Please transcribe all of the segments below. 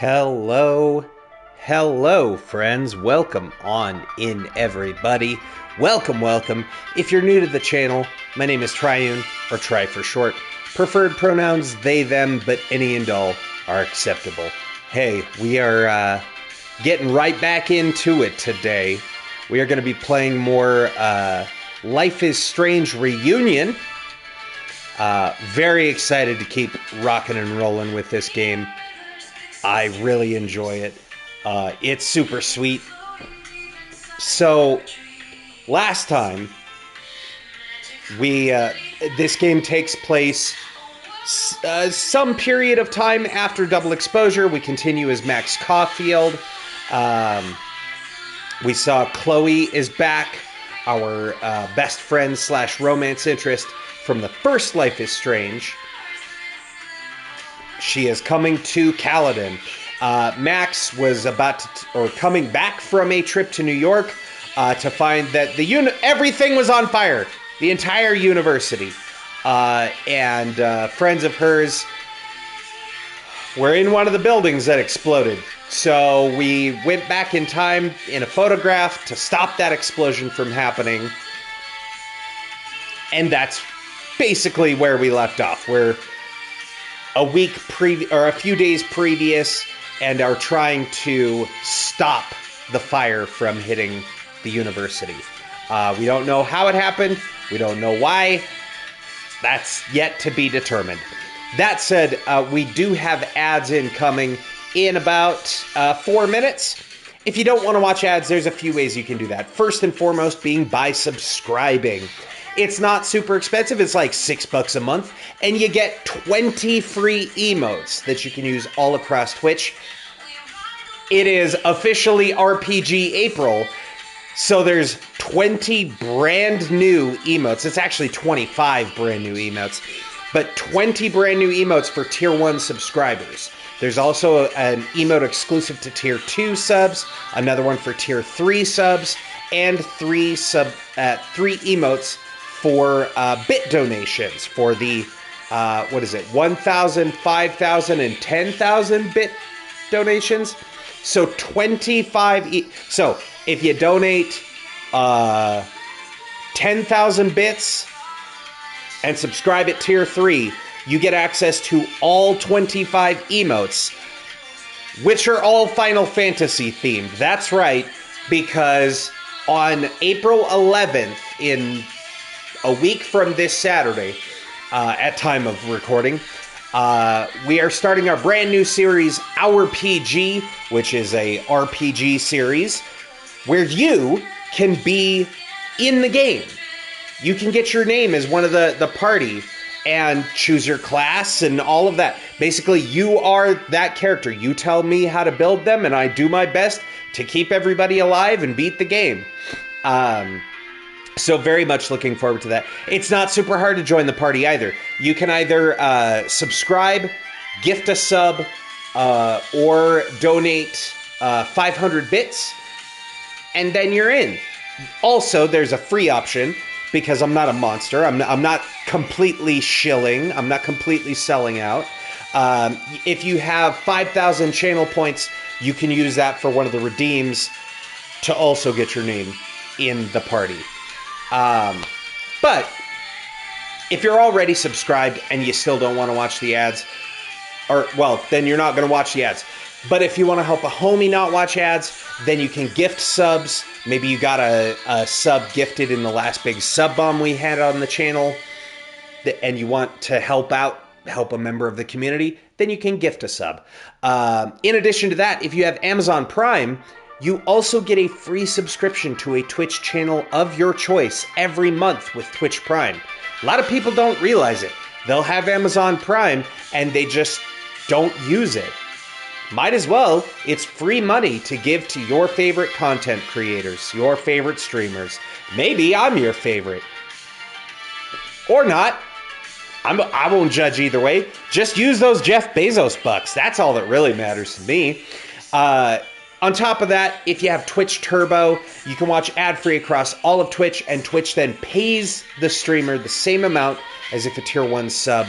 Hello, hello, friends. Welcome on in, everybody. Welcome. If you're new to the channel, my name is Triune, or Tri for short. Preferred pronouns they, them, but any and all are acceptable. Hey, we are getting right back into it today. We are going to be playing more Life is Strange Reunion. Very excited to keep rocking and rolling with this game. I really enjoy it. It's super sweet. So, last time, this game takes place some period of time after Double Exposure. We continue as Max Caulfield. We saw Chloe is back, our best friend / romance interest from the first Life is Strange. She is coming to Caledon. Max was coming back from a trip to New York to find that everything was on fire. The entire university. And friends of hers were in one of the buildings that exploded. So we went back in time in a photograph to stop that explosion from happening. And that's basically where we left off. We're a few days previous, and are trying to stop the fire from hitting the university. We don't know how it happened. We don't know why. That's yet to be determined. That said, we do have ads incoming in about 4 minutes. If you don't want to watch ads, there's a few ways you can do that. First and foremost being by subscribing. It's not super expensive. It's like $6 a month. And you get 20 free emotes that you can use all across Twitch. It is officially RPG April. So there's 20 brand new emotes. It's actually 25 brand new emotes. But 20 brand new emotes for Tier 1 subscribers. There's also an emote exclusive to Tier 2 subs. Another one for Tier 3 subs. And three emotes for bit donations for the 1,000, 5,000, and 10,000 bit donations. So 25. So if you donate 10,000 bits and subscribe at Tier 3, you get access to all 25 emotes, which are all Final Fantasy themed. That's right, because on April 11th, in a week from this Saturday, at time of recording, we are starting our brand new series, Our PG, which is a RPG series where you can be in the game. You can get your name as one of the party and choose your class and all of that. Basically, you are that character. You tell me how to build them, and I do my best to keep everybody alive and beat the game. So very much looking forward to that. It's not super hard to join the party either. You can either subscribe, gift a sub, or donate 500 bits, and then you're in. Also, there's a free option, because I'm not a monster. I'm not completely shilling. I'm not completely selling out. If you have 5,000 channel points, you can use that for one of the redeems to also get your name in the party. But if you're already subscribed and you still don't want to watch the ads, then you're not going to watch the ads. But if you want to help a homie not watch ads, then you can gift subs. Maybe you got a sub gifted in the last big sub bomb we had on the channel, and you want to help a member of the community, then you can gift a sub. In addition to that, if you have Amazon Prime, you also get a free subscription to a Twitch channel of your choice every month with Twitch Prime. A lot of people don't realize it. They'll have Amazon Prime and they just don't use it. Might as well. It's free money to give to your favorite content creators, your favorite streamers. Maybe I'm your favorite. Or not. I won't judge either way. Just use those Jeff Bezos bucks. That's all that really matters to me. On top of that, if you have Twitch Turbo, you can watch ad-free across all of Twitch, and Twitch then pays the streamer the same amount as if a Tier 1 sub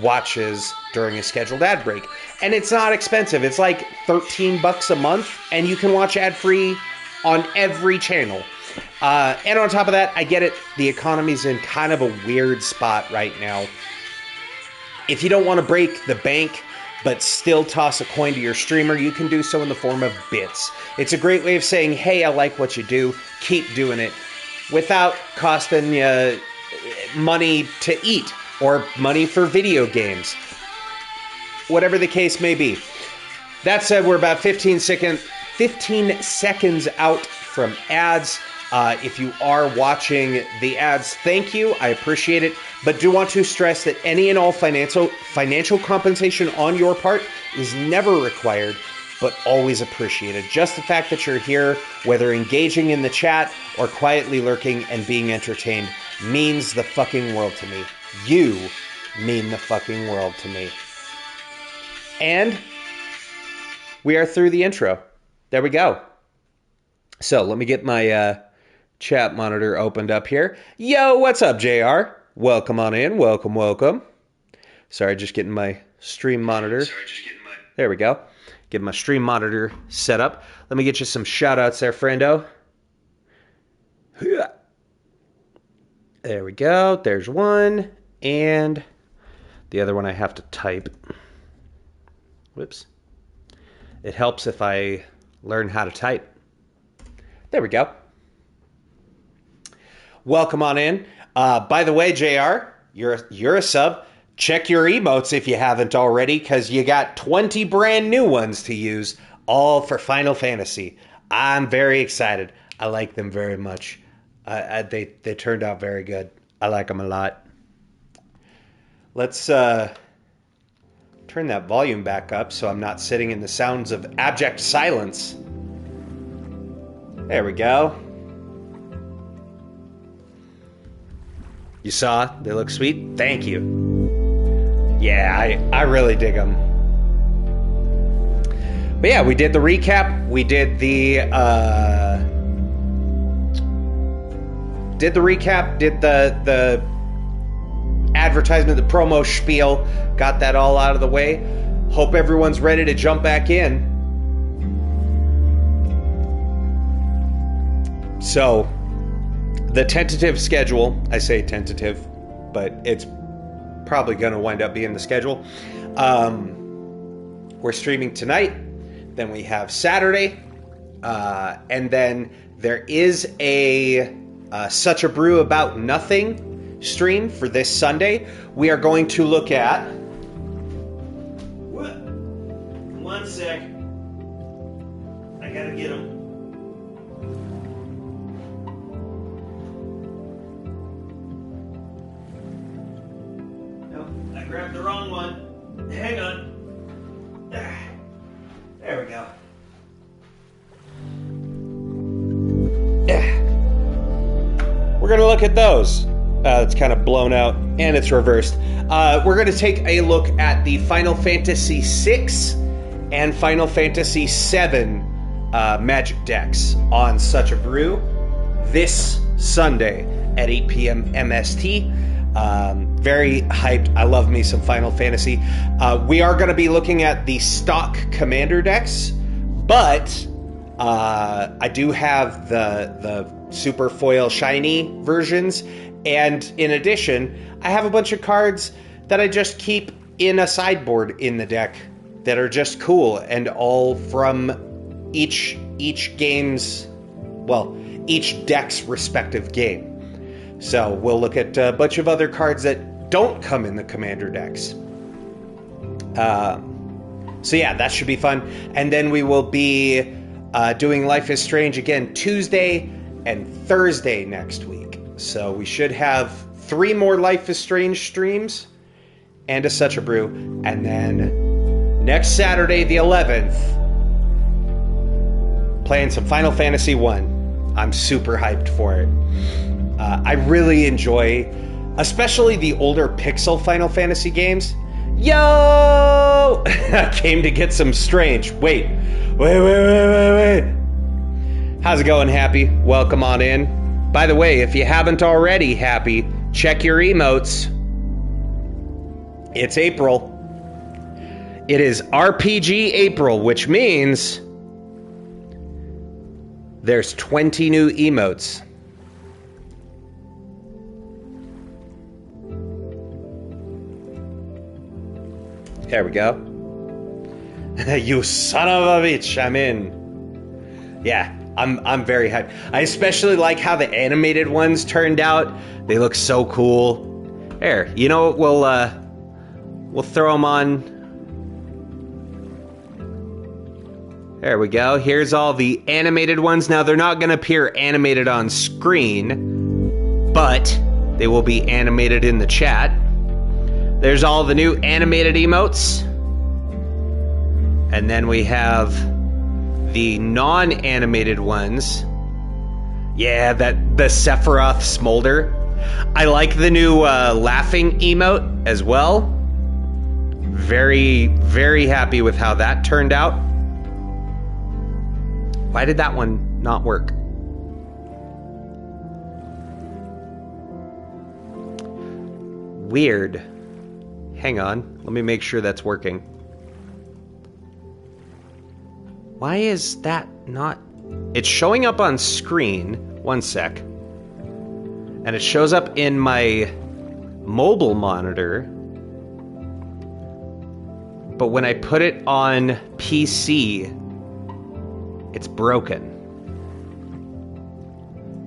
watches during a scheduled ad break. And it's not expensive. It's like $13 a month, and you can watch ad-free on every channel. And on top of that, I get it. The economy's in kind of a weird spot right now. If you don't want to break the bank, but still toss a coin to your streamer, you can do so in the form of bits. It's a great way of saying, hey, I like what you do. Keep doing it without costing you money to eat or money for video games. Whatever the case may be. That said, we're about 15 seconds out from ads. If you are watching the ads, thank you. I appreciate it. But do want to stress that any and all financial compensation on your part is never required, but always appreciated. Just the fact that you're here, whether engaging in the chat or quietly lurking and being entertained, means the fucking world to me. You mean the fucking world to me. And we are through the intro. There we go. So let me get my chat monitor opened up here. Yo, what's up, JR? Welcome on in. Welcome. Sorry, just getting my stream monitor. There we go. Get my stream monitor set up. Let me get you some shout outs there, friendo. There we go. There's one. And the other one I have to type. Whoops. It helps if I learn how to type. There we go. Welcome on in. By the way, JR, you're a sub. Check your emotes if you haven't already, because you got 20 brand new ones to use, all for Final Fantasy. I'm very excited. I like them very much. They turned out very good. I like them a lot. Let's turn that volume back up so I'm not sitting in the sounds of abject silence. There we go. You saw? They look sweet? Thank you. Yeah, I really dig them. But yeah, we did the recap. We did the advertisement, the promo spiel. Got that all out of the way. Hope everyone's ready to jump back in. So, the tentative schedule, I say tentative, but it's probably going to wind up being the schedule. We're streaming tonight, then we have Saturday, and then there is a Such a Brew About Nothing stream for this Sunday. We are going to look at... What? One sec. I gotta get them. I grabbed the wrong one. Hang on. There we go. We're going to look at those. It's kind of blown out, and it's reversed. We're going to take a look at the Final Fantasy VI and Final Fantasy VII Magic decks on Such a Brew this Sunday at 8 p.m. MST. Very hyped. I love me some Final Fantasy. We are going to be looking at the stock commander decks, but I do have the super foil shiny versions, and in addition, I have a bunch of cards that I just keep in a sideboard in the deck that are just cool, and all from each game's, well, each deck's respective game. So we'll look at a bunch of other cards that don't come in the commander decks. So yeah, that should be fun. And then we will be doing Life is Strange again Tuesday and Thursday next week. So we should have 3 more Life is Strange streams and a Such a Brew. And then next Saturday, the 11th, playing some Final Fantasy 1. I'm super hyped for it. I really enjoy, especially the older pixel Final Fantasy games. Yo! I came to get some Strange. Wait. How's it going, Happy? Welcome on in. By the way, if you haven't already, Happy, check your emotes. It's April. It is RPG April, which means there's 20 new emotes. There we go. You son of a bitch, I'm in. Yeah, I'm very hyped. I especially like how the animated ones turned out. They look so cool. There, you know what? We'll throw them on. There we go. Here's all the animated ones. Now, they're not going to appear animated on screen, but they will be animated in the chat. There's all the new animated emotes. And then we have the non-animated ones. Yeah, the Sephiroth Smolder. I like the new laughing emote as well. Very, very happy with how that turned out. Why did that one not work? Weird. Hang on. Let me make sure that's working. Why is that not... It's showing up on screen. One sec. And it shows up in my mobile monitor. But when I put it on PC, it's broken.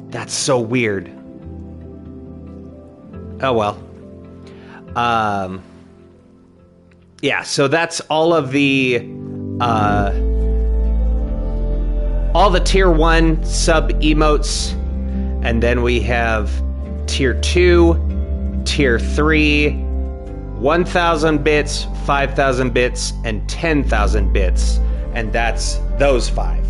That's so weird. Oh well. Yeah, so that's all of the tier 1 sub emotes, and then we have tier 2, tier 3, 1,000 bits, 5,000 bits, and 10,000 bits, and that's those 5.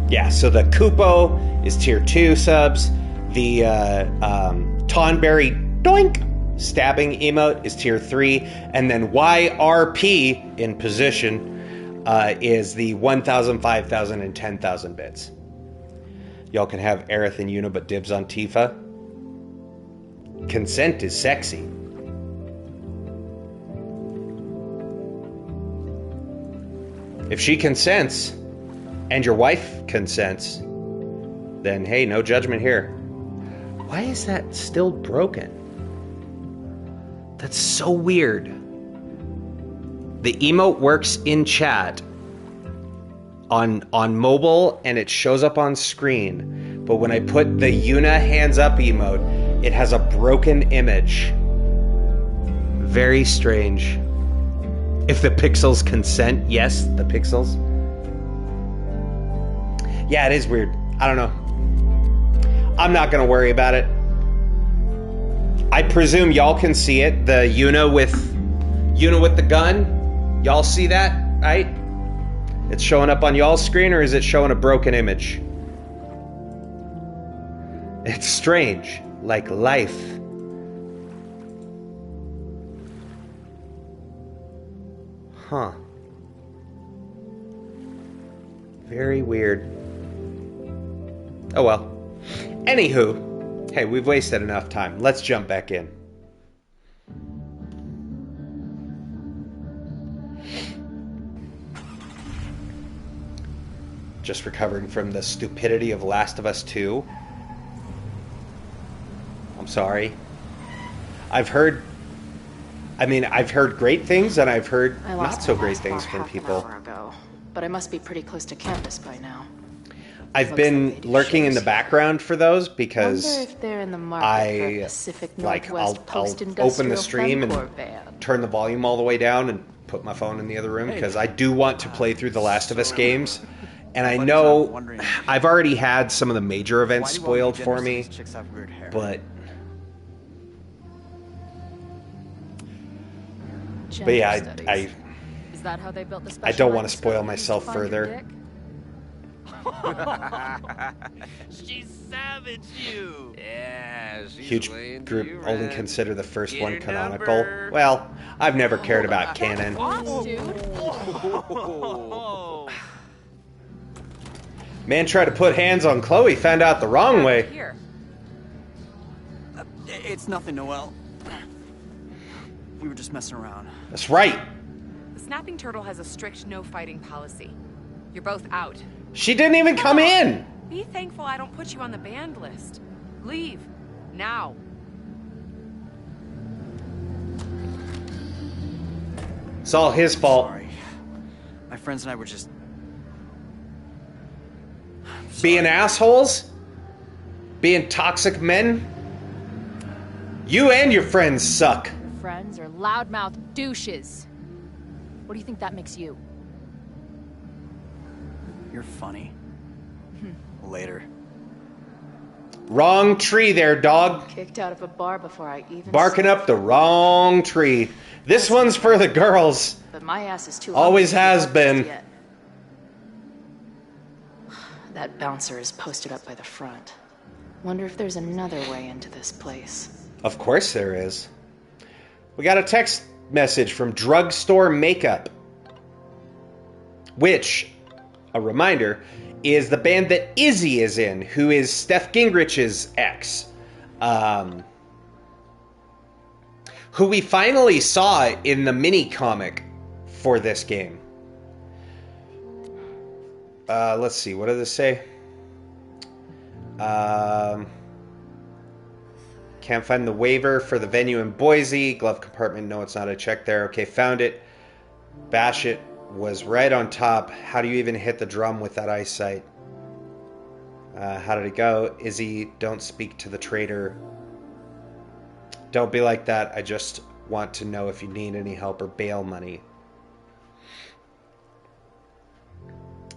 Yeah, so the Kupo is tier 2 subs, the Tonberry Doink stabbing emote is tier 3, and then YRP in position is the 1,000, 5,000, and 10,000 bits. Y'all can have Aerith and Yuna, but dibs on Tifa. Consent is sexy. If she consents, and your wife consents, then hey, no judgment here. Why is that still broken? That's so weird. The emote works in chat on mobile and it shows up on screen. But when I put the Yuna hands up emote, it has a broken image. Very strange. If the pixels consent, yes, the pixels. Yeah, it is weird. I don't know. I'm not gonna worry about it. I presume y'all can see it. The Yuna with the gun. Y'all see that, right? It's showing up on y'all's screen, or is it showing a broken image? It's strange, like life. Huh. Very weird. Oh well. Anywho, hey, we've wasted enough time. Let's jump back in. Just recovering from the stupidity of Last of Us 2. I'm sorry. I've heard great things, and I've heard not so great things from people. An hour ago, but I must be pretty close to campus by now. I've been lurking in the background for those because wonder if they're in the market for a Pacific Northwest I'll open the stream and turn the volume all the way down and put my phone in the other room because I do want to play through the Last of Us games. And I know I've already had some of the major events spoiled for me, but yeah, Is that how they built the I don't want to spoil myself further. She savaged you. Yeah, she's Huge group only consider the first one canonical. Well, I've never cared about canon. Man tried to put hands on Chloe, found out the wrong way. It's nothing, Noelle. We were just messing around. That's right. The Snapping Turtle has a strict no-fighting policy. You're both out. She didn't even come in. Be thankful I don't put you on the banned list. Leave. Now. It's all his fault. Sorry. My friends and I were just... Being assholes? Being toxic men? You and your friends suck. Your friends are loudmouth douches. What do you think that makes you? You're funny. Later. Wrong tree there, dog. Kicked out of a bar before I even... Barking up the wrong tree. This one's for the girls. But my ass is too... Always has been. Yet. That bouncer is posted up by the front. Wonder if there's another way into this place. Of course there is. We got a text message from Drugstore Makeup. Which, a reminder, is the band that Izzy is in, who is Steph Gingrich's ex. Who we finally saw in the mini comic for this game. Let's see, what did this say? Can't find the waiver for the venue in Boise. Glove compartment, no, it's not. I checked there. Okay, found it. Bash it was right on top. How do you even hit the drum with that eyesight? How did it go? Izzy, don't speak to the traitor. Don't be like that. I just want to know if you need any help or bail money.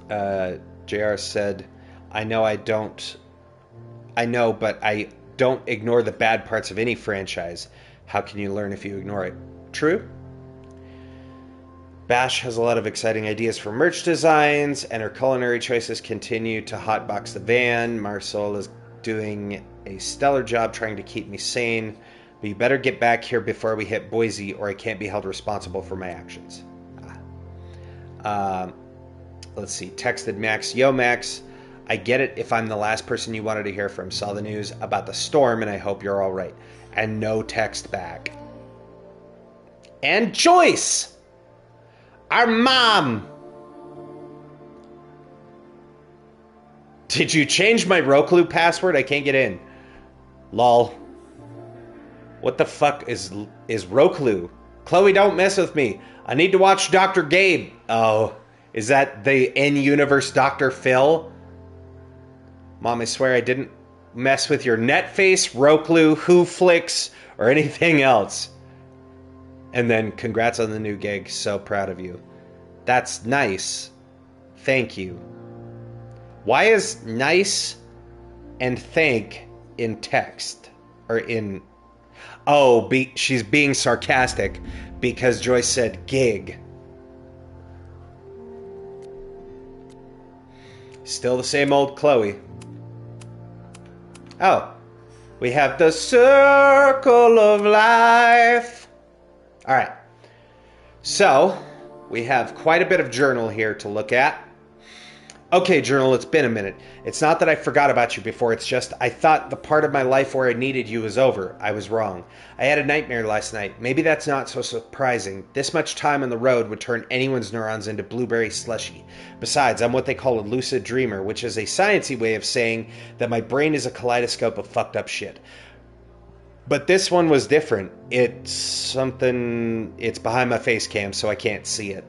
JR said, I know, but I don't ignore the bad parts of any franchise. How can you learn if you ignore it? True. Bash has a lot of exciting ideas for merch designs, and her culinary choices continue to hotbox the van. Marisol is doing a stellar job trying to keep me sane, but you better get back here before we hit Boise, or I can't be held responsible for my actions. Let's see. Texted Max. Yo, Max. I get it if I'm the last person you wanted to hear from. Saw the news about the storm, and I hope you're all right. And no text back. And Joyce! Our mom! Did you change my Roku password? I can't get in. Lol. What the fuck is Roku? Chloe, don't mess with me. I need to watch Dr. Gabe. Oh, is that the in-universe Dr. Phil? Mom, I swear I didn't mess with your Netface, Roku, WhoFlix, or anything else. And then, congrats on the new gig. So proud of you. That's nice. Thank you. Why is nice and thank in text? Or in... Oh, she's being sarcastic because Joyce said gig. Still the same old Chloe. Oh, we have the circle of life. All right. So, we have quite a bit of journal here to look at. Okay, journal, it's been a minute. It's not that I forgot about you before, it's just I thought the part of my life where I needed you was over. I was wrong. I had a nightmare last night. Maybe that's not so surprising. This much time on the road would turn anyone's neurons into blueberry slushy. Besides, I'm what they call a lucid dreamer, which is a sciencey way of saying that my brain is a kaleidoscope of fucked up shit. But this one was different. It's behind my face cam, so I can't see it.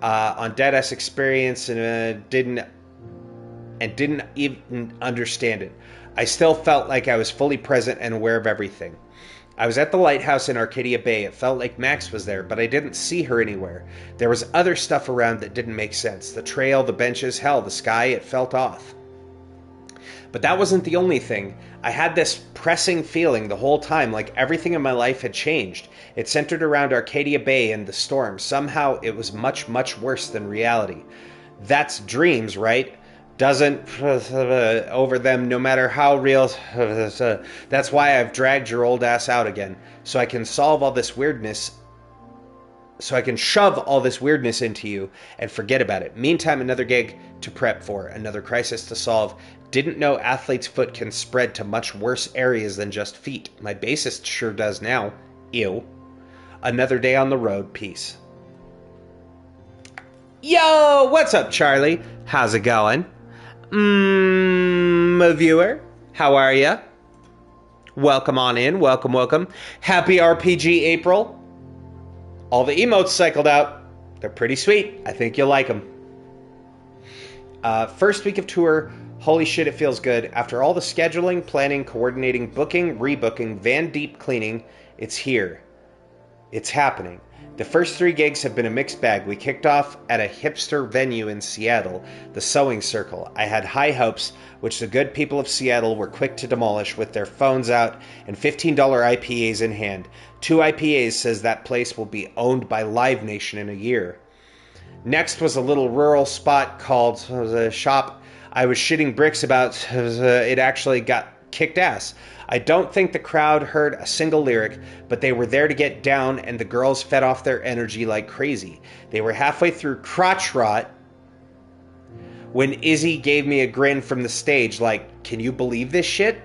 On Deadass Experience, and didn't even understand it. I still felt like I was fully present and aware of everything. I was at the lighthouse in Arcadia Bay. It felt like Max was there, but I didn't see her anywhere. There was other stuff around that didn't make sense. The trail, the benches, hell, the sky, it felt off. But that wasn't the only thing. I had this pressing feeling the whole time, like everything in my life had changed. It centered around Arcadia Bay and the storm. Somehow it was much, much worse than reality. That's dreams, right? Doesn't over them, no matter how real. That's why I've dragged your old ass out again, so I can solve all this weirdness. So I can shove all this weirdness into you and forget about it. Meantime, another gig to prep for, another crisis to solve. Didn't know athlete's foot can spread to much worse areas than just feet. My bassist sure does now. Ew. Another day on the road. Peace. Yo, what's up, Charlie? How's it going? A viewer, how are ya? Welcome on in. Welcome, welcome. Happy RPG April. All the emotes cycled out. They're pretty sweet. I think you'll like them. First week of tour. Holy shit, it feels good. After all the scheduling, planning, coordinating, booking, rebooking, van deep cleaning, it's here. It's happening. The first 3 gigs have been a mixed bag. We kicked off at a hipster venue in Seattle, the Sewing Circle. I had high hopes, which the good people of Seattle were quick to demolish with their phones out and $15 IPAs in hand. 2 IPAs says that place will be owned by Live Nation in a year. Next was a little rural spot called the Shop. I was shitting bricks about. It actually got kicked ass. I don't think the crowd heard a single lyric, but they were there to get down, and the girls fed off their energy like crazy. They were halfway through Crotch Rot when Izzy gave me a grin from the stage like, can you believe this shit?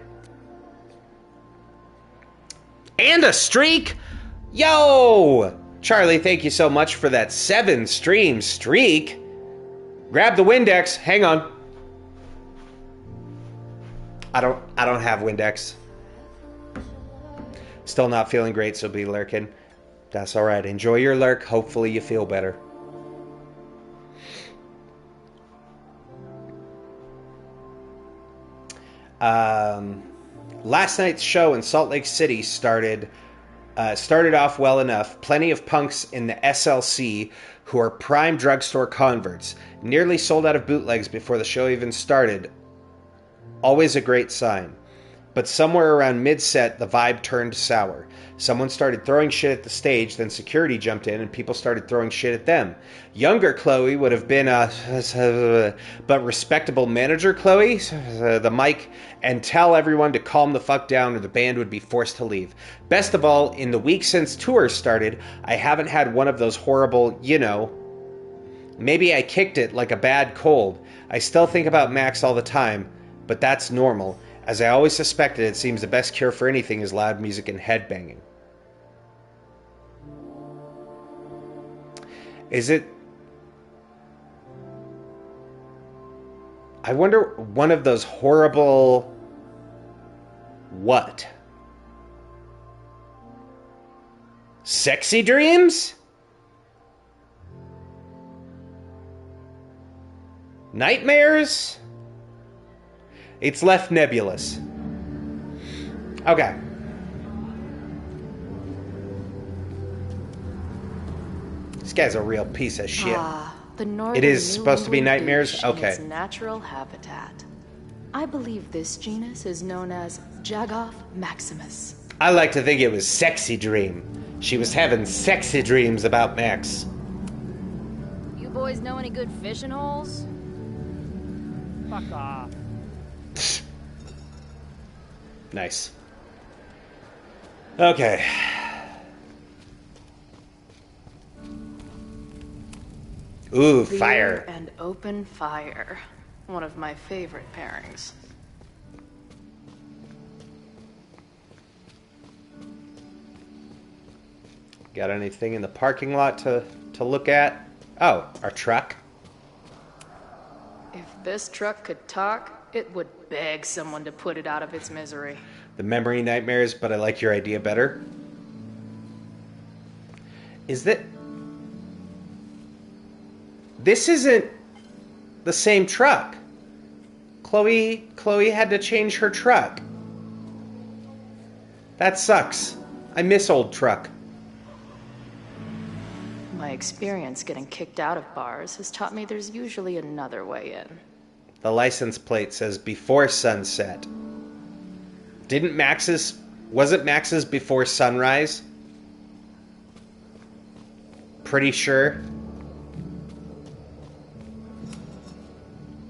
And a streak? Yo! Charlie, thank you so much for that 7-stream streak. Grab the Windex. Hang on. I don't have Windex. Still not feeling great, so be lurking. That's alright. Enjoy your lurk. Hopefully you feel better. Last night's show in Salt Lake City started off well enough. Plenty of punks in the SLC who are prime drugstore converts. Nearly sold out of bootlegs before the show even started. Always a great sign. But somewhere around mid-set, the vibe turned sour. Someone started throwing shit at the stage, then security jumped in and people started throwing shit at them. Younger Chloe would have been but respectable manager Chloe, the mic, and tell everyone to calm the fuck down or the band would be forced to leave. Best of all, in the week since tour started, I haven't had one of those horrible, maybe I kicked it like a bad cold. I still think about Max all the time, but that's normal. As I always suspected, it seems the best cure for anything is loud music and headbanging. Is it... I wonder, one of those horrible... What? Sexy dreams? Nightmares? It's left nebulous. Okay. This guy's a real piece of shit. The northern It is supposed to be nightmares? in Okay. its natural habitat. I believe this genus is known as Jagoff maximus. I like to think it was sexy dream. She was having sexy dreams about Max. You boys know any good fishing holes? Fuck off. Nice. Okay. Ooh, Beer fire. and open fire. One of my favorite pairings. Got anything in the parking lot to look at? Oh, our truck. If this truck could talk, it would beg someone to put it out of its misery. The memory nightmares, but I like your idea better. Is that... This isn't the same truck. Chloe had to change her truck. That sucks. I miss old truck. My experience getting kicked out of bars has taught me there's usually another way in. The license plate says before sunset. Wasn't Max's before sunrise? Pretty sure.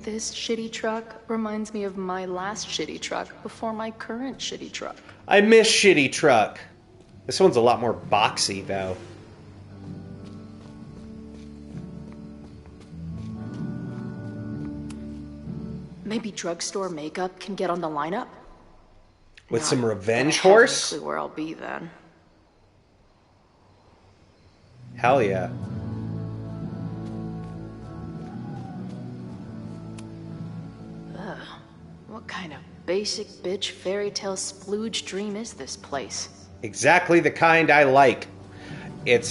This shitty truck reminds me of my last shitty truck before my current shitty truck. I miss shitty truck. This one's a lot more boxy, though. Maybe drugstore makeup can get on the lineup? With Not some that I revenge have any horse? clue where I'll be then. Hell yeah. What kind of basic bitch fairy tale splooge dream is this place? Exactly the kind I like. It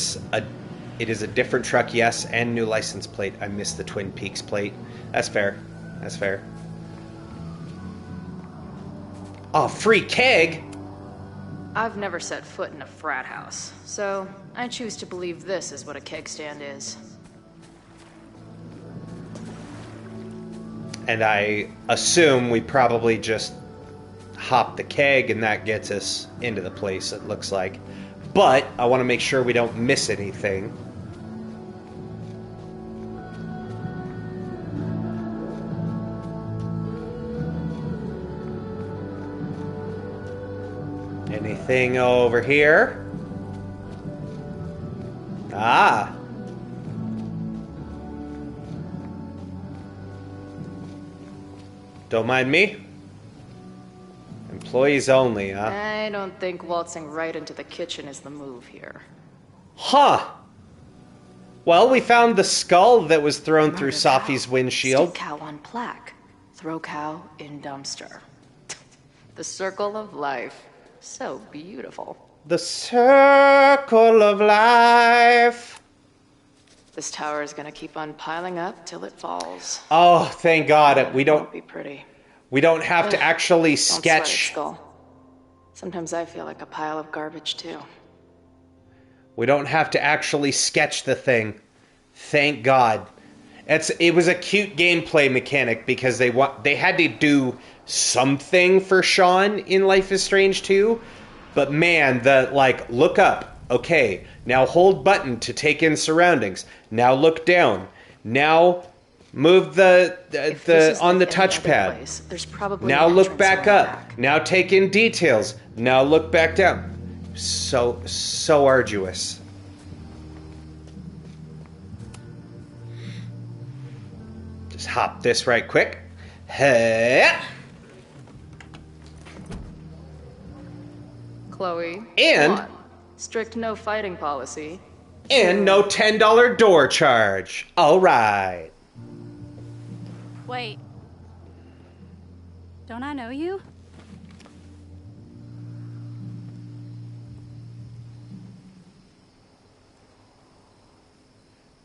is a different truck, yes, and new license plate. I missed the Twin Peaks plate. That's fair. That's fair. Oh, free keg! I've never set foot in a frat house, so I choose to believe this is what a keg stand is. And I assume we probably just hop the keg and that gets us into the place, it looks like. But I want to make sure we don't miss anything. Anything over here? Ah. Don't mind me. Employees only, huh? I don't think waltzing right into the kitchen is the move here. Huh. Well, we found the skull that was thrown through Murder Safi's cow. windshield. Stick cow on plaque. Throw cow in dumpster. The circle of life. So beautiful. The circle of life. This tower is gonna keep on piling up till it falls. Oh, thank God. We Won't don't be pretty. have to actually Don't sweat it, sketch. Skull. Sometimes I feel like a pile of garbage too. We don't have to actually sketch the thing. Thank God. It was a cute gameplay mechanic because they had to do something for Sean in Life is Strange 2. But man, look up. Okay, now hold button to take in surroundings. Now look down. Now move the on the touchpad. Place, there's probably Now an look entrance back around up. back. Now take in details. Now look back down. So arduous. Just hop this right quick. Hey. Chloe. And- one, strict no fighting policy. And no $10 door charge. All right. Wait. Don't I know you?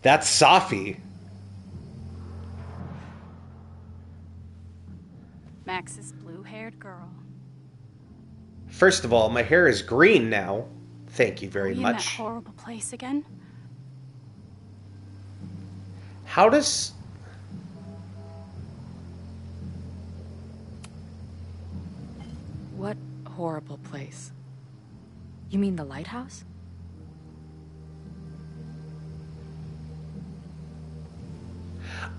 That's Safi. Max's blue-haired girl. First of all, my hair is green now. Thank you very Were you in that much. horrible place again? How does... What horrible place? You mean the lighthouse?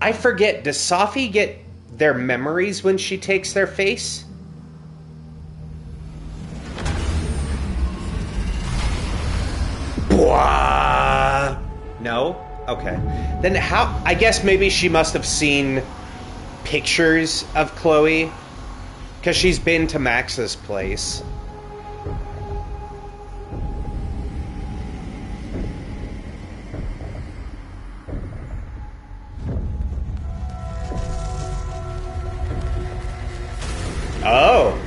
I forget, does Safi get their memories when she takes their face? Bwah! No? Okay. Then how... I guess maybe she must have seen pictures of Chloe. Because she's been to Max's place. Oh.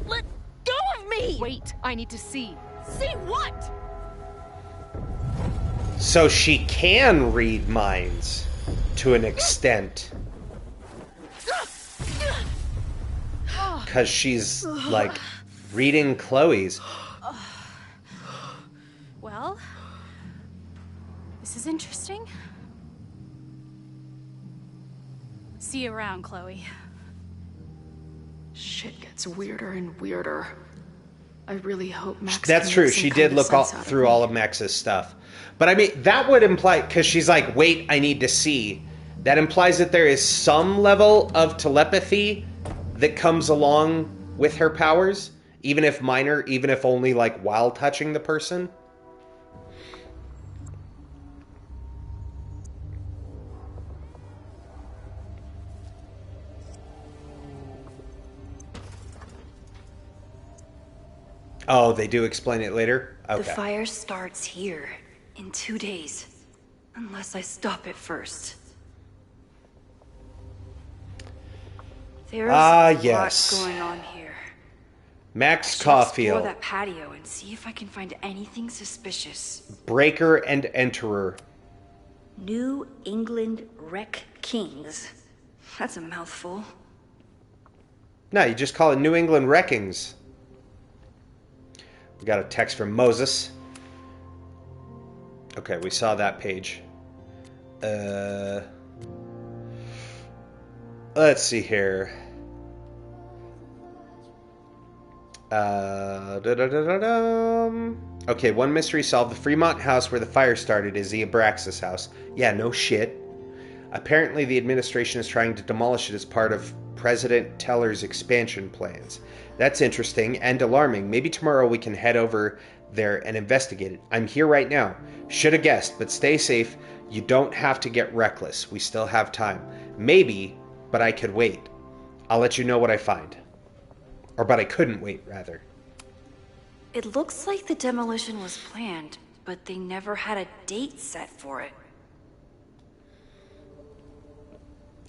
Let go of me! Wait, I need to see. See what? So she can read minds to an extent. Because she's, like, reading Chloe's. Well, this is interesting. See you around, Chloe. Shit gets weirder and weirder. I really hope Max. That's can true. make some She kind did of look all, sense out of through me. all of Max's stuff. But I mean, that would imply, because she's like, wait, I need to see. That implies that there is some level of telepathy that comes along with her powers, even if minor, even if only like while touching the person. Oh, they do explain it later? Okay. The fire starts here in 2 days. Unless I stop it first. There's yes. a lot going on here. Max I should explore Caulfield. that patio and see if I can find anything suspicious. Breaker and Enterer. New England Wreck Kings. That's a mouthful. No, you just call it New England Wreckings. We got a text from Moses. Okay, we saw that page. Let's see here. Okay, one mystery solved. The Fremont house where the fire started is the Abraxas house. Yeah, no shit. Apparently the administration is trying to demolish it as part of President Teller's expansion plans. That's interesting and alarming. Maybe tomorrow we can head over there and investigate it. I'm here right now. Should have guessed, but stay safe. You don't have to get reckless. We still have time. Maybe, but I could wait. I'll let you know what I find. Or, but I couldn't wait, rather. It looks like the demolition was planned, but they never had a date set for it.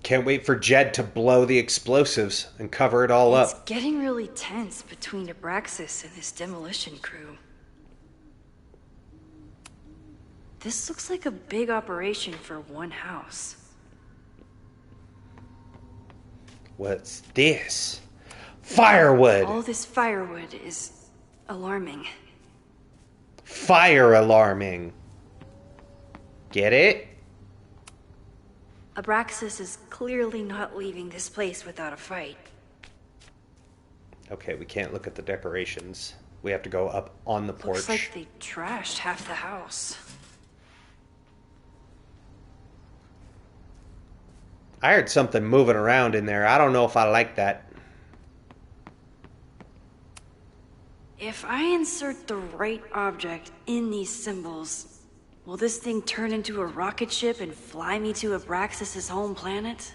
Can't wait for Jed to blow the explosives and cover it all It's up. getting really tense between Abraxas and this demolition crew. This looks like a big operation for one house. What's this? Firewood! All this firewood is alarming. Fire alarming. Get it? Abraxas is clearly not leaving this place without a fight. Okay, we can't look at the decorations. We have to go up on the porch. Looks like they trashed half the house. I heard something moving around in there. I don't know if I like that. If I insert the right object in these symbols, will this thing turn into a rocket ship and fly me to Abraxas' home planet?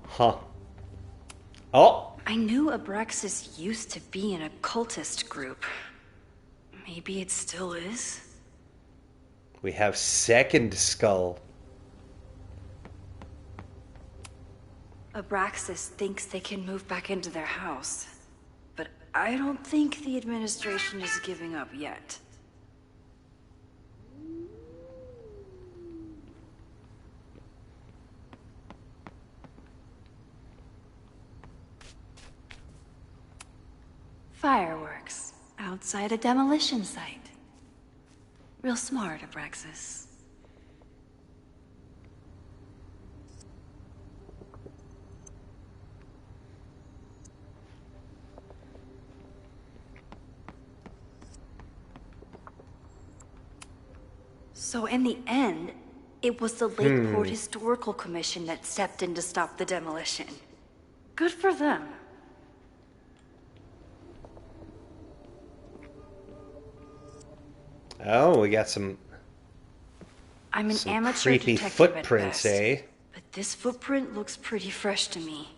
Huh. Oh! I knew Abraxas used to be an occultist group. Maybe it still is? We have Second Skull. Abraxas thinks they can move back into their house. But I don't think the administration is giving up yet. Fireworks outside a demolition site. Real smart, Abraxas. So in the end, it was the Lakeport Historical Commission that stepped in to stop the demolition. Good for them. Oh, we got some I'm an amateur creepy detective footprints, at best, eh? but this footprint looks pretty fresh to me.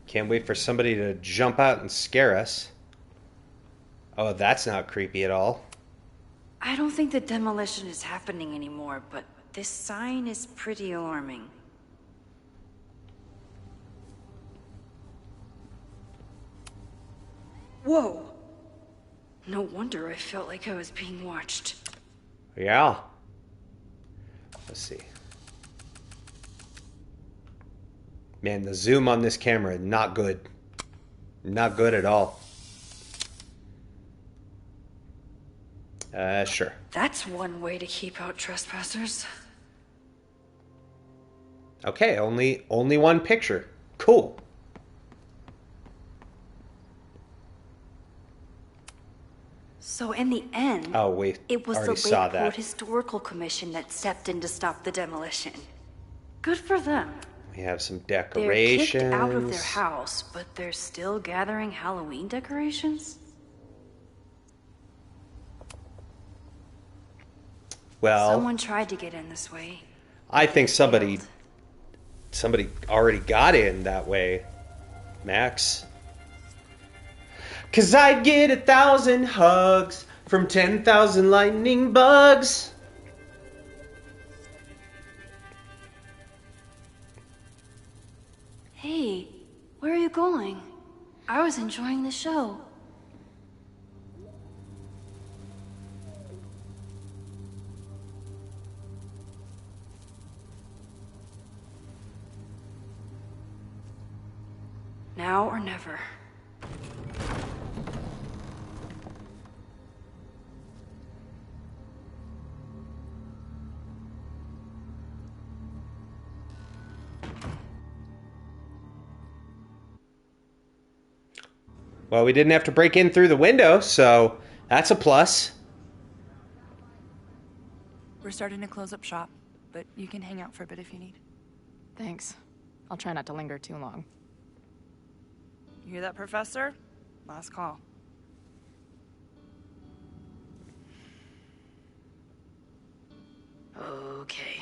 Can't wait for somebody to jump out and scare us. Oh, that's not creepy at all. I don't think the demolition is happening anymore, but this sign is pretty alarming. Whoa! No wonder I felt like I was being watched. Yeah. Let's see. Man, the zoom on this camera, not good. Not good at all. Sure. That's one way to keep out trespassers. Okay, only one picture. Cool. So in the end, Oh, we it was the already saw Lakeport that. Historical Commission that stepped in to stop the demolition. Good for them. We have some They're decorations. kicked out of their house, but they're still gathering Halloween decorations? Well, Someone tried to get in this way. I think somebody already got in that way. Max. 'Cause I'd get 1,000 hugs from 10,000 lightning bugs. Hey, where are you going? I was enjoying the show. Now or never. Well, we didn't have to break in through the window, so that's a plus. We're starting to close up shop, but you can hang out for a bit if you need. Thanks. I'll try not to linger too long. You hear that, Professor? Last call. Okay,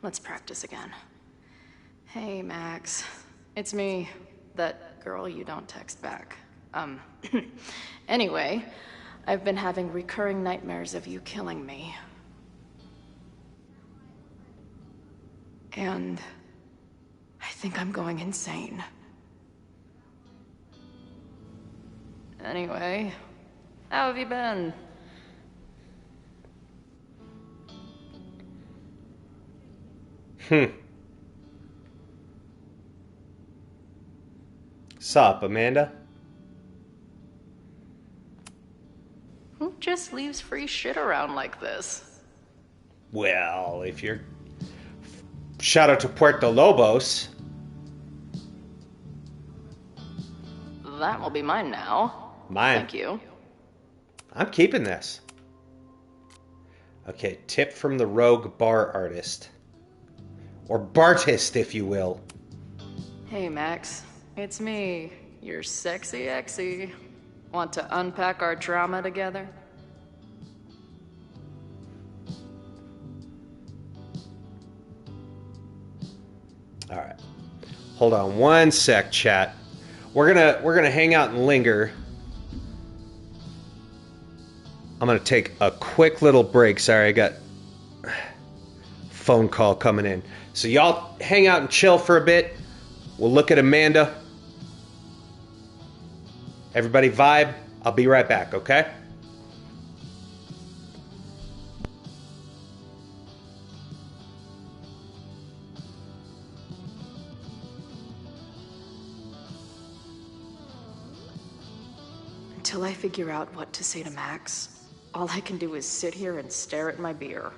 let's practice again. Hey, Max. It's me, that girl you don't text back. Anyway, I've been having recurring nightmares of you killing me. And I think I'm going insane. Anyway, how have you been? Sup, Amanda? Who just leaves free shit around like this? Well, if you're... Shout out to Puerto Lobos. That will be mine now. Mine. Thank you. I'm keeping this. Okay, tip from the rogue bar artist. Or Bartist, if you will. Hey, Max. It's me, your sexy exy. Want to unpack our trauma together? All right. Hold on one sec, chat. We're gonna hang out and linger. I'm gonna take a quick little break. Sorry, I got a phone call coming in. So y'all hang out and chill for a bit. We'll look at Amanda. Everybody vibe. I'll be right back, okay? Until I figure out what to say to Max, all I can do is sit here and stare at my beer.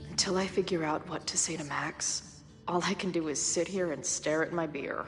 Until I figure out what to say to Max, all I can do is sit here and stare at my beer.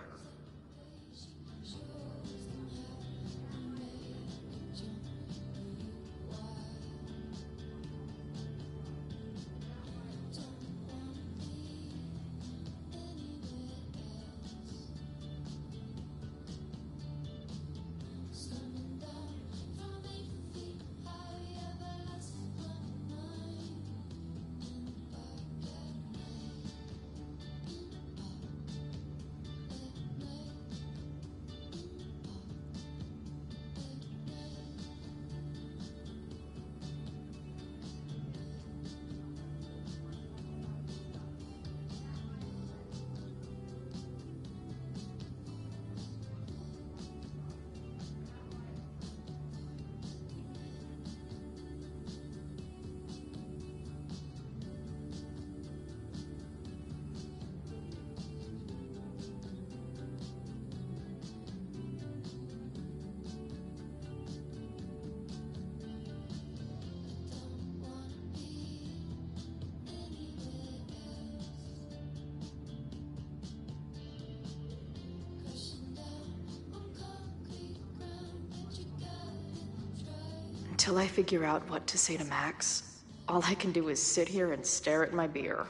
Until I figure out what to say to Max, all I can do is sit here and stare at my beer.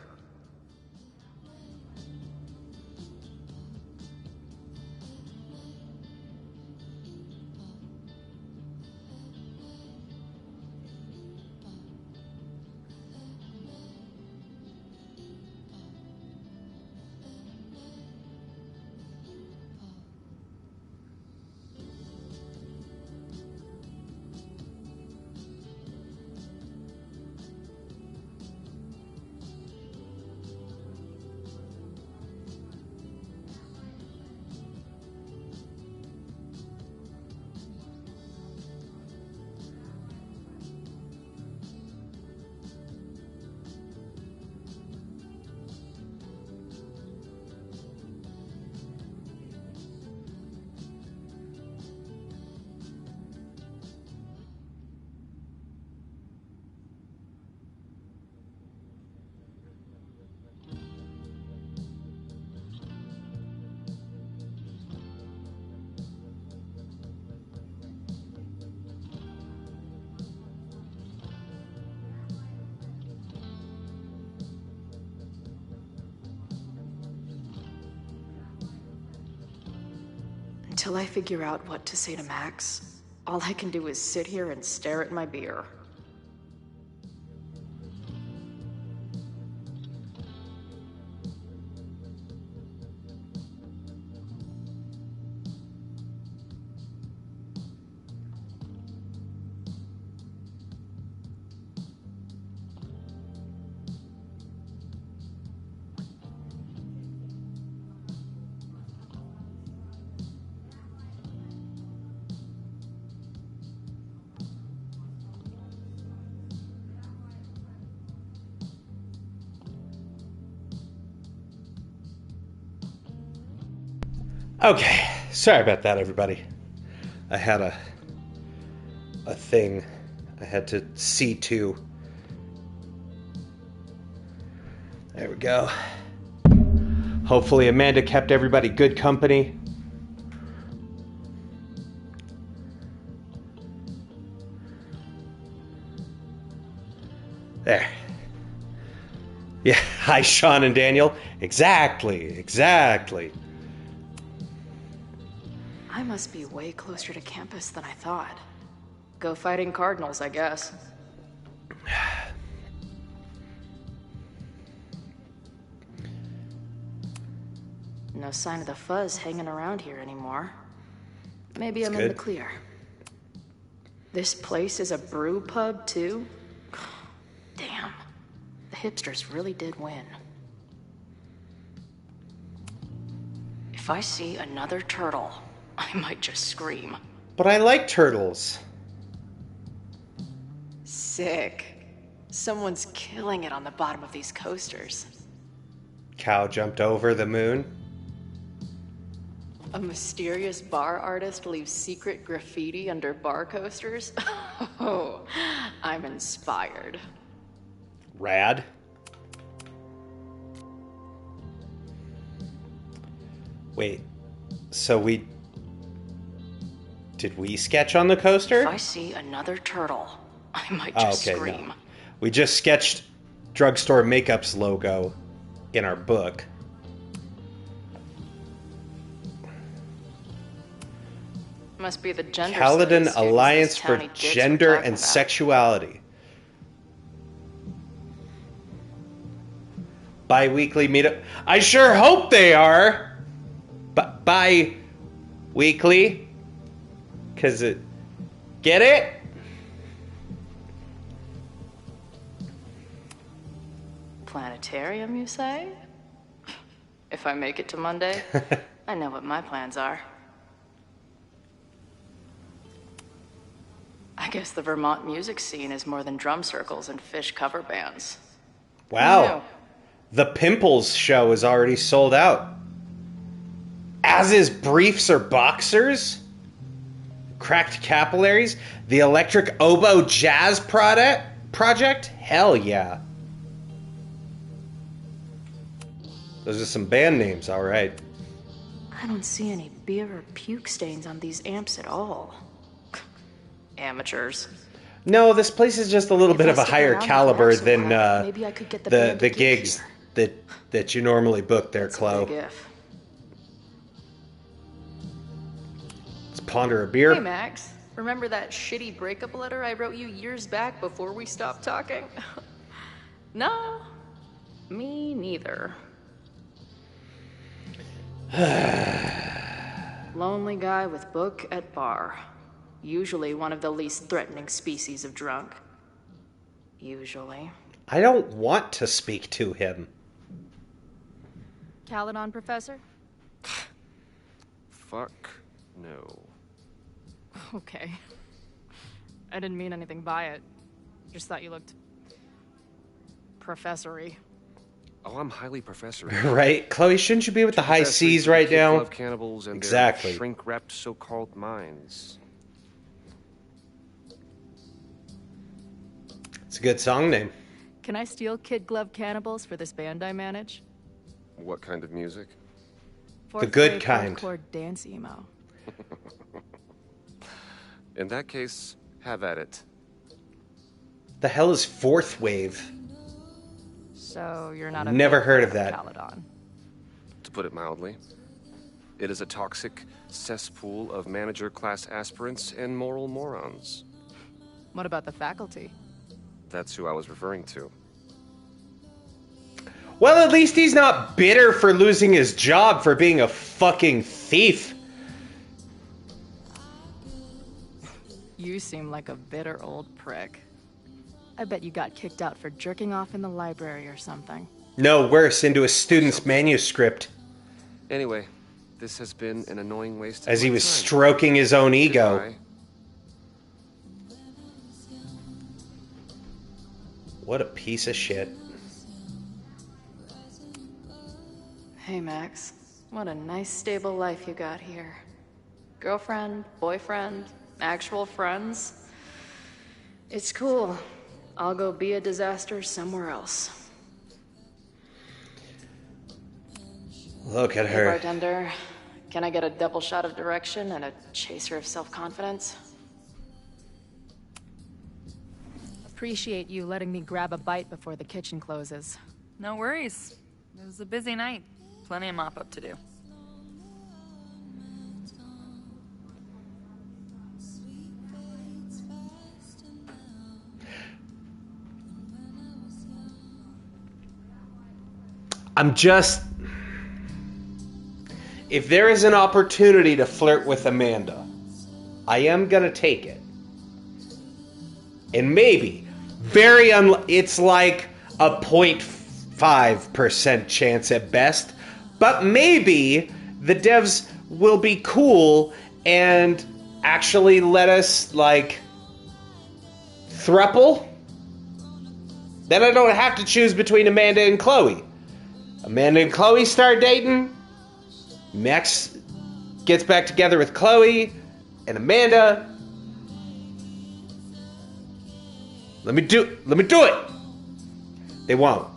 Until I figure out what to say to Max, all I can do is sit here and stare at my beer. Okay, sorry about that, everybody. I had a thing I had to see to. There we go. Hopefully Amanda kept everybody good company. There. Yeah, hi Sean and Daniel. Exactly. I must be way closer to campus than I thought. Go Fighting Cardinals, I guess. No sign of the fuzz hanging around here anymore. Maybe I'm in the clear. This place is a brew pub, too? Damn. The hipsters really did win. If I see another turtle, I might just scream. But I like turtles. Sick. Someone's killing it on the bottom of these coasters. Cow jumped over the moon. A mysterious bar artist leaves secret graffiti under bar coasters? Oh, I'm inspired. Rad. Wait, so did we sketch on the coaster? If I see another turtle, I might just scream. No. We just sketched Drugstore Makeup's logo in our book. Must be the gender Kaladin studies Alliance for students these towny Gender dicks were talking and about. Sexuality. Bi-weekly meetup. I sure hope they are. Bi-weekly. Because it... Get it? Planetarium, you say? If I make it to Monday, I know what my plans are. I guess the Vermont music scene is more than drum circles and fish cover bands. Wow. The Pimples show is already sold out. As is Briefs or Boxers. Cracked Capillaries. The Electric Oboe Jazz Project. Hell yeah. Those are some band names, all right. I don't see any beer or puke stains on these amps at all. Amateurs. No, this place is just a little bit of a higher caliber than maybe I could get the gigs that you normally book there, Chloe. Let's ponder a beer. Hey, Max. Remember that shitty breakup letter I wrote you years back before we stopped talking? No, me neither. Lonely guy with book at bar. Usually one of the least threatening species of drunk. Usually. I don't want to speak to him. Caledon, Professor? Fuck no. Okay. I didn't mean anything by it. Just thought you looked... professor-y. Oh, I'm highly professor. Right? Chloe, shouldn't you be with the high seas right now? Love cannibals and exactly. Their shrink-wrapped so-called minds. It's a good song name. Can I steal Kid Glove Cannibals for this band I manage? What kind of music? The good kind. Chord dance emo. In that case, have at it. The hell is fourth wave? So you're not a never heard of that. Caledon. To put it mildly, it is a toxic cesspool of manager-class aspirants and moral morons. What about the faculty? That's who I was referring to. Well, at least he's not bitter for losing his job for being a fucking thief. You seem like a bitter old prick. I bet you got kicked out for jerking off in the library or something. No, worse, into a student's manuscript. Anyway, this has been an annoying waste of as he my was time. stroking his own ego. Goodbye. What a piece of shit. Hey, Max. What a nice, stable life you got here. Girlfriend, boyfriend, actual friends. It's cool. I'll go be a disaster somewhere else. Look at Hey, her. bartender. Can I get a double shot of direction and a chaser of self-confidence? Appreciate you letting me grab a bite before the kitchen closes. No worries. It was a busy night. Plenty of mop-up to do. If there is an opportunity to flirt with Amanda, I am gonna take it. And maybe, it's like a 0.5% chance at best, but maybe the devs will be cool and actually let us, like, thruple. Then I don't have to choose between Amanda and Chloe. Amanda and Chloe start dating. Max gets back together with Chloe and Amanda. Let me do it. They won't.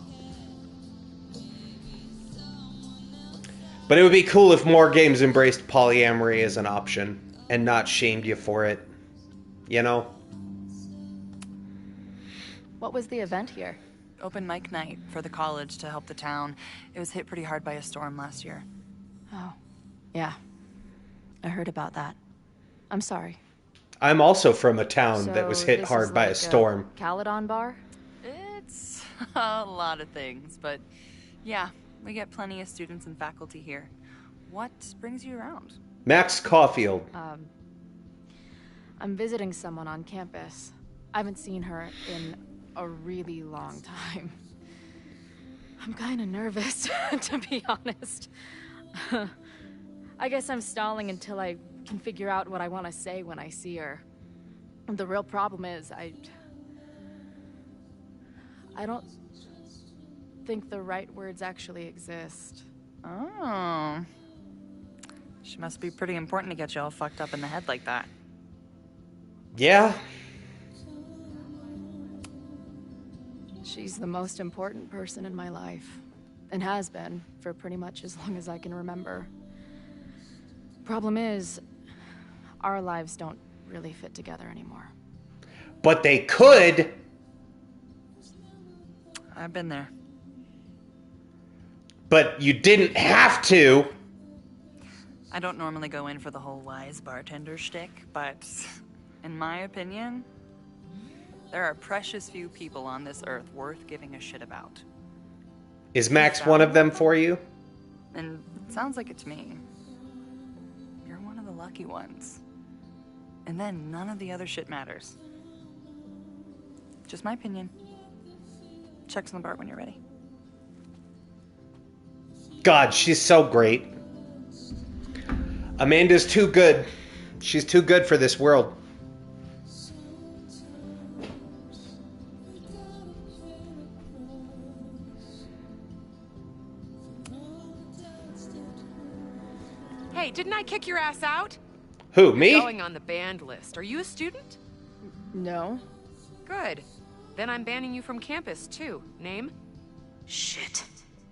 But it would be cool if more games embraced polyamory as an option and not shamed you for it. You know? What was the event here? Open mic night for the college to help the town. It was hit pretty hard by a storm last year. Oh, yeah. I heard about that. I'm sorry. I'm also from a town that was hit hard by a storm. Caledon bar? It's a lot of things, but yeah, we get plenty of students and faculty here. What brings you around? Max Caulfield. I'm visiting someone on campus. I haven't seen her in a really long time. I'm kind of nervous, to be honest. I guess I'm stalling until I can figure out what I want to say when I see her. The real problem is, I don't think the right words actually exist. Oh. She must be pretty important to get you all fucked up in the head like that. Yeah. She's the most important person in my life, and has been for pretty much as long as I can remember. Problem is, our lives don't really fit together anymore. But they could. I've been there. But you didn't have to. I don't normally go in for the whole wise bartender shtick, but in my opinion, there are precious few people on this earth worth giving a shit about. Is Max one of them for you? And it sounds like it to me. You're one of the lucky ones. And then none of the other shit matters. Just my opinion. Checks on the bar when you're ready. God, she's so great. Amanda's too good. She's too good for this world. Hey, didn't I kick your ass out? Who, me? You're going on the banned list. Are you a student? No. Good. Then I'm banning you from campus, too. Name? Shit.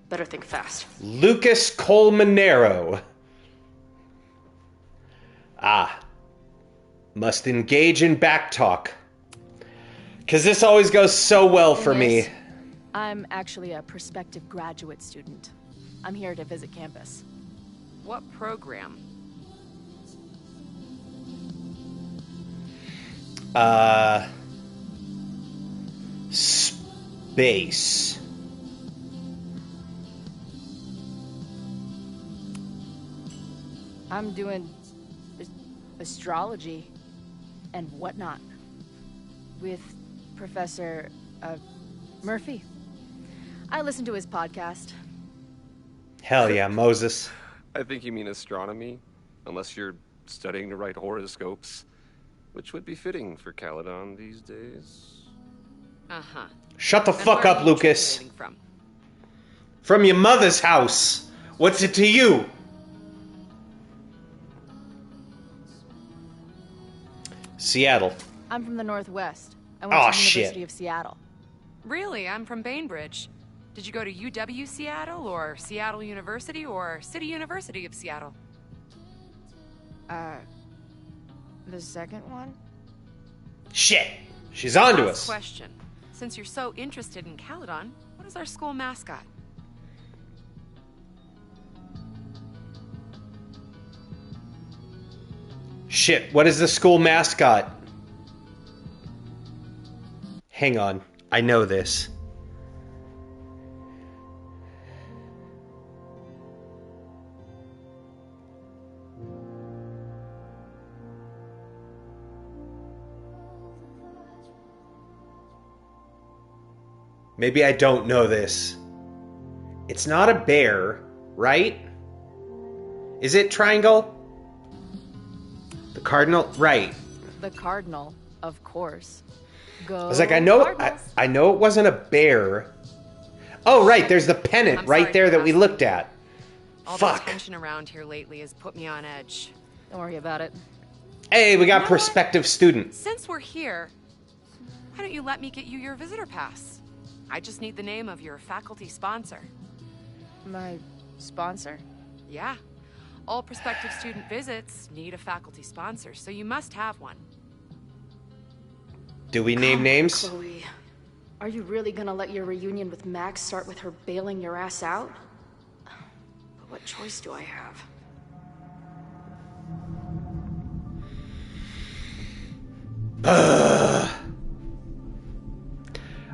Better think fast. Lucas Colmenero. Ah. Must engage in backtalk. Because this always goes so well for me. I'm actually a prospective graduate student. I'm here to visit campus. What program? Space. I'm doing astrology and whatnot with Professor Murphy. I listen to his podcast. Hell yeah, Moses. I think you mean astronomy, unless you're studying to write horoscopes, which would be fitting for Caledon these days. Uh-huh. Shut the fuck up, Lucas. From your mother's house. What's it to you? Seattle. I'm from the Northwest. I went to the University of Seattle. Really? I'm from Bainbridge. Did you go to UW Seattle, or Seattle University, or City University of Seattle? The second one? Shit. She's on to us. Question. Since you're so interested in Caledon, what is our school mascot? Shit, what is the school mascot? Hang on. I know this. Maybe I don't know this. It's not a bear, right? Is it triangle? The cardinal? Right. The cardinal, of course. Go. I was like, I know it wasn't a bear. Oh, right, there's the pennant right there that we looked at. All Fuck. the tension around here lately has put me on edge. Don't worry about it. Hey, we got prospective student. Since we're here, why don't you let me get you your visitor pass? I just need the name of your faculty sponsor. My sponsor? Yeah. All prospective student visits need a faculty sponsor, so you must have one. Do we name names? Chloe, are you really gonna let your reunion with Max start with her bailing your ass out? But what choice do I have?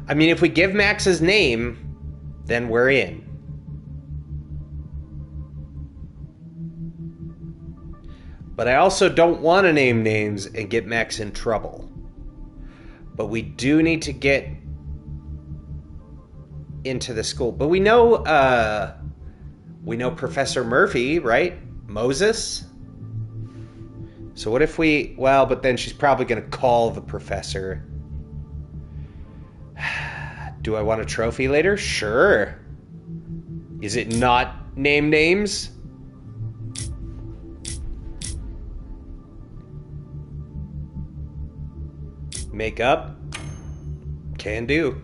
I mean, if we give Max his name, then we're in. But I also don't want to name names and get Max in trouble. But we do need to get into the school. But we know Professor Murphy, right? Moses? So what if we... Well, but then she's probably going to call the professor. Do I want a trophy later? Sure. Is it not name names? Makeup? Can do.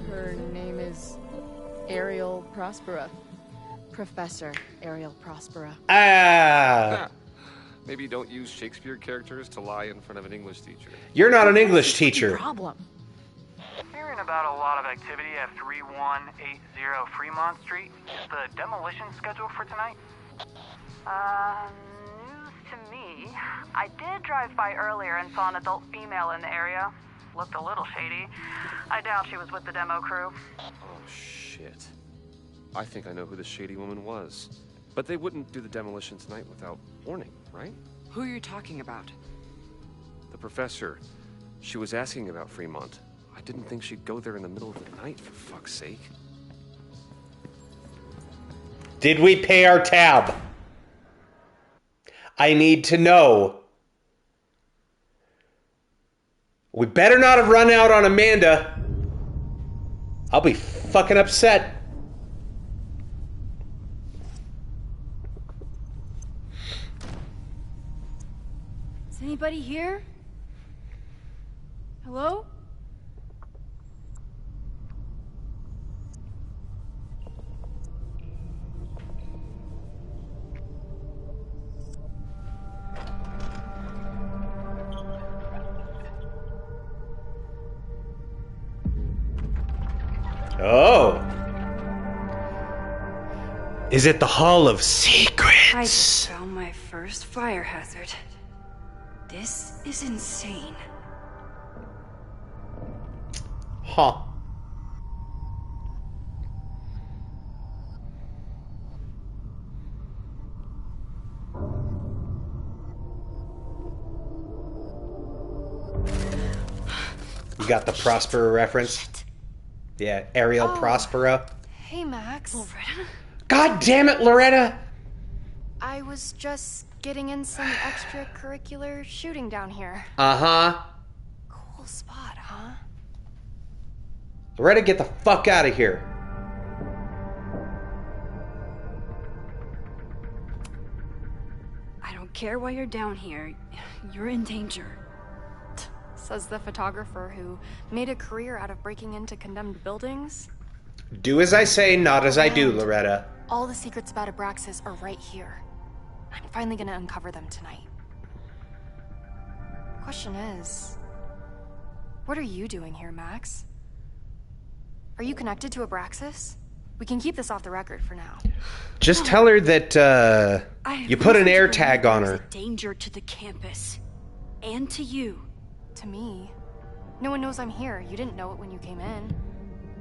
Her name is Ariel Prospera. Professor Ariel Prospera. Ah! Maybe don't use Shakespeare characters to lie in front of an English teacher. You're not an English teacher. Problem. Hearing about a lot of activity at 3180 Fremont Street. The demolition schedule for tonight? News to me. I did drive by earlier and saw an adult female in the area. Looked a little shady. I doubt she was with the demo crew. Oh, shit. I think I know who the shady woman was. But they wouldn't do the demolition tonight without warning, right? Who are you talking about? The professor. She was asking about Fremont. I didn't think she'd go there in the middle of the night, for fuck's sake. Did we pay our tab? I need to know. We better not have run out on Amanda. I'll be fucking upset. Is anybody here? Hello? Oh. Is it the Hall of Secrets? I just found my first fire hazard. This is insane. Huh. You got the Prospero reference? Yeah, Ariel Prospero. Hey, Max. Loretta? God damn it, Loretta! I was just getting in some extracurricular shooting down here. Uh-huh. Cool spot, huh? Loretta, get the fuck out of here. I don't care why you're down here. You're in danger. Says the photographer who made a career out of breaking into condemned buildings. Do as I say, not as I do, Loretta. All the secrets about Abraxas are right here. I'm finally gonna uncover them tonight. Question is, what are you doing here, Max? Are you connected to Abraxas? We can keep this off the record for now. Just tell her that, you put an air tag on her. There's a danger to the campus. And to you. To me? No one knows I'm here. You didn't know it when you came in.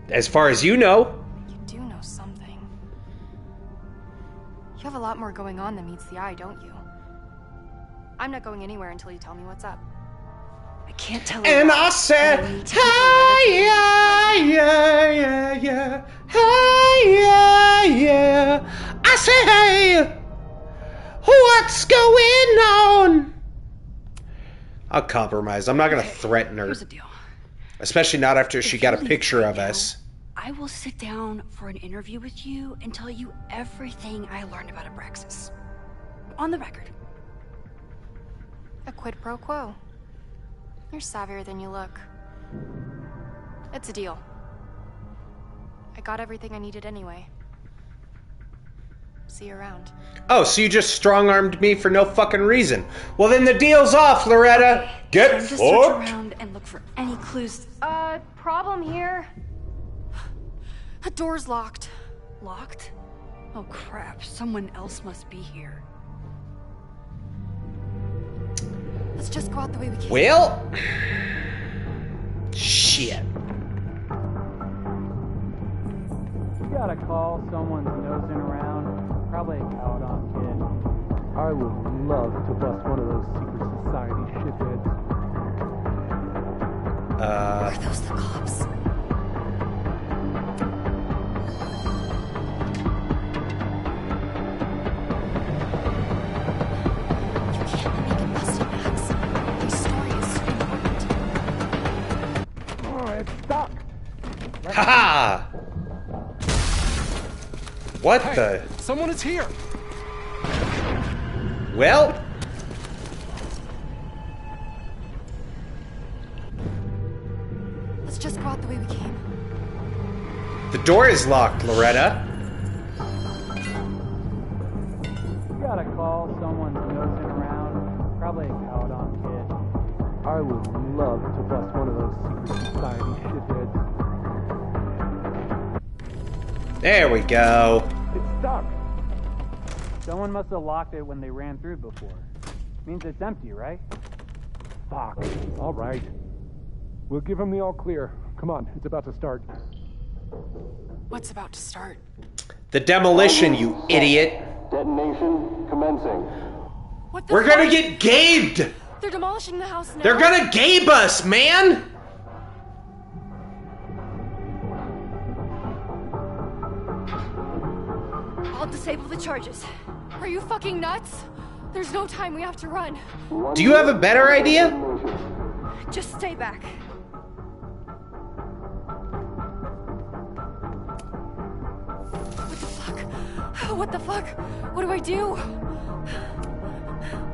As far as you know. You do know something. You have a lot more going on than meets the eye, don't you? I'm not going anywhere until you tell me what's up. I can't tell her. And I said, hey, yeah. I said, hey, what's going on? I'll compromise. I'm not going to threaten her. Here's the deal. Especially not after she got a picture of us. I will sit down for an interview with you and tell you everything I learned about Abraxas. On the record. A quid pro quo. You're savvier than you look. It's a deal. I got everything I needed anyway. See you around. Oh, so you just strong-armed me for no fucking reason. Well, then the deal's off, Loretta. Get fucked. Search around and look for any clues. Problem here. The door's locked. Locked? Oh crap, someone else must be here. Let's just go out the way we came. Well... Shit. You gotta call someone's nosing around. Probably a Caledon kid. I would love to bust one of those secret society shitheads. Are those the cops? You can't let me get busted, Max. This story is so important. Oh, it's stuck. Haha! What hey, the? Someone is here. Well... Let's just go out the way we came. The door is locked, Loretta. You gotta call someone's nosing around. Probably a Cowdon kid. I would love to bust one of those secret society shitheads. There we go. It's stuck. Someone must have locked it when they ran through before. Means it's empty, right? Fuck. All right. We'll give him the all clear. Come on, it's about to start. What's about to start? The demolition, you idiot. Detonation commencing. What the We're fuck? gonna get gabed! They're demolishing the house now. They're gonna gabe us, man! I'll disable the charges. Are you fucking nuts? There's no time, we have to run. Do you have a better idea? Just stay back. What the fuck? What do I do?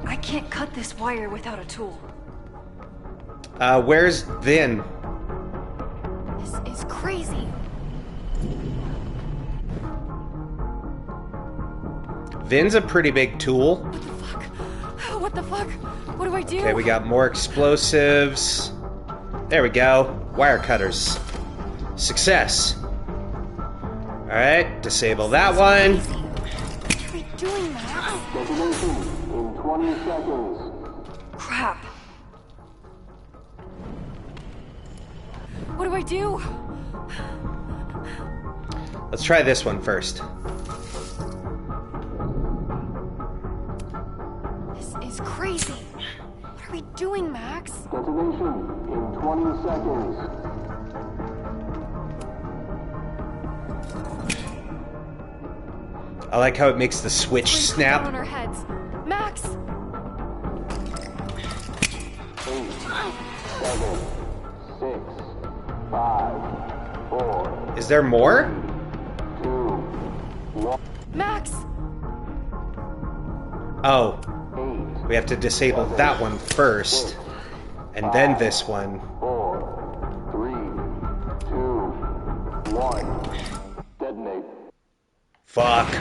I can't cut this wire without a tool. Where's Vin? This is crazy. Vin's a pretty big tool. What the fuck? What do I do? Okay, we got more explosives. There we go. Wire cutters. Success. Alright, disable that one. What are we doing, Max? Detonation in 20 seconds. Crap. What do I do? Let's try this one first. This is crazy. What are we doing, Max? Detonation in 20 seconds. I like how it makes the switch snap. On our heads. Max! 8, 7, 6, 5, 4. Is there more? 2, 1. Max! Oh. We have to disable that one first. And then this one. 4, 3, 2, 1. Detonate. Fuck.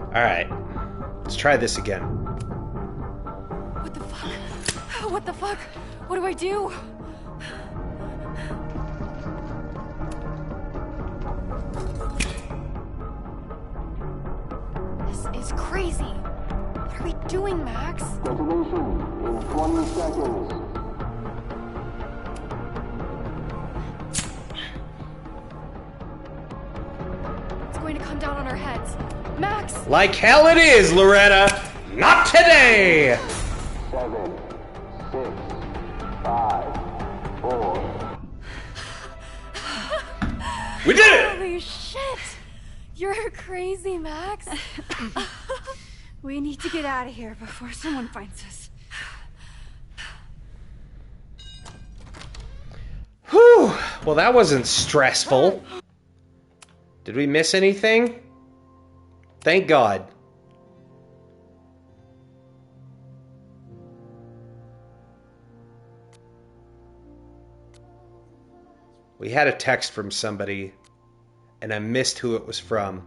Alright. Let's try this again. What the fuck? What the fuck? What do I do? This is crazy. What are we doing, Max? Detonation in 20 seconds. It's going to come down on our heads. Max! Like hell it is, Loretta! Not today! 7, 6, 5, 4. We did it! Holy shit! You're crazy, Max. We need to get out of here before someone finds us. Whew! Well, that wasn't stressful. Did we miss anything? Thank God. We had a text from somebody, and I missed who it was from.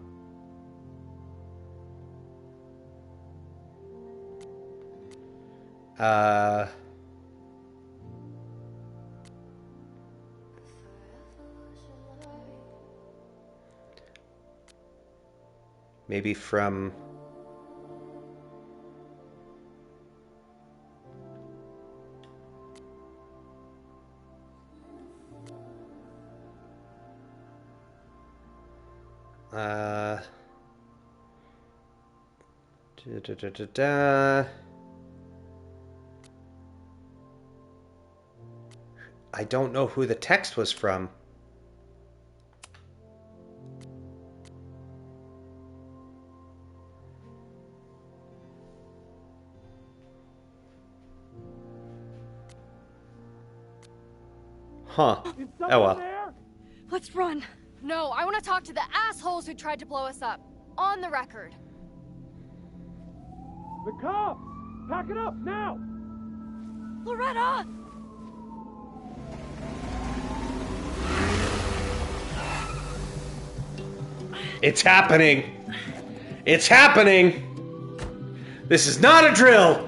Maybe from... I don't know who the text was from. Huh. Oh well. Let's run. No, I want to talk to the assholes who tried to blow us up. On the record. The cops! Pack it up, now! Loretta! It's happening. It's happening! This is not a drill!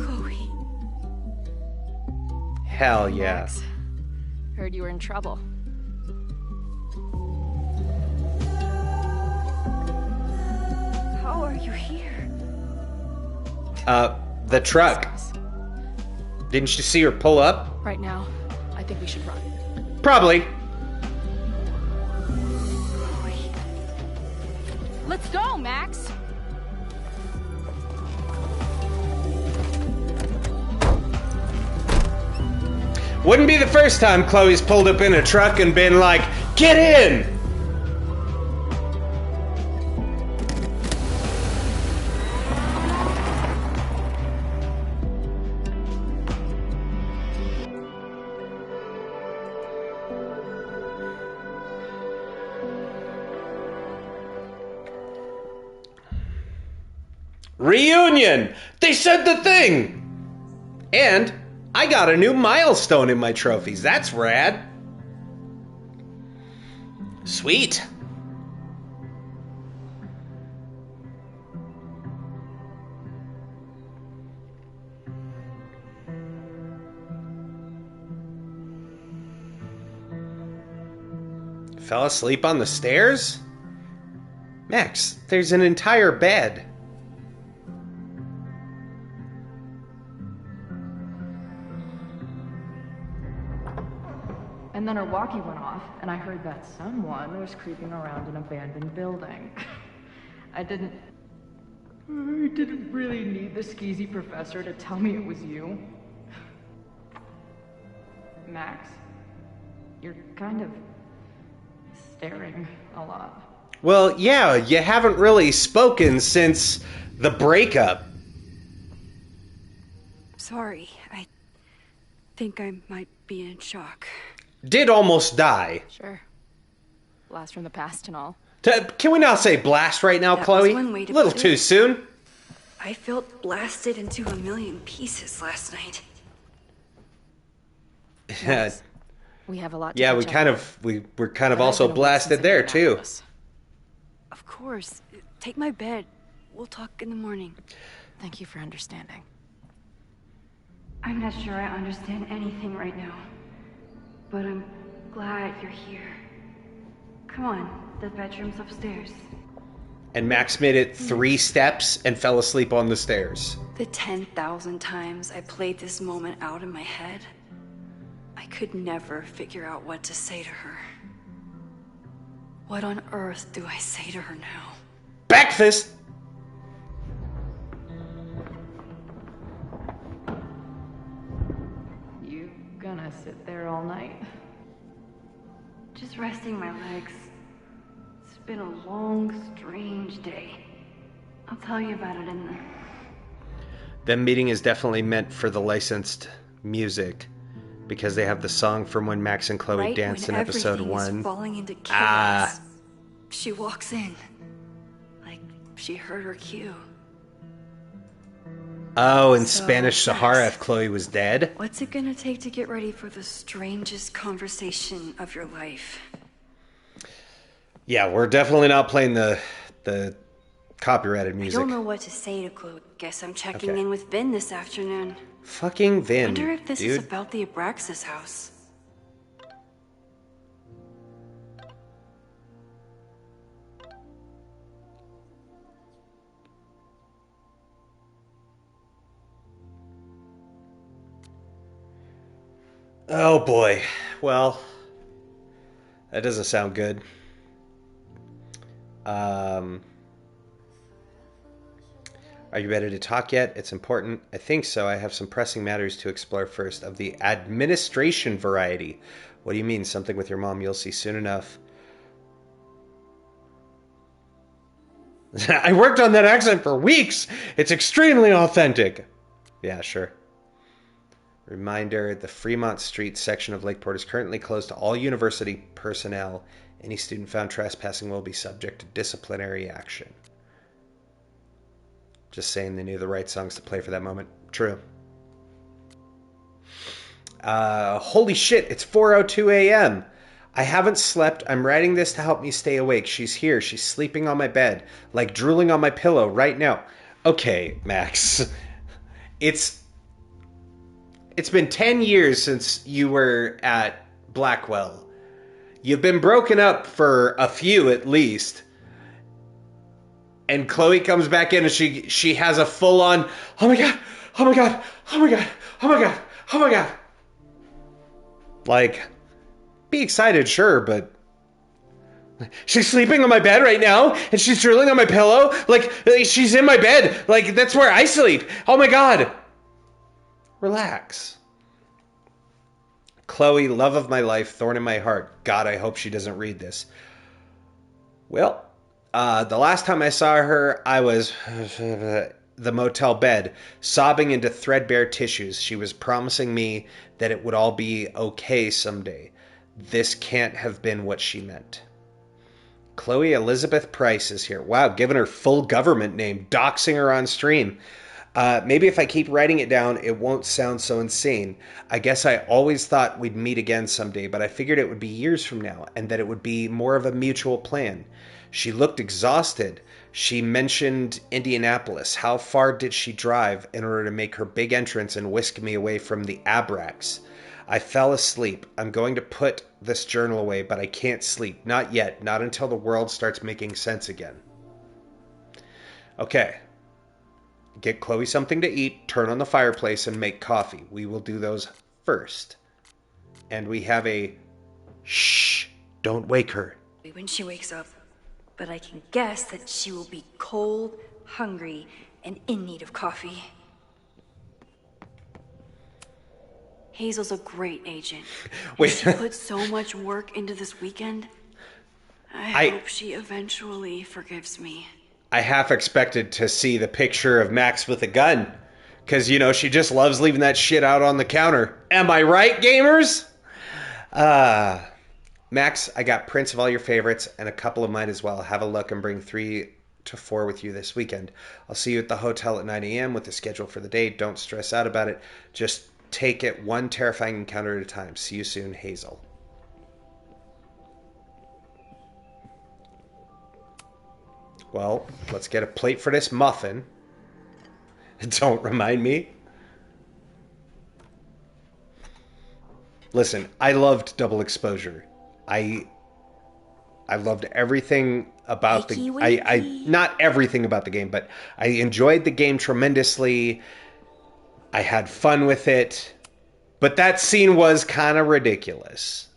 Chloe. Hell yeah. Max, heard you were in trouble. How are you here? The truck. Didn't you see her pull up? Right now, I think we should run. Probably. Let's go, Max! Wouldn't be the first time Chloe's pulled up in a truck and been like, "Get in!" Reunion! They said the thing! And I got a new milestone in my trophies. That's rad. Sweet. Fell asleep on the stairs? Max, there's an entire bed. And then her walkie went off, and I heard that someone was creeping around an abandoned building. I didn't really need the skeezy professor to tell me it was you. Max, you're kind of staring a lot. Well, yeah, you haven't really spoken since the breakup. Sorry, I think I might be in shock. Did almost die. Sure. Blast from the past and all. Can we not say blast right now, That Chloe? was one way to A little put too it. soon. I felt blasted into a million pieces last night. Yeah, We have a lot to yeah, catch up with. we're kind of But I've also been awake blasted since there I got too. out. Of course. Take my bed. We'll talk in the morning. Thank you for understanding. I'm not sure I understand anything right now. But I'm glad you're here. Come on, the bedroom's upstairs. And Max made it 3 steps and fell asleep on the stairs. The 10,000 times I played this moment out in my head, I could never figure out what to say to her. What on earth do I say to her now? Breakfast! You gonna sit there all night? Just resting my legs. It's been a long, strange day. I'll tell you about it in the... Them meeting is definitely meant for the licensed music because they have the song from when Max and Chloe Right danced in when episode everything is 1. falling into chaos, Ah. she walks in. Like she heard her cue. Oh, in So, Spanish Sahara Max, if Chloe was dead. What's it gonna take to get ready for the strangest conversation of your life? Yeah, we're definitely not playing the copyrighted I music. don't know what to say to Chloe. Guess I'm checking Okay. in with Vin this afternoon. Fucking Vin, Wonder if this dude. is about the Abraxas house. Oh boy. Well, that doesn't sound good. Are you ready to talk yet? It's important. I think so. I have some pressing matters to explore first. Of the administration variety. What do you mean? Something with your mom? You'll see soon enough. I worked on that accent for weeks. It's extremely authentic. Yeah, sure. Reminder, the Fremont Street section of Lakeport is currently closed to all university personnel. Any student found trespassing will be subject to disciplinary action. Just saying they knew the right songs to play for that moment. True. Holy shit, it's 4:02 a.m. I haven't slept. I'm writing this to help me stay awake. She's here. She's sleeping on my bed, like drooling on my pillow right now. Okay, Max. It's been 10 years since you were at Blackwell. You've been broken up for a few at least. And Chloe comes back in and she has a full-on, oh my god, oh my god, oh my god, oh my god, oh my god. Like, be excited, sure, but she's sleeping on my bed right now, and she's drooling on my pillow. Like, she's in my bed. Like, that's where I sleep. Oh my god. Relax. Chloe, love of my life, thorn in my heart. God, I hope she doesn't read this. Well, the last time I saw her, I was the motel bed, sobbing into threadbare tissues. She was promising me that it would all be okay someday. This can't have been what she meant. Chloe Elizabeth Price is here. Wow, giving her full government name, doxing her on stream. Maybe if I keep writing it down, it won't sound so insane. I guess I always thought we'd meet again someday, but I figured it would be years from now, and that it would be more of a mutual plan. She looked exhausted. She mentioned Indianapolis. How far did she drive in order to make her big entrance and whisk me away from the Abrax? I fell asleep. I'm going to put this journal away, but I can't sleep. Not yet. Not until the world starts making sense again. Okay. Get Chloe something to eat, turn on the fireplace, and make coffee. We will do those first. And we have a shh, don't wake her. When she wakes up, but I can guess that she will be cold, hungry, and in need of coffee. Hazel's a great agent. Wait. She put so much work into this weekend. I hope she eventually forgives me. I half expected to see the picture of Max with a gun. Because, you know, she just loves leaving that shit out on the counter. Am I right, gamers? Max, I got prints of all your favorites and a couple of mine as well. Have a look and bring 3 to 4 with you this weekend. I'll see you at the hotel at 9 a.m. with the schedule for the day. Don't stress out about it. Just take it one terrifying encounter at a time. See you soon, Hazel. Well, let's get a plate for this muffin. Don't remind me. Listen, I loved Double Exposure. I loved everything about the not everything about the game, but I enjoyed the game tremendously. I had fun with it. But that scene was kind of ridiculous.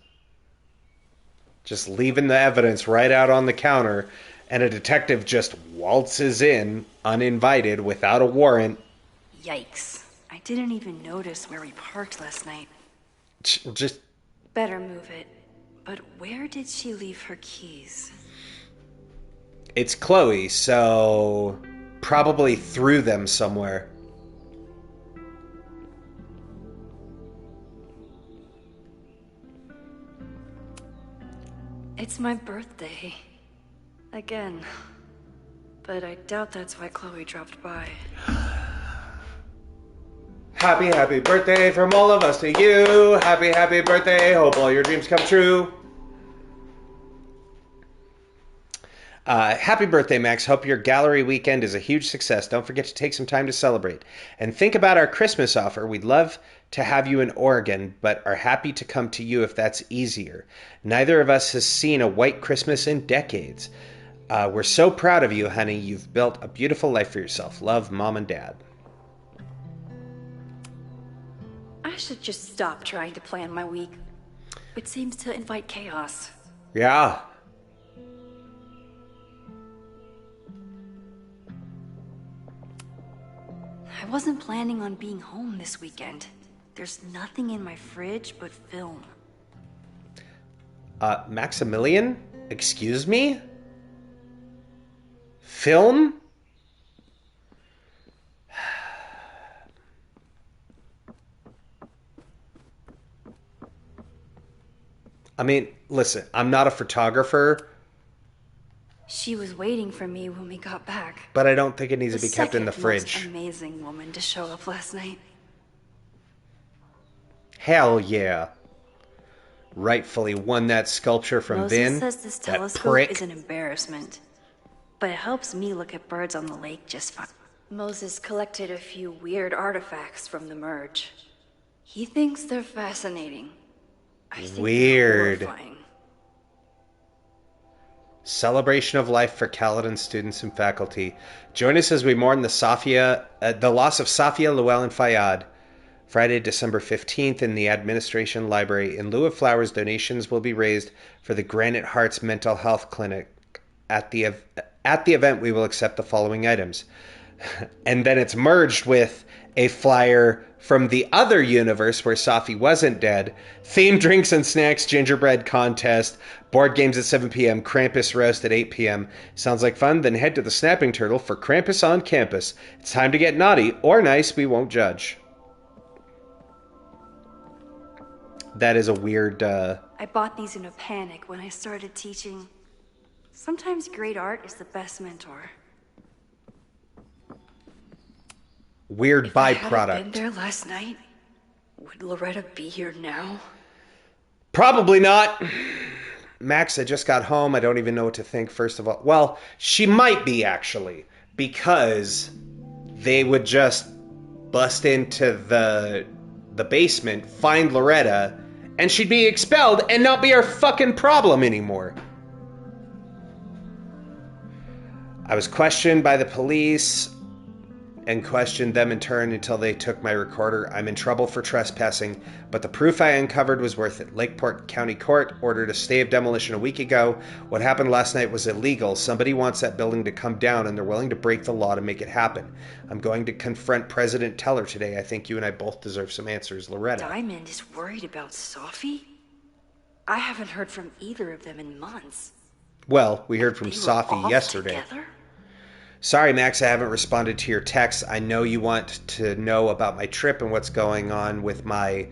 Just leaving the evidence right out on the counter, and a detective just waltzes in uninvited without a warrant. Yikes. I didn't even notice where we parked last night. Just Better move it. But where did she leave her keys? It's Chloe, so probably threw them somewhere. It's my birthday. Again. But I doubt that's why Chloe dropped by. Happy birthday from all of us to you. Happy birthday. Hope all your dreams come true. Happy birthday, Max. Hope your gallery weekend is a huge success. Don't forget to take some time to celebrate. And think about our Christmas offer. We'd love to have you in Oregon, but are happy to come to you if that's easier. Neither of us has seen a white Christmas in decades. We're so proud of you, honey. You've built a beautiful life for yourself. Love, Mom and Dad. I should just stop trying to plan my week. It seems to invite chaos. Yeah. I wasn't planning on being home this weekend. There's nothing in my fridge but film. Maximilian? Excuse me? Film? I mean, listen, I'm not a photographer. She was waiting for me when we got back. But I don't think it needs to be kept in the fridge. Most amazing woman to show up last night. Hell yeah. Rightfully won that sculpture from Moses Vin. says this That telescope prick. is an embarrassment, but it helps me look at birds on the lake just fine. Moses collected a few weird artifacts from the merge. He thinks they're fascinating. I think Weird. they're horrifying. Celebration of life for Kaladin students and faculty. Join us as we mourn the loss of Safia, Llewellyn, and Fayyad. Friday, December 15th in the Administration Library. In lieu of flowers, donations will be raised for the Granite Hearts Mental Health Clinic. At the event, we will accept the following items. And then it's merged with a flyer from the other universe where Safi wasn't dead. Themed drinks and snacks, gingerbread contest, board games at 7 p.m., Krampus roast at 8 p.m. Sounds like fun? Then head to the Snapping Turtle for Krampus on campus. It's time to get naughty or nice. We won't judge. That is a weird... I bought these in a panic when I started teaching. Sometimes great art is the best mentor. weird If I byproduct. hadn't been there last night, would Loretta be here now? Probably not. Max, I just got home. I don't even know what to think, first of all. Well, she might be, actually, because they would just bust into the basement, find Loretta, and she'd be expelled and not be our fucking problem anymore. I was questioned by the police and questioned them in turn until they took my recorder. I'm in trouble for trespassing, but the proof I uncovered was worth it. Lakeport County Court ordered a stay of demolition a week ago. What happened last night was illegal. Somebody wants that building to come down, and they're willing to break the law to make it happen. I'm going to confront President Teller today. I think you and I both deserve some answers, Loretta. Diamond is worried about Sophie? I haven't heard from either of them in months. Well, we heard from They were Safi off yesterday. together? Sorry, Max, I haven't responded to your text. I know you want to know about my trip and what's going on with my,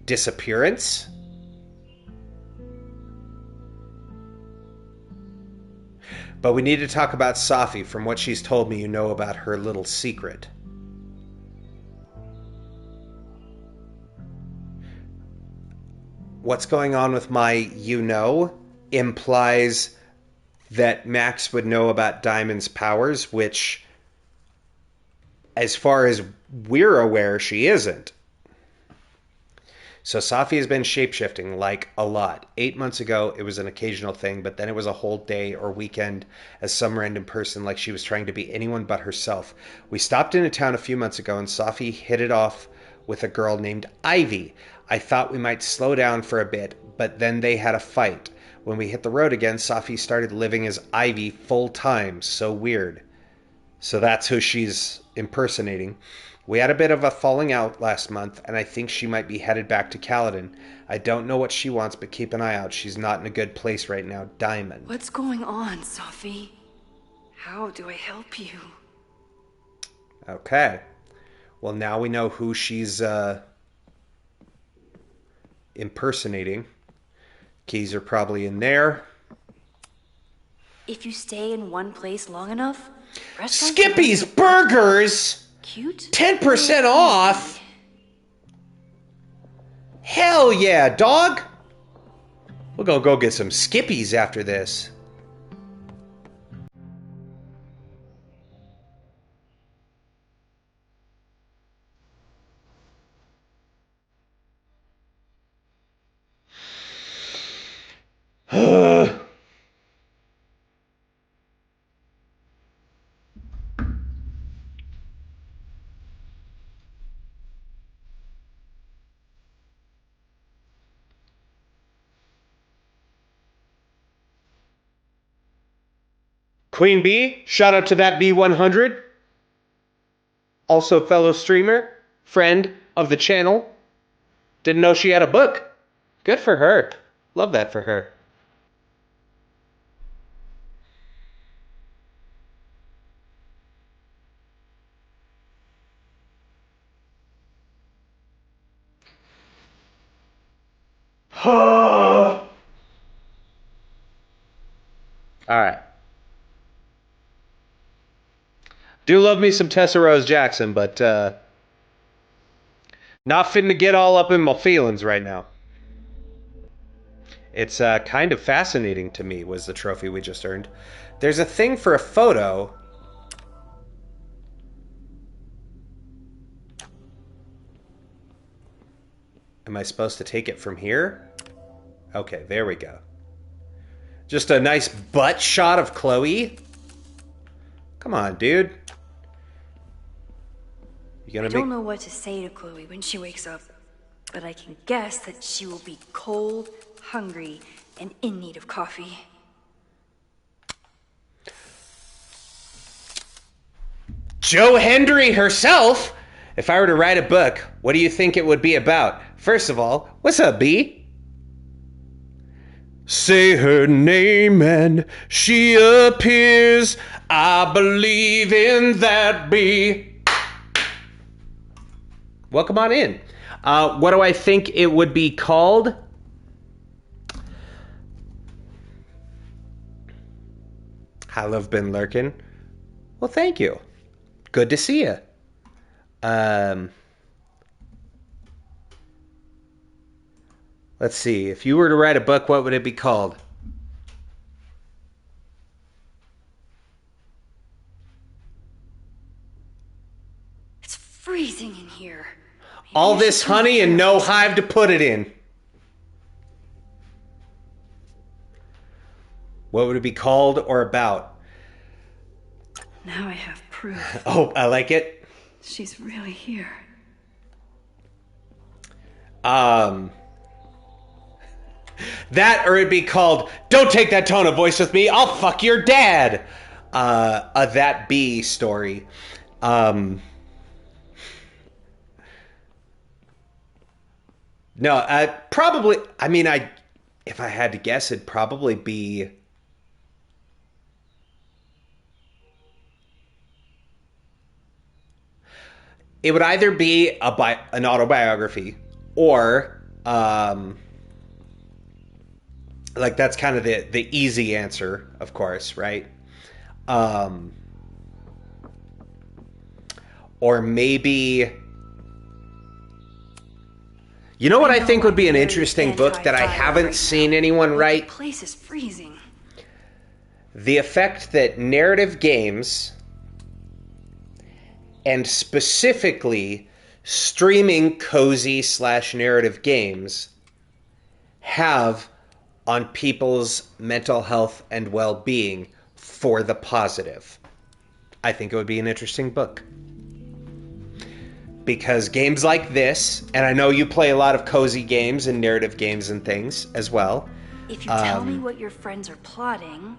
disappearance. But we need to talk about Safi. From what she's told me, you know about her little secret. What's going on with my implies that Max would know about Diamond's powers, which, as far as we're aware, she isn't. So Safi has been shapeshifting, like, a lot. 8 months ago, it was an occasional thing, but then it was a whole day or weekend as some random person, like she was trying to be anyone but herself. We stopped in a town a few months ago, and Safi hit it off with a girl named Ivy. I thought we might slow down for a bit, but then they had a fight. When we hit the road again, Safi started living as Ivy full time. So weird. So that's who she's impersonating. We had a bit of a falling out last month, and I think she might be headed back to Kaladin. I don't know what she wants, but keep an eye out. She's not in a good place right now. Diamond. What's going on, Sophie? How do I help you? Okay. Well, now we know who she's impersonating. Keys are probably in there. If you stay in one place long enough, Skippy's Burgers! Cute? 10% off? Hell yeah, dog! We're gonna go get some Skippies after this. Queen Bee, shout out to that B100. Also fellow streamer, friend of the channel. Didn't know she had a book. Good for her. Love that for her. All right. Do love me some Tessa Rose Jackson, but not finna get all up in my feelings right now. It's kind of fascinating to me, was the trophy we just earned. There's a thing for a photo. Am I supposed to take it from here? Okay, there we go. Just a nice butt shot of Chloe. Come on, dude. I don't know what to say to Chloe when she wakes up, but I can guess that she will be cold, hungry, and in need of coffee. Jo Hendry herself? If I were to write a book, what do you think it would be about? First of all, what's up, B? Say her name and she appears. I believe in that B. Welcome on in. What do I think it would be called? I love been lurking. Well, thank you. Good to see you. Let's see. If you were to write a book, what would it be called? It's freezing in here. All this honey and no hive to put it in. What would it be called or about? Now I have proof. Oh, I like it. She's really here. That or it'd be called, don't take that tone of voice with me, I'll fuck your dad. A That Bee story. No, probably, I mean, if I had to guess, it'd probably be... It would either be an autobiography or, like, that's kind of the easy answer, of course, right? Or maybe... You know what I think would be an interesting book that I haven't seen anyone write? The place is freezing. The effect that narrative games, and specifically streaming cozy / narrative games, have on people's mental health and well-being for the positive. I think it would be an interesting book. Because games like this, and I know you play a lot of cozy games and narrative games and things as well. If you tell me what your friends are plotting,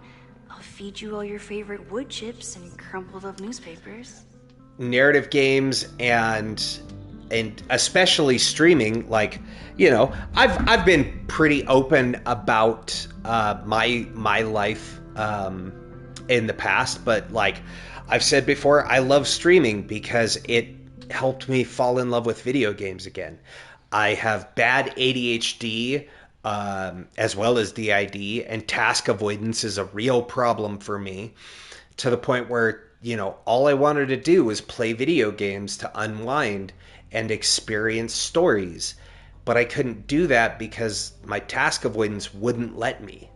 I'll feed you all your favorite wood chips and crumpled up newspapers. Narrative games and especially streaming, like, you know, I've been pretty open about my life in the past, but like I've said before, I love streaming because it helped me fall in love with video games again. I have bad ADHD as well as DID, and task avoidance is a real problem for me, to the point where, you know, all I wanted to do was play video games to unwind and experience stories. But I couldn't do that because my task avoidance wouldn't let me.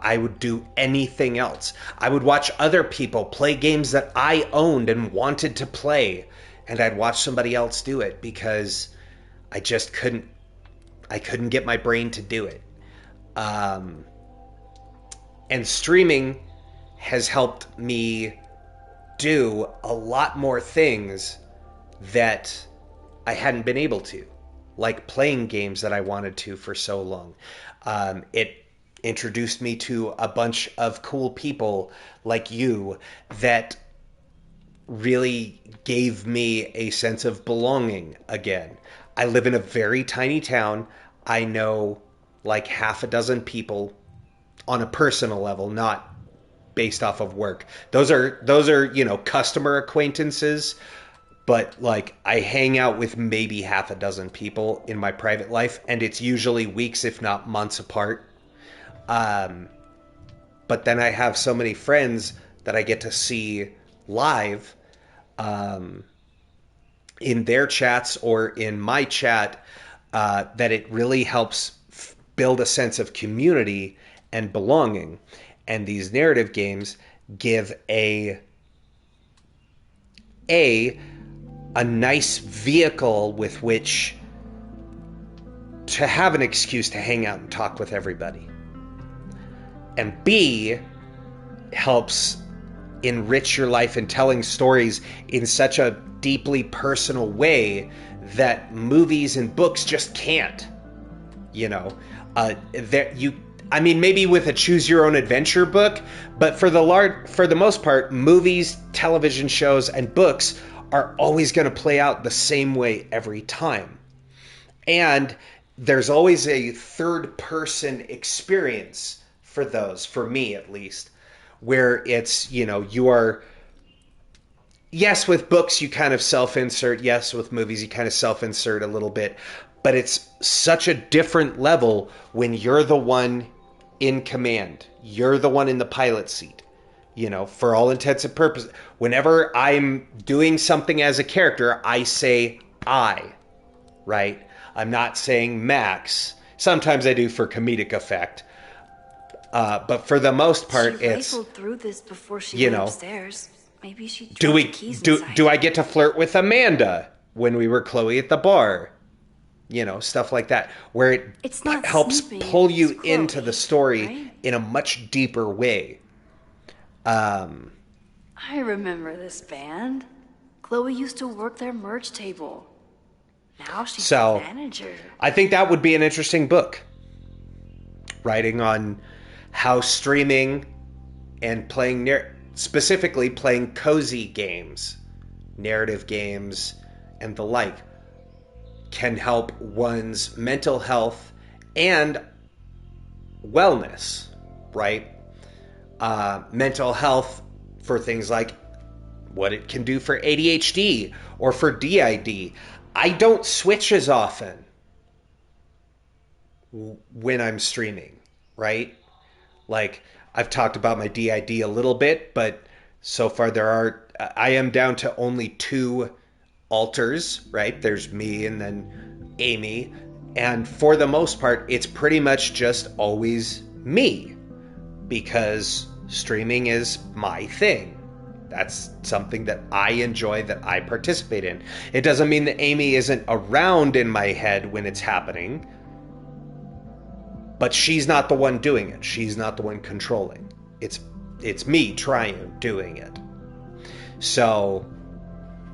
I would do anything else. I would watch other people play games that I owned and wanted to play, and I'd watch somebody else do it because I just couldn't get my brain to do it. And streaming has helped me do a lot more things that I hadn't been able to, like playing games that I wanted to for so long. It introduced me to a bunch of cool people like you that really gave me a sense of belonging again. I live in a very tiny town. I know like half a dozen people on a personal level, not based off of work. Those are, you know, customer acquaintances, but like I hang out with maybe half a dozen people in my private life, and it's usually weeks, if not months apart. But then I have so many friends that I get to see live in their chats or in my chat, that it really helps build a sense of community and belonging. And these narrative games give a nice vehicle with which to have an excuse to hang out and talk with everybody. And B, helps enrich your life in telling stories in such a deeply personal way that movies and books just can't. You know, maybe with a choose your own adventure book, but for the most part, movies, television shows, and books are always going to play out the same way every time. And there's always a third person experience for those, for me at least, where it's, you know, you are, yes, with books you kind of self-insert, yes, with movies you kind of self-insert a little bit, but it's such a different level when you're the one in command. You're the one in the pilot seat. You know, for all intents and purposes, whenever I'm doing something as a character, I say I, right? I'm not saying Max. Sometimes I do for comedic effect. But for the most part, she rifled through this before she you went know, upstairs. Maybe she dropped the keys inside. do I get to flirt with Amanda when we were Chloe at the bar? You know, stuff like that, where it helps pull you into the story, right? In a much deeper way. I remember this band. Chloe used to work their merch table. Now she's the manager. I think that would be an interesting book. Writing on how streaming and playing, specifically playing cozy games, narrative games, and the like, can help one's mental health and wellness, right? Mental health for things like what it can do for ADHD or for DID. I don't switch as often when I'm streaming, right? Like, I've talked about my DID a little bit, but so far I am down to only 2 alters, right? There's me and then Amy. And for the most part, it's pretty much just always me, because streaming is my thing. That's something that I enjoy, that I participate in. It doesn't mean that Amy isn't around in my head when it's happening, but she's not the one doing it. She's not the one controlling. It's me doing it. So,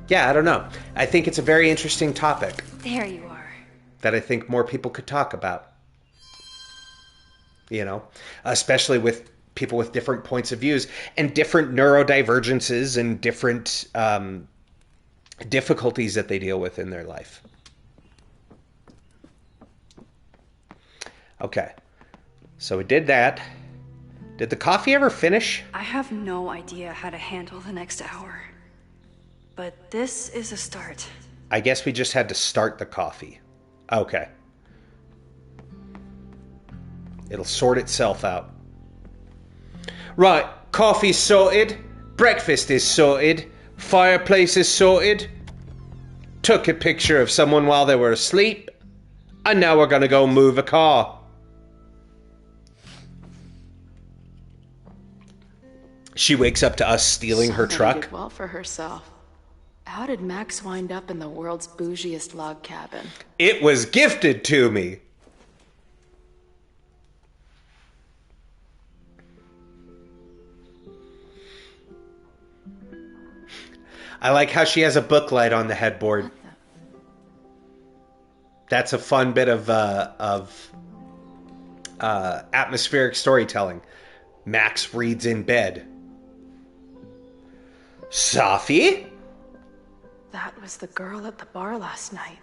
yeah, I don't know. I think it's a very interesting topic. There you are. That I think more people could talk about. You know, especially with people with different points of views and different neurodivergences and different difficulties that they deal with in their life. Okay, so we did that. Did the coffee ever finish? I have no idea how to handle the next hour, but this is a start. I guess we just had to start the coffee. Okay. It'll sort itself out. Right, coffee's sorted, breakfast is sorted, fireplace is sorted, took a picture of someone while they were asleep, and now we're gonna go move a car. She wakes up to us stealing her truck. Did well for herself. How did Max wind up in the world's bougiest log cabin? It was gifted to me. I like how she has a book light on the headboard. That's a fun bit of atmospheric storytelling. Max reads in bed. Sophie? That was the girl at the bar last night.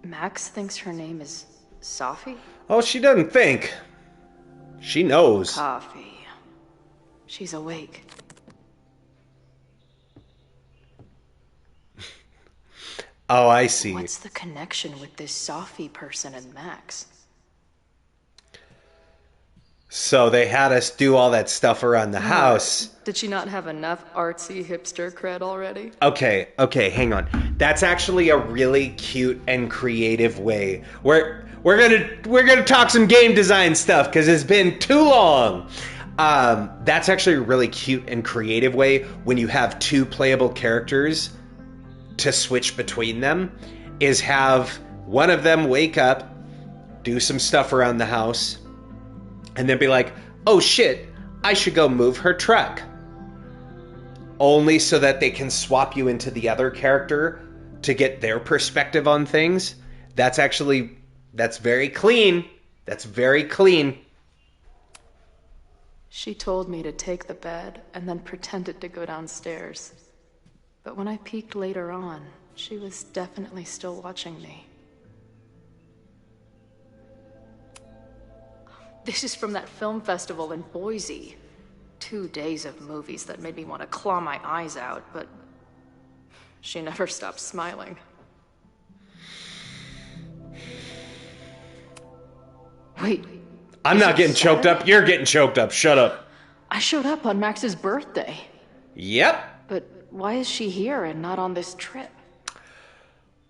Max thinks her name is Sophie? Oh, she doesn't think. She knows. Coffee. She's awake. Oh, I see. What's the connection with this Sophie person and Max? So they had us do all that stuff around the house. Did she not have enough artsy hipster cred already? Okay, hang on. That's actually a really cute and creative way. We're gonna talk some game design stuff because it's been too long. That's actually a really cute and creative way when you have two playable characters to switch between them, is have one of them wake up, do some stuff around the house, and then be like, oh shit, I should go move her truck. Only so that they can swap you into the other character to get their perspective on things. That's very clean. That's very clean. She told me to take the bed and then pretended to go downstairs. But when I peeked later on, she was definitely still watching me. This is from that film festival in Boise. 2 days of movies that made me want to claw my eyes out, but she never stopped smiling. Wait. I'm not getting choked up. You're getting choked up. Shut up. I showed up on Max's birthday. Yep. But why is she here and not on this trip?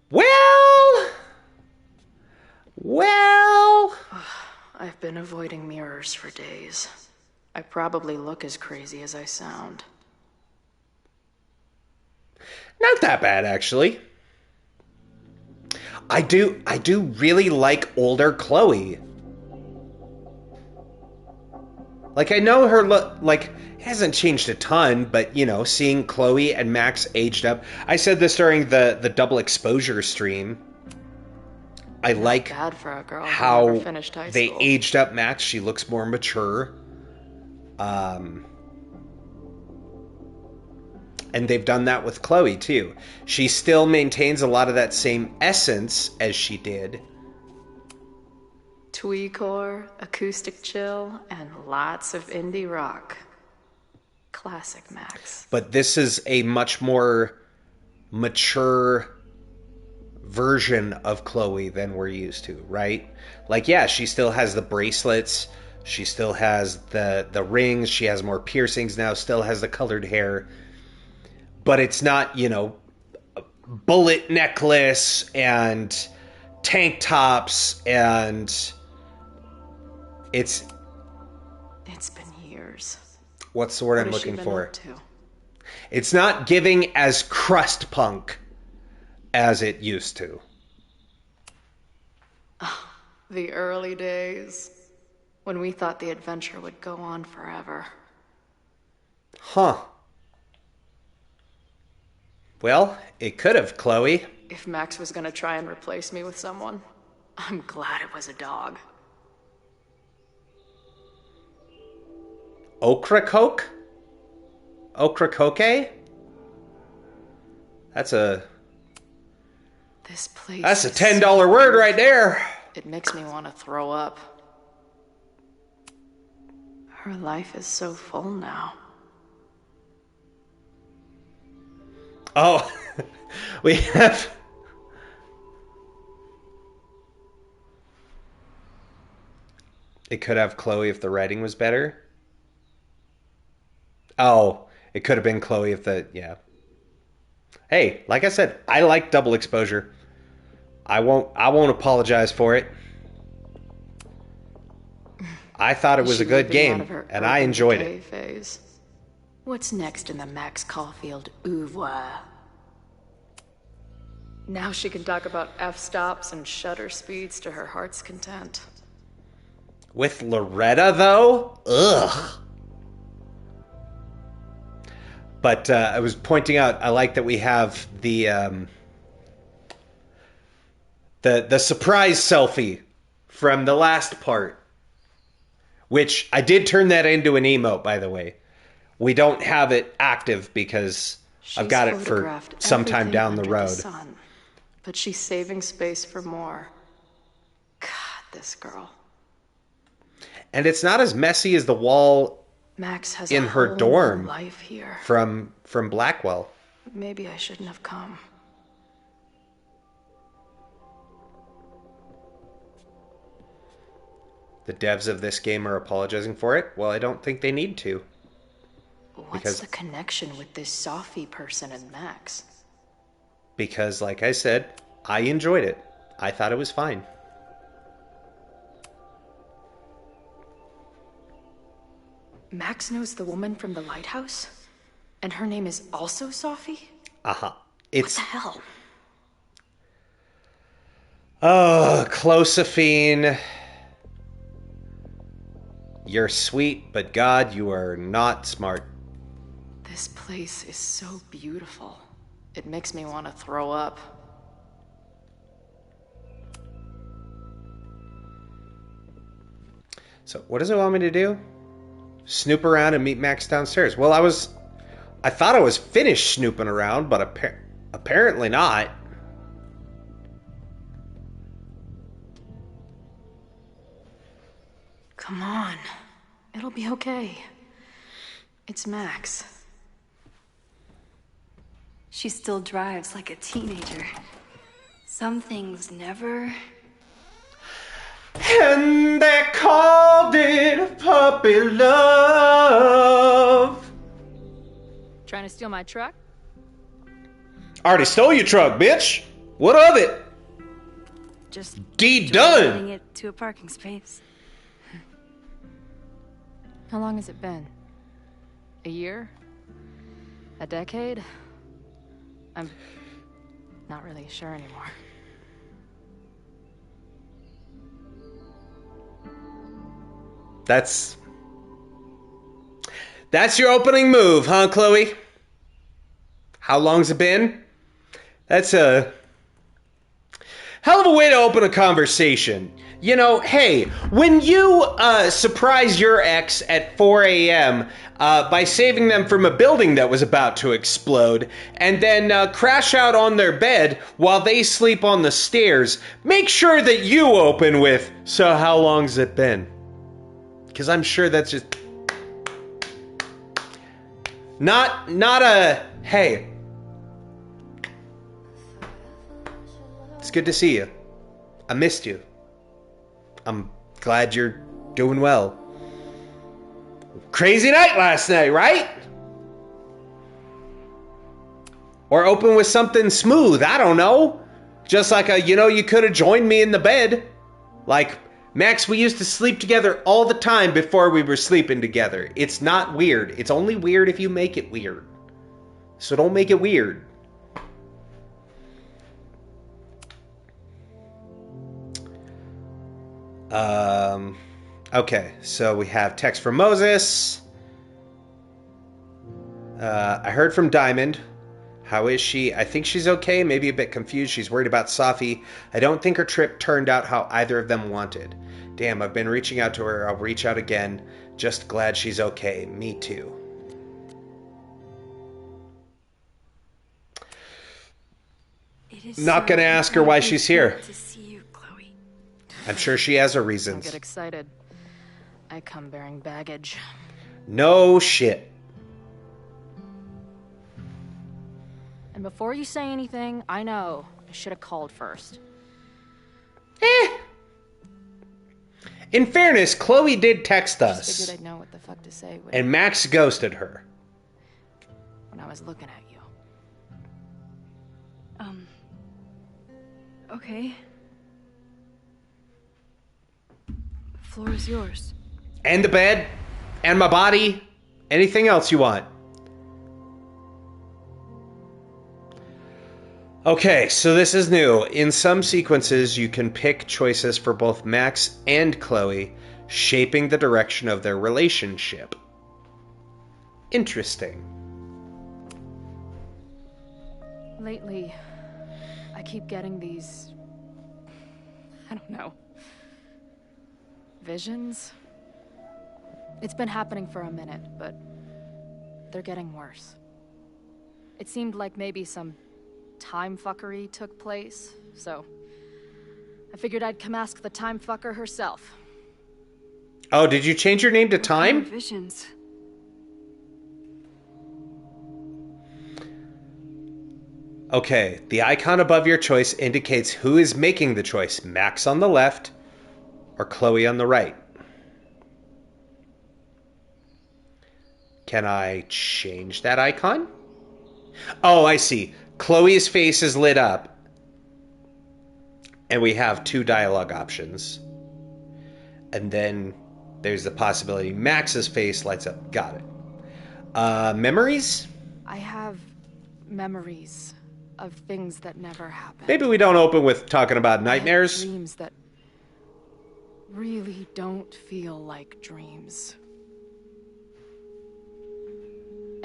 Well... I've been avoiding mirrors for days. I probably look as crazy as I sound. Not that bad, actually. I do really like older Chloe. Like, I know her look, like, hasn't changed a ton, but, you know, seeing Chloe and Max aged up. I said this during the double exposure stream. I like bad for a girl how who never finished high they school. aged up Max. She looks more mature. And they've done that with Chloe, too. She still maintains a lot of that same essence as she did. Twee-core, acoustic chill, and lots of indie rock. Classic Max. But this is a much more mature version of Chloe than we're used to, right? Like, yeah, she still has the bracelets. She still has the rings. She has more piercings now. Still has the colored hair. But it's not, you know, bullet necklace and tank tops and it's been years. What's the word What I'm has she looking been for? up to? It's not giving as crust punk as it used to. The early days, when we thought the adventure would go on forever. Huh. Well, it could have, Chloe. If Max was gonna try and replace me with someone, I'm glad it was a dog. Okrakoke? Okrakoke? That's a This place. That's a is $10 so word weird. right there. It makes me want to throw up. Her life is so full now. Oh, we have... It could have Chloe if the writing was better. Oh, it could have been Chloe if the... Yeah. Hey, like I said, I like double exposure. I won't apologize for it. I thought it was a good game, and I enjoyed it. Phase. What's next in the Max Caulfield oeuvre? Now she can talk about f-stops and shutter speeds to her heart's content. With Loretta, though? Ugh. But I was pointing out, I like that we have the surprise selfie from the last part. Which, I did turn that into an emote, by the way. We don't have it active because I've got it for some time down the road. But she's saving space for more. God, this girl. And it's not as messy as the wall Max has in a her whole dorm new life here. from Blackwell. Maybe I shouldn't have come. The devs of this game are apologizing for it. Well, I don't think they need to. What's the connection with this Sophie person and Max? Because, like I said, I enjoyed it. I thought it was fine. Max knows the woman from the lighthouse? And her name is also Sophie? Uh-huh. What the hell? Oh, Closephine. You're sweet, but God, you are not smart. This place is so beautiful. It makes me want to throw up. So, what does it want me to do? Snoop around and meet Max downstairs. Well, I thought I was finished snooping around, but apparently not. Come on. It'll be okay. It's Max. She still drives like a teenager. Some things never... And they called it puppy love. Trying to steal my truck? Already stole your truck, bitch. What of it? Just done. Getting it to a parking space. How long has it been? A year? A decade? I'm not really sure anymore. That's your opening move, huh, Chloe? How long's it been? That's a hell of a way to open a conversation. You know, hey, when you surprise your ex at 4 a.m. By saving them from a building that was about to explode, and then crash out on their bed while they sleep on the stairs, make sure that you open with, so how long's it been? Because I'm sure that's just... Not a, hey. It's good to see you. I missed you. I'm glad you're doing well. Crazy night last night, right? Or open with something smooth, I don't know. Just like you could have joined me in the bed. Like, Max, we used to sleep together all the time before we were sleeping together. It's not weird. It's only weird if you make it weird. So don't make it weird. Okay, so we have text from Moses. I heard from Diamond. How is she? I think she's okay, maybe a bit confused. She's worried about Sophie. I don't think her trip turned out how either of them wanted. Damn, I've been reaching out to her. I'll reach out again. Just glad she's okay. Me too. Not gonna ask her why she's here. To see you, Chloe. I'm sure she has her reasons. Don't get excited. I come bearing baggage. No shit. And before you say anything, I know I should have called first. In fairness, Chloe did text us. Just figured I'd know what the fuck to say and Max ghosted her. When I was looking at you. Okay. The floor is yours. And the bed. And my body. Anything else you want. Okay, so this is new. In some sequences, you can pick choices for both Max and Chloe, shaping the direction of their relationship. Interesting. Lately, I keep getting these... I don't know. Visions? It's been happening for a minute, but they're getting worse. It seemed like maybe some time fuckery took place, so I figured I'd come ask the time fucker herself. Oh, did you change your name to Time? Visions. Okay, the icon above your choice indicates who is making the choice. Max on the left or Chloe on the right. Can I change that icon? Oh, I see. Chloe's face is lit up. And we have 2 dialogue options. And then there's the possibility Max's face lights up. Got it. Memories? I have memories of things that never happened. Maybe we don't open with talking about nightmares. Dreams that really don't feel like dreams.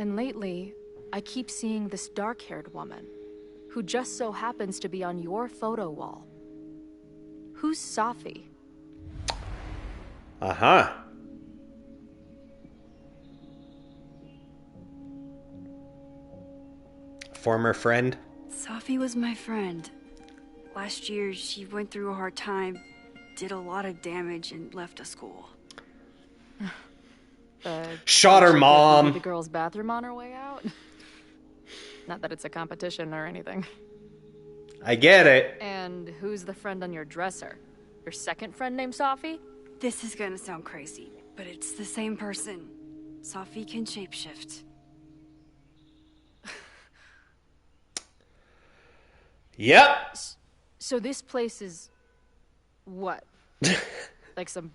And lately, I keep seeing this dark-haired woman who just so happens to be on your photo wall. Who's Safi? Uh-huh. Former friend? Safi was my friend. Last year, she went through a hard time, did a lot of damage, and left a school. Shot her mom. The girl's bathroom on her way out. Not that it's a competition or anything. I get it. And who's the friend on your dresser? Your second friend named Safi? This is gonna sound crazy, but it's the same person. Safi can shapeshift. Yep. So this place is... what? Like some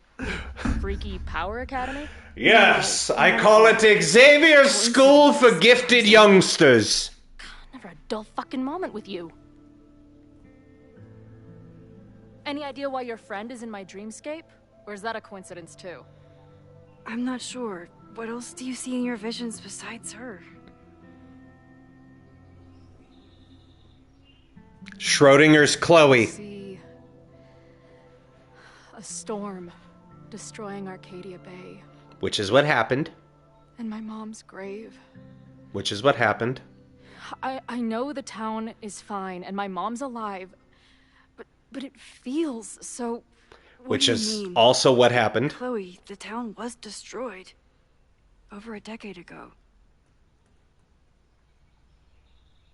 freaky power academy? Yes, I call it Xavier's School for Gifted Youngsters. Never a dull fucking moment with you. Any idea why your friend is in my dreamscape? Or is that a coincidence too? I'm not sure. What else do you see in your visions besides her? Schrodinger's Chloe. See a storm destroying Arcadia Bay. Which is what happened. And my mom's grave. Which is what happened. I know the town is fine and my mom's alive, but it feels so... Which is also what happened. Chloe, the town was destroyed over a decade ago.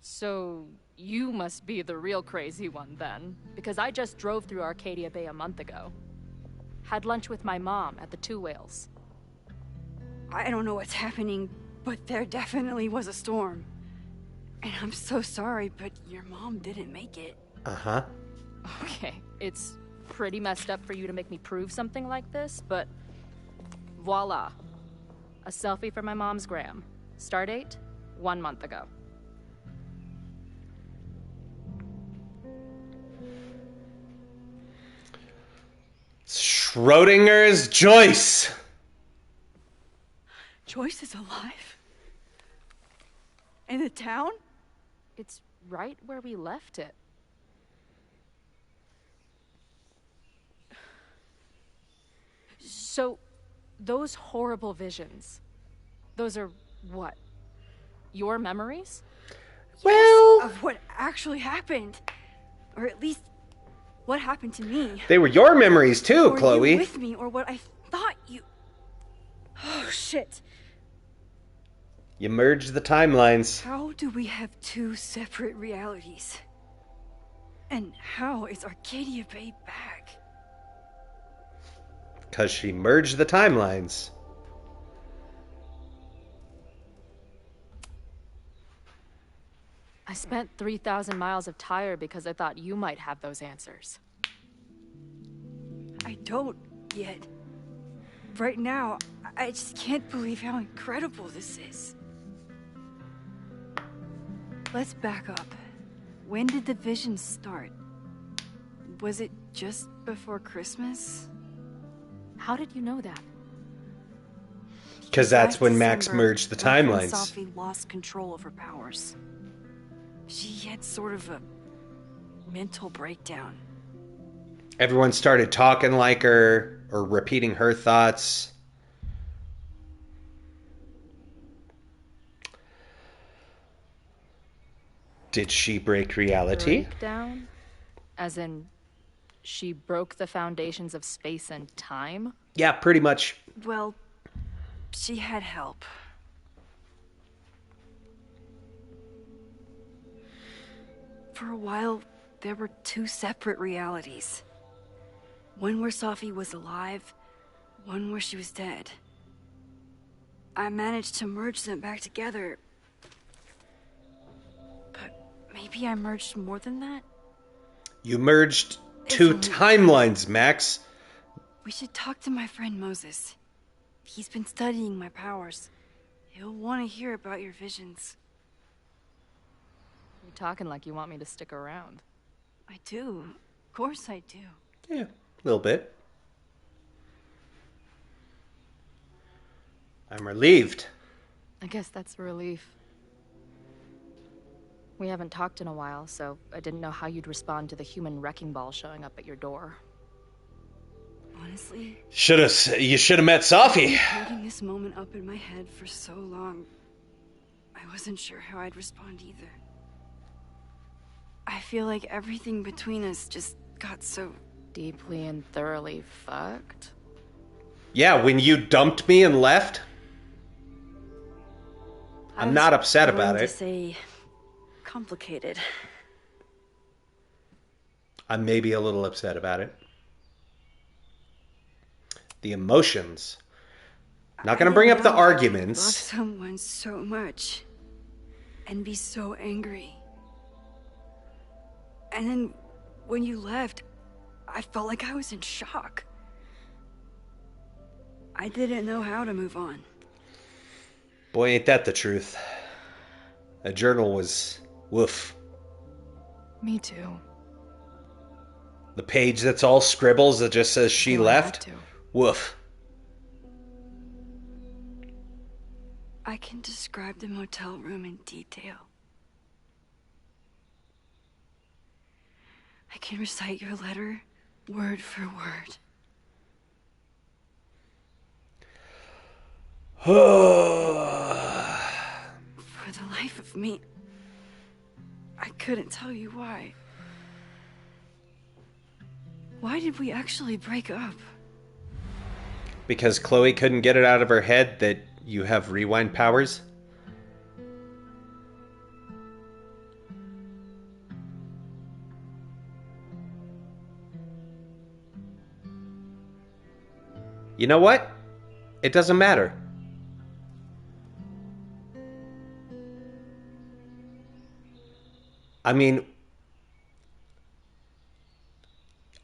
So you must be the real crazy one then, because I just drove through Arcadia Bay a month ago. Had lunch with my mom at the Two Whales. I don't know what's happening, but there definitely was a storm. And I'm so sorry, but your mom didn't make it. Uh-huh. Okay, it's pretty messed up for you to make me prove something like this, but voila. A selfie for my mom's gram. Stardate, 1 month ago. Schrodinger's Joyce. Joyce is alive? In the town? It's right where we left it. So, those horrible visions, those are what? Your memories? Well... Of what actually happened. Or at least, what happened to me. They were your memories too, or Chloe. You with me, or what I thought you... Oh, shit. You merged the timelines. How do we have 2 separate realities? And how is Arcadia Bay back? Because she merged the timelines. I spent 3,000 miles of tire because I thought you might have those answers. I don't yet. Right now, I just can't believe how incredible this is. Let's back up. When did the visions start? Was it just before Christmas? How did you know that? Because that's when Max merged the timelines. Safi lost control of her powers. She had sort of a mental breakdown. Everyone started talking like her or repeating her thoughts. Did she break reality? Breakdown? As in, she broke the foundations of space and time? Yeah, pretty much. Well, she had help. For a while, there were 2 separate realities. One where Safi was alive, one where she was dead. I managed to merge them back together. But maybe I merged more than that? You merged two timelines, Max. We should talk to my friend Moses. He's been studying my powers. He'll want to hear about your visions. You're talking like you want me to stick around. I do. Of course I do. Yeah, a little bit. I'm relieved. I guess that's a relief. We haven't talked in a while, so I didn't know how you'd respond to the human wrecking ball showing up at your door. Honestly, You should have met Safi. holding this moment up in my head for so long, I wasn't sure how I'd respond either. I feel like everything between us just got so deeply and thoroughly fucked. Yeah, when you dumped me and left, I'm not upset about to it. say complicated. I'm maybe a little upset about it. The emotions. Not going to bring up the arguments. Love someone so much and be so angry. And then when you left, I felt like I was in shock. I didn't know how to move on. Boy, ain't that the truth. A journal was woof. Me too. The page that's all scribbles that just says she Well, I had left. to. Woof. I can describe the motel room in detail. I can recite your letter word for word. For the life of me, I couldn't tell you why. Why did we actually break up? Because Chloe couldn't get it out of her head that you have rewind powers? You know what? It doesn't matter. I mean,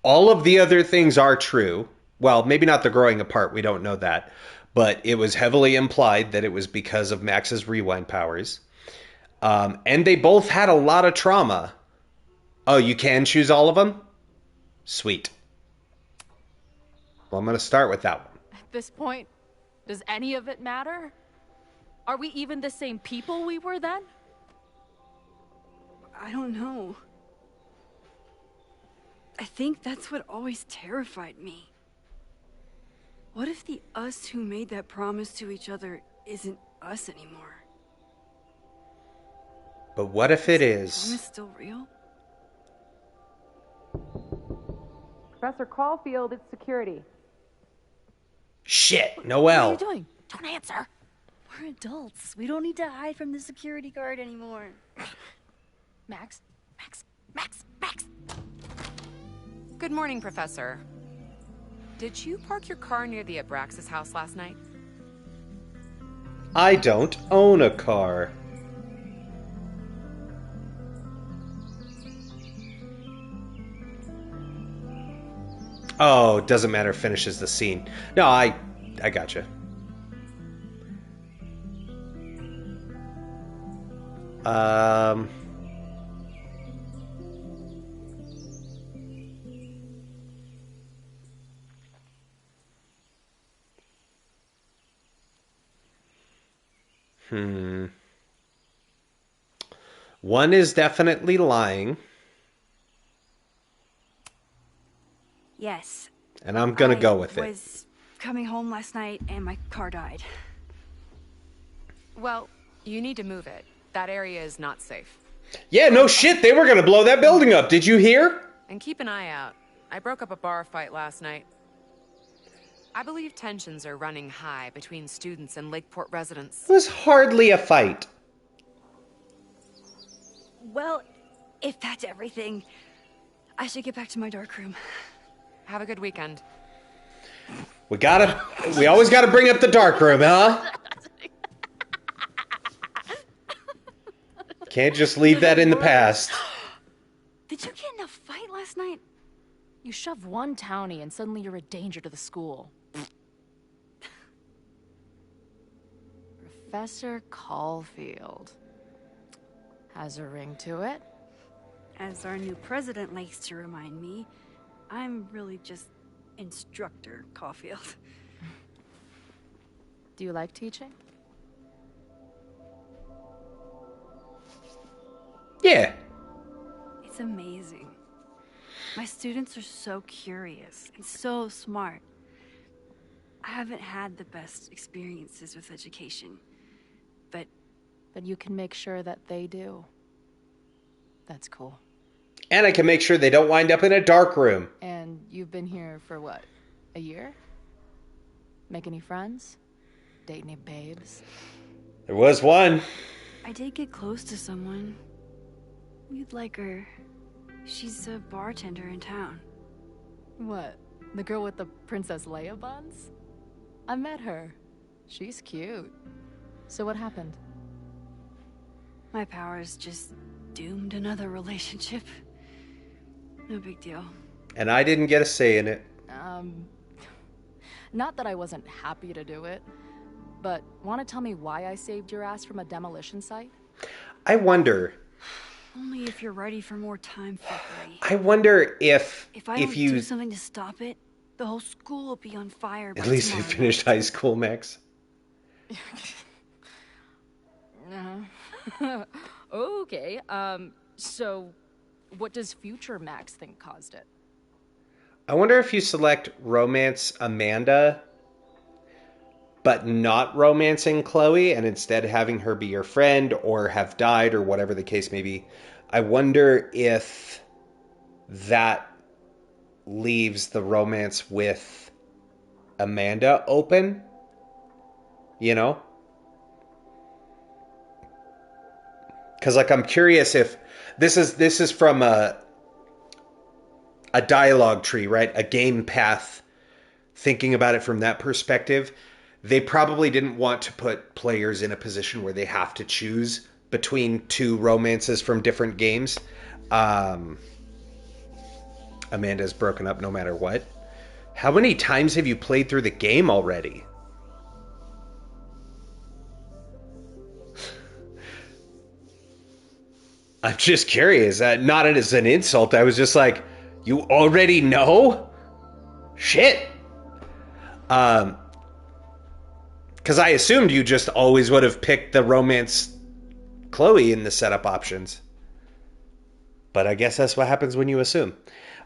all of the other things are true. Well, maybe not the growing apart. We don't know that. But it was heavily implied that it was because of Max's rewind powers. And they both had a lot of trauma. Oh, you can choose all of them? Sweet. Well, I'm going to start with that one. At this point, does any of it matter? Are we even the same people we were then? I don't know. I think that's what always terrified me. What if the us who made that promise to each other isn't us anymore? But what if it Is is? the promise still real? Professor Caulfield, it's security. Shit, What Noelle. are you doing? Don't answer. We're adults. We don't need to hide from the security guard anymore. Max? Good morning, Professor. Did you park your car near the Abraxas house last night? I don't own a car. Oh, doesn't matter. Finishes the scene. No, I gotcha. One is definitely lying. Yes. And I'm gonna go with I it. was coming home last night and my car died. Well, you need to move it. That area is not safe. Yeah, no shit. They were gonna blow that building up. Did you hear? And keep an eye out. I broke up a bar fight last night. I believe tensions are running high between students and Lakeport residents. It was hardly a fight. Well, if that's everything, I should get back to my dark room. Have a good weekend. We always gotta bring up the dark room, huh? Can't just leave that in the past. Did you get in a fight last night? You shove one townie and suddenly you're a danger to the school. Professor Caulfield. Has a ring to it. As our new president likes to remind me, I'm really just Instructor Caulfield. Do you like teaching? Yeah. It's amazing. My students are so curious and so smart. I haven't had the best experiences with education, but you can make sure that they do. That's cool. And I can make sure they don't wind up in a dark room. And you've been here for what? A year? Make any friends? Date any babes? There was one. I did get close to someone. You'd like her. She's a bartender in town. What? The girl with the Princess Leia buns? I met her. She's cute. So what happened? My powers just doomed another relationship. No big deal. And I didn't get a say in it. Not that I wasn't happy to do it, but want to tell me why I saved your ass from a demolition site? I wonder. Only if you're ready for more time fuckery. I wonder if I don't do something to stop it, the whole school will be on fire by At least I finished high school, Max. Okay, so what does future Max think caused it? I wonder if you select romance Amanda, but not romancing Chloe, and instead having her be your friend or have died or whatever the case may be. I wonder if that leaves the romance with Amanda open, you know? Because, like, I'm curious if this is from a dialogue tree, right? A game path. Thinking about it from that perspective, they probably didn't want to put players in a position where they have to choose between two romances from different games. Amanda's broken up no matter what. How many times have you played through the game already? I'm just curious. Not as an insult. I was just like, you already know? Shit. Because I assumed you just always would have picked the romance Chloe in the setup options. But I guess that's what happens when you assume.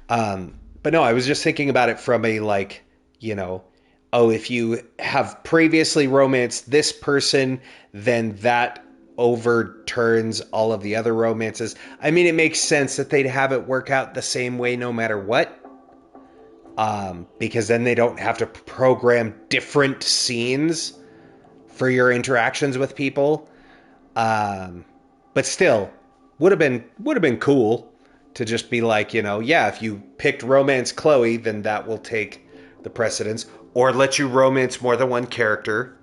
But no, I was just thinking about it from a, like, you know, oh, if you have previously romanced this person, then that overturns all of the other romances. I mean, it makes sense that they'd have it work out the same way no matter what. Because then they don't have to program different scenes for your interactions with people. But still, would have been cool to just be like, you know, yeah, if you picked romance Chloe, then that will take the precedence, or let you romance more than one character.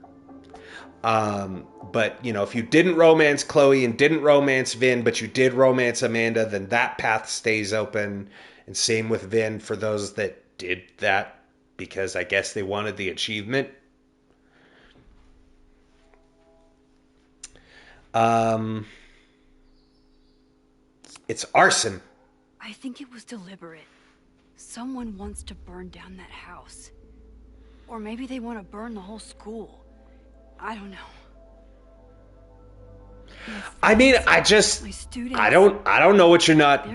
But, you know, if you didn't romance Chloe and didn't romance Vin, but you did romance Amanda, then that path stays open. And same with Vin for those that did that because I guess they wanted the achievement. It's arson. I think it was deliberate. Someone wants to burn down that house. Or maybe they want to burn the whole school. I don't know. I mean, I don't know what you're not,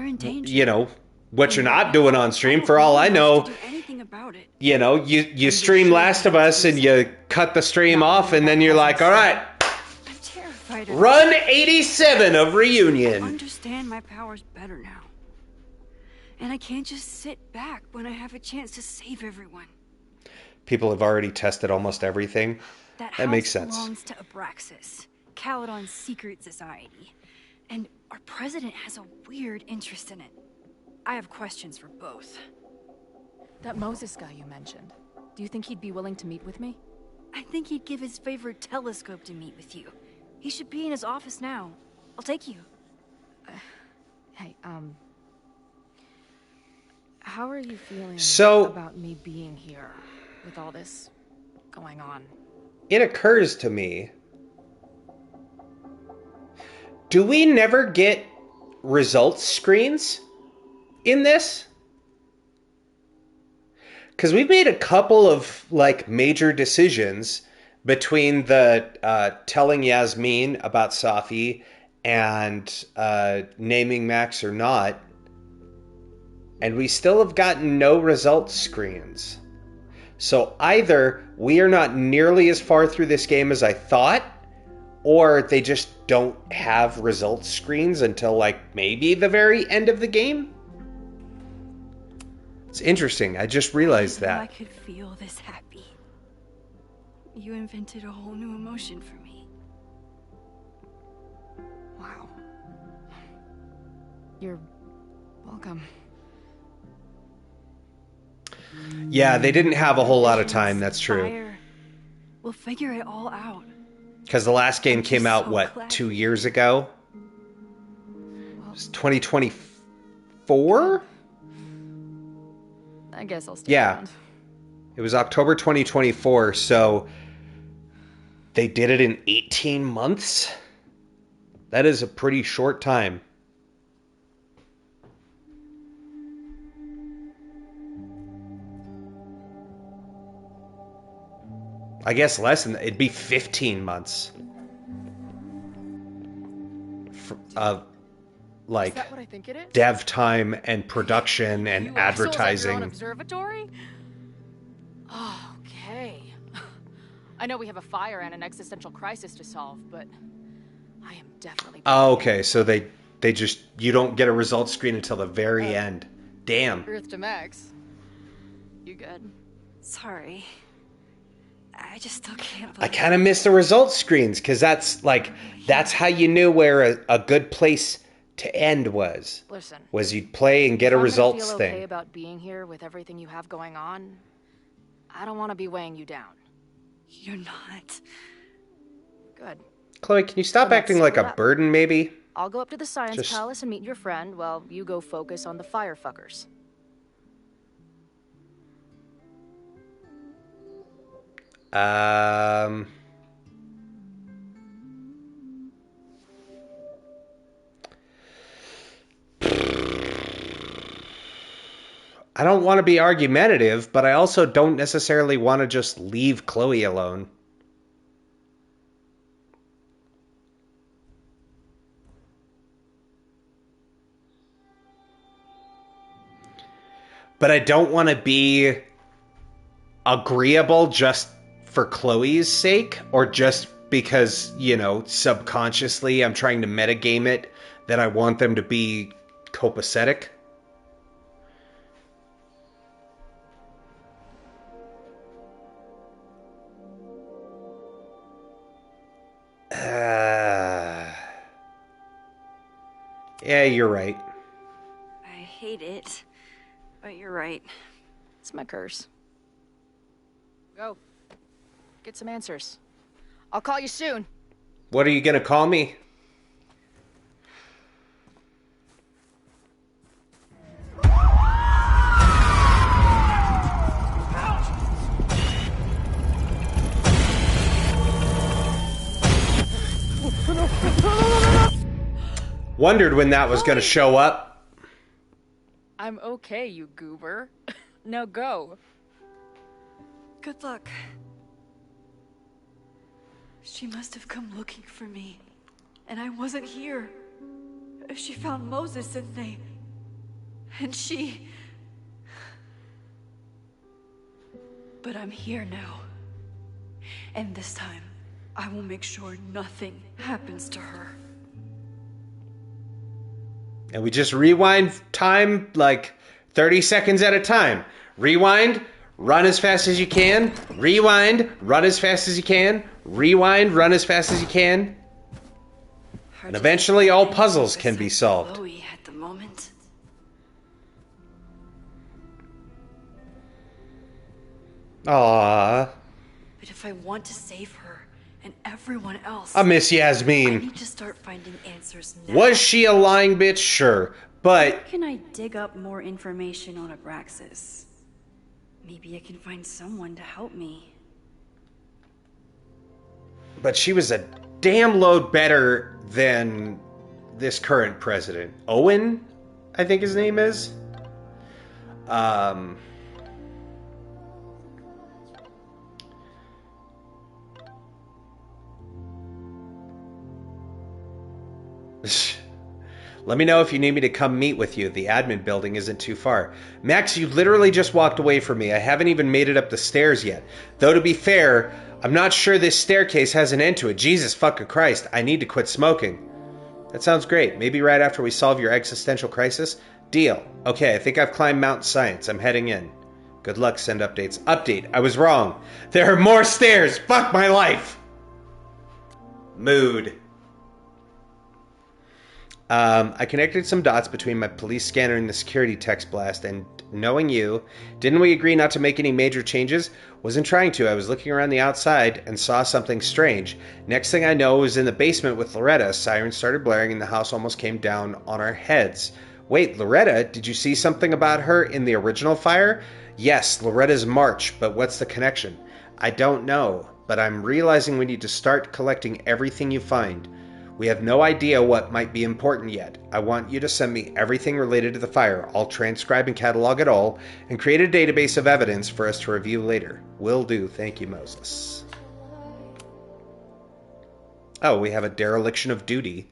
you know, what you're not doing on stream. For all I know, you know, you stream Last of Us and you cut the stream off and then you're like, all right, run 87 of Reunion. I understand my powers better now. And I can't just sit back when I have a chance to save everyone. People have already tested almost everything. That makes sense. Belongs to Abraxas, Caledon's secret society. And our president has a weird interest in it. I have questions for both. That Moses guy you mentioned, do you think he'd be willing to meet with me? I think he'd give his favorite telescope to meet with you. He should be in his office now. I'll take you. Hey, how are you feeling about me being here with all this going on? It occurs to me, do we never get results screens in this? Because we've made a couple of like major decisions between the telling Yasmin about Safi and naming Max or not, and we still have gotten no results screens. So either we are not nearly as far through this game as I thought, or they just don't have results screens until like maybe the very end of the game. It's interesting. I just realized that. I could feel this happy. You invented a whole new emotion for me. Wow. You're welcome. Yeah, they didn't have a whole lot of time, that's true. Fire. We'll figure it all out. Because the last game came out, what, 2 years ago? It was 2024? I guess I'll stay around. It was October 2024, so they did it in 18 months? That is a pretty short time. I guess less than that. It'd be 15 months. Like, is that what I think it is? Dev time and production and advertising. Your own observatory? Oh, okay. I know we have a fire and an existential crisis to solve, but I am definitely... Oh, okay. So they just... You don't get a results screen until the very end. Damn. Earth to Max. You good? Sorry. I just still can't I kind of miss the results screens, because that's how you knew where a good place to end was. Listen. Was you'd play and get a results feel thing. Okay about being here with everything you have going on? I don't want to be weighing you down. You're not. Good. Chloe, can you stop acting like a burden, maybe? I'll go up to the Science Palace and meet your friend while you go focus on the firefuckers. I don't want to be argumentative, but I also don't necessarily want to just leave Chloe alone. But I don't want to be agreeable just for Chloe's sake, or just because, you know, subconsciously I'm trying to metagame it that I want them to be copacetic. Yeah, you're right. I hate it, but you're right. It's my curse. Go. Get some answers. I'll call you soon. What are you gonna call me? Wondered when that was gonna show up. I'm okay, you goober. Now go. Good luck. She must have come looking for me, and I wasn't here. She found Moses and she... But I'm here now. And this time, I will make sure nothing happens to her. And we just rewind time like 30 seconds at a time. Rewind, run as fast as you can. Rewind, run as fast as you can. Rewind, run as fast as you can. And eventually all puzzles can be solved. Chloe at the moment. Aww. But if I want to save her and everyone else. I miss Yasmin. I need to start finding answers now. Was she a lying bitch? Sure. But... How can I dig up more information on Abraxas? Maybe I can find someone to help me. But she was a damn load better than this current president. Owen, I think his name is. Let me know if you need me to come meet with you. The admin building isn't too far. Max, you literally just walked away from me. I haven't even made it up the stairs yet. Though to be fair, I'm not sure this staircase has an end to it. Jesus fucking Christ, I need to quit smoking. That sounds great. Maybe right after we solve your existential crisis? Deal. Okay, I think I've climbed Mount Science. I'm heading in. Good luck, send updates. Update, I was wrong. There are more stairs. Fuck my life. Mood. I connected some dots between my police scanner and the security text blast, and knowing you, didn't we agree not to make any major changes? Wasn't trying to. I was looking around the outside and saw something strange. Next thing I know, I was in the basement with Loretta. Sirens started blaring and the house almost came down on our heads. Wait, Loretta? Did you see something about her in the original fire? Yes, Loretta's March, but what's the connection? I don't know, but I'm realizing we need to start collecting everything you find. We have no idea what might be important yet. I want you to send me everything related to the fire. I'll transcribe and catalog it all, and create a database of evidence for us to review later. Will do. Thank you, Moses. Oh, we have a dereliction of duty.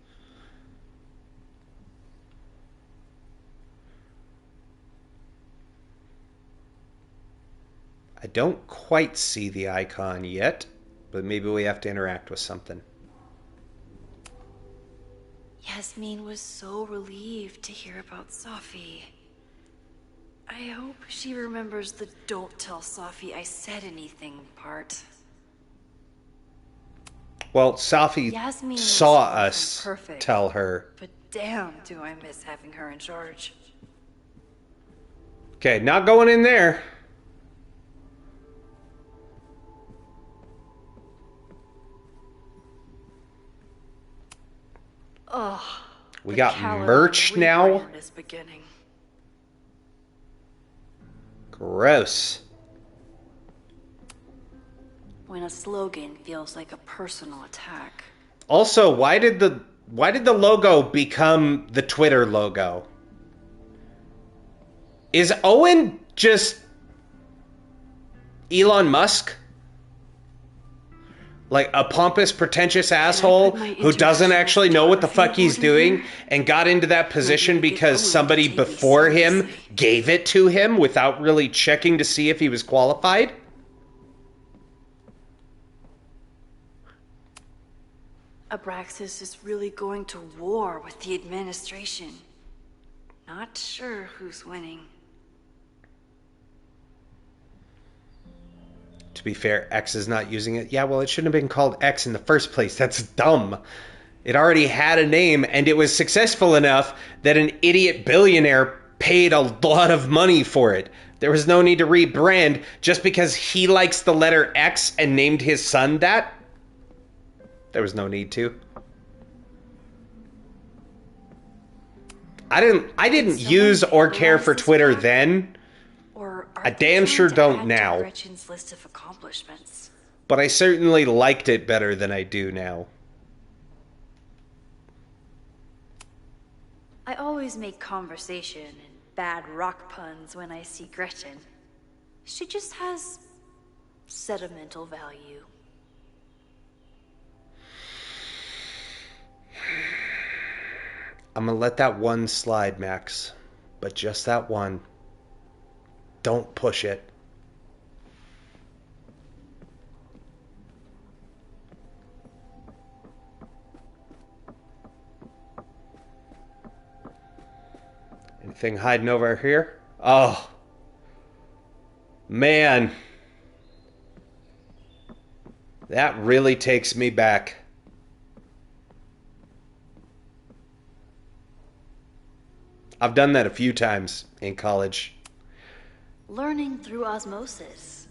I don't quite see the icon yet, but maybe we have to interact with something. Yasmin was so relieved to hear about Safi. I hope she remembers the "don't tell Safi I said anything" part. Well, Safi Yasmin saw us perfect, tell her. But damn, do I miss having her in charge. Okay, not going in there. Ugh. We got merch now. Is beginning. Gross. When a slogan feels like a personal attack. Also, why did the logo become the Twitter logo? Is Owen just Elon Musk? Like a pompous, pretentious asshole who doesn't actually know what the fuck he's doing and got into that position because somebody before him gave it to him without really checking to see if he was qualified? Abraxas is really going to war with the administration. Not sure who's winning. To be fair, X is not using it. Yeah, well, it shouldn't have been called X in the first place. That's dumb. It already had a name, and it was successful enough that an idiot billionaire paid a lot of money for it. There was no need to rebrand just because he likes the letter X and named his son that. There was no need to. I didn't use or care for Twitter then. I damn sure don't now. Gretchen's list of accomplishments. But I certainly liked it better than I do now. I always make conversation and bad rock puns when I see Gretchen. She just has sentimental value. I'm gonna let that one slide, Max. But just that one. Don't push it. Anything hiding over here? Oh. Man. That really takes me back. I've done that a few times in college. Learning through osmosis.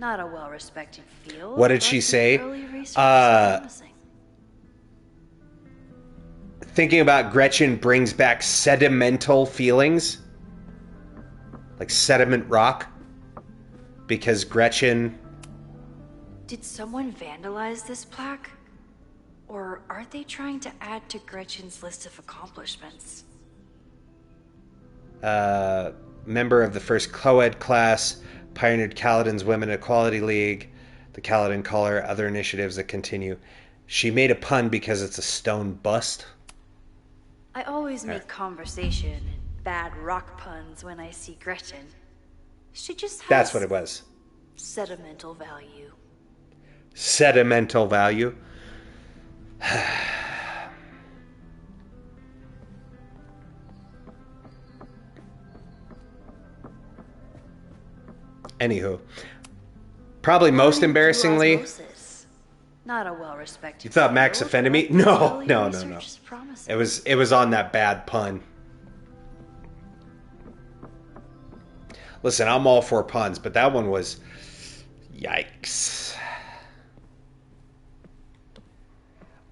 Not a well-respected field. What did she but say? early research is promising. Thinking about Gretchen brings back sedimental feelings. Like sediment rock. Because Gretchen... Did someone vandalize this plaque? Or are they trying to add to Gretchen's list of accomplishments? Member of the first co-ed class, pioneered Kaladin's Women Equality League, the Kaladin Caller, other initiatives that continue. She made a pun because it's a stone bust. I always make conversation and bad rock puns when I see Gretchen. She just has... That's what it was. Sentimental value. Sedimental value. Anywho, probably most embarrassingly, not a well-respected. you thought Max offended me? No. It was on that bad pun. Listen, I'm all for puns, but that one was yikes.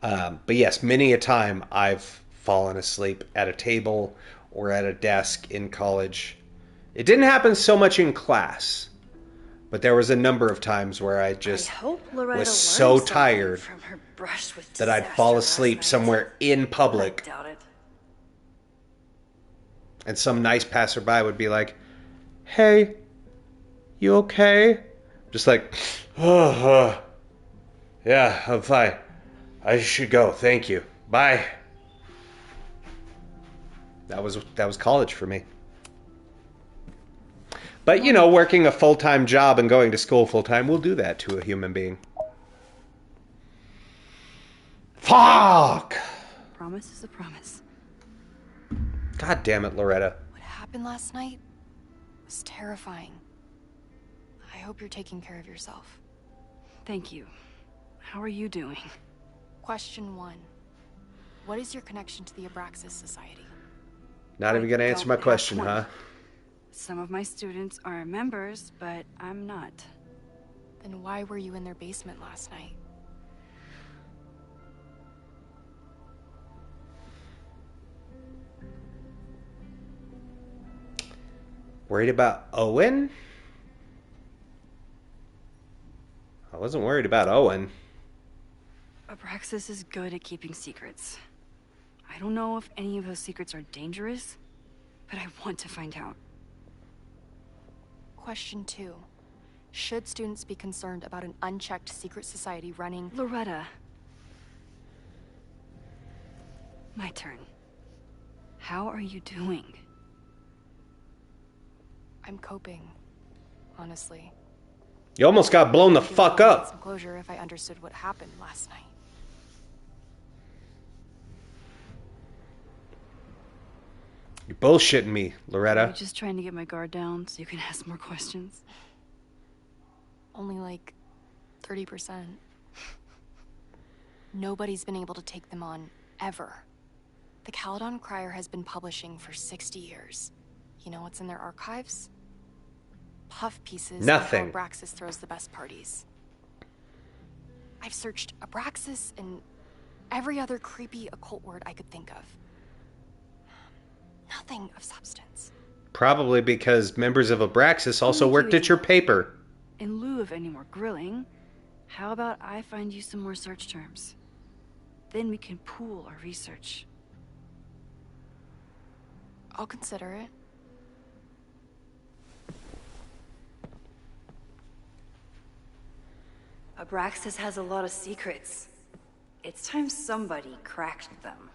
But yes, many a time I've fallen asleep at a table or at a desk in college. It didn't happen so much in class, but there was a number of times where I just was so tired that I'd fall asleep somewhere in public. And some nice passerby would be like, "Hey, you okay?" Just like, yeah, I'm fine. I should go. Thank you. Bye. That was college for me. But, you know, working a full-time job and going to school full-time will do that to a human being. Fuck! Promise is a promise. God damn it, Loretta. What happened last night was terrifying. I hope you're taking care of yourself. Thank you. How are you doing? Question 1. What is your connection to the Abraxas Society? Not even gonna answer my question, huh? Some of my students are members, but I'm not. Then why were you in their basement last night? Worried about Owen? I wasn't worried about Owen. Abraxas is good at keeping secrets. I don't know if any of those secrets are dangerous, but I want to find out. Question 2. Should students be concerned about an unchecked secret society running... Loretta. My turn. How are you doing? I'm coping, honestly. You almost got blown the fuck up. Some closure if I understood what happened last night. You're bullshitting me, Loretta. I'm just trying to get my guard down so you can ask more questions. Only like 30%. Nobody's been able to take them on, ever. The Caladon Crier has been publishing for 60 years. You know what's in their archives? Puff pieces. Nothing. Of how Abraxas throws the best parties. I've searched Abraxas and every other creepy occult word I could think of. Nothing of substance. Probably because members of Abraxas also worked at your paper. In lieu of any more grilling, how about I find you some more search terms? Then we can pool our research. I'll consider it. Abraxas has a lot of secrets. It's time somebody cracked them.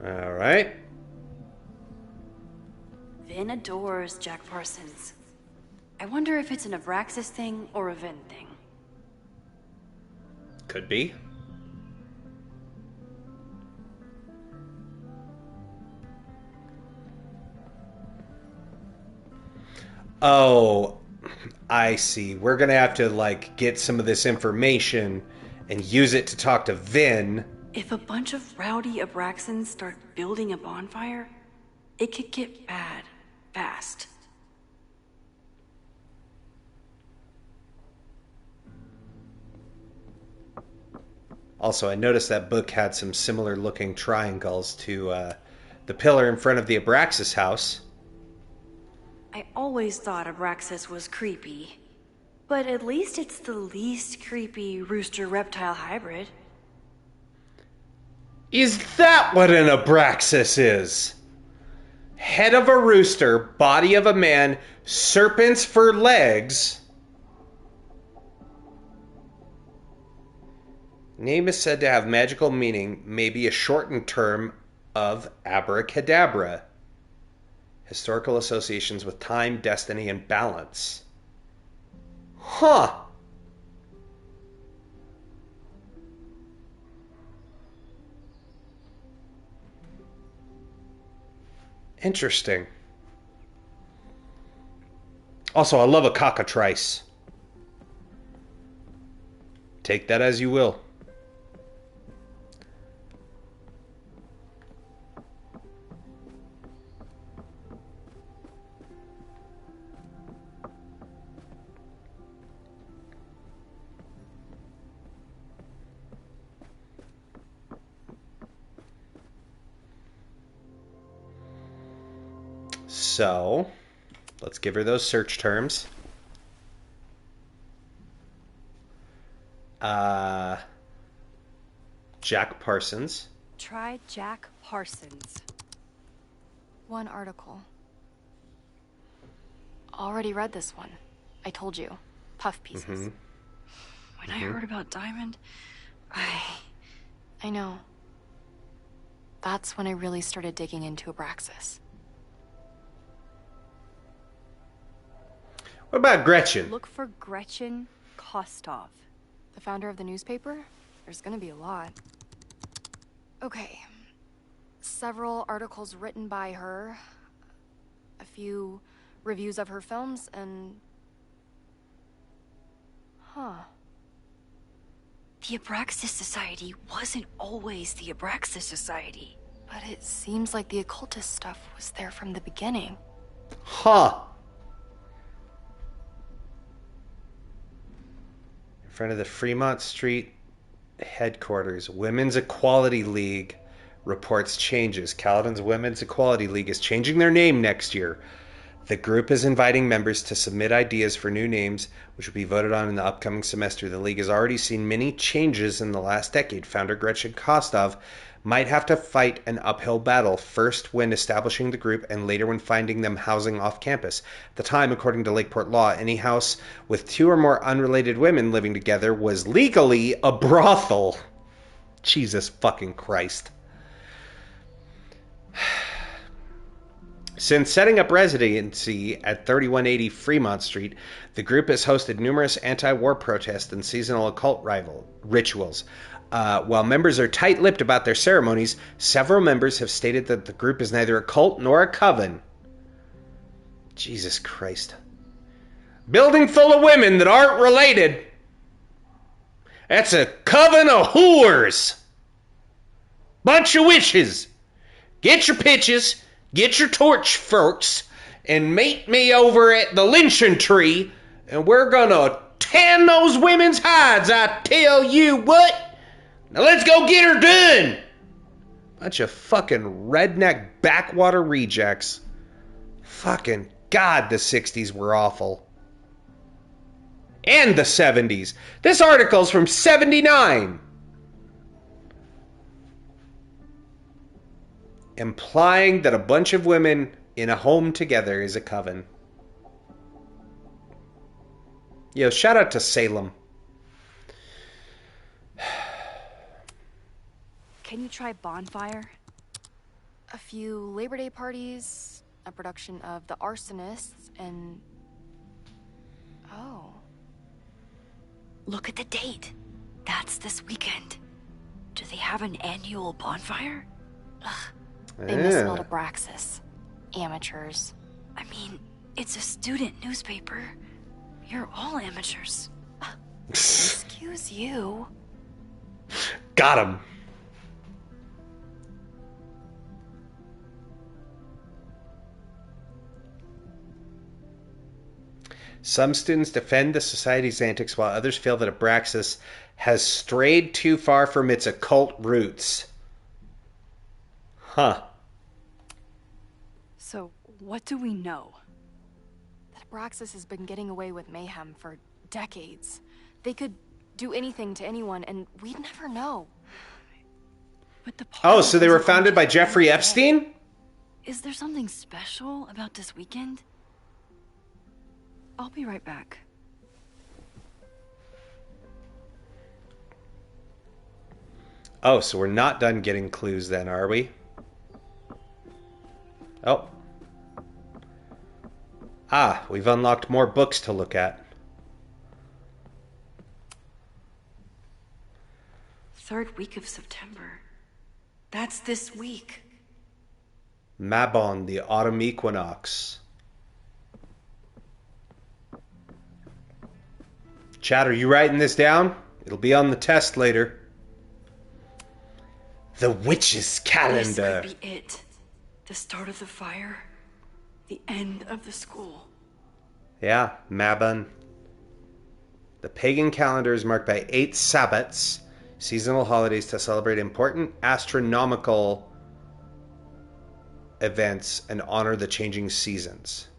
All right. Vin adores Jack Parsons. I wonder if it's an Abraxas thing or a Vin thing. Could be. Oh, I see. We're gonna have to, like, get some of this information and use it to talk to Vin. If a bunch of rowdy Abraxans start building a bonfire, it could get bad. fast. Also, I noticed that book had some similar looking triangles to the pillar in front of the Abraxas house. I always thought Abraxas was creepy. But at least it's the least creepy rooster-reptile hybrid. Is that what an Abraxas is? Head of a rooster, body of a man, serpents for legs. Name is said to have magical meaning, maybe a shortened term of abracadabra. Historical associations with time, destiny, and balance. Huh. Interesting. Also, I love a cockatrice. Take that as you will. So, let's give her those search terms. Jack Parsons. Try Jack Parsons. One article. Already read this one. I told you. Puff pieces. When I heard about Diamond, I know. That's when I really started digging into Abraxas. What about Gretchen? Look for Gretchen Kostov. The founder of the newspaper? There's gonna be a lot. Okay. Several articles written by her. A few reviews of her films, and... The Abraxas Society wasn't always the Abraxas Society. But it seems like the occultist stuff was there from the beginning. In front of the Fremont Street headquarters, Women's Equality League reports changes. Caledon's Women's Equality League is changing their name next year. The group is inviting members to submit ideas for new names, which will be voted on in the upcoming semester. The league has already seen many changes in the last decade. Founder Gretchen Kostov might have to fight an uphill battle, first when establishing the group and later when finding them housing off campus. At the time, according to Lakeport law, any house with two or more unrelated women living together was legally a brothel. Jesus fucking Christ. Since setting up residency at 3180 Fremont Street, the group has hosted numerous anti-war protests and seasonal occult rituals. While members are tight-lipped about their ceremonies, several members have stated that the group is neither a cult nor a coven. Jesus Christ. Building full of women that aren't related. That's a coven of whores. Bunch of witches. Get your pitches, get your torch forks, and meet me over at the lynching tree, and we're gonna tan those women's hides, I tell you what. Now let's go get her done! Bunch of fucking redneck backwater rejects. Fucking God, the 60s were awful. And the 70s. This article's from 79. Implying that a bunch of women in a home together is a coven. Yo, shout out to Salem. Can you try Bonfire? A few Labor Day parties, a production of The Arsonists, and... Oh. Look at the date. That's this weekend. Do they have an annual bonfire? Ugh. They misspelled Abraxas. Amateurs. I mean, it's a student newspaper. You're all amateurs. Excuse you. Got him. Some students defend the society's antics while others feel that Abraxas has strayed too far from its occult roots. Huh. So, what do we know? That Abraxas has been getting away with mayhem for decades. They could do anything to anyone, and we'd never know. But the Oh, so they were founded by Jeffrey Epstein? Is there something special about this weekend? I'll be right back. Oh, so we're not done getting clues then, are we? Oh. Ah, we've unlocked more books to look at. Third week of September. That's this week. Mabon, the autumn equinox. Chad, are you writing this down? It'll be on the test later. The Witch's Calendar. This could be it. The start of the fire. The end of the school. Yeah, Mabon. The pagan calendar is marked by 8 Sabbats, seasonal holidays to celebrate important astronomical events and honor the changing seasons.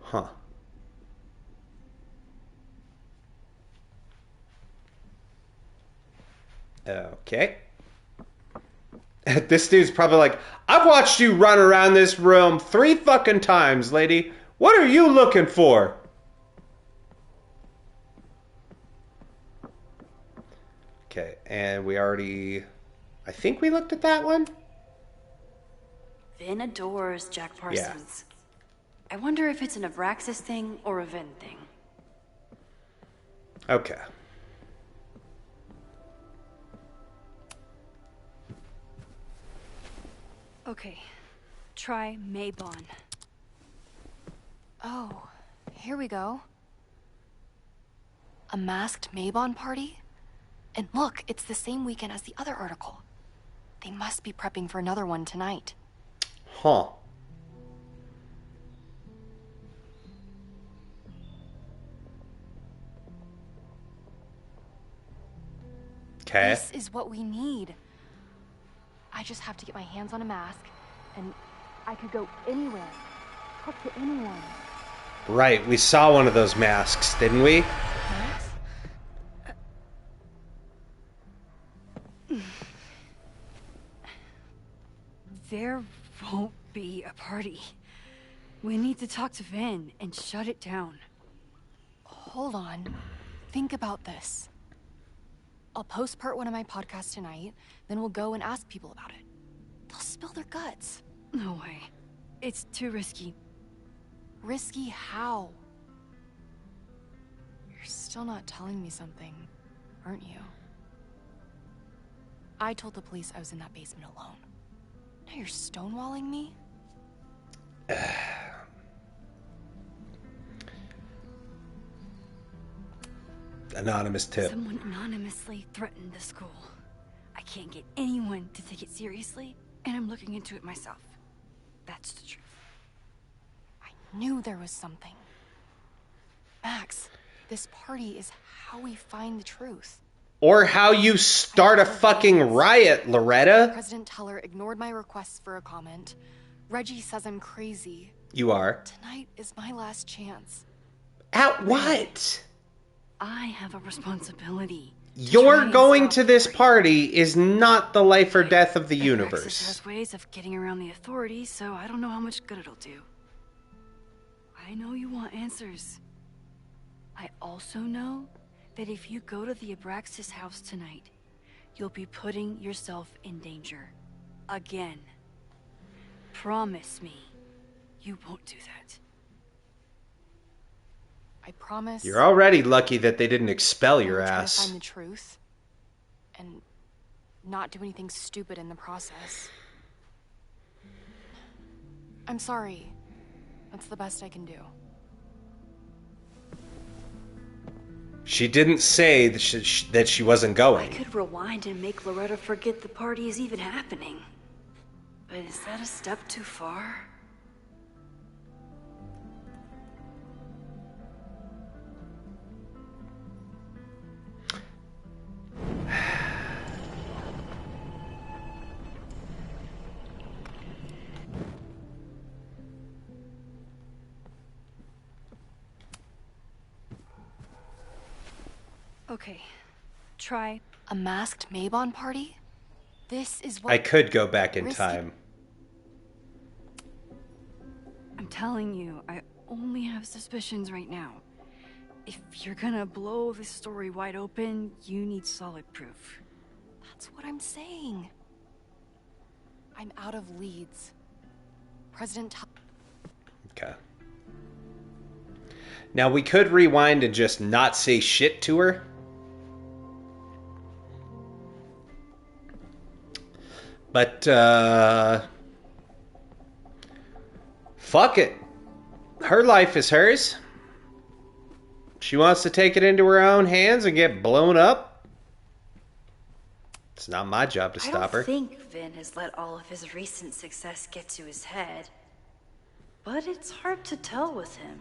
Huh. Okay. This dude's probably like, I've watched you run around this room 3 fucking times, lady. What are you looking for? Okay, and we already... I think we looked at that one? Vin adores Jack Parsons. I wonder if it's an Abraxas thing or a Vin thing. Okay. Okay. Try Mabon. Oh, here we go. A masked Mabon party? And look, it's the same weekend as the other article. They must be prepping for another one tonight. Huh. Okay. This is what we need. I just have to get my hands on a mask, and I could go anywhere, talk to anyone. Right, we saw one of those masks, didn't we? There won't be a party. We need to talk to Vin and shut it down. Hold on. Think about this. I'll post part 1 of my podcast tonight, then we'll go and ask people about it. They'll spill their guts. No way. It's too risky. Risky how? You're still not telling me something, aren't you? I told the police I was in that basement alone. Now you're stonewalling me? Anonymous tip. Someone anonymously threatened the school. I can't get anyone to take it seriously, and I'm looking into it myself. That's the truth. I knew there was something. Max, this party is how we find the truth. Or how you start a fucking riot, Loretta. President Teller ignored my requests for a comment. Reggie says I'm crazy. You are. Tonight is my last chance. At what? I have a responsibility. Your going to this party is not the life or death of the Abraxas universe. has ways of getting around the authorities, so I don't know how much good it'll do. I know you want answers. I also know that if you go to the Abraxas house tonight, you'll be putting yourself in danger. Again. Promise me you won't do that. I promise. You're already lucky that they didn't expel your I'll try to ass. find the truth and not do anything stupid in the process. I'm sorry. That's the best I can do. She didn't say that she wasn't going. I could rewind and make Loretta forget the party is even happening. But is that a step too far? Okay, try. A masked Mabon party? This is what I could go back in risky. time. I'm telling you, I only have suspicions right now. If you're gonna blow this story wide open, you need solid proof. That's what I'm saying. I'm out of leads. President Okay. Now we could rewind and just not say shit to her. But, fuck it. Her life is hers. She wants to take it into her own hands and get blown up. It's not my job to stop her. I don't think Vin has let all of his recent success get to his head. But it's hard to tell with him.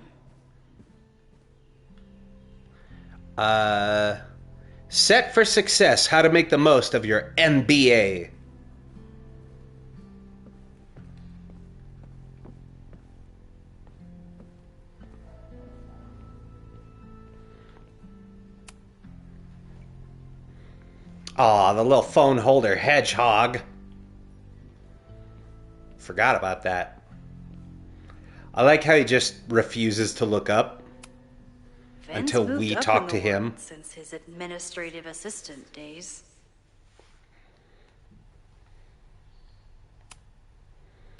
Set for success. How to make the most of your MBA. Aw, the little phone holder hedgehog. Forgot about that. I like how he just refuses to look up until we talk to him. Since his administrative assistant days.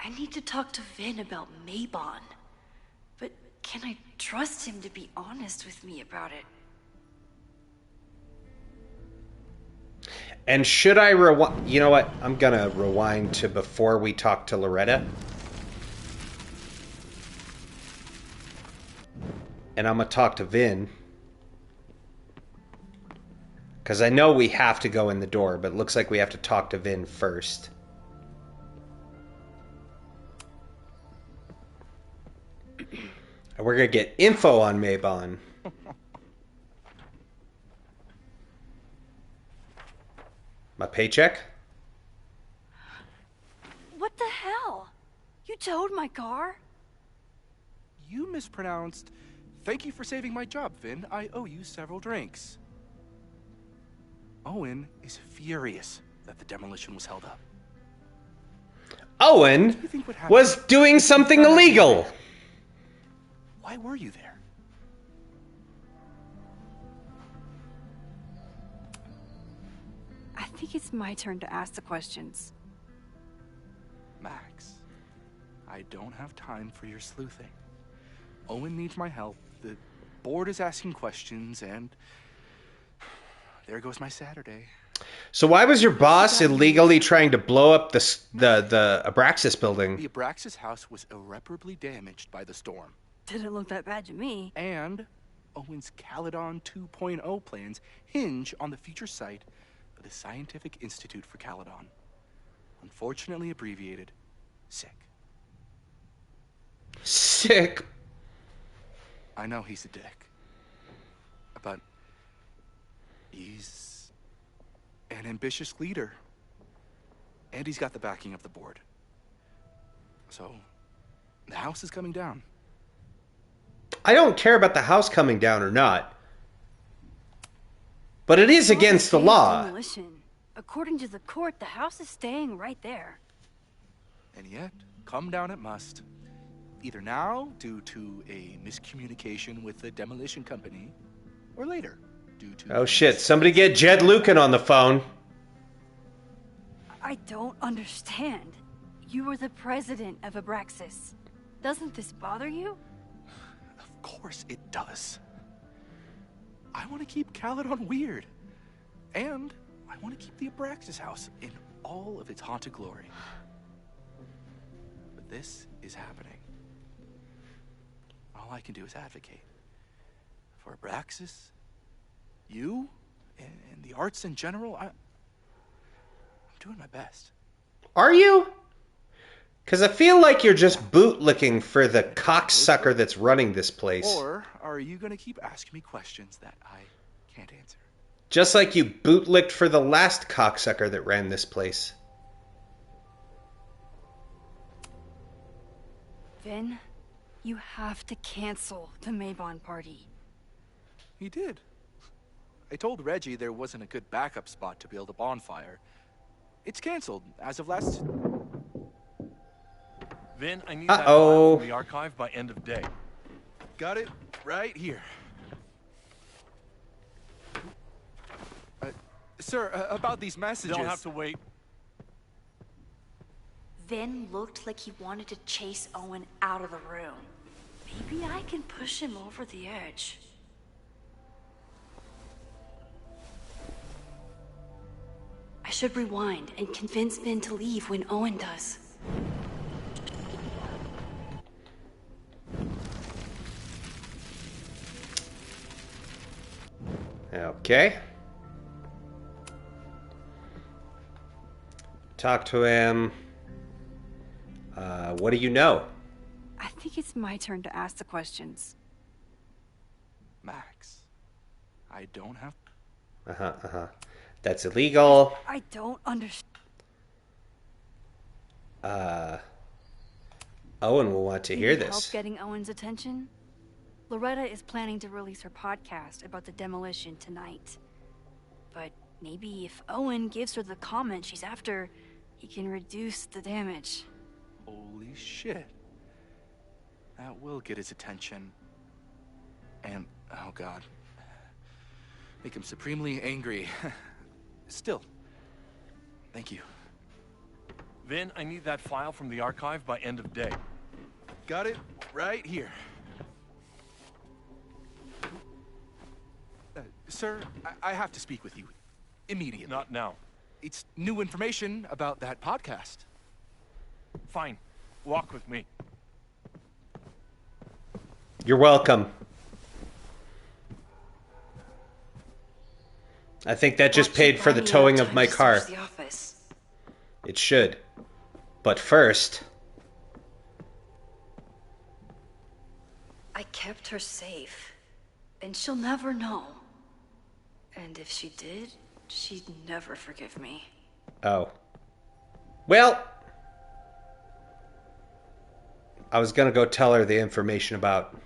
I need to talk to Vin about Mabon. But can I trust him to be honest with me about it? And should I rewind? You know what? I'm gonna rewind to before we talk to Loretta. And I'm gonna talk to Vin. Because I know we have to go in the door, but it looks like we have to talk to Vin first. And we're gonna get info on Mabon. My paycheck? What the hell? You towed my car? You mispronounced. Thank you for saving my job, Vin. I owe you several drinks. Owen is furious that the demolition was held up. Owen was doing something illegal. Why were you there? I think it's my turn to ask the questions. Max, I don't have time for your sleuthing. Owen needs my help. The board is asking questions, and there goes my Saturday. So why was your boss illegally trying to blow up the Abraxas building? The Abraxas house was irreparably damaged by the storm. Didn't look that bad to me. And Owen's Caledon 2.0 plans hinge on the future site of the Scientific Institute for Caledon. Unfortunately abbreviated, SICK. SICK? I know he's a dick. But he's an ambitious leader. And he's got the backing of the board. So, the house is coming down. I don't care about the house coming down or not. But it is against the law. Demolition. According to the court, the house is staying right there. And yet, come down it must. Either now, due to a miscommunication with the demolition company, or later, due to... Oh shit, somebody get Jed Lucan on the phone. I don't understand. You were the president of Abraxas. Doesn't this bother you? Of course it does. I want to keep Caledon weird. And I want to keep the Abraxas house in all of its haunted glory. But this is happening. All I can do is advocate. For Abraxas, you, and the arts in general, I'm doing my best. Are you? Because I feel like you're just bootlicking for the cocksucker that's running this place. Or are you going to keep asking me questions that I can't answer? Just like you bootlicked for the last cocksucker that ran this place. Vin, you have to cancel the Mabon party. He did. I told Reggie there wasn't a good backup spot to build a bonfire. It's canceled as of last... Vin, I need that file from the archive by end of day. Got it right here. Sir, about these messages... They'll have to wait. Vin looked like he wanted to chase Owen out of the room. Maybe I can push him over the edge. I should rewind and convince Vin to leave when Owen does. Okay. Talk to him. What do you know? I think it's my turn to ask the questions. Max, I don't have... That's illegal. I don't understand. Owen will want to hear this. Help getting Owen's attention? Loretta is planning to release her podcast about the demolition tonight. But maybe if Owen gives her the comment she's after, he can reduce the damage. Holy shit. That will get his attention. And, oh god. Make him supremely angry. Still, thank you. Vin, I need that file from the archive by end of day. Got it right here. Sir, I have to speak with you. Immediately. Not now. It's new information about that podcast. Fine. Walk with me. You're welcome. I think that just paid for the towing of my car. It should. But first... I kept her safe. And she'll never know. And if she did, she'd never forgive me. Oh. Well... I was gonna go tell her the information about...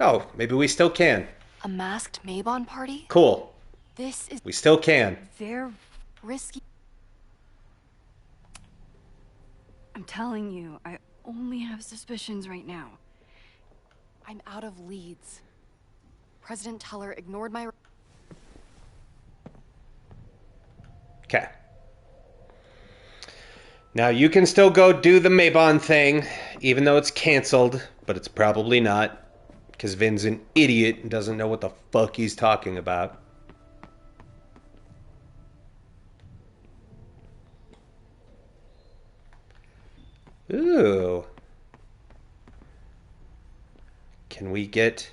Oh, maybe we still can. A masked Mabon party? Cool. This is... We still can. They're risky. I'm telling you, I only have suspicions right now. I'm out of leads. President Teller ignored my... Okay. Now you can still go do the Mabon thing, even though it's canceled, but it's probably not. Because Vin's an idiot and doesn't know what the fuck he's talking about. Ooh. Can we get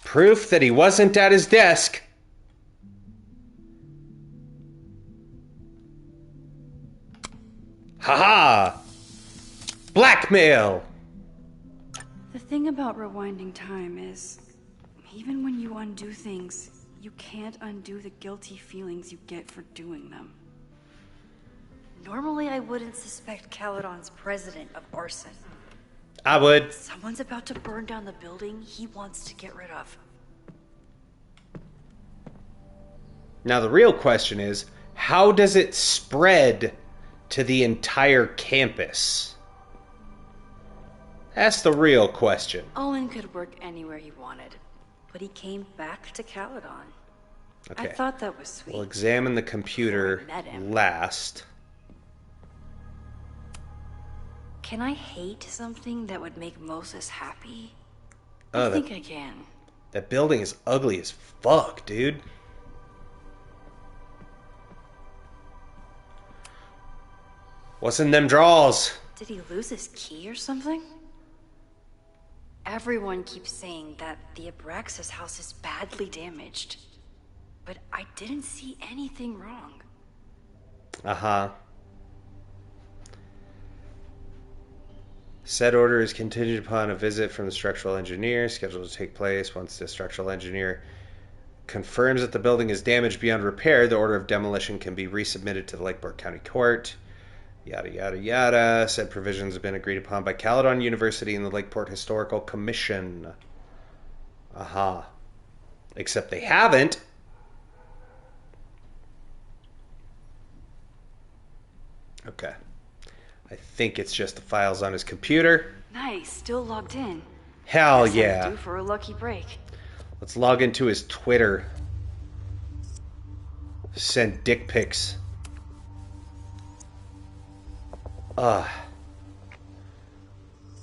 proof that he wasn't at his desk? Haha! Blackmail! The thing about rewinding time is, even when you undo things, you can't undo the guilty feelings you get for doing them. Normally I wouldn't suspect Caledon's president of arson. I would. Someone's about to burn down the building he wants to get rid of. Now the real question is, how does it spread to the entire campus? That's the real question. Owen could work anywhere he wanted, but he came back to Caledon. Okay. I thought that was sweet. We'll examine the computer last. Can I hate something that would make Moses happy? Oh, I think I can. That building is ugly as fuck, dude. What's in them drawers? Did he lose his key or something? Everyone keeps saying that the Abraxas house is badly damaged. But I didn't see anything wrong. Uh-huh. Said order is contingent upon a visit from the structural engineer, scheduled to take place once the structural engineer confirms that the building is damaged beyond repair. The order of demolition can be resubmitted to the Lakeport County Court. Yada, yada, yada. Said provisions have been agreed upon by Caledon University and the Lakeport Historical Commission. Aha. Except they haven't. Okay. I think it's just the files on his computer. Nice, still logged in. Hell Guess I'm yeah. due for a lucky break. Let's log into his Twitter. Send dick pics.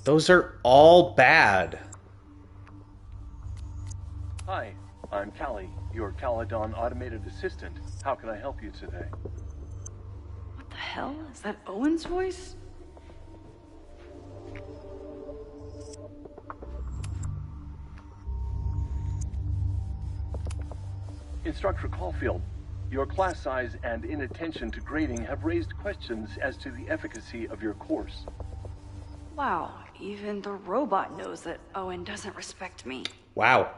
Those are all bad. Hi, I'm Callie, your Caledon automated assistant. How can I help you today? What the hell? Is that Owen's voice? Instructor Caulfield, your class size and inattention to grading have raised questions as to the efficacy of your course. Wow, even the robot knows that Owen doesn't respect me. Wow.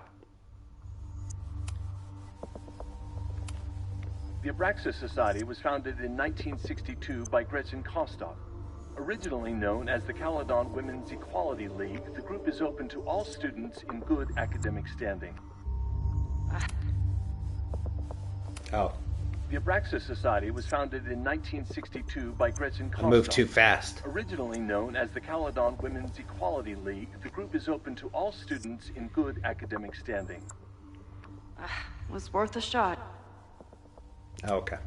The Abraxas Society was founded in 1962 by Gretchen Kostov. Originally known as the Caledon Women's Equality League, the group is open to all students in good academic standing. Oh. The Abraxas Society was founded in 1962 by Gretchen Kostov. I moved too fast. Originally known as the Caledon Women's Equality League, the group is open to all students in good academic standing. Was worth a shot. Okay.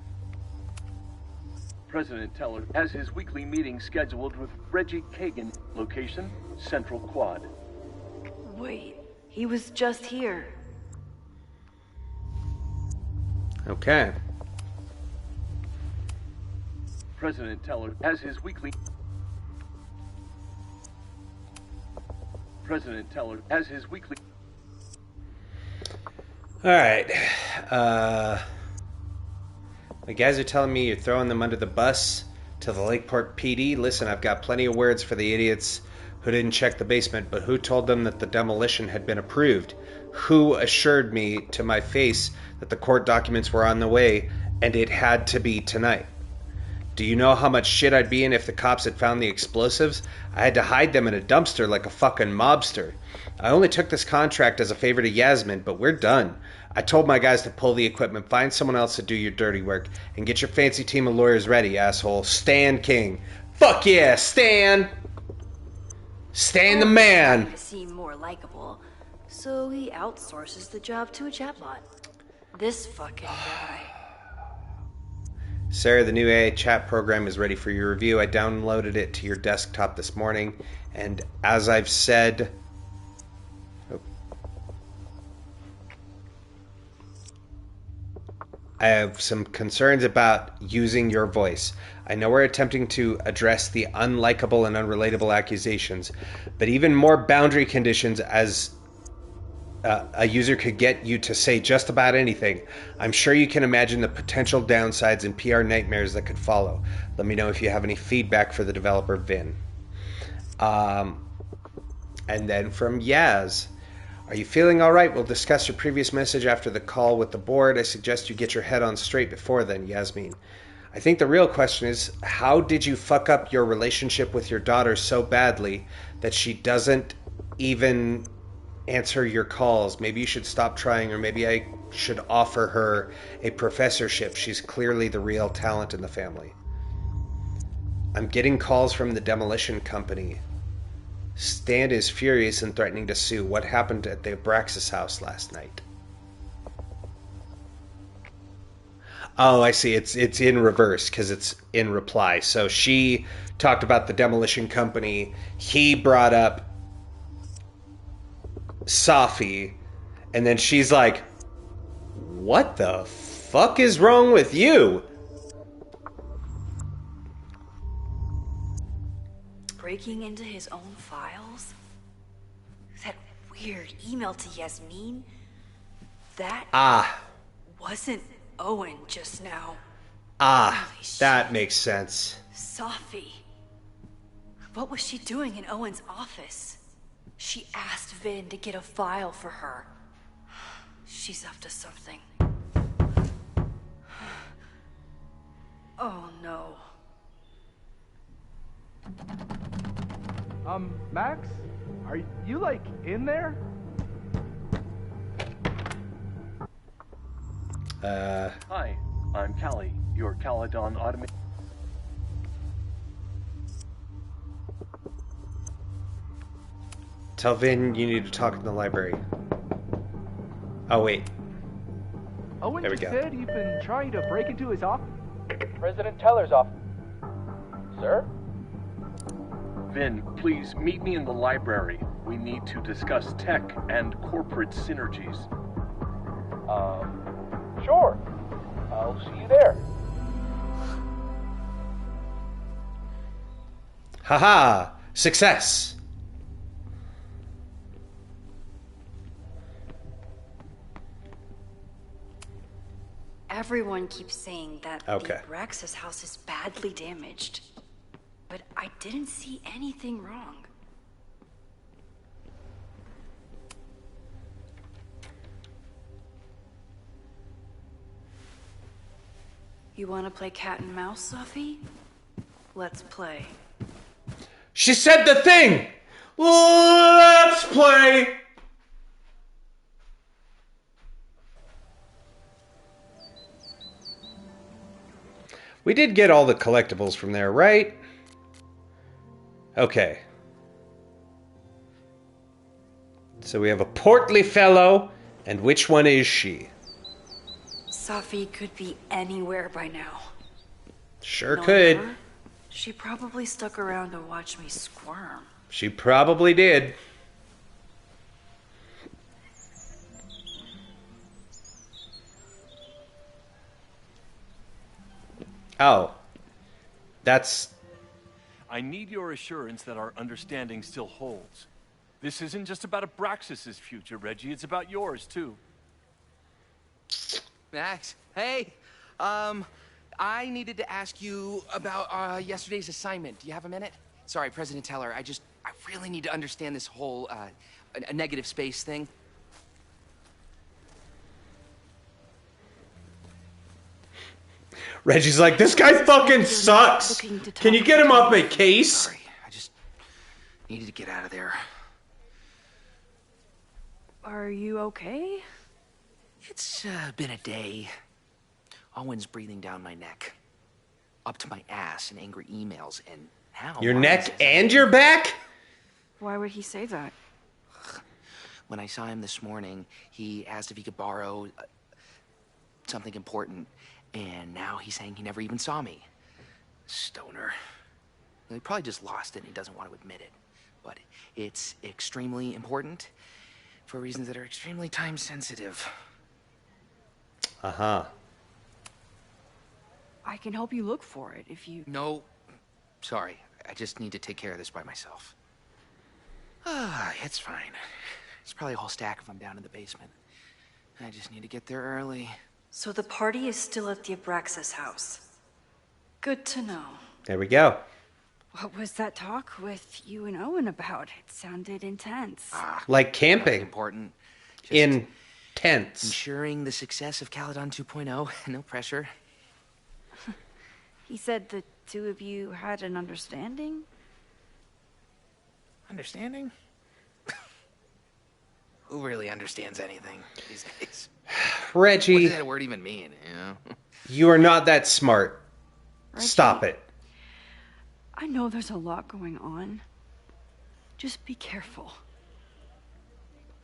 President Teller has his weekly meeting scheduled with Reggie Kagan. Location, Central Quad. Wait, he was just here. Okay. President Teller has his weekly... President Teller has his weekly... Alright. The guys are telling me you're throwing them under the bus to the Lakeport PD. Listen, I've got plenty of words for the idiots who didn't check the basement, but who told them that the demolition had been approved? Who assured me to my face that the court documents were on the way and it had to be tonight? Do you know how much shit I'd be in if the cops had found the explosives? I had to hide them in a dumpster like a fucking mobster. I only took this contract as a favor to Yasmin, but we're done. I told my guys to pull the equipment, find someone else to do your dirty work, and get your fancy team of lawyers ready, asshole. Stan King. Fuck yeah, Stan! Stan the man! To seem more likable, so he outsources the job to a chatbot. This fucking guy. Sarah, the new AI chat program is ready for your review. I downloaded it to your desktop this morning, and as I've said... I have some concerns about using your voice. I know we're attempting to address the unlikable and unrelatable accusations, but even more boundary conditions as a user could get you to say just about anything. I'm sure you can imagine the potential downsides and PR nightmares that could follow. Let me know if you have any feedback for the developer, Vin. And then from Yaz. Are you feeling all right? We'll discuss your previous message after the call with the board. I suggest you get your head on straight before then, Yasmin. I think the real question is, how did you fuck up your relationship with your daughter so badly that she doesn't even answer your calls? Maybe you should stop trying, or maybe I should offer her a professorship. She's clearly the real talent in the family. I'm getting calls from the demolition company. Stan is furious and threatening to sue. What happened at the Abraxas house last night? Oh, I see. It's in reverse because it's in reply. So she talked about the demolition company. He brought up Safi, and then she's like, "What the fuck is wrong with you?" Breaking into his own files? That weird email to Yasmin? That wasn't Owen just now. That makes sense. Safi. What was she doing in Owen's office? She asked Vin to get a file for her. She's up to something. Oh no. Max? Are you, like, in there? Hi, I'm Callie, your Caledon automated... Tell Vin you need to talk in the library. Oh, wait. Owen There we just go. said you've been trying to break into his office. President Teller's office. Sir? Vin, please meet me in the library. We need to discuss tech and corporate synergies. Sure. I'll see you there. Haha! Success! Everyone keeps saying that Okay. the Abraxas house is badly damaged. But I didn't see anything wrong. You want to play cat and mouse, Sophie? Let's play. She said the thing! Let's play! We did get all the collectibles from there, right? Okay. So we have a portly fellow, and which one is she? Sophie could be anywhere by now. Sure Knowing could. her, she probably stuck around to watch me squirm. She probably did. Oh. That's... I need your assurance that our understanding still holds. This isn't just about Abraxas' future, Reggie. It's about yours, too. Max, hey. I needed to ask you about yesterday's assignment. Do you have a minute? Sorry, President Teller, I really need to understand this whole a negative space thing. Reggie's like, this guy fucking sucks. Can you get him off my case? Sorry, I just needed to get out of there. Are you okay? It's been a day. Owen's breathing down my neck, up to my ass in angry emails, and now... Your neck and your back? Why would he say that? When I saw him this morning, he asked if he could borrow something important, and now he's saying he never even saw me. Stoner. He probably just lost it and he doesn't want to admit it. But it's extremely important for reasons that are extremely time sensitive. Uh-huh. I can help you look for it if you... No, sorry. I just need to take care of this by myself. It's fine. It's probably a whole stack if I'm down in the basement. I just need to get there early. So the party is still at the Abraxas house. Good to know. There we go. What was that talk with you and Owen about? It sounded intense. Like camping. Important. In tents. Ensuring the success of Caledon 2.0. No pressure. He said the two of you had an understanding? Understanding? Who really understands anything these days? Reggie. What does that word even mean, you know? You are not that smart. Reggie, Stop it. I know there's a lot going on. Just be careful.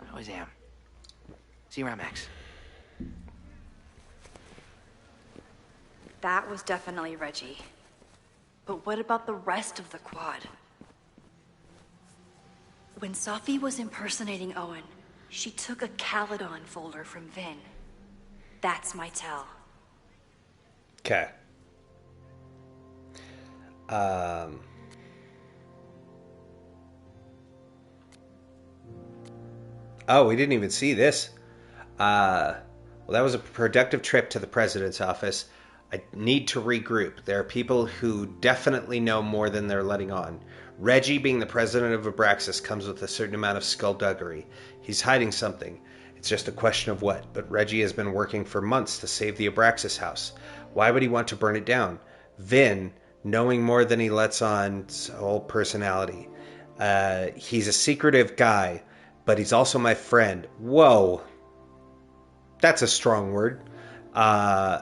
I always am. See you around, Max. That was definitely Reggie. But what about the rest of the quad? When Sophie was impersonating Owen, she took a Caledon folder from Vin. That's my tell. Okay. Oh, we didn't even see this. Well, that was a productive trip to the president's office. I need to regroup. There are people who definitely know more than they're letting on. Reggie, being the president of Abraxas, comes with a certain amount of skullduggery. He's hiding something. It's just a question of what. But Reggie has been working for months to save the Abraxas house. Why would he want to burn it down? Vin knowing more than he lets on, his whole personality. He's a secretive guy, but he's also my friend. Whoa. That's a strong word.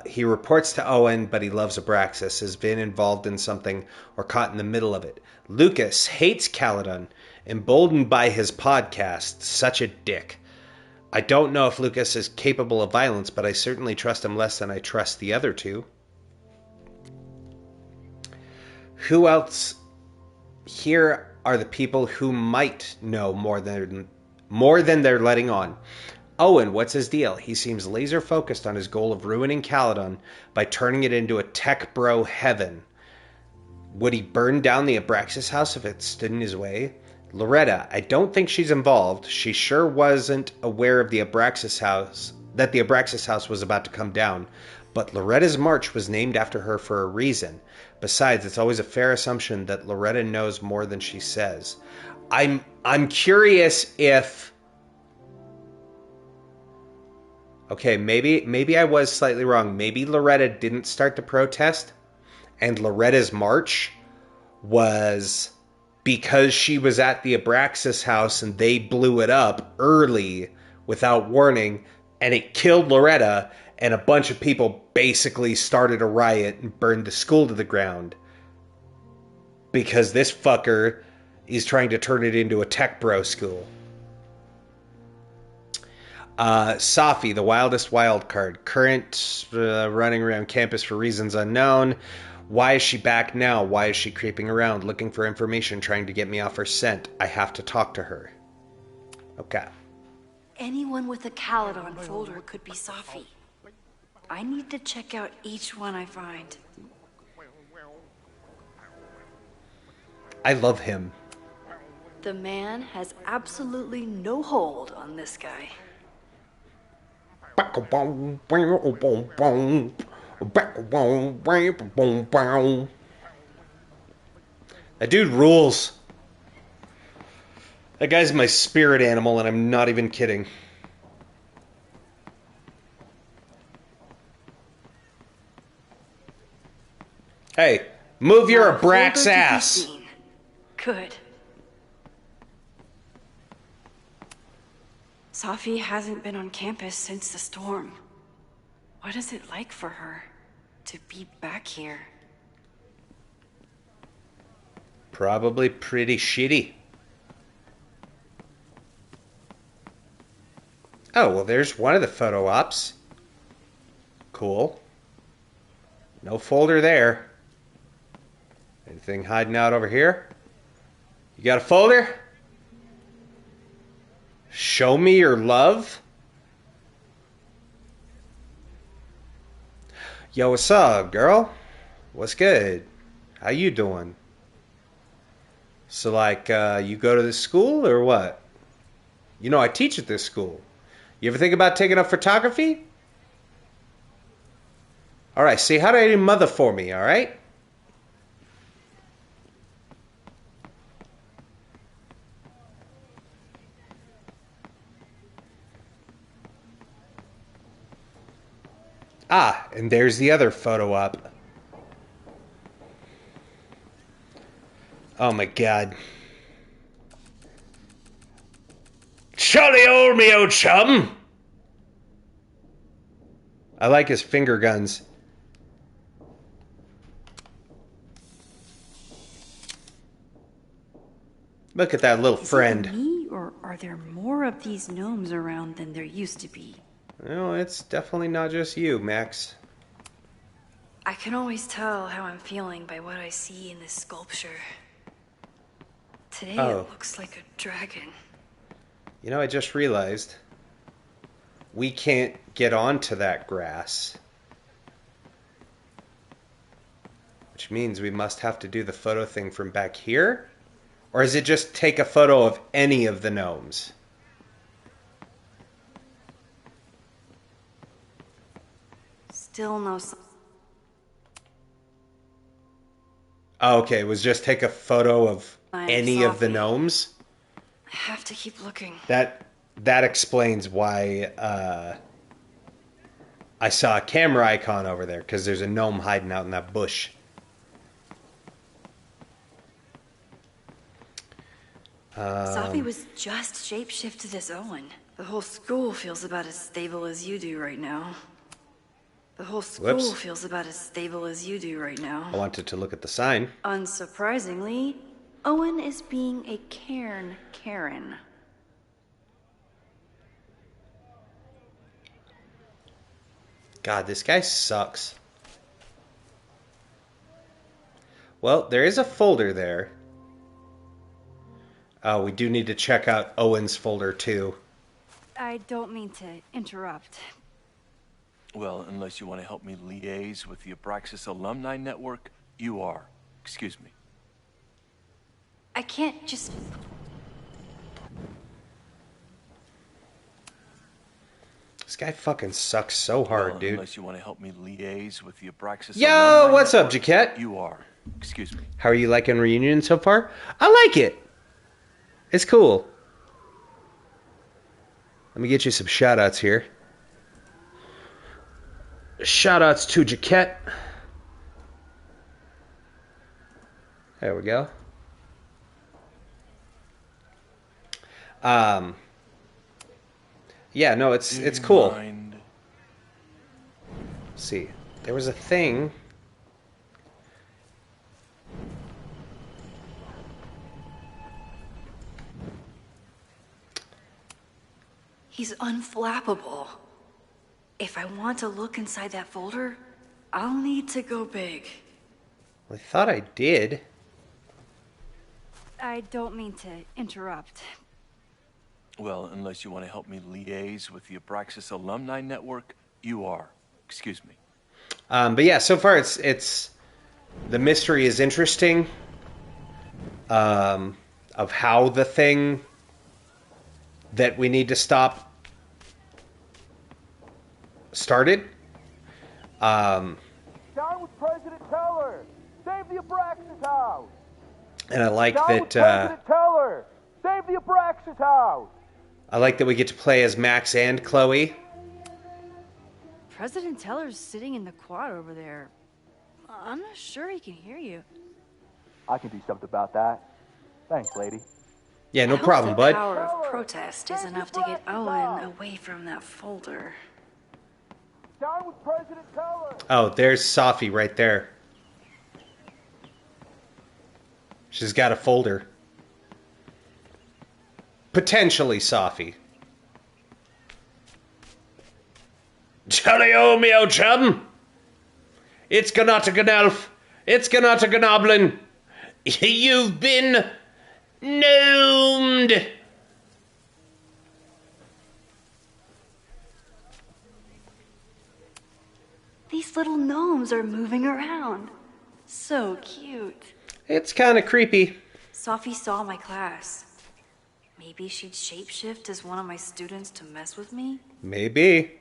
He reports to Owen, but he loves Abraxas, has been involved in something or caught in the middle of it. Lucas hates Caledon, emboldened by his podcast. Such a dick. I don't know if Lucas is capable of violence, but I certainly trust him less than I trust the other two. Who else? Here are the people who might know more than they're letting on. Owen, what's his deal? He seems laser focused on his goal of ruining Caledon by turning it into a tech bro heaven. Would he burn down the Abraxas house if it stood in his way? Loretta, I don't think she's involved. She sure wasn't aware of the Abraxas house, that the Abraxas house was about to come down. But Loretta's march was named after her for a reason. Besides, it's always a fair assumption that Loretta knows more than she says. I'm curious if... Okay, maybe I was slightly wrong. Maybe Loretta didn't start the protest, and Loretta's march was because she was at the Abraxas house and they blew it up early without warning, and it killed Loretta, and a bunch of people basically started a riot and burned the school to the ground. Because this fucker is trying to turn it into a tech bro school. Safi, the wildest wild card. Current running around campus for reasons unknown. Why is she back now? Why is she creeping around, looking for information, trying to get me off her scent? I have to talk to her. Okay. Anyone with a Caledon folder could be Safi. I need to check out each one I find. I love him. The man has absolutely no hold on this guy. That dude rules. That guy's my spirit animal, and I'm not even kidding. Hey, move your Abrax ass. Good. Safi hasn't been on campus since the storm. What is it like for her to be back here? Probably pretty shitty. Oh, well, there's one of the photo ops. Cool. No folder there. Anything hiding out over here? You got a folder? Show me your love? Yo, what's up, girl? What's good? How you doing? So, like, you go to this school or what? You know, I teach at this school. You ever think about taking up photography? All right, say hi to your mother for me, all right? Ah, and there's the other photo op. Oh my god. Jolly old me old chum! I like his finger guns. Look at that little friend. Is it me, or are there more of these gnomes around than there used to be? No, it's definitely not just you, Max. I can always tell how I'm feeling by what I see in this sculpture. Today it looks like a dragon. You know, I just realized we can't get onto that grass. Which means we must have to do the photo thing from back here? Or is it just take a photo of any of the gnomes? Still no. Oh, okay, it was just take a photo of any of the gnomes? I have to keep looking. That explains why I saw a camera icon over there, because there's a gnome hiding out in that bush. Safi was just shapeshifted as Owen. The whole school feels about as stable as you do right now. The whole school Whoops. feels about as stable as you do right now. I wanted to look at the sign. Unsurprisingly, Owen is being a Karen. God, this guy sucks. Well, there is a folder there. Oh, we do need to check out Owen's folder, too. I don't mean to interrupt. Well, unless you want to help me liaise with the Abraxas Alumni Network, you are. Excuse me. I can't just... This guy fucking sucks so hard, dude. Unless you want to help me liaise with the Abraxas Yo, Alumni what's up, Network, Jaquette? You are. Excuse me. How are you liking Reunion so far? I like it. It's cool. Let me get you some shout-outs here. Shout-outs to Jaquette. There we go. Yeah, no, it's cool. Let's see. There was a thing. He's unflappable. If I want to look inside that folder, I'll need to go big. I thought I did. I don't mean to interrupt. Well, unless you want to help me liaise with the Abraxas Alumni Network, you are. Excuse me. But yeah, so far it's the mystery is interesting. Of how the thing that we need to stop started. Down with President Teller! Save the Abraxas house! And I like Down that. With President Teller! Save the Abraxas house! I like that we get to play as Max and Chloe. President Teller's sitting in the quad over there. I'm not sure he can hear you. I can do something about that. Thanks, lady. Yeah, no I hope problem, the bud. power of protest is enough to get Owen away from that folder. Down with President Teller! Oh, there's Safi right there. She's got a folder. Potentially Safi. Jolly-o, me old chum. It's Gnottaganelf. It's Gnottaganoblin. You've been gnomed. These little gnomes are moving around. So cute. It's kind of creepy. Safi saw my class. Maybe she'd shapeshift as one of my students to mess with me? Maybe.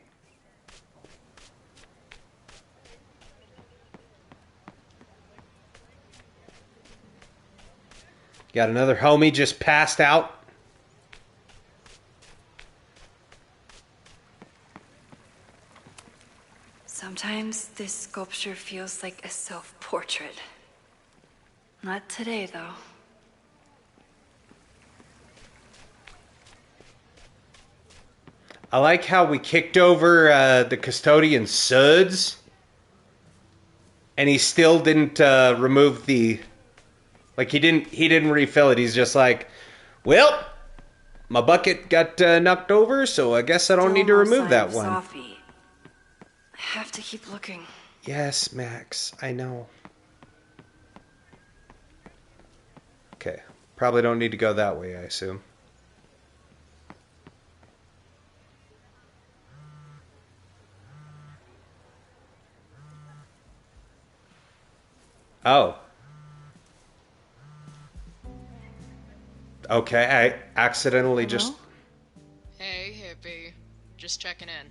Got another homie just passed out. Sometimes this sculpture feels like a self-portrait. Not today, though. I like how we kicked over the custodian Suds, and he still didn't remove the. Like he didn't refill it. He's just like, well, my bucket got knocked over, so I guess I don't need to remove that one. Safi. I have to keep looking. Yes, Max, I know. Okay, probably don't need to go that way, I assume. Oh. Okay, I accidentally just... Hey, hippie. Just checking in.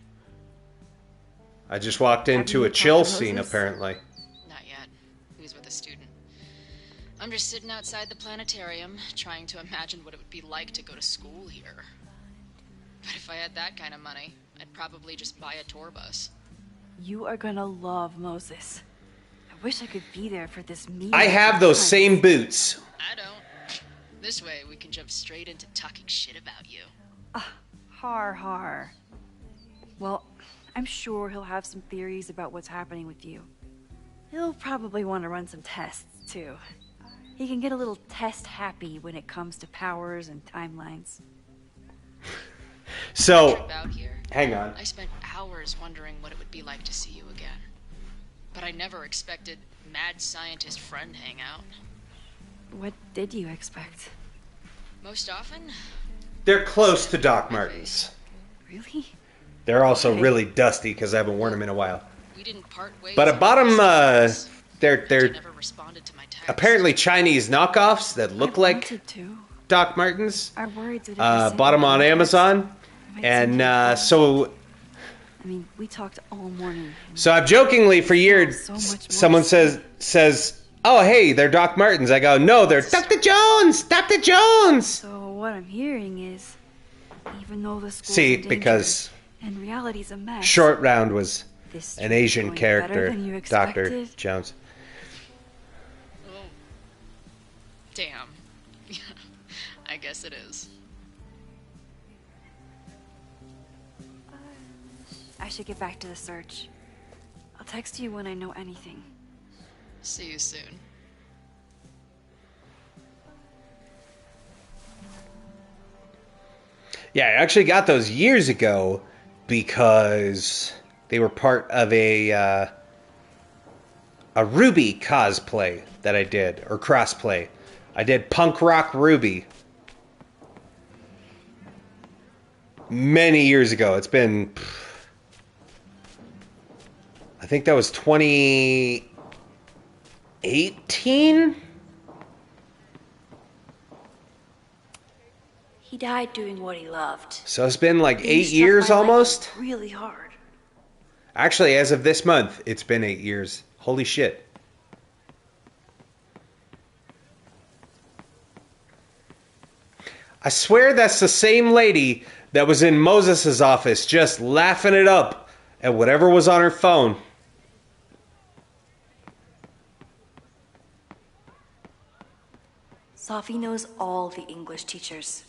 I just walked into a chill scene, apparently. Not yet. He was with a student. I'm just sitting outside the planetarium, trying to imagine what it would be like to go to school here. But if I had that kind of money, I'd probably just buy a tour bus. You are gonna love Moses. I wish I could be there for this meeting. I have those same boots. I don't. This way, we can jump straight into talking shit about you. Har. Well, I'm sure he'll have some theories about what's happening with you. He'll probably want to run some tests, too. He can get a little test-happy when it comes to powers and timelines. So, Out here, hang on. I spent hours wondering what it would be like to see you again. But I never expected mad scientist friend hangout. What did you expect? Most often, They're close to Doc Martens. Really? They're also really dusty because I haven't worn them in a while. we didn't part ways. But I bought them, they're Never responded to my text. apparently Chinese knockoffs that look like Doc Martens. I worried that it Bought them on Amazon. And so I mean, we talked all morning. So I've jokingly for years, someone says, "Oh, hey, they're Doc Martens." I go, "No, they're Dr. Jones, Dr. Jones." So what I'm hearing is, even though the school's See, in danger, because and reality's a mess. Short Round was This an Asian going character, better than you Dr. expected? Jones. Damn. I guess it is. I should get back to the search. I'll text you when I know anything. See you soon. Yeah, I actually got those years ago because they were part of a Ruby cosplay that I did, or crossplay. I did Punk Rock Ruby many years ago. It's been, I think that was 2018? He died doing what he loved. So it's been like Being 8 struck years by lightning almost. was really hard. Actually, as of this month, it's been 8 years. Holy shit. I swear that's the same lady that was in Moses' office just laughing it up at whatever was on her phone. Sophie knows all the English teachers.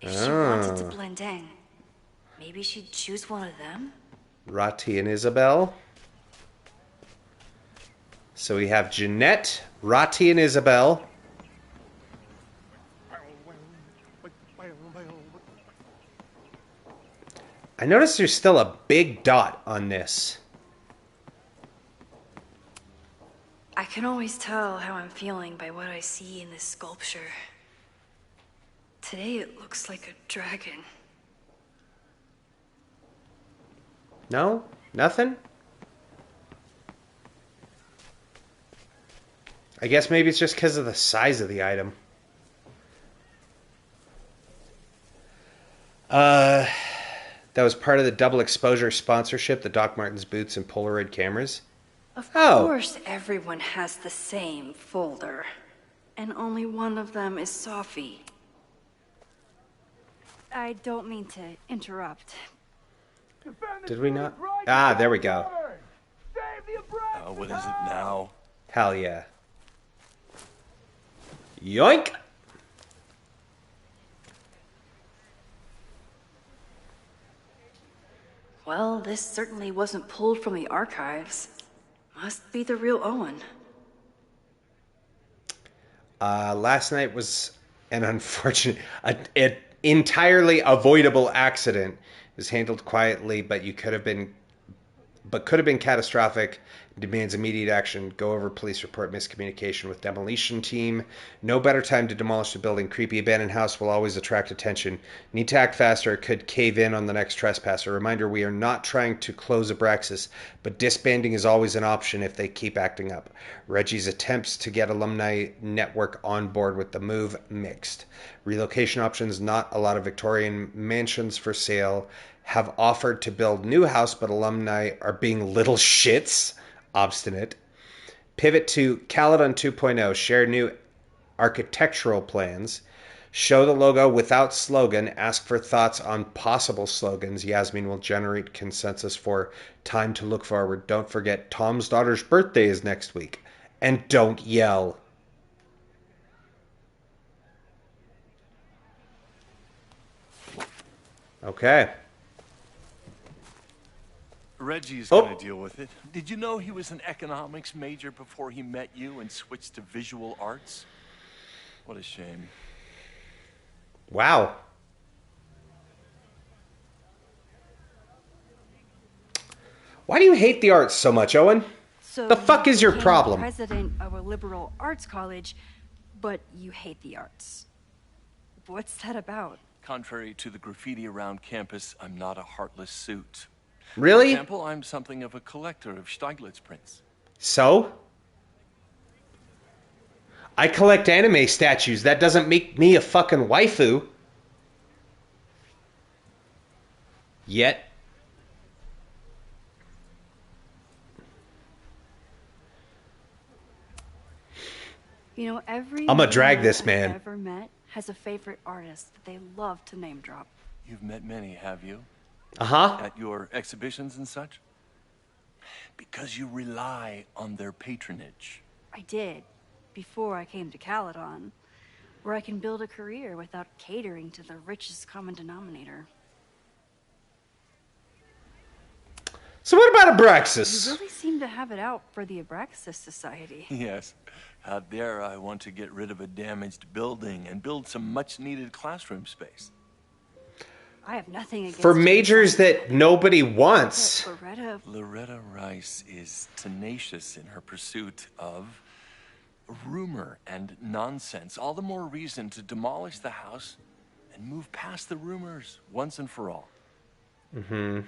If she wanted to blend in, maybe she'd choose one of them? Rati and Isabel. So we have Jeanette, Rati, and Isabel. I noticed there's still a big dot on this. I can always tell how I'm feeling by what I see in this sculpture. Today it looks like a dragon. No? Nothing? I guess maybe it's just because of the size of the item. That was part of the double exposure sponsorship, the Doc Martens boots and Polaroid cameras. Of course everyone has the same folder. And only one of them is Sophie. I don't mean to interrupt. Did we not? Ah, there we go. What is it now? Hell yeah. Yoink! Well, this certainly wasn't pulled from the archives. Must be the real Owen. Last night was an unfortunate, an entirely avoidable accident. It was handled quietly, but could have been catastrophic. Demands immediate action. Go over police report miscommunication with demolition team. No better time to demolish the building. Creepy abandoned house will always attract attention. Need to act faster. It could cave in on the next trespasser. Reminder, we are not trying to close Abraxas, but disbanding is always an option if they keep acting up. Reggie's attempts to get alumni network on board with the move mixed. Relocation options, not a lot of Victorian mansions for sale. Have offered to build new house, but alumni are being little shits. Obstinate. Pivot to Caledon 2.0. Share new architectural plans. Show the logo without slogan. Ask for thoughts on possible slogans. Yasmin will generate consensus for time to look forward. Don't forget, Tom's daughter's birthday is next week. And don't yell. Okay. Reggie's gonna deal with it. Did you know he was an economics major before he met you and switched to visual arts? What a shame. Wow. Why do you hate the arts so much, Owen? So the fuck is your became problem? President of a liberal arts college, but you hate the arts. What's that about? Contrary to the graffiti around campus, I'm not a heartless suit. Really? For example, I'm something of a collector of Stieglitz prints. So? I collect anime statues. That doesn't make me a fucking waifu. Yet. You know, every I'ma drag man this man. I've ever met has a favorite artist that they love to name drop. You've met many, have you? Uh-huh. At your exhibitions and such? Because you rely on their patronage. I did, before I came to Caledon, where I can build a career without catering to the richest common denominator. So what about Abraxas? You really seem to have it out for the Abraxas Society. Yes. Out there, I want to get rid of a damaged building and build some much-needed classroom space. I have nothing against For majors that nobody wants. Loretta Rice is tenacious in her pursuit of rumor and nonsense. All the more reason to demolish the house and move past the rumors once and for all. Mm-hmm.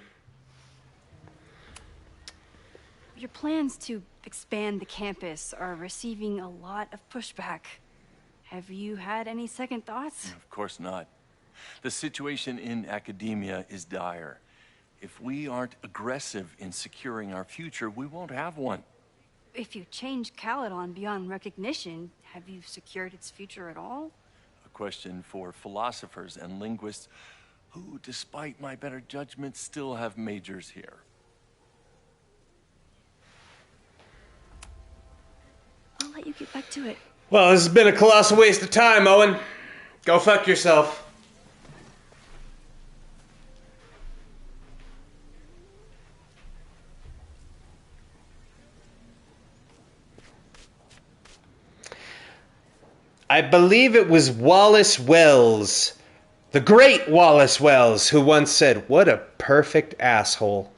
Your plans to expand the campus are receiving a lot of pushback. Have you had any second thoughts? Of course not. The situation in academia is dire. If we aren't aggressive in securing our future, we won't have one. If you change Caledon beyond recognition, have you secured its future at all? A question for philosophers and linguists who, despite my better judgment, still have majors here. I'll let you get back to it. Well, this has been a colossal waste of time, Owen. Go fuck yourself. I believe it was Wallace Wells, the great Wallace Wells, who once said, "What a perfect asshole."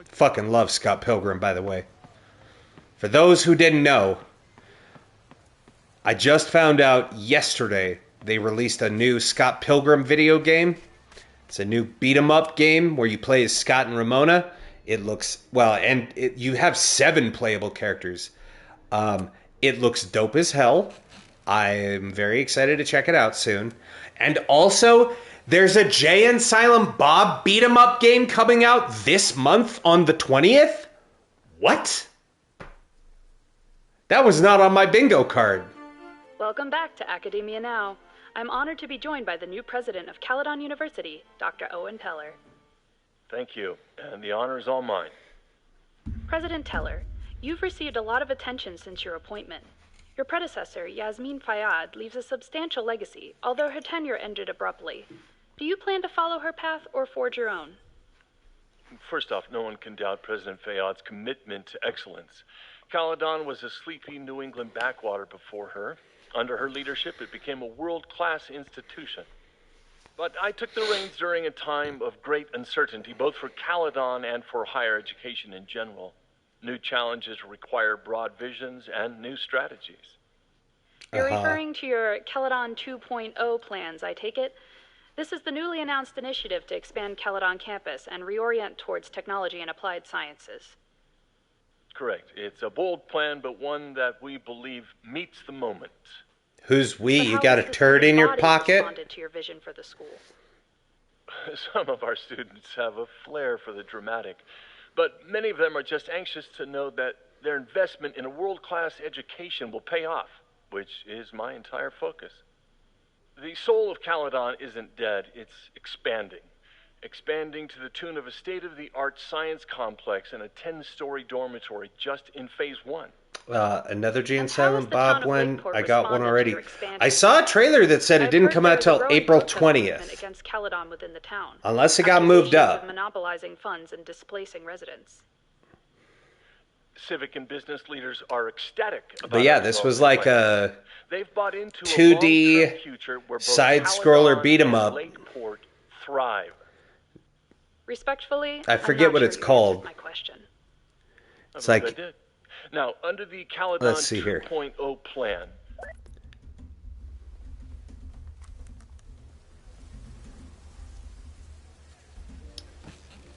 Fucking love Scott Pilgrim, by the way. For those who didn't know, I just found out yesterday they released a new Scott Pilgrim video game. It's a new beat-em-up game where you play as Scott and Ramona. It looks, well, and you have 7 playable characters. It looks dope as hell. I'm very excited to check it out soon. And also, there's a Jay and Silent Bob beat-em-up game coming out this month on the 20th? What? That was not on my bingo card. Welcome back to Academia Now. I'm honored to be joined by the new president of Caledon University, Dr. Owen Teller. Thank you, and the honor is all mine. President Teller, you've received a lot of attention since your appointment. Your predecessor, Yasmin Fayyad, leaves a substantial legacy, although her tenure ended abruptly. Do you plan to follow her path or forge your own? First off, no one can doubt President Fayyad's commitment to excellence. Caledon was a sleepy New England backwater before her. Under her leadership, it became a world-class institution. But I took the reins during a time of great uncertainty, both for Caledon and for higher education in general. New challenges require broad visions and new strategies. You're referring to your Caledon 2.0 plans, I take it? This is the newly announced initiative to expand Caledon campus and reorient towards technology and applied sciences. Correct. It's a bold plan, but one that we believe meets the moment. Who's we? You got a turd in your pocket? Responded to your vision for the school. Some of our students have a flair for the dramatic, but many of them are just anxious to know that their investment in a world-class education will pay off, which is my entire focus. The soul of Caledon isn't dead, it's expanding. Expanding to the tune of a state-of-the-art science complex and a 10-story dormitory just in phase 1. Another Jay and Silent Bob one. I got one already. I saw a trailer that said it didn't come out till April 20th. Against Caledon within the town. Unless it got moved up. Of monopolizing funds and displacing residents. Civic and business leaders are ecstatic about But yeah, this was like a They've bought into 2D side-scroller beat-em-up. Lakeport thrive. Respectfully, I forget what it's called. My question. It's like, now, under the Caledon let's see here. 2.0 plan,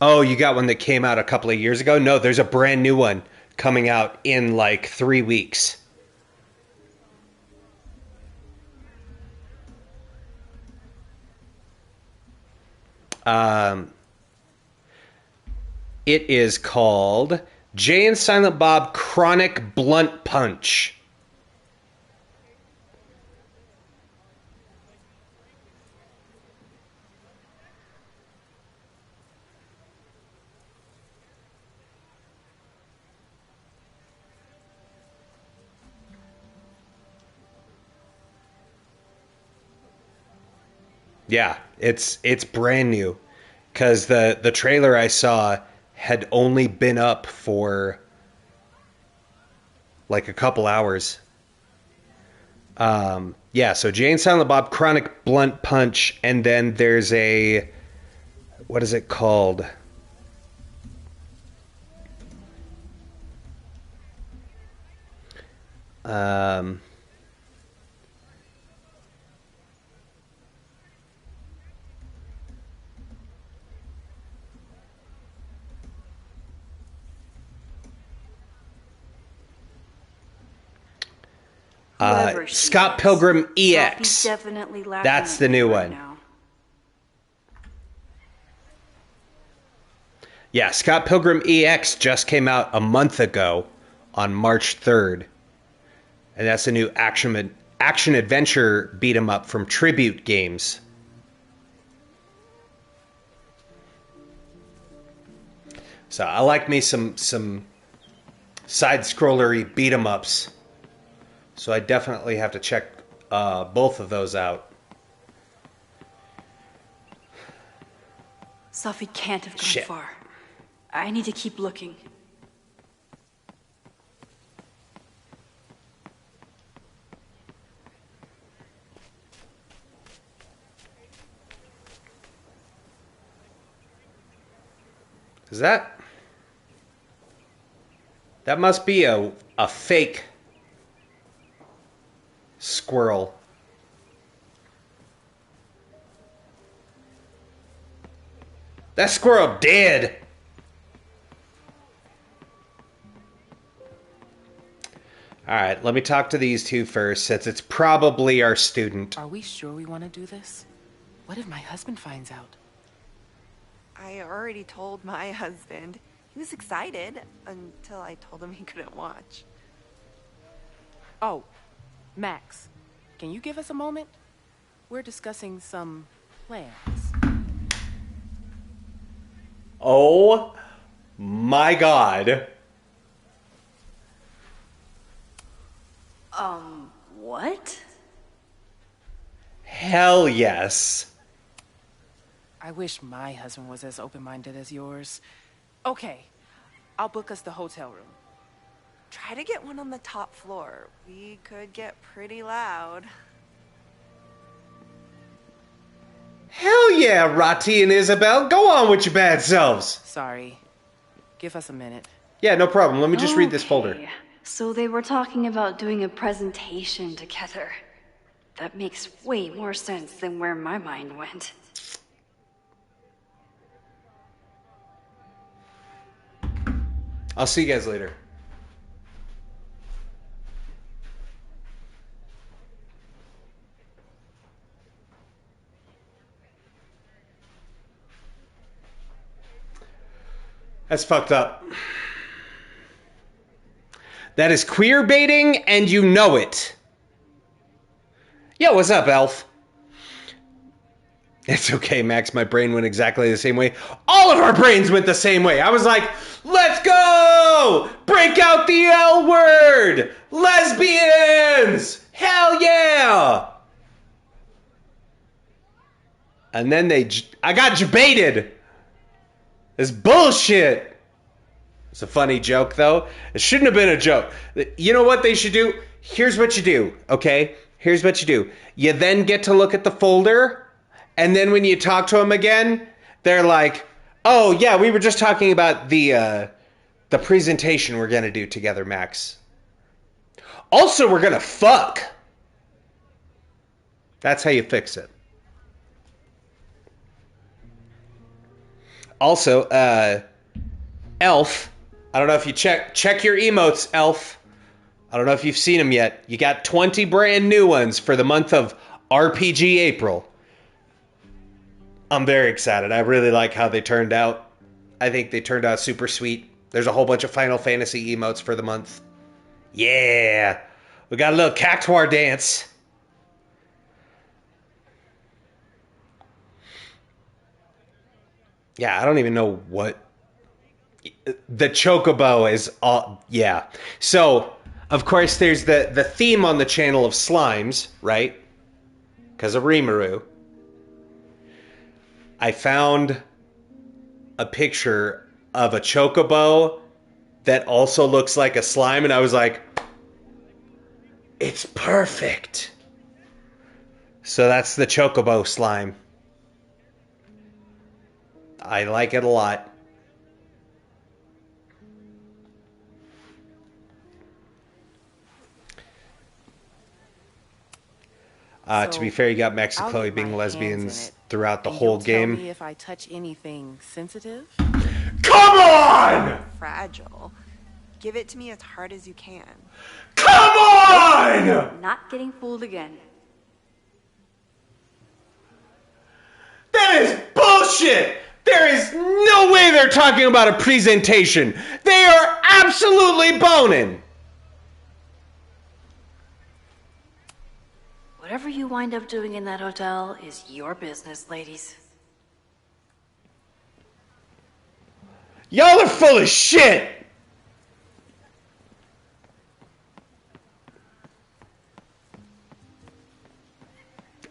oh, you got one that came out a couple of years ago? No, there's a brand new one coming out in like 3 weeks. It is called Jay and Silent Bob Chronic Blunt Punch. Yeah, it's brand new, because the trailer I saw had only been up for like a couple hours. Yeah, so Jay and Silent Bob Chronic Blunt Punch, and then there's a, what is it called? Scott Pilgrim EX. That's the new one. Yeah, Scott Pilgrim EX just came out a month ago on March 3rd. And that's a new action-adventure beat-em-up from Tribute Games. So I like me some side-scrollery beat-em-ups. So I definitely have to check both of those out. Sophie can't have gone far. I need to keep looking. Is that must be a fake squirrel. That squirrel dead. All right, let me talk to these two first, since it's probably our student. Are we sure we want to do this? What if my husband finds out? I already told my husband. He was excited until I told him he couldn't watch. Oh, Max, can you give us a moment? We're discussing some plans. Oh my God. What? Hell yes. I wish my husband was as open-minded as yours. Okay, I'll book us the hotel room. Try to get one on the top floor. We could get pretty loud. Hell yeah, Rati and Isabel. Go on with your bad selves. Sorry. Give us a minute. Yeah, no problem. Let me just read this folder. So they were talking about doing a presentation together. That makes way more sense than where my mind went. I'll see you guys later. That's fucked up. That is queer baiting, and you know it. Yo, what's up, Elf? It's okay, Max. My brain went exactly the same way. All of our brains went the same way. I was like, let's go! Break out the L word! Lesbians! Hell yeah! And then I got debated. It's bullshit. It's a funny joke, though. It shouldn't have been a joke. You know what they should do? Here's what you do, okay? Here's what you do. You then get to look at the folder, and then when you talk to them again, they're like, oh, yeah, we were just talking about the presentation we're going to do together, Max. Also, we're going to fuck. That's how you fix it. Also, Elf. I don't know if you check your emotes, Elf. I don't know if you've seen them yet. You got 20 brand new ones for the month of RPG April. I'm very excited. I really like how they turned out. I think they turned out super sweet. There's a whole bunch of Final Fantasy emotes for the month. Yeah. We got a little cactuar dance. Yeah, I don't even know what... The Chocobo is all... Yeah. So, of course, there's the theme on the channel of slimes, right? Because of Rimuru. I found a picture of a Chocobo that also looks like a slime, and I was like, it's perfect. So that's the Chocobo slime. I like it a lot. To be fair, you got Max and Chloe being lesbians throughout the whole game. Tell me if I touch anything sensitive? Come on! Fragile. Give it to me as hard as you can. Come on! Not getting fooled again. That is bullshit! There is no way they're talking about a presentation. They are absolutely boning. Whatever you wind up doing in that hotel is your business, ladies. Y'all are full of shit!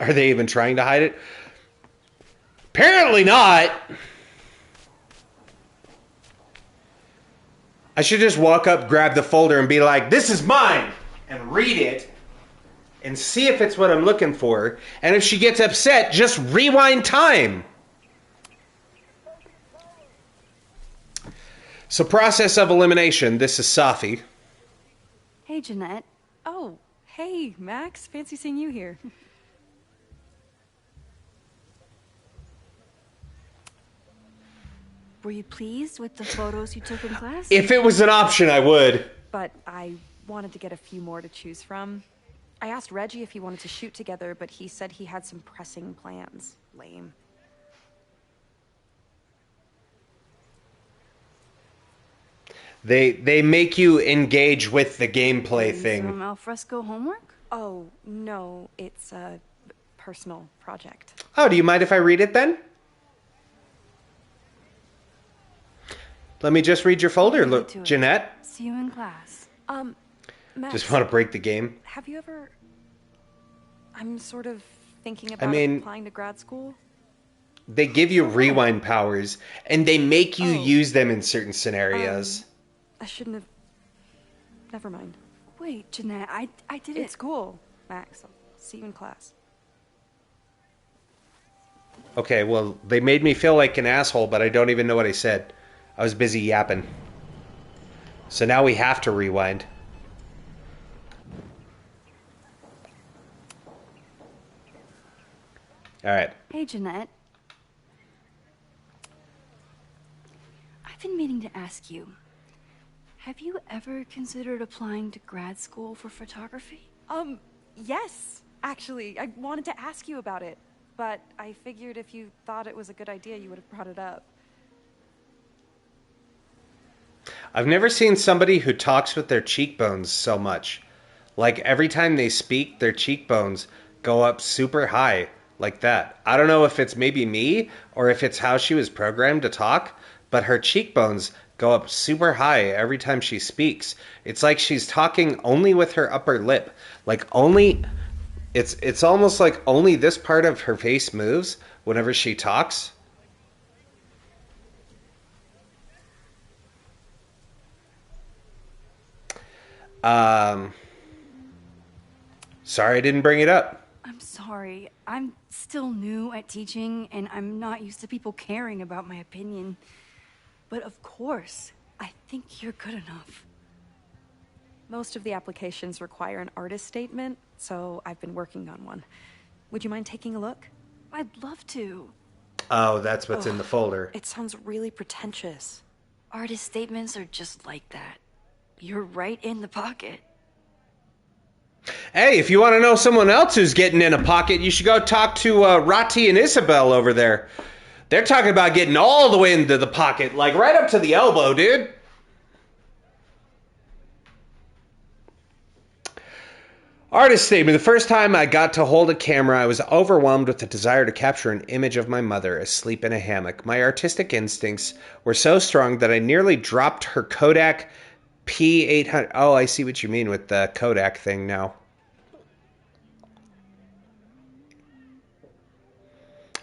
Are they even trying to hide it? Apparently not. I should just walk up, grab the folder, and be like, this is mine! And read it. And see if it's what I'm looking for. And if she gets upset, just rewind time. So, process of elimination. This is Safi. Hey, Jeanette. Oh, hey, Max. Fancy seeing you here. Were you pleased with the photos you took in class? If it was an option, I would. But I wanted to get a few more to choose from. I asked Reggie if he wanted to shoot together, but he said he had some pressing plans. Lame. They make you engage with the gameplay thing. Some alfresco homework? Oh, no, it's a personal project. Oh, do you mind if I read it then? Let me just read your folder, look, Jeanette. See you in class. Max, just want to break the game. Have you ever... I'm sort of thinking about applying to grad school. They give you rewind powers, and they make you use them in certain scenarios. I shouldn't have... Never mind. Wait, Jeanette, I did it. It's cool, Max. I'll see you in class. Okay, well, they made me feel like an asshole, but I don't even know what I said. I was busy yapping. So now we have to rewind. All right. Hey, Jeanette. I've been meaning to ask you. Have you ever considered applying to grad school for photography? Yes, actually. I wanted to ask you about it, but I figured if you thought it was a good idea, you would have brought it up. I've never seen somebody who talks with their cheekbones so much. Like, every time they speak, their cheekbones go up super high. like that. I don't know if it's maybe me or if it's how she was programmed to talk, but her cheekbones go up super high every time she speaks. It's like she's talking only with her upper lip. Like only, it's almost like only this part of her face moves whenever she talks. Sorry I didn't bring it up. I'm sorry. I'm still new at teaching, and I'm not used to people caring about my opinion. But of course, I think you're good enough. Most of the applications require an artist statement, so I've been working on one. Would you mind taking a look? I'd love to. Oh, that's what's in the folder. It sounds really pretentious. Artist statements are just like that. You're right in the pocket. Hey, if you want to know someone else who's getting in a pocket, you should go talk to Rati and Isabel over there. They're talking about getting all the way into the pocket, like right up to the elbow, dude. Artist statement. The first time I got to hold a camera, I was overwhelmed with the desire to capture an image of my mother asleep in a hammock. My artistic instincts were so strong that I nearly dropped her Kodak P800. Oh, I see what you mean with the Kodak thing now.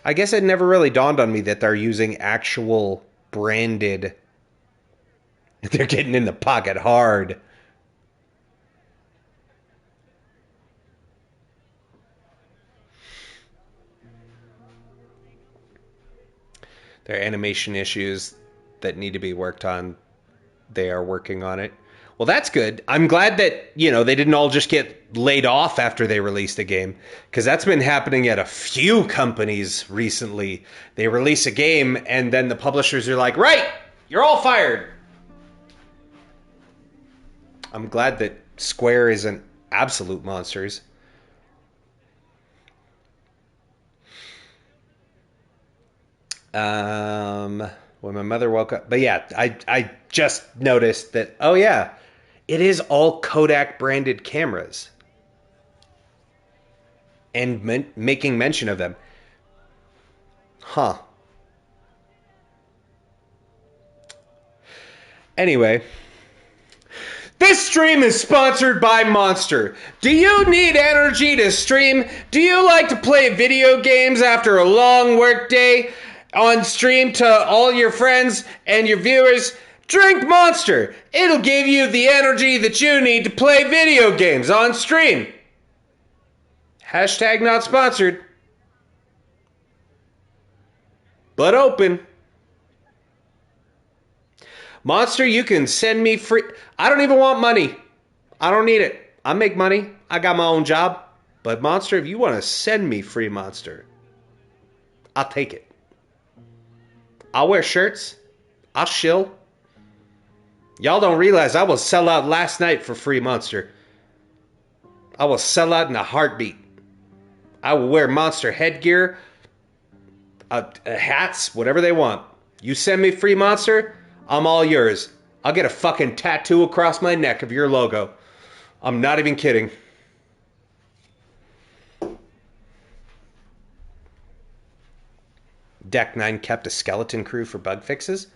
I guess it never really dawned on me that they're using actual branded. They're getting in the pocket hard. There are animation issues that need to be worked on. They are working on it. Well, that's good. I'm glad that, you know, they didn't all just get laid off after they released a game, because that's been happening at a few companies recently. They release a game and then the publishers are like, right, you're all fired. I'm glad that Square isn't absolute monsters. When my mother woke up, but yeah, I just noticed that, oh yeah, it is all Kodak branded cameras and making mention of them. Huh. Anyway, this stream is sponsored by Monster. Do you need energy to stream? Do you like to play video games after a long work day? On stream to all your friends and your viewers, drink Monster. It'll give you the energy that you need to play video games on stream. Hashtag not sponsored. But open. Monster, you can send me free. I don't even want money. I don't need it. I make money. I got my own job. But Monster, if you want to send me free Monster, I'll take it. I'll wear shirts. I'll shill. Y'all don't realize I will sell out last night for free Monster. I will sell out in a heartbeat. I will wear Monster headgear, hats, whatever they want. You send me free Monster, I'm all yours. I'll get a fucking tattoo across my neck of your logo. I'm not even kidding. Deck 9 kept a skeleton crew for bug fixes?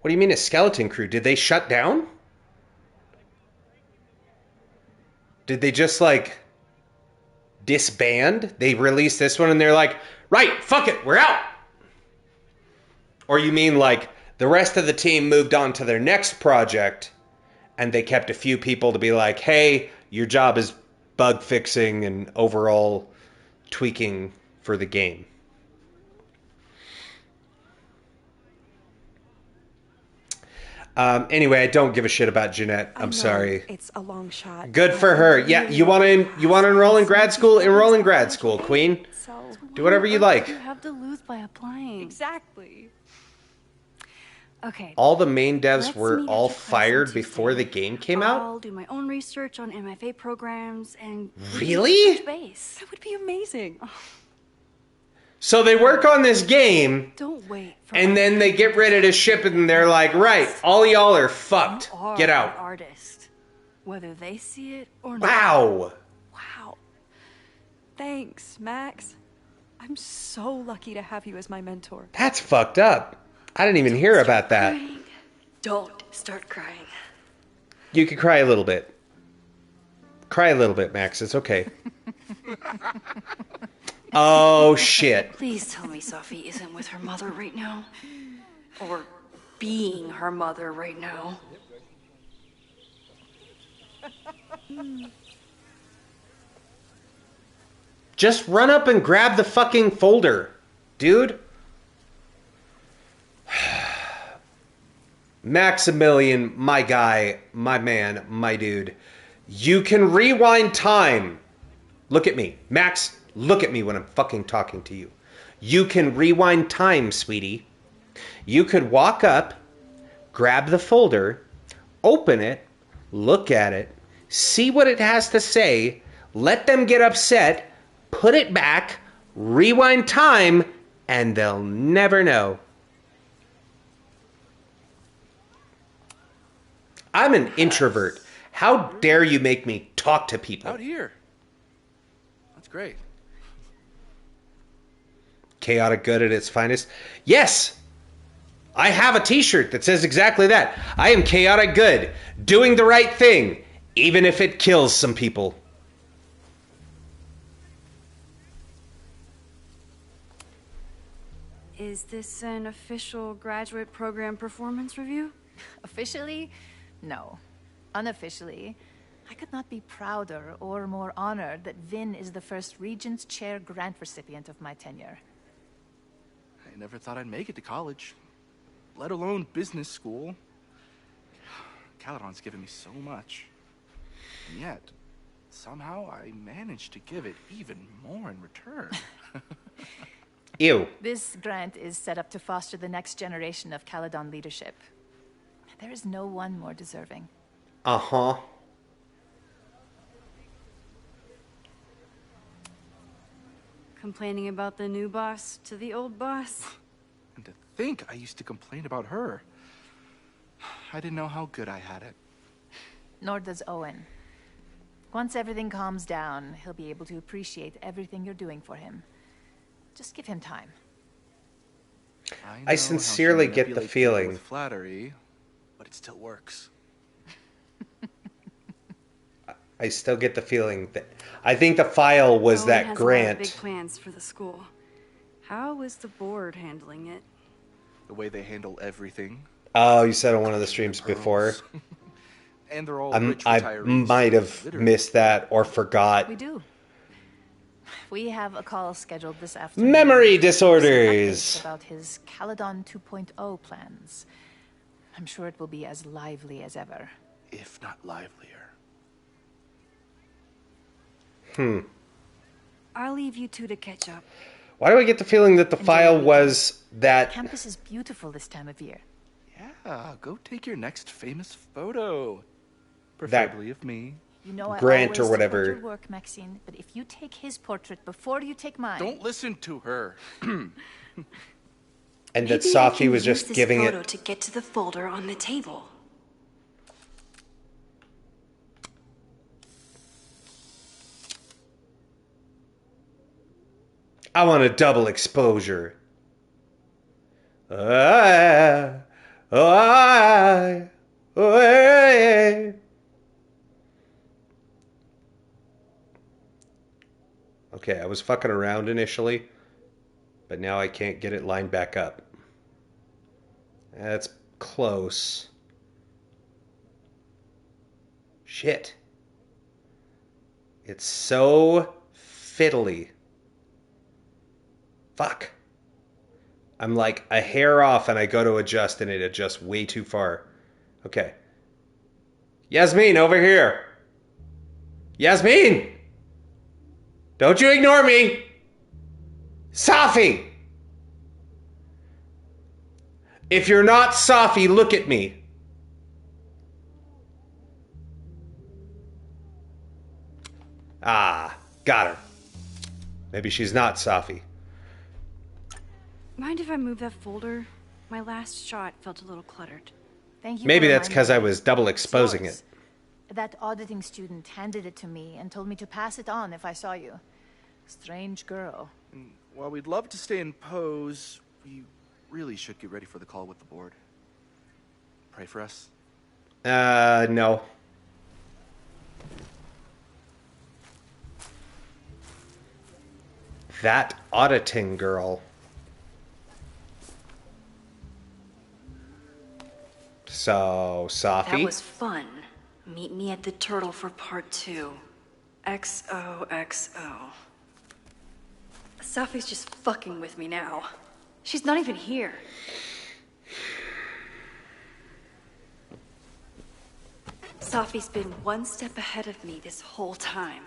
What do you mean a skeleton crew? Did they shut down? Did they just, like, disband? They released this one and they're like, right, fuck it, we're out. Or you mean, like, the rest of the team moved on to their next project and they kept a few people to be like, hey, your job is bug fixing and overall tweaking for the game. Anyway, I don't give a shit about Jeanette. I'm sorry. It's a long shot. Good for her. Yeah, you want to enroll in grad school? Enroll in grad school, Queen. Do whatever you like. You have to lose by applying. Exactly. Okay. All the main devs were all fired before the game came out? I'll do my own research on MFA programs and really? Base. That would be amazing. So they work on this game. Don't wait. And then they get ready to ship it and they're like, right, all y'all are fucked. Get out. An artist, whether they see it or not. Wow. Wow. Thanks, Max. I'm so lucky to have you as my mentor. That's fucked up. I didn't even hear about that. Don't start crying. You could cry a little bit. Cry a little bit, Max. It's okay. Oh, shit. Please tell me Safi isn't with her mother right now. Or being her mother right now. Just run up and grab the fucking folder, dude. Maximilian, my guy, my man, my dude. You can rewind time. Look at me. Max, look at me when I'm fucking talking to you. You can rewind time, sweetie. You could walk up, grab the folder, open it, look at it, see what it has to say, let them get upset, put it back, rewind time, and they'll never know. I'm an introvert. How dare you make me talk to people? Out here. That's great. Chaotic good at its finest. Yes! I have a t-shirt that says exactly that. I am chaotic good, doing the right thing, even if it kills some people. Is this an official graduate program performance review? Officially? No. Unofficially, I could not be prouder or more honored that Vin is the first Regents Chair grant recipient of my tenure. I never thought I'd make it to college, let alone business school. Caledon's given me so much. And yet, somehow I managed to give it even more in return. Ew. This grant is set up to foster the next generation of Caledon leadership. There is no one more deserving. Uh-huh. Complaining about the new boss to the old boss? And to think I used to complain about her. I didn't know how good I had it. Nor does Owen. Once everything calms down, he'll be able to appreciate everything you're doing for him. Just give him time. I sincerely get the feeling. With flattery, but it still works. I still get the feeling that I think the file was Owen that has grant. A lot of big plans for the school. How is the board handling it? The way they handle everything. Oh, you said on one of the streams before. And they're all I might have missed that or forgot. We do. We have a call scheduled this afternoon. Memory disorders. About his Caledon 2.0 plans. I'm sure it will be as lively as ever. If not livelier. I'll leave you two to catch up. Why do I get the feeling that the file was that... Campus is beautiful this time of year. Yeah, go take your next famous photo. Preferably of me. You know, Grant I or always whatever. support your work, Maxine, but if you take his portrait before you take mine... Don't listen to her. And Maybe that I Safi can was use just this giving photo it... to get to the folder on the table. I want a double exposure. Okay, I was fucking around initially, but now I can't get it lined back up. That's close. Shit. It's so fiddly. Fuck. I'm like a hair off and I go to adjust and it adjusts way too far. Okay. Yasmin, over here. Yasmin! Don't you ignore me! Safi! If you're not Safi, look at me. Ah, got her. Maybe she's not Safi. Mind if I move that folder? My last shot felt a little cluttered. Thank you. Maybe for that's because I reminding me. was double exposing It's it. yours. That auditing student handed it to me and told me to pass it on if I saw you. Strange girl. And while we'd love to stay in pose, we really should get ready for the call with the board. Pray for us. No. That auditing girl. So, Safi? That was fun. Meet me at the Turtle for part 2. XOXO. Safi's just fucking with me now. She's not even here. Safi's been one step ahead of me this whole time.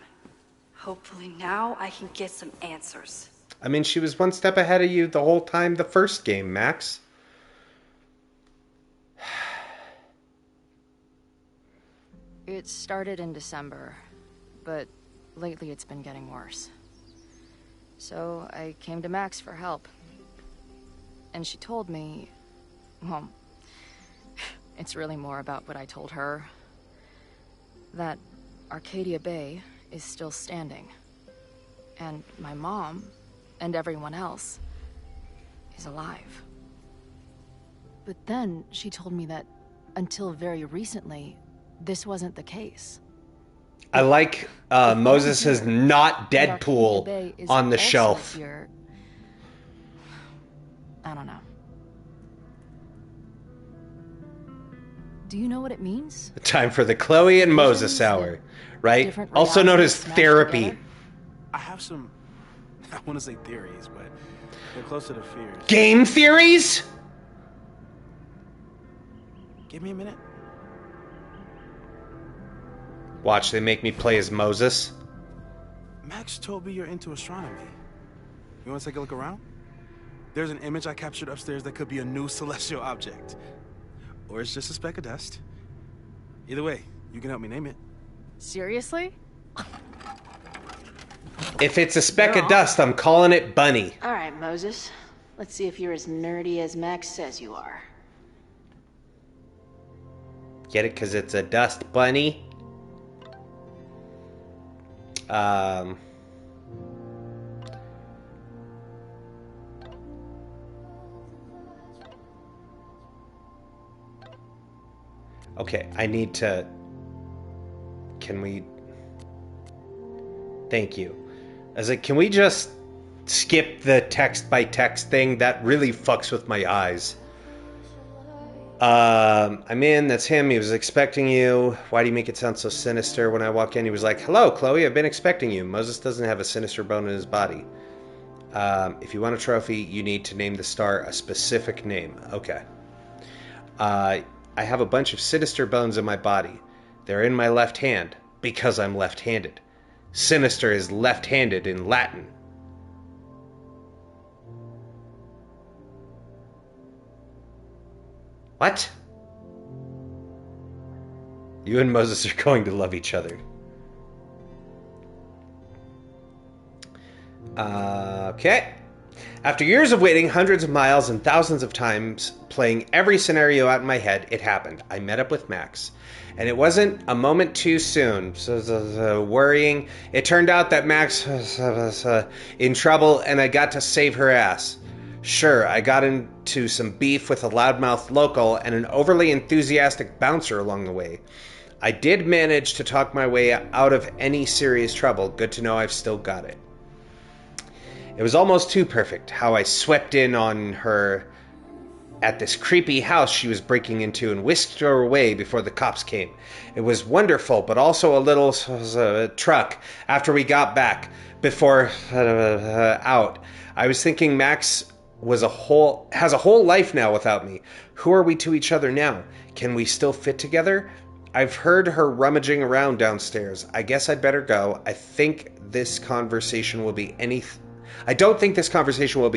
Hopefully now I can get some answers. I mean, she was one step ahead of you the whole time the first game, Max. It started in December, but lately it's been getting worse. So I came to Max for help. And she told me, well, it's really more about what I told her. That Arcadia Bay is still standing. And my mom, and everyone else, is alive. But then she told me that until very recently, this wasn't the case. I like Moses is not Deadpool on the shelf. I don't know. Do you know what it means? Time for the Chloe and Moses hour, right? Also known as therapy. I have some, I want to say theories, but they're closer to fears. Game theories? Give me a minute. Watch, they make me play as Moses. Max told me you're into astronomy. You want to take a look around? There's an image I captured upstairs that could be a new celestial object. Or it's just a speck of dust. Either way, you can help me name it. Seriously? If it's a speck of dust, I'm calling it Bunny. All right, Moses. Let's see if you're as nerdy as Max says you are. Get it? Because it's a dust bunny? Okay, I need to... Can we... Thank you. I was like, can we just skip the text-by-text thing? That really fucks with my eyes. I'm in, that's him, he was expecting you. Why do you make it sound so sinister? When I walk in, he was like, hello, Chloe, I've been expecting you. Moses doesn't have a sinister bone in his body. If you want a trophy, you need to name the star a specific name. Okay. I have a bunch of sinister bones in my body. They're in my left hand, because I'm left-handed. Sinister is left-handed in Latin. What? You and Moses are going to love each other. Okay. After years of waiting, hundreds of miles and thousands of times, playing every scenario out in my head, it happened. I met up with Max. And it wasn't a moment too soon. So worrying. It turned out that Max was in trouble and I got to save her ass. Sure, I got into some beef with a loudmouth local and an overly enthusiastic bouncer along the way. I did manage to talk my way out of any serious trouble. Good to know I've still got it. It was almost too perfect how I swept in on her at this creepy house she was breaking into and whisked her away before the cops came. It was wonderful, but also a little truck after we got back before out. I was thinking Max has a whole life now without me. Who are we to each other now? Can we still fit together? I've heard her rummaging around downstairs. I guess I'd better go. I don't think this conversation will be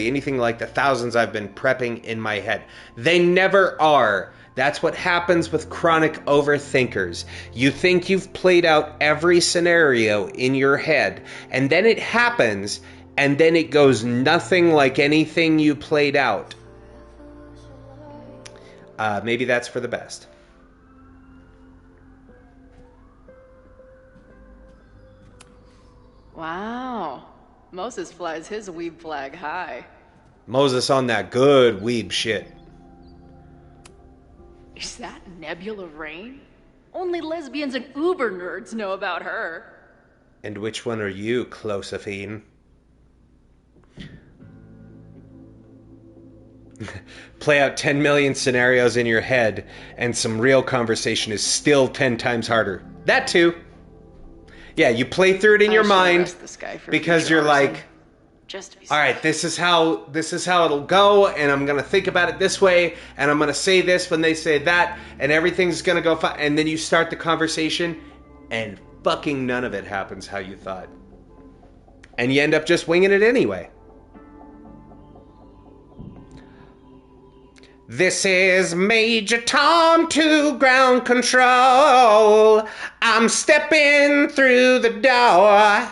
anything like the thousands I've been prepping in my head. They never are. That's what happens with chronic overthinkers. You think you've played out every scenario in your head, and then it happens, and then it goes nothing like anything you played out. Maybe that's for the best. Wow. Moses flies his weeb flag high. Moses on that good weeb shit. Is that Nebula Rain? Only lesbians and uber nerds know about her. And which one are you, Closephine? Play out 10 million scenarios in your head, and some real conversation is still 10 times harder. That too. Yeah, you play through it in your mind because you're like, all right, this is how it'll go, and I'm gonna think about it this way, and I'm gonna say this when they say that, and everything's gonna go fine. And then you start the conversation, and fucking none of it happens how you thought, and you end up just winging it anyway. This is Major Tom to ground control. I'm stepping through the door.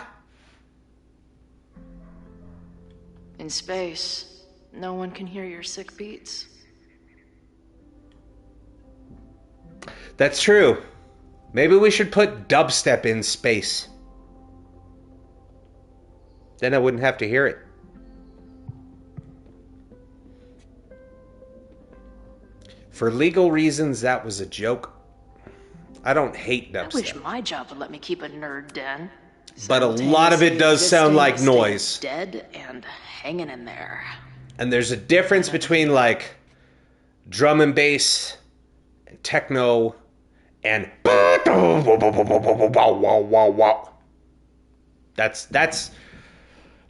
In space, no one can hear your sick beats. That's true. Maybe we should put dubstep in space. Then I wouldn't have to hear it. For legal reasons, that was a joke. I don't hate dubstep. I wish my job would let me keep a nerd den. But a lot of it does sound like noise. Dead and hanging in there. And there's a difference between like drum and bass and techno and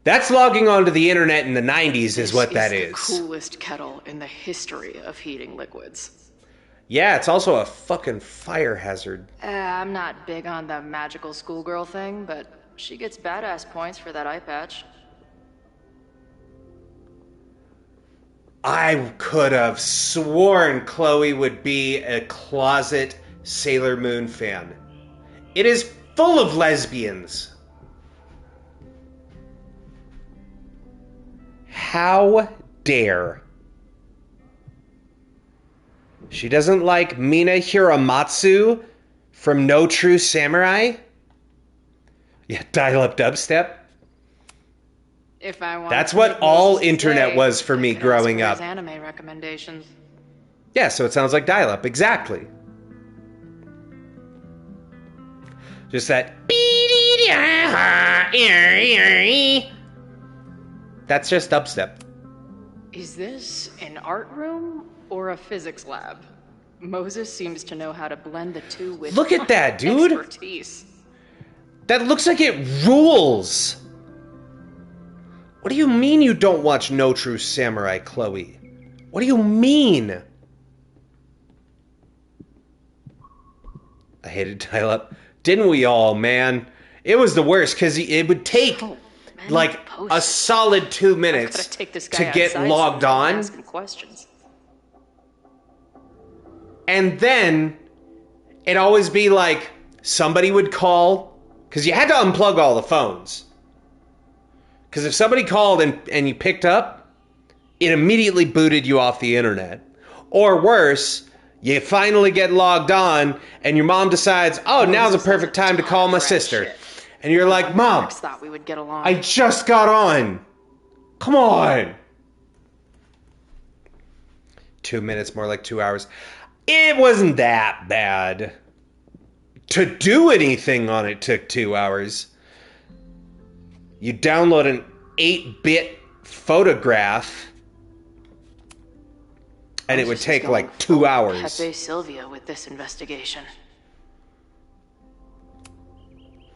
that's logging onto the internet in the 90s is what that is. The coolest kettle in the history of heating liquids. Yeah, it's also a fucking fire hazard. I'm not big on the magical schoolgirl thing, but she gets badass points for that eye patch. I could have sworn Chloe would be a closet Sailor Moon fan. It is full of lesbians. How dare. She doesn't like Mina Hiramatsu from No True Samurai? Yeah, dial-up dubstep. If I want That's what all internet was for me growing up. Anime recommendations. Yeah, so it sounds like dial-up, exactly. Just that. That's just dubstep. Is this an art room or a physics lab? Moses seems to know how to blend the two with Look at that, dude. Expertise. That looks like it rules. What do you mean you don't watch No True Samurai, Chloe? What do you mean? I hated dial-up. Didn't we all, man? It was the worst because it would take like a solid 2 minutes to get logged on. And then it'd always be like somebody would call because you had to unplug all the phones. Because if somebody called and you picked up, it immediately booted you off the internet. Or worse, you finally get logged on and your mom decides, oh, now's the perfect time to call my sister. And you're like, Mom, thought we would get along. I just got on. Come on. 2 minutes, more like 2 hours. It wasn't that bad. To do anything on it took 2 hours. You download an 8-bit photograph, and it would take like 2 hours. Pepe Sylvia with this investigation.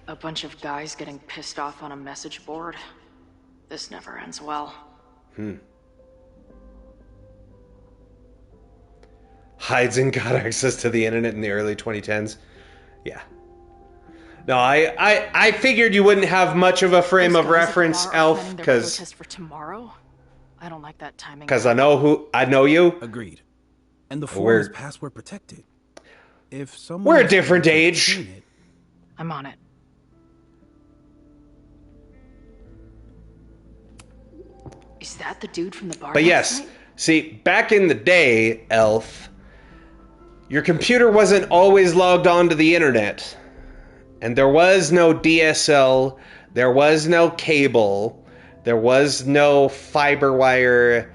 A bunch of guys getting pissed off on a message board. This never ends well. Heisen got access to the internet in the early 2010s. Yeah. No, I figured you wouldn't have much of a frame of reference, Elf, because for tomorrow. I don't like that timing. Because I know you. Agreed. And the form is password protected. If someone we're a different age. I'm on it. Is that the dude from the bar? But yes, see, back in the day, Elf, your computer wasn't always logged on to the internet. And there was no DSL, there was no cable, There was no fiber wire.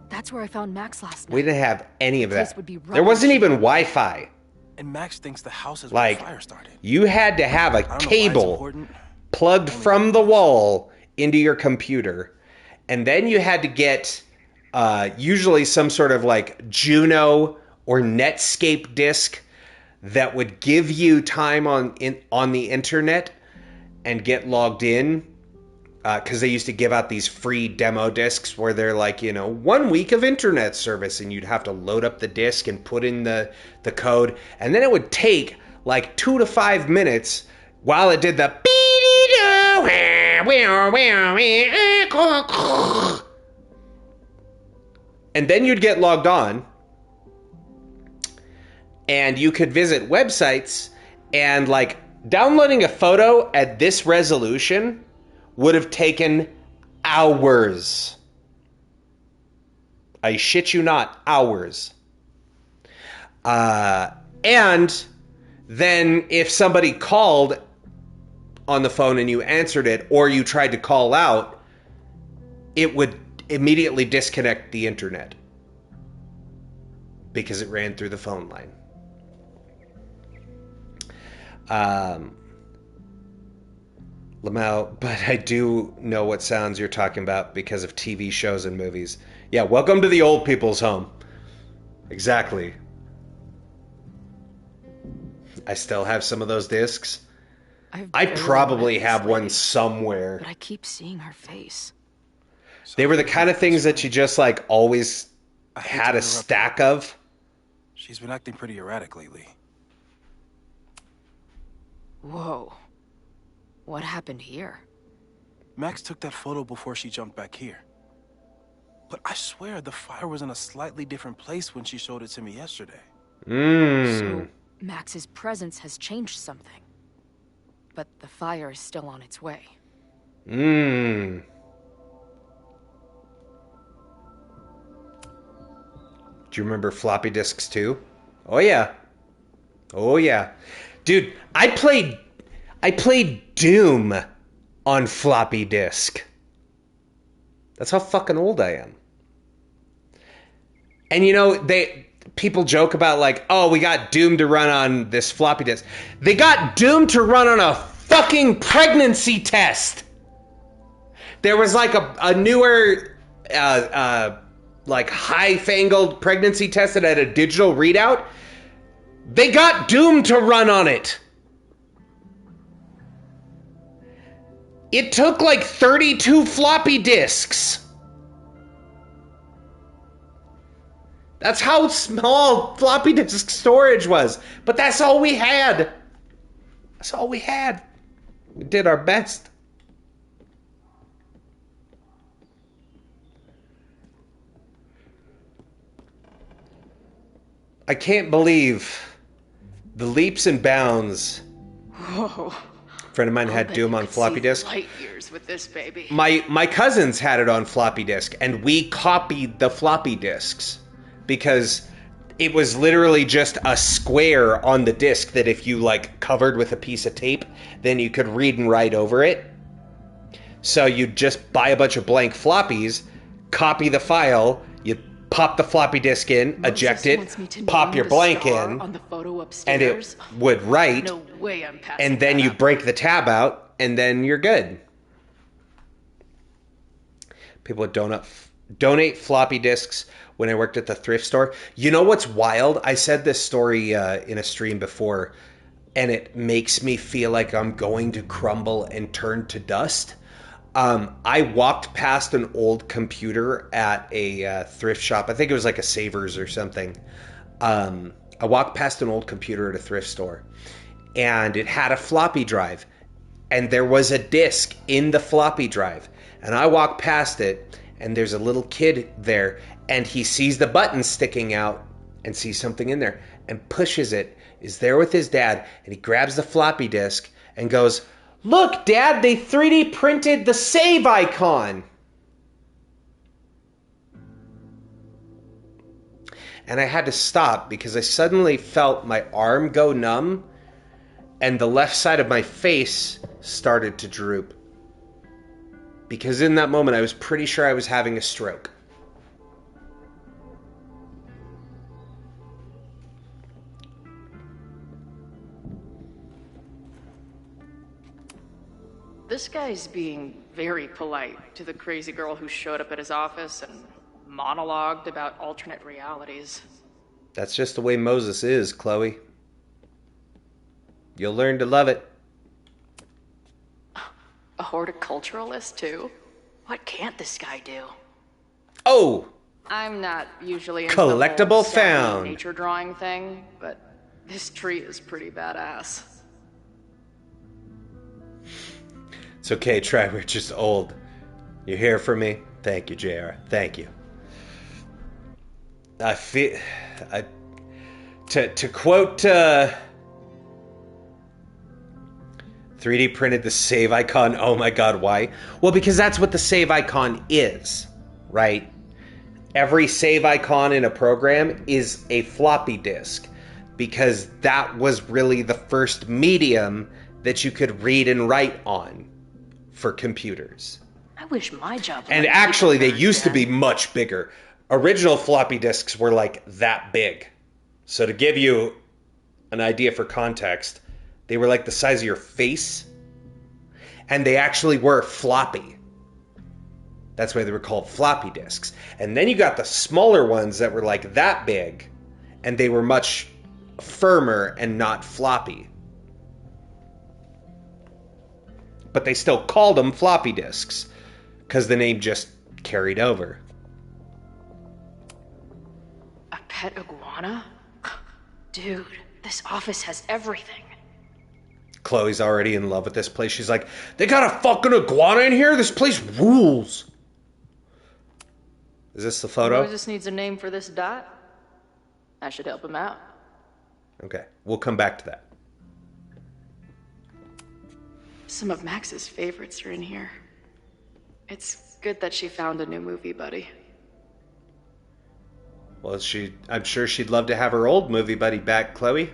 That's where I found Max last night. We didn't have any of The place that. would be There wasn't even Wi-Fi. And Max thinks the house is Like, where the fire started. you had to have a I don't know why it's cable important. plugged from the wall into your computer. And then you had to get usually some sort of like Juno or Netscape disk that would give you time on the internet and get logged in. Because they used to give out these free demo discs where they're like, 1 week of internet service, and you'd have to load up the disc and put in the code. And then it would take like 2 to 5 minutes while it did the and then you'd get logged on and you could visit websites, and like downloading a photo at this resolution would have taken hours. I shit you not, hours. And then if somebody called on the phone and you answered it, or you tried to call out, it would immediately disconnect the internet because it ran through the phone line. Lamau, but I do know what sounds you're talking about because of TV shows and movies. Yeah, welcome to the old people's home. Exactly. I still have some of those discs. I probably have one somewhere. But I keep seeing her face. They were the kind of things that you just like always had a stack of. She's been acting pretty erratic lately. Whoa. What happened here? Max took that photo before she jumped back here. But I swear the fire was in a slightly different place when she showed it to me yesterday. So Max's presence has changed something. But the fire is still on its way. Do you remember floppy disks too? Oh yeah. Oh yeah. Dude, I played Doom on floppy disk. That's how fucking old I am. And people joke about like, oh, we got Doom to run on this floppy disk. They got Doom to run on a fucking pregnancy test. There was like a newer, like high-fangled pregnancy test that had a digital readout. They got Doom to run on it. It took like 32 floppy disks. That's how small floppy disk storage was. But that's all we had. That's all we had. We did our best. I can't believe the leaps and bounds. Whoa. A friend of mine had Doom on floppy disk. Light years with this baby. My cousins had it on floppy disk, and we copied the floppy disks because it was literally just a square on the disk that if you like covered with a piece of tape, then you could read and write over it. So you'd just buy a bunch of blank floppies, copy the file, you pop the floppy disk in, eject it, pop your blank in, on the photo and it would write. No way I'm passing and then that you up. break the tab out, and then you're good. People would donate floppy disks when I worked at the thrift store. You know what's wild? I said this story in a stream before, and it makes me feel like I'm going to crumble and turn to dust. I walked past an old computer at a thrift shop. I think it was like a Savers or something. I walked past an old computer at a thrift store, and it had a floppy drive, and there was a disc in the floppy drive. And I walked past it, and there's a little kid there, and he sees the button sticking out and sees something in there and pushes it, is there with his dad, and he grabs the floppy disk and goes, "Look, Dad, they 3D printed the save icon." And I had to stop because I suddenly felt my arm go numb and the left side of my face started to droop. because in that moment I was pretty sure I was having a stroke. This guy's being very polite to the crazy girl who showed up at his office and monologued about alternate realities. That's just the way Moses is, Chloe. You'll learn to love it. A horticulturalist, too? What can't this guy do? Oh! I'm not usually into Collectible the whole savvy found. nature drawing thing, but this tree is pretty badass. It's okay, Try, we're just old. You hear from me? Thank you, JR. Thank you. To quote 3D printed the save icon. Oh my god, why? Well, because that's what the save icon is, right? Every save icon in a program is a floppy disk, because that was really the first medium that you could read and write on for computers. I wish my job. And actually, they used to be much bigger. Original floppy disks were like that big. So to give you an idea for context, they were like the size of your face. And they actually were floppy. That's why they were called floppy disks. And then you got the smaller ones that were like that big. And they were much firmer and not floppy. But they still called them floppy disks, because the name just carried over. A pet iguana? Dude, this office has everything. Chloe's already in love with this place. She's like, they got a fucking iguana in here? This place rules. Is this the photo? Moses needs a name for this dot. I should help him out. Okay, we'll come back to that. Some of Max's favorites are in here. It's good that she found a new movie buddy. Well, I'm sure she'd love to have her old movie buddy back, Chloe.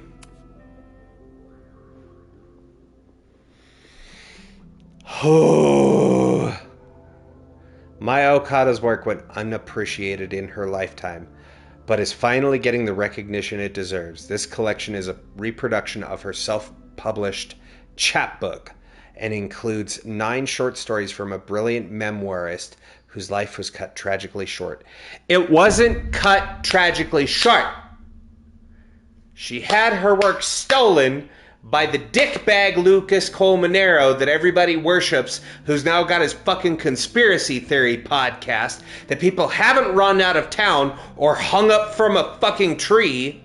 Oh. Maya Okada's work went unappreciated in her lifetime, but is finally getting the recognition it deserves. This collection is a reproduction of her self-published chapbook, and includes 9 short stories from a brilliant memoirist whose life was cut tragically short. It wasn't cut tragically short. She had her work stolen by the dickbag Lucas Colmenero that everybody worships, who's now got his fucking conspiracy theory podcast that people haven't run out of town or hung up from a fucking tree.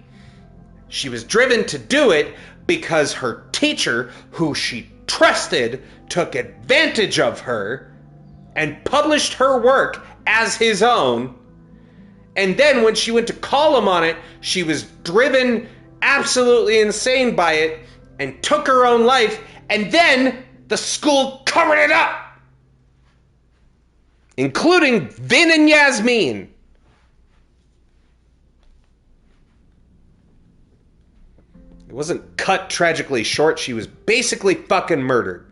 She was driven to do it because her teacher, who she trusted, took advantage of her and published her work as his own. And then when she went to call him on it, she was driven absolutely insane by it and took her own life, and then the school covered it up, including Vin and Yasmin. It wasn't cut tragically short. She was basically fucking murdered.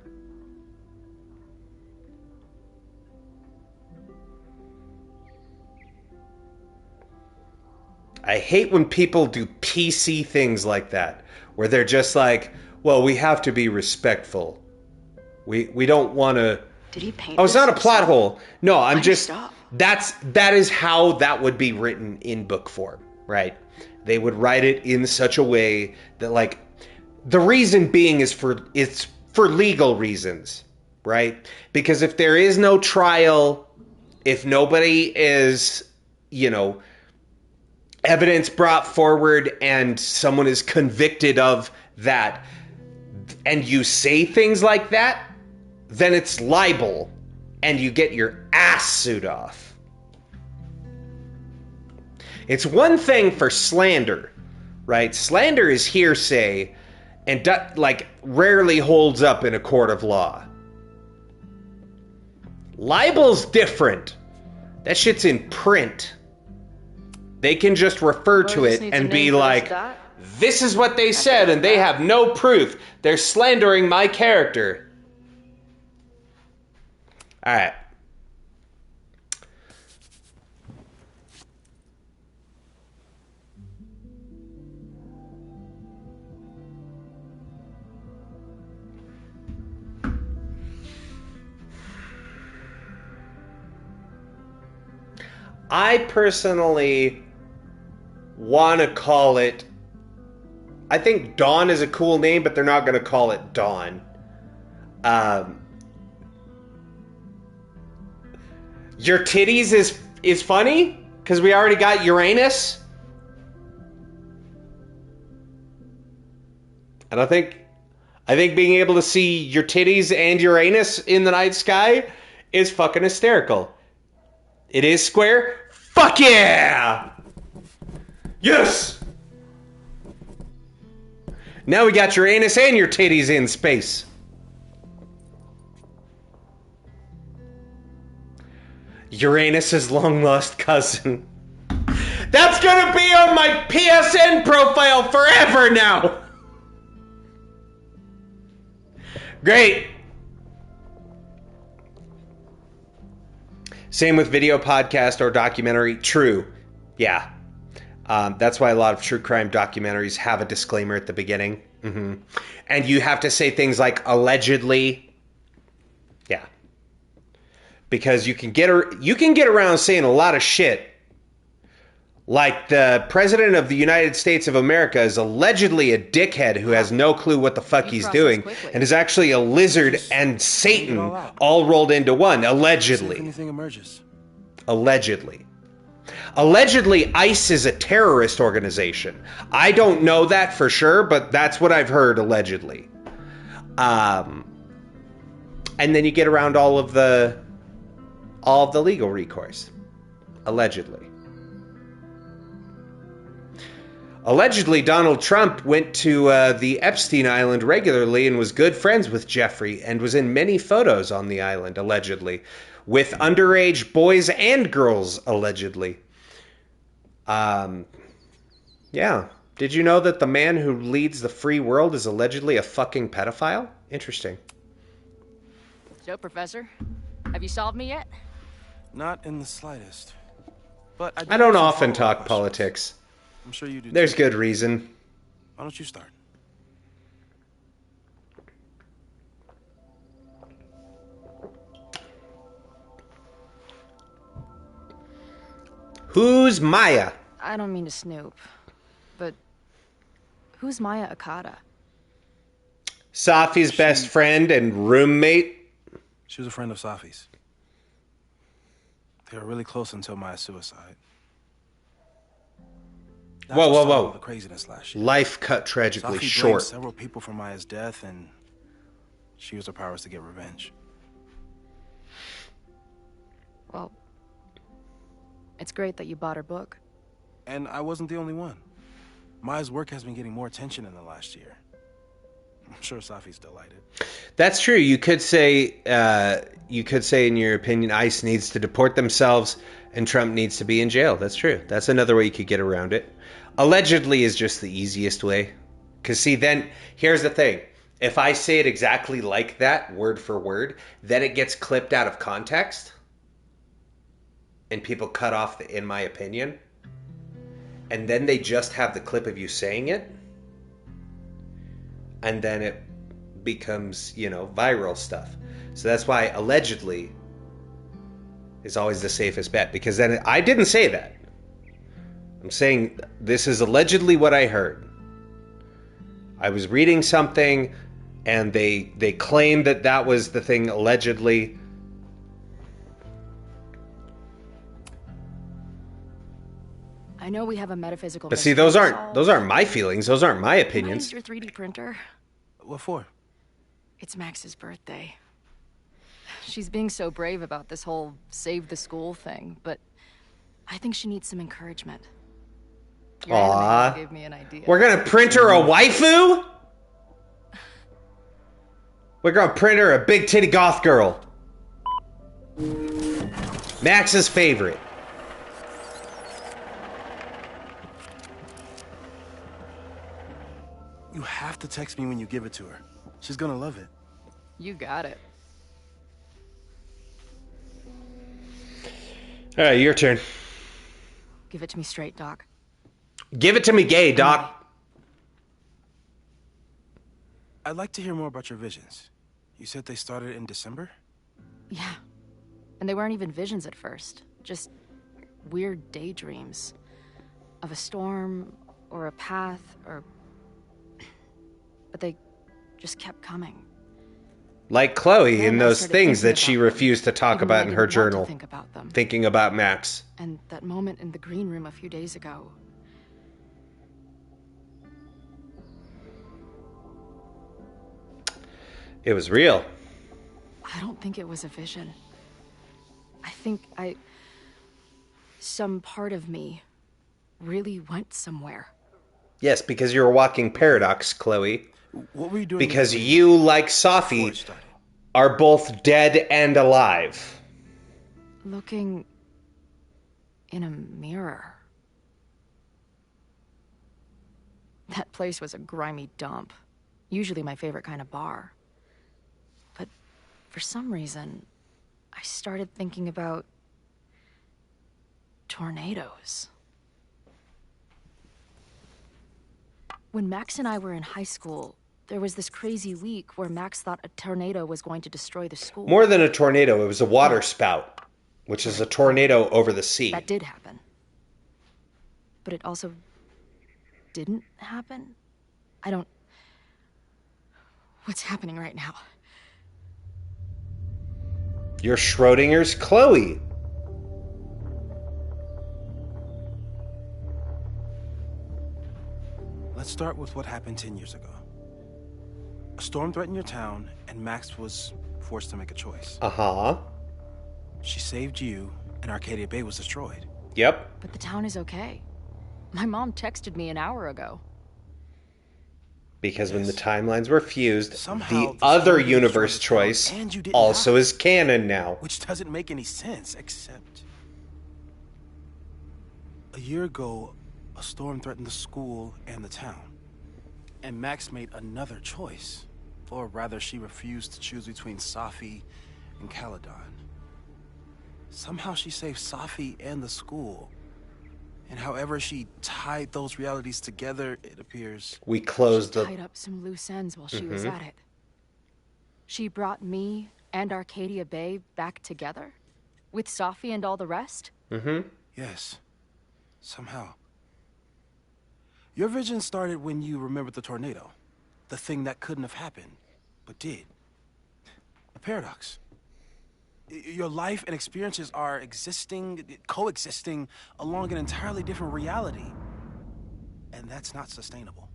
I hate when people do PC things like that, where they're just like, well, we have to be respectful. We don't want to... Did he paint Oh, it's this not a plot hole. No, I'm just... stop. That is how that would be written in book form, right? They would write it in such a way that, like, the reason being is it's for legal reasons, right? Because if there is no trial, if nobody is, evidence brought forward and someone is convicted of that, and you say things like that, then it's libel, and you get your ass sued off. It's one thing for slander, right? Slander is hearsay and rarely holds up in a court of law. Libel's different. That shit's in print. They can just refer to it and be like, this is what they said and they have no proof. They're slandering my character. All right. I personally want to call it... I think Dawn is a cool name, but they're not going to call it Dawn. Your titties is funny, because we already got Uranus. And I think being able to see your titties and Uranus in the night sky is fucking hysterical. It is square? Fuck yeah! Yes! Now we got Uranus and your titties in space. Uranus's long-lost cousin. That's gonna be on my PSN profile forever now! Great! Same with video podcast or documentary. True. Yeah. That's why a lot of true crime documentaries have a disclaimer at the beginning. Mm-hmm. And you have to say things like allegedly. Yeah. Because you can get around saying a lot of shit. Like the president of the United States of America is allegedly a dickhead who has no clue what the fuck he's doing and is actually a lizard and Satan all rolled into one. Allegedly. See if anything emerges. Allegedly. Allegedly, ICE is a terrorist organization. I don't know that for sure, but that's what I've heard, allegedly. And then you get around all of the legal recourse. Allegedly. Allegedly, Donald Trump went to the Epstein Island regularly and was good friends with Jeffrey and was in many photos on the island, allegedly, with underage boys and girls, allegedly. Yeah. Did you know that the man who leads the free world is allegedly a fucking pedophile? Interesting. So, Professor, have you solved me yet? Not in the slightest. But I don't often talk politics. I'm sure you do. There's good reason. Why don't you start? Who's Maya? I don't mean to snoop, but who's Maya Okada? Safi's best friend and roommate. She was a friend of Safi's. They were really close until Maya's suicide. That's what started all the craziness last year. Life cut tragically Safi short. blamed several people for Maya's death, and she used her powers to get revenge. Well, it's great that you bought her book. And I wasn't the only one. Maya's work has been getting more attention in the last year. I'm sure Safi's delighted. That's true. You could say, in your opinion, ICE needs to deport themselves and Trump needs to be in jail. That's true. That's another way you could get around it. Allegedly is just the easiest way. Because see, then, here's the thing. If I say it exactly like that, word for word, then it gets clipped out of context. And people cut off the "in my opinion." And then they just have the clip of you saying it. And then it becomes, viral stuff. So that's why allegedly is always the safest bet. Because then I didn't say that. I'm saying this is allegedly what I heard. I was reading something and they claimed that was the thing allegedly. I know we have a metaphysical. But see, those aren't my feelings. Those aren't my opinions. Can I use your 3D printer? What for? It's Max's birthday. She's being so brave about this whole save the school thing, but I think she needs some encouragement. Your anime gave me an idea. We're gonna print her a waifu? We're gonna print her a big titty goth girl. Max's favorite. You have to text me when you give it to her. She's gonna love it. You got it. All right, your turn. Give it to me straight, Doc. Give it to me gay, Doc. I'd like to hear more about your visions. You said they started in December? Yeah. And they weren't even visions at first. Just weird daydreams of a storm or a path or... But they just kept coming. Like Chloe Then in I those started things thinking that she about them, refused to talk even when about I in her didn't want to journal. think about them. Thinking about Max. And that moment in the green room a few days ago. It was real. I don't think it was a vision. I think some part of me really went somewhere. Yes, because you're a walking paradox, Chloe. What were you doing? Because you, like Safi, are both dead and alive. Looking in a mirror. That place was a grimy dump. Usually my favorite kind of bar. But for some reason, I started thinking about tornadoes. When Max and I were in high school, there was this crazy week where Max thought a tornado was going to destroy the school. More than a tornado, it was a water spout, which is a tornado over the sea. That did happen. But it also didn't happen? What's happening right now? You're Schrodinger's Chloe. Let's start with what happened 10 years ago. A storm threatened your town, and Max was forced to make a choice. Uh-huh. She saved you, and Arcadia Bay was destroyed. Yep. But the town is okay. My mom texted me an hour ago. Because when the timelines were fused, Somehow, the other story universe destroyed the choice town, and you didn't also die. is canon now. Which doesn't make any sense, except... A year ago, a storm threatened the school and the town. And Max made another choice. Or rather, she refused to choose between Safi and Caledon. Somehow she saved Safi and the school. And however she tied those realities together, it appears... We closed She tied up some loose ends while she was at it. She brought me and Arcadia Bay back together? With Safi and all the rest? Mm-hmm. Yes. Somehow. Your vision started when you remembered the tornado. The thing that couldn't have happened, but did. A paradox. Your life and experiences are coexisting along an entirely different reality. And that's not sustainable.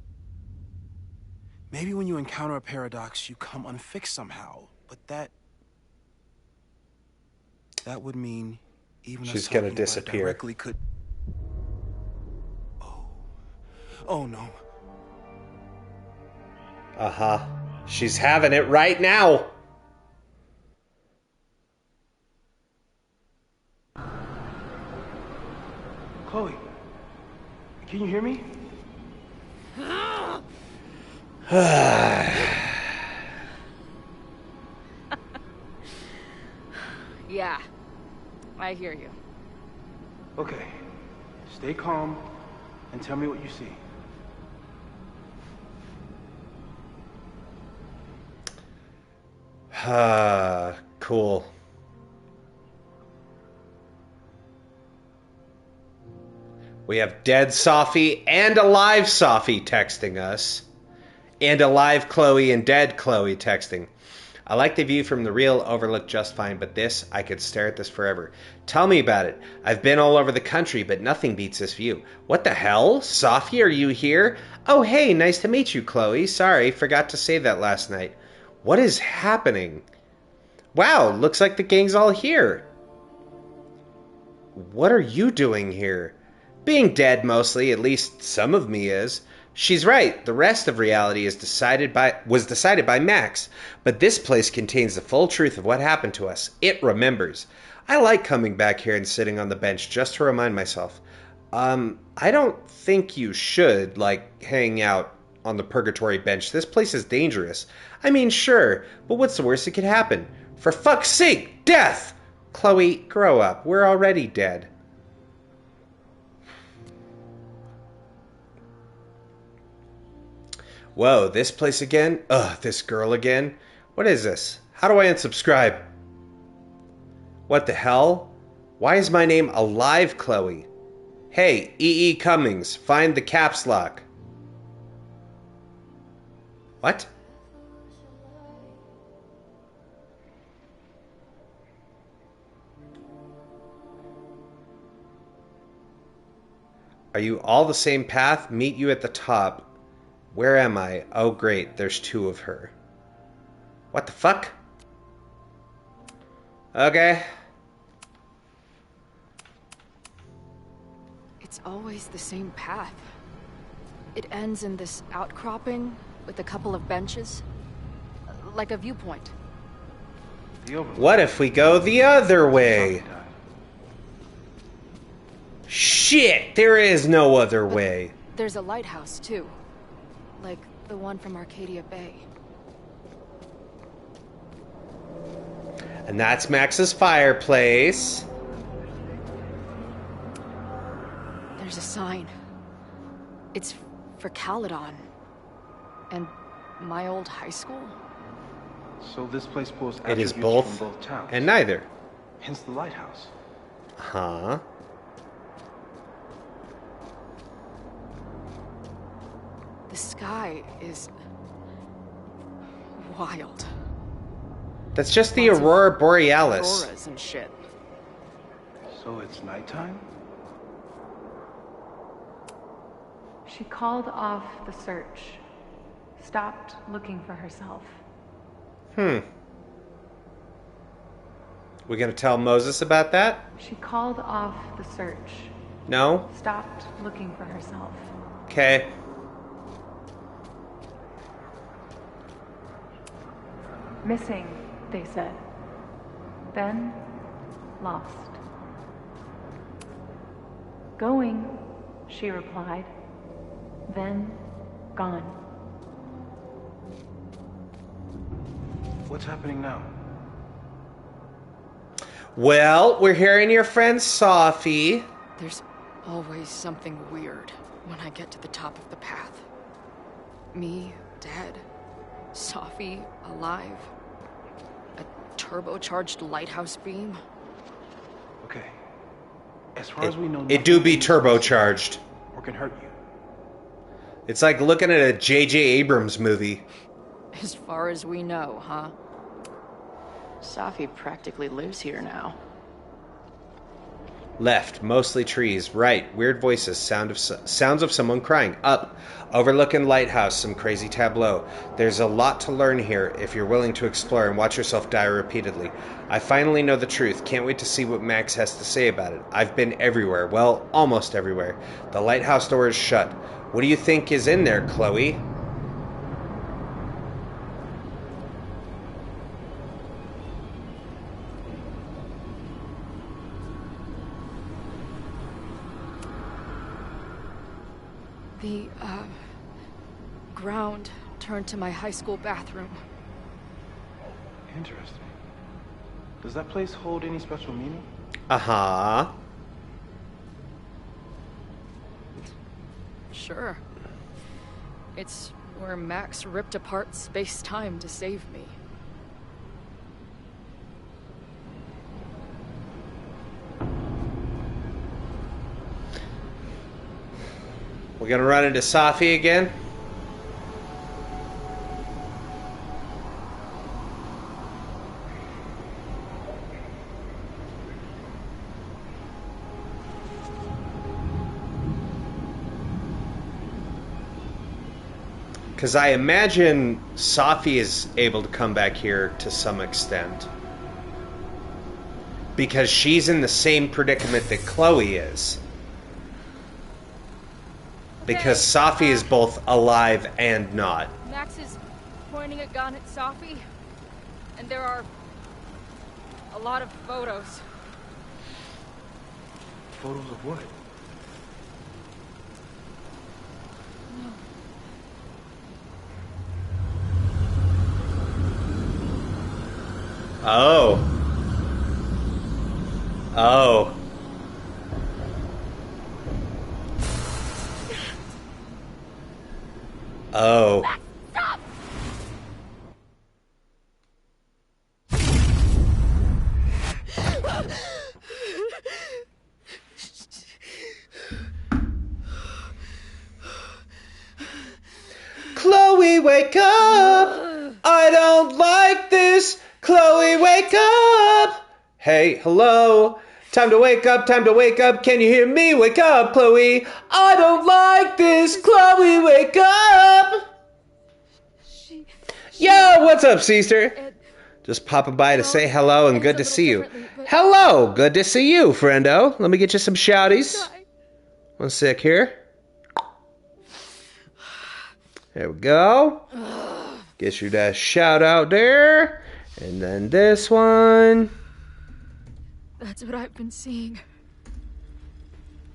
Maybe when you encounter a paradox, you come unfixed somehow, but that would mean even She's gonna disappear. directly could... Oh no. Uh-huh. She's having it right now. Chloe, can you hear me? Yeah, I hear you. Okay. Stay calm and tell me what you see. Cool. We have dead Safi and alive Safi texting us. And alive Chloe and dead Chloe texting. I like the view from the real overlook just fine, but this, I could stare at this forever. Tell me about it. I've been all over the country, but nothing beats this view. What the hell? Safi, are you here? Oh, hey, nice to meet you, Chloe. Sorry, forgot to say that last night. What is happening? Wow, looks like the gang's all here. What are you doing here? Being dead mostly, at least some of me is. She's right, the rest of reality was decided by Max, but this place contains the full truth of what happened to us. It remembers. I like coming back here and sitting on the bench just to remind myself. I don't think you should, hang out on the purgatory bench. This place is dangerous. I mean, sure, but what's the worst that could happen? For fuck's sake, death! Chloe, grow up. We're already dead. Whoa, this place again? Ugh, this girl again? What is this? How do I unsubscribe? What the hell? Why is my name Alive, Chloe? Hey, E.E. Cummings, find the caps lock. What? Are you all the same path? Meet you at the top. Where am I? Oh, great. There's two of her. What the fuck? Okay. It's always the same path. It ends in this outcropping with a couple of benches. Like a viewpoint. What if we go the other way? Shit! There is no other way. There's a lighthouse, too. Like the one from Arcadia Bay. And that's Max's fireplace. There's a sign. It's for Caledon. And my old high school? So this place pulls It is attributes both, from both towns. and neither. Hence the lighthouse. Huh? The sky is wild. That's just the Aurora Borealis. Auroras and shit. So it's nighttime? She called off the search. Stopped looking for herself. We gonna tell Moses about that? She called off the search. No? Stopped looking for herself. Okay. Missing, they said. Then, lost. Going, she replied. Then, gone. What's happening now? Well, we're hearing your friend Sophie. There's always something weird when I get to the top of the path. Me, dead. Sophie, alive. A turbocharged lighthouse beam. Okay. As far as we know, It do be turbocharged. or can hurt you. It's like looking at a J.J. Abrams movie. As far as we know, huh? Sophie practically lives here now. Left, mostly trees. Right, weird voices, sounds of someone crying. Up, overlooking lighthouse, some crazy tableau. There's a lot to learn here if you're willing to explore and watch yourself die repeatedly. I finally know the truth. Can't wait to see what Max has to say about it. I've been everywhere. Well, almost everywhere. The lighthouse door is shut. What do you think is in there, Chloe? The, ground turned to my high school bathroom. Interesting. Does that place hold any special meaning? Uh-huh. Sure. It's where Max ripped apart space-time to save me. We're gonna run into Sophie again? Because I imagine Sophie is able to come back here to some extent. Because she's in the same predicament that Chloe is. Because Sophie is both alive and not. Max is pointing a gun at Sophie, and there are a lot of photos. Photos of what? Oh. Oh. Oh. Stop! wake up. I don't like this. Chloe, wake up. Hey, hello. Time to wake up, time to wake up. Can you hear me? Wake up, Chloe. I don't like this. Chloe, wake up. Yo, what's up, sister? Just popping by to say hello and good to see you. Hello, good to see you, friendo. Let me get you some shouties. One sec here. There we go. Get you that shout out there. And then this one. That's what I've been seeing.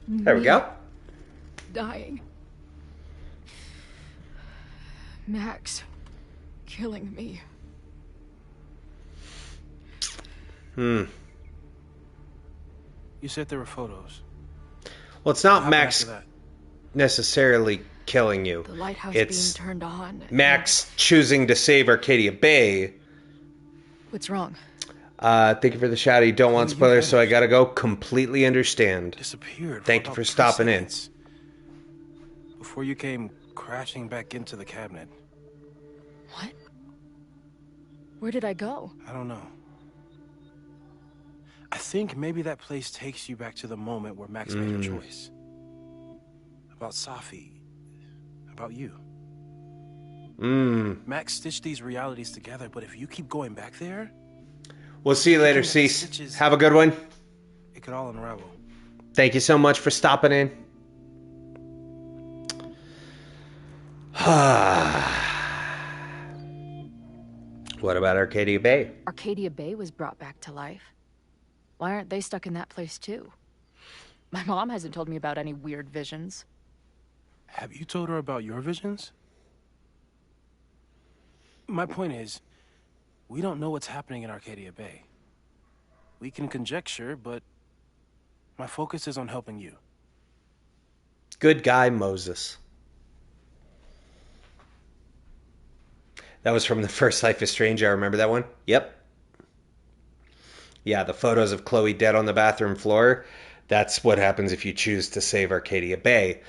There we go. Dying. Max killing me. You said there were photos. Well, it's not Max necessarily killing you. The lighthouse It's being turned on. Max choosing to save Arcadia Bay. What's wrong? Thank you for the shouty. Don't want spoilers, so I gotta go. Completely understand. Disappeared. Thank you for stopping in. Before you came crashing back into the cabinet. What? Where did I go? I don't know. I think maybe that place takes you back to the moment where Max made her choice. About Safi. About you. Max stitched these realities together, but if you keep going back there... We'll see you later, Cease. Have a good one. It could all unravel. Thank you so much for stopping in. What about Arcadia Bay? Arcadia Bay was brought back to life. Why aren't they stuck in that place too? My mom hasn't told me about any weird visions. Have you told her about your visions? My point is, we don't know what's happening in Arcadia Bay. We can conjecture, but my focus is on helping you. Good guy, Moses. That was from the first Life is Strange. I remember that one. Yep. Yeah, the photos of Chloe dead on the bathroom floor. That's what happens if you choose to save Arcadia Bay.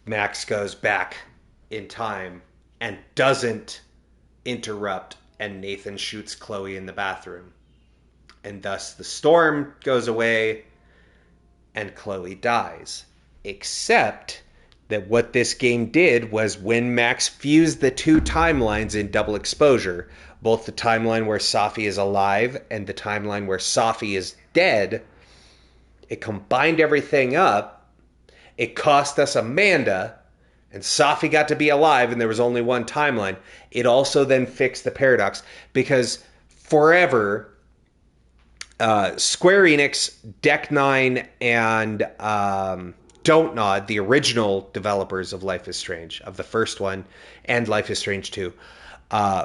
Max goes back in time and doesn't interrupt, and Nathan shoots Chloe in the bathroom. And thus the storm goes away and Chloe dies. Except that what this game did was when Max fused the two timelines in double exposure, both the timeline where Safi is alive and the timeline where Safi is dead, it combined everything up. It cost us Amanda, and Safi got to be alive, and there was only one timeline. It also then fixed the paradox, because forever, Square Enix, Deck Nine, and Don't Nod, the original developers of Life is Strange, of the first one, and Life is Strange 2,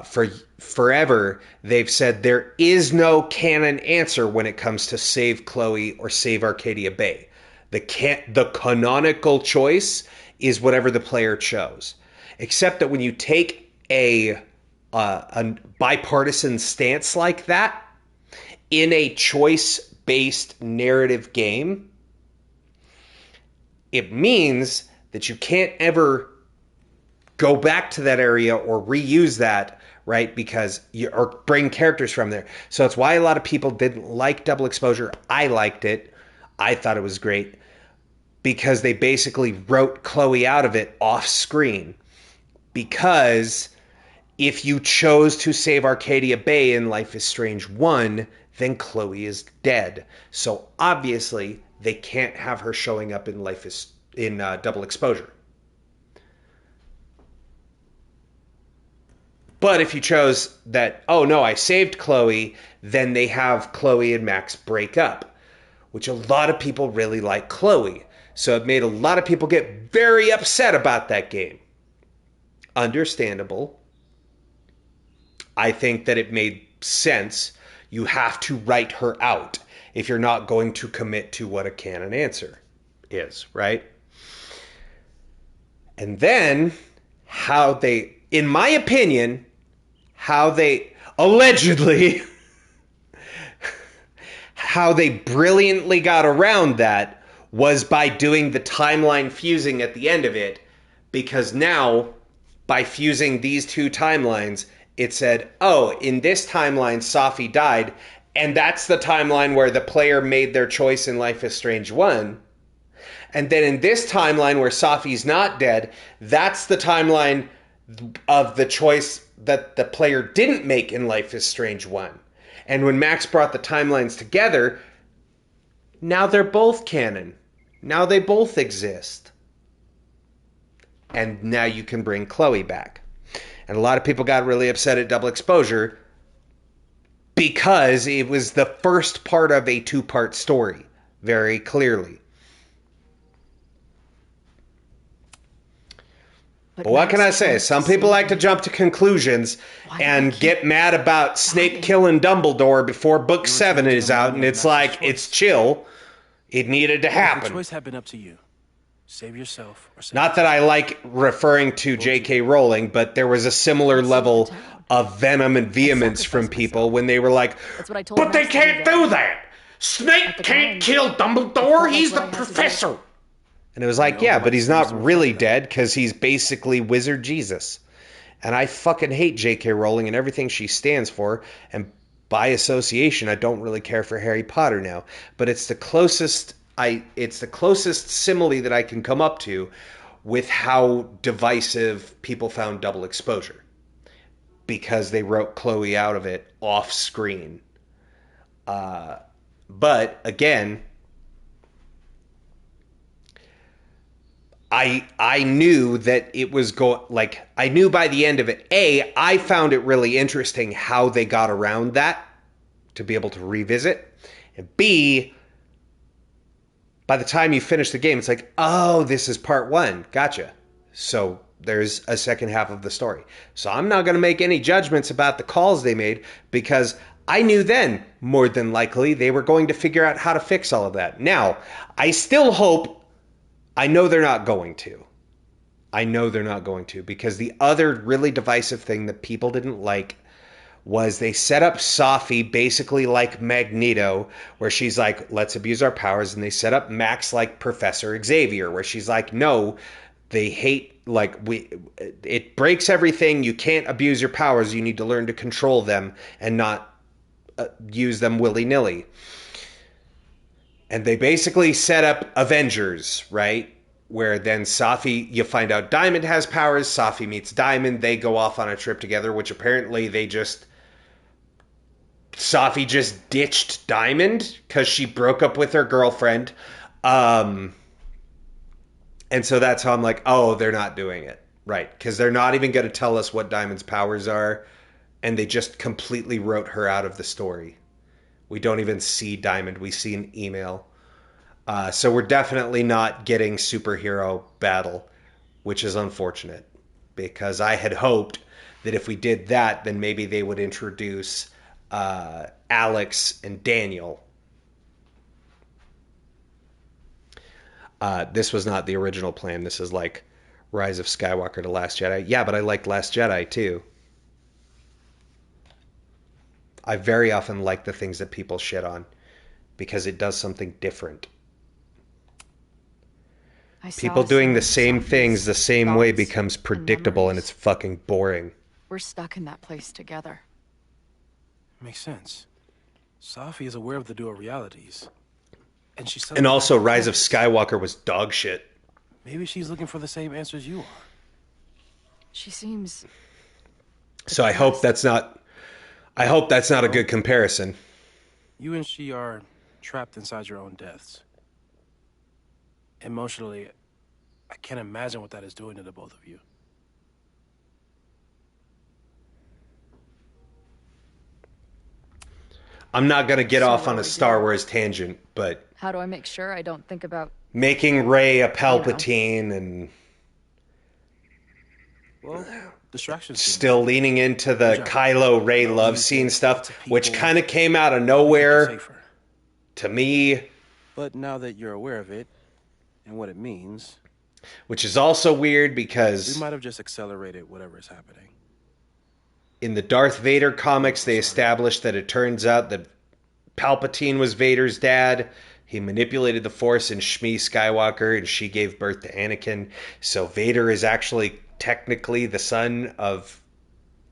for forever, they've said there is no canon answer when it comes to save Chloe or save Arcadia Bay. The canonical choice is whatever the player chose. Except that when you take a bipartisan stance like that in a choice-based narrative game, it means that you can't ever go back to that area or reuse that, right? Because or bring characters from there. So it's why a lot of people didn't like double exposure. I liked it. I thought it was great because they basically wrote Chloe out of it off screen. Because if you chose to save Arcadia Bay in Life is Strange 1, then Chloe is dead. So obviously they can't have her showing up in double exposure. But if you chose that, oh no, I saved Chloe, then they have Chloe and Max break up, which a lot of people really like Chloe. So it made a lot of people get very upset about that game. Understandable. I think that it made sense. You have to write her out if you're not going to commit to what a canon answer is, right? And then how they, in my opinion, how they allegedly, how they brilliantly got around that was by doing the timeline fusing at the end of it, because now by fusing these two timelines, it said, oh, in this timeline, Safi died, and that's the timeline where the player made their choice in Life is Strange 1. And then in this timeline where Safi's not dead, that's the timeline of the choice that the player didn't make in Life is Strange 1. And when Max brought the timelines together, now they're both canon. Now they both exist. And now you can bring Chloe back. And a lot of people got really upset at Double Exposure because it was the first part of a two-part story, very clearly. But what can I say? Some people like to jump to conclusions and get mad about Snape killing Dumbledore before Book 7 is out, and it's like, it's chill. It needed to happen. The choice had been up to you. Save yourself or save Not that I like referring to J.K. Rowling, but there was a similar level of venom and vehemence from people when they were like, but they can't do that. Snape can't kill Dumbledore. He's the professor. And it was like, yeah, but he's not really dead because he's basically Wizard Jesus. And I fucking hate J.K. Rowling and everything she stands for. And by association, I don't really care for Harry Potter now. But it's the closest simile that I can come up to with how divisive people found Double Exposure. Because they wrote Chloe out of it off screen. But again, I knew that it was I knew by the end of it, I found it really interesting how they got around that to be able to revisit. And B, by the time you finish the game, it's like, oh, this is part 1. Gotcha. So there's a second half of the story. So I'm not going to make any judgments about the calls they made because I knew then, more than likely, they were going to figure out how to fix all of that. Now, I still hope, I know they're not going to. Because the other really divisive thing that people didn't like was they set up Safi basically like Magneto, where she's like, let's abuse our powers. And they set up Max like Professor Xavier, where she's like, no, they hate, it breaks everything. You can't abuse your powers. You need to learn to control them and not use them willy-nilly. And they basically set up Avengers, right? Where then Safi, you find out Diamond has powers. Safi meets Diamond. They go off on a trip together, which apparently Safi just ditched Diamond because she broke up with her girlfriend. And so that's how I'm like, oh, they're not doing it. Right. Because they're not even going to tell us what Diamond's powers are. And they just completely wrote her out of the story. We don't even see Diamond. We see an email. So we're definitely not getting superhero battle, which is unfortunate. Because I had hoped that if we did that, then maybe they would introduce Alex and Daniel. This was not the original plan. This is like Rise of Skywalker to Last Jedi. Yeah, but I liked Last Jedi too. I very often like the things that people shit on because it does something different. People doing the same things the same way becomes predictable and it's fucking boring. We're stuck in that place together. Makes sense. Safi is aware of the dual realities. And also Rise of Skywalker was dog shit. Maybe she's looking for the same answers you are. She seems... So I hope that's not a good comparison. You and she are trapped inside your own deaths. Emotionally, I can't imagine what that is doing to the both of you. I'm not going to get off on a Star Wars tangent, but... How do I make sure I don't think about... Making Rey a Palpatine and... Well, distractions. Still leaning into the Kylo Rey love scene stuff, which kind of came out of nowhere to me. But now that you're aware of it and what it means... Which is also weird because... We might have just accelerated whatever is happening. In the Darth Vader comics, they established that it turns out that Palpatine was Vader's dad. He manipulated the Force in Shmi Skywalker, and she gave birth to Anakin. So Vader is actually technically the son of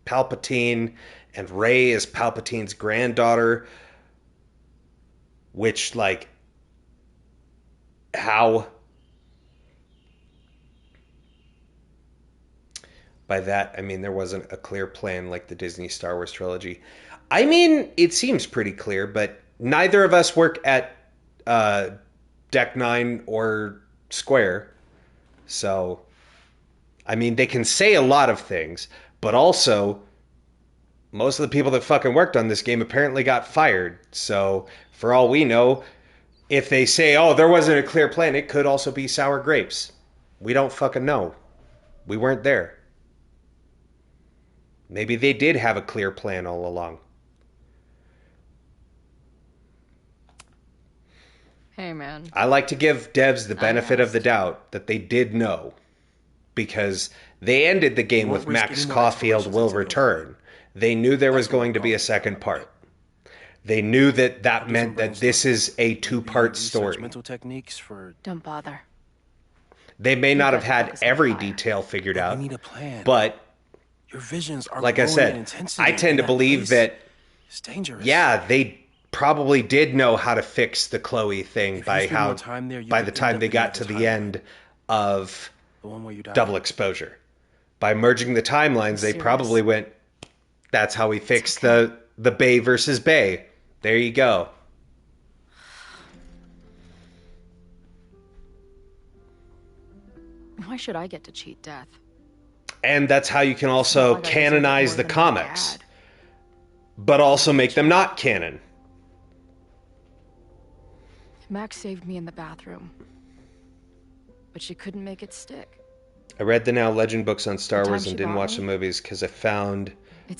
Palpatine, and Rey is Palpatine's granddaughter, which, like, how? By that, I mean there wasn't a clear plan like the Disney Star Wars trilogy. I mean, it seems pretty clear, but neither of us work at Deck 9 or Square. So, I mean, they can say a lot of things, but also, most of the people that fucking worked on this game apparently got fired. So, for all we know, if they say, oh, there wasn't a clear plan, it could also be sour grapes. We don't fucking know. We weren't there. Maybe they did have a clear plan all along. Hey, man. I like to give devs the benefit of the doubt that they did know. Because they ended the game with Max Caulfield will return. They knew there was going to be a second part. They knew that that meant that this is a two-part story. Mental techniques for... Don't bother. They may not have had every detail figured out, but your visions are like I said, I tend to believe that, yeah, they probably did know how to fix the Chloe thing by the time they got to the end of Double Exposure. By merging the timelines, they probably went, that's how we fix the Bay versus Bay. There you go. Why should I get to cheat death? And that's how you can also canonize the comics, but also make them not canon. Max saved me in the bathroom, but she couldn't make it stick. I read the Now Legend books on Star Wars and didn't watch the movies because I found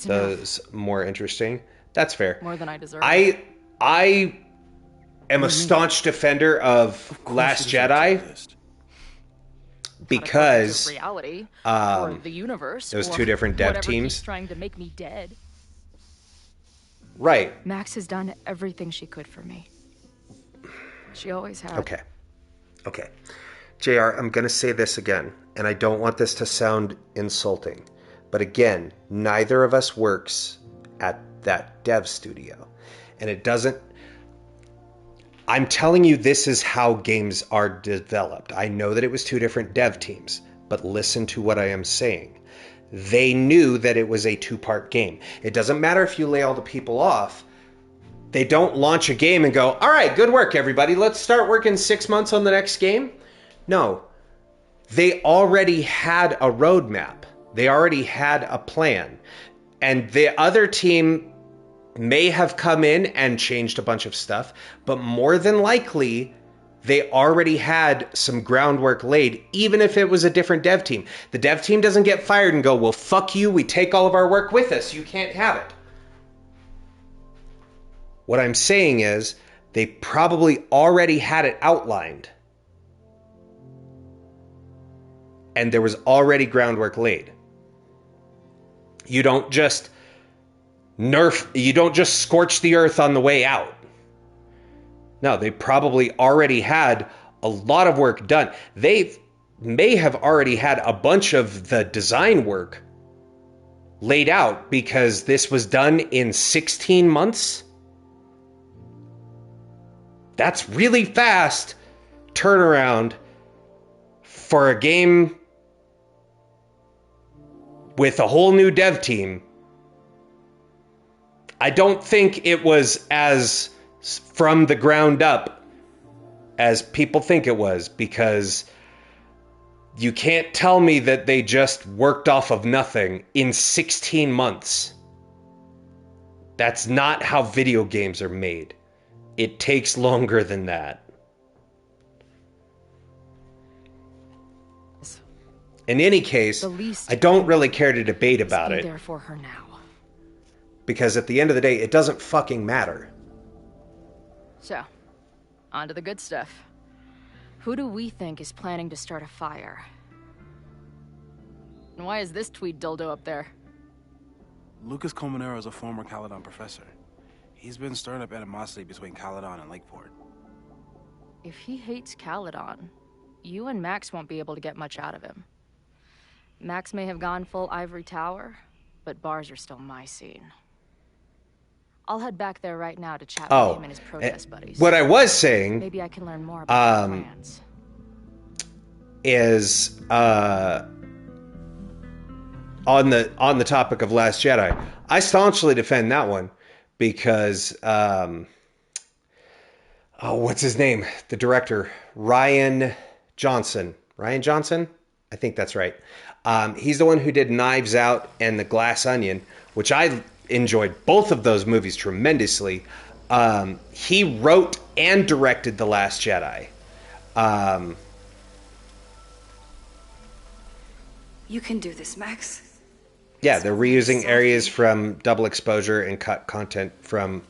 those more interesting. That's fair. More than I deserve. I am a staunch defender of Last Jedi because reality or the universe. Those two different dev teams keeps trying to make me dead. Right. Max has done everything she could for me. She always has. Okay. JR, I'm going to say this again, and I don't want this to sound insulting, but again, neither of us works at that dev studio, and it doesn't... I'm telling you this is how games are developed. I know that it was two different dev teams, but listen to what I am saying. They knew that it was a two-part game. It doesn't matter if you lay all the people off. They don't launch a game and go, all right, good work, everybody. Let's start working 6 months on the next game. No. They already had a roadmap. They already had a plan. And the other team may have come in and changed a bunch of stuff, but more than likely, they already had some groundwork laid, even if it was a different dev team. The dev team doesn't get fired and go, well, fuck you, we take all of our work with us. You can't have it. What I'm saying is, they probably already had it outlined. And there was already groundwork laid. You don't just scorch the earth on the way out. No, they probably already had a lot of work done. They may have already had a bunch of the design work laid out because this was done in 16 months. That's really fast turnaround for a game with a whole new dev team. I don't think it was as from the ground up as people think it was, because you can't tell me that they just worked off of nothing in 16 months. That's not how video games are made. It takes longer than that. In any case, I don't really care to debate about it. There for her now. Because at the end of the day, it doesn't fucking matter. So, on to the good stuff. Who do we think is planning to start a fire? And why is this tweed dildo up there? Lucas Colmenero is a former Caledon professor. He's been stirring up animosity between Caledon and Lakeport. If he hates Caledon, you and Max won't be able to get much out of him. Max may have gone full ivory tower, but bars are still my scene. I'll head back there right now to chat with him and his protest buddies. What I was saying... Maybe I can learn more about their plans. Is on the topic of Last Jedi, I staunchly defend that one because what's his name? The director, Rian Johnson. Rian Johnson? I think that's right. He's the one who did Knives Out and The Glass Onion, which I enjoyed both of those movies tremendously. He wrote and directed The Last Jedi. You can do this, Max. Yeah, they're reusing areas from Double Exposure and cut content from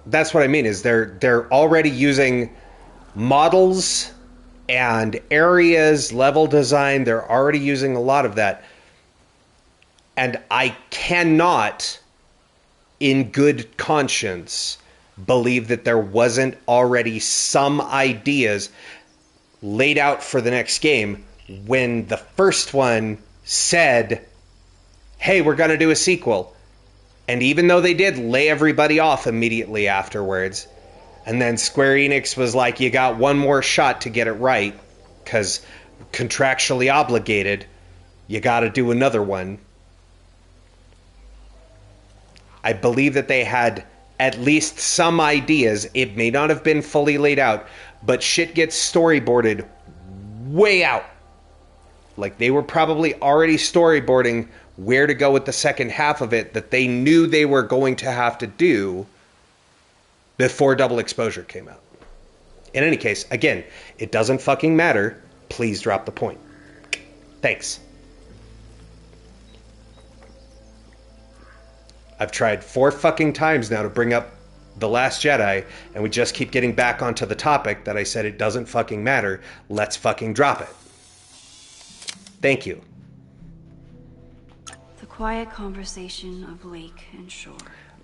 that's what I mean is they're already using models and areas, level design. They're already using a lot of that. And I cannot in good conscience believe that there wasn't already some ideas laid out for the next game when the first one said, hey, we're going to do a sequel. And even though they did lay everybody off immediately afterwards, and then Square Enix was like, you got one more shot to get it right, because contractually obligated, you got to do another one. I believe that they had at least some ideas. It may not have been fully laid out, but shit gets storyboarded way out. Like they were probably already storyboarding where to go with the second half of it that they knew they were going to have to do before Double Exposure came out. In any case, again, it doesn't fucking matter. Please drop the point. Thanks. I've tried 4 fucking times now to bring up The Last Jedi, and we just keep getting back onto the topic that I said it doesn't fucking matter. Let's fucking drop it. Thank you. The quiet conversation of lake and shore.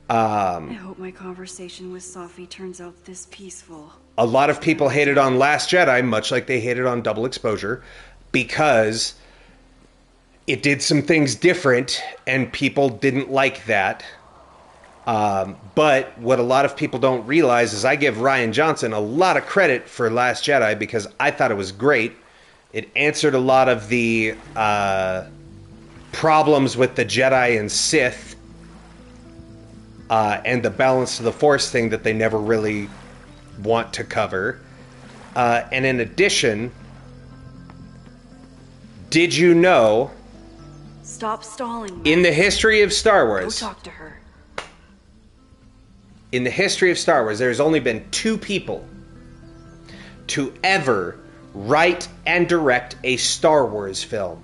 I hope my conversation with Sophie turns out this peaceful. A lot of people hated on Last Jedi, much like they hated on Double Exposure, because it did some things different, and people didn't like that. But what a lot of people don't realize is I give Rian Johnson a lot of credit for Last Jedi because I thought it was great. It answered a lot of the problems with the Jedi and Sith and the balance of the Force thing that they never really want to cover. And in addition, did you know... Stop stalling. In the history of Star Wars... Go talk to her. In the history of Star Wars, there's only been 2 people to ever write and direct a Star Wars film.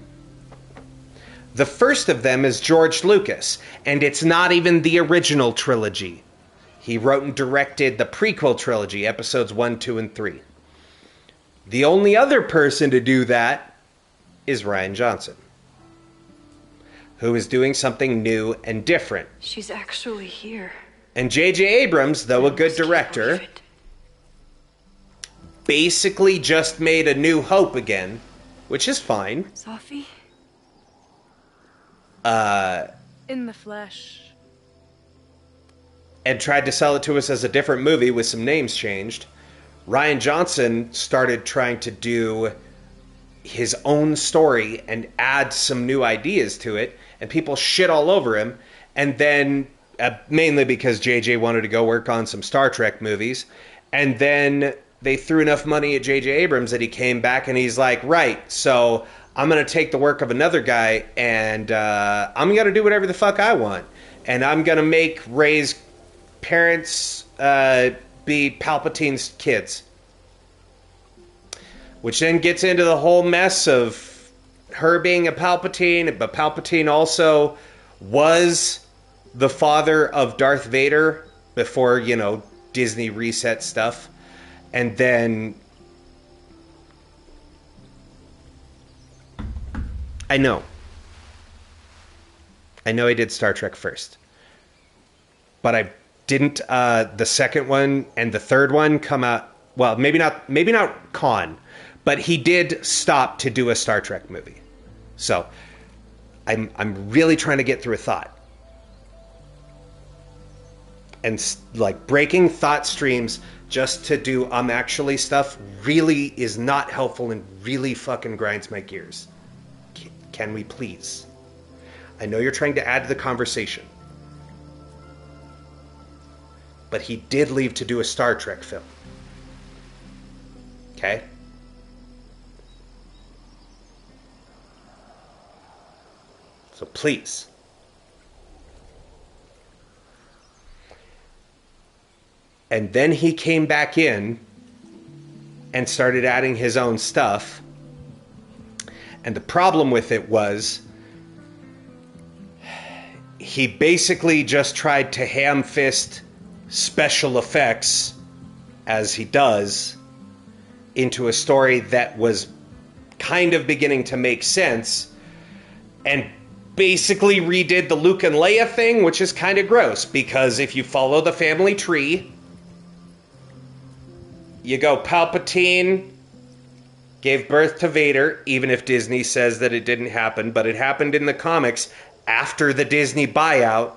The first of them is George Lucas, and it's not even the original trilogy. He wrote and directed the prequel trilogy, episodes 1, 2, and 3. The only other person to do that is Rian Johnson, who is doing something new and different. She's actually here. And J.J. Abrams, though a good director, basically just made A New Hope again, which is fine. Sophie? In the flesh. And tried to sell it to us as a different movie with some names changed. Rian Johnson started trying to do his own story and add some new ideas to it, and people shit all over him. And then, mainly because JJ wanted to go work on some Star Trek movies, and then they threw enough money at J.J. Abrams that he came back and he's like, right, so I'm going to take the work of another guy and I'm going to do whatever the fuck I want. And I'm going to make Rey's parents be Palpatine's kids. Which then gets into the whole mess of her being a Palpatine, but Palpatine also was the father of Darth Vader before, you know, Disney reset stuff. And then I know I did Star Trek first, but I didn't the second one and the third one come out well, maybe not con, but he did stop to do a Star Trek movie. So I'm really trying to get through a thought. And like breaking thought streams just to do actually stuff really is not helpful and really fucking grinds my gears. Can we please? I know you're trying to add to the conversation. But he did leave to do a Star Trek film. Okay? So please. And then he came back in and started adding his own stuff. And the problem with it was he basically just tried to ham-fist special effects, as he does, into a story that was kind of beginning to make sense, and basically redid the Luke and Leia thing, which is kind of gross, because if you follow the family tree, you go Palpatine gave birth to Vader, even if Disney says that it didn't happen, but it happened in the comics after the Disney buyout.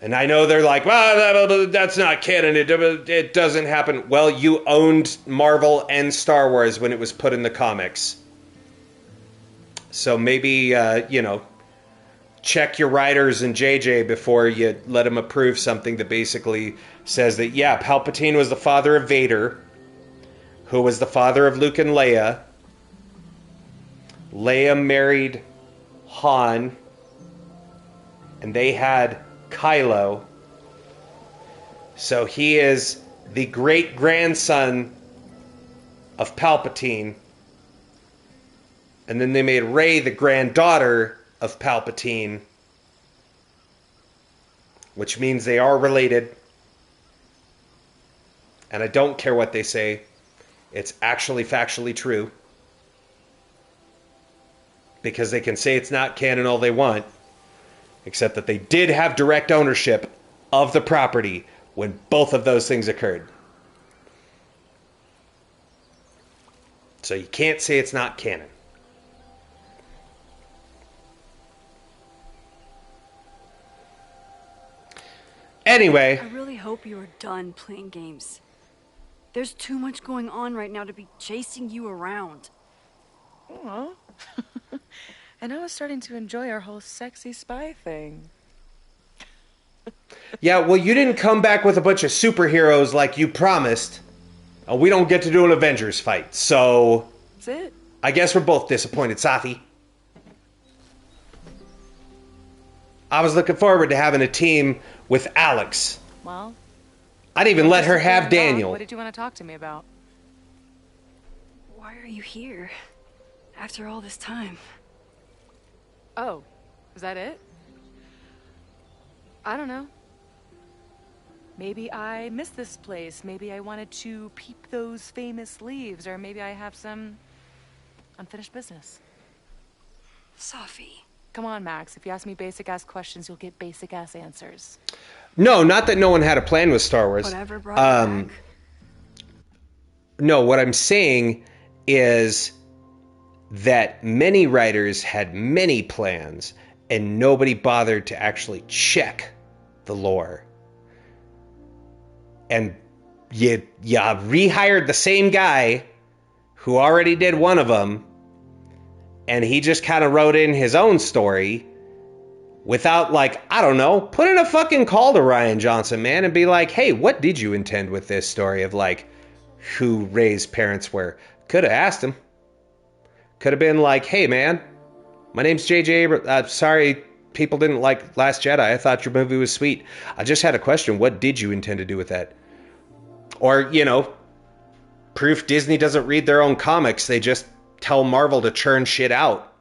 And I know they're like, well, that's not canon, it doesn't happen. Well, you owned Marvel and Star Wars when it was put in the comics. So maybe, check your writers and JJ before you let them approve something that basically says that, yeah, Palpatine was the father of Vader, who was the father of Luke and Leia. Leia married Han, and they had Kylo. So he is the great-grandson of Palpatine. And then they made Rey the granddaughter of Palpatine, which means they are related. And I don't care what they say. It's actually factually true. Because they can say it's not canon all they want. Except that they did have direct ownership of the property when both of those things occurred. So you can't say it's not canon. Anyway. I really hope you are done playing games. There's too much going on right now to be chasing you around. Aw. And I was starting to enjoy our whole sexy spy thing. Yeah, well, you didn't come back with a bunch of superheroes like you promised. We don't get to do an Avengers fight, so... That's it. I guess we're both disappointed, Safi. I was looking forward to having a team with Alex. Well... I'd even let her have Daniel. What did you want to talk to me about? Why are you here? After all this time. Oh, is that it? I don't know. Maybe I missed this place. Maybe I wanted to peep those famous leaves. Or maybe I have some unfinished business. Safi. Come on, Max. If you ask me basic-ass questions, you'll get basic-ass answers. No, not that no one had a plan with Star Wars. Whatever brought you back. No, what I'm saying is that many writers had many plans and nobody bothered to actually check the lore. And you rehired the same guy who already did one of them, and he just kind of wrote in his own story without, like, I don't know, put in a fucking call to Rian Johnson, man, and be like, hey, what did you intend with this story of, like, who Rey's parents were? Could have asked him. Could have been like, hey, man, my name's J.J. Abrams. Sorry people didn't like Last Jedi. I thought your movie was sweet. I just had a question. What did you intend to do with that? Or, proof Disney doesn't read their own comics. They just tell Marvel to churn shit out.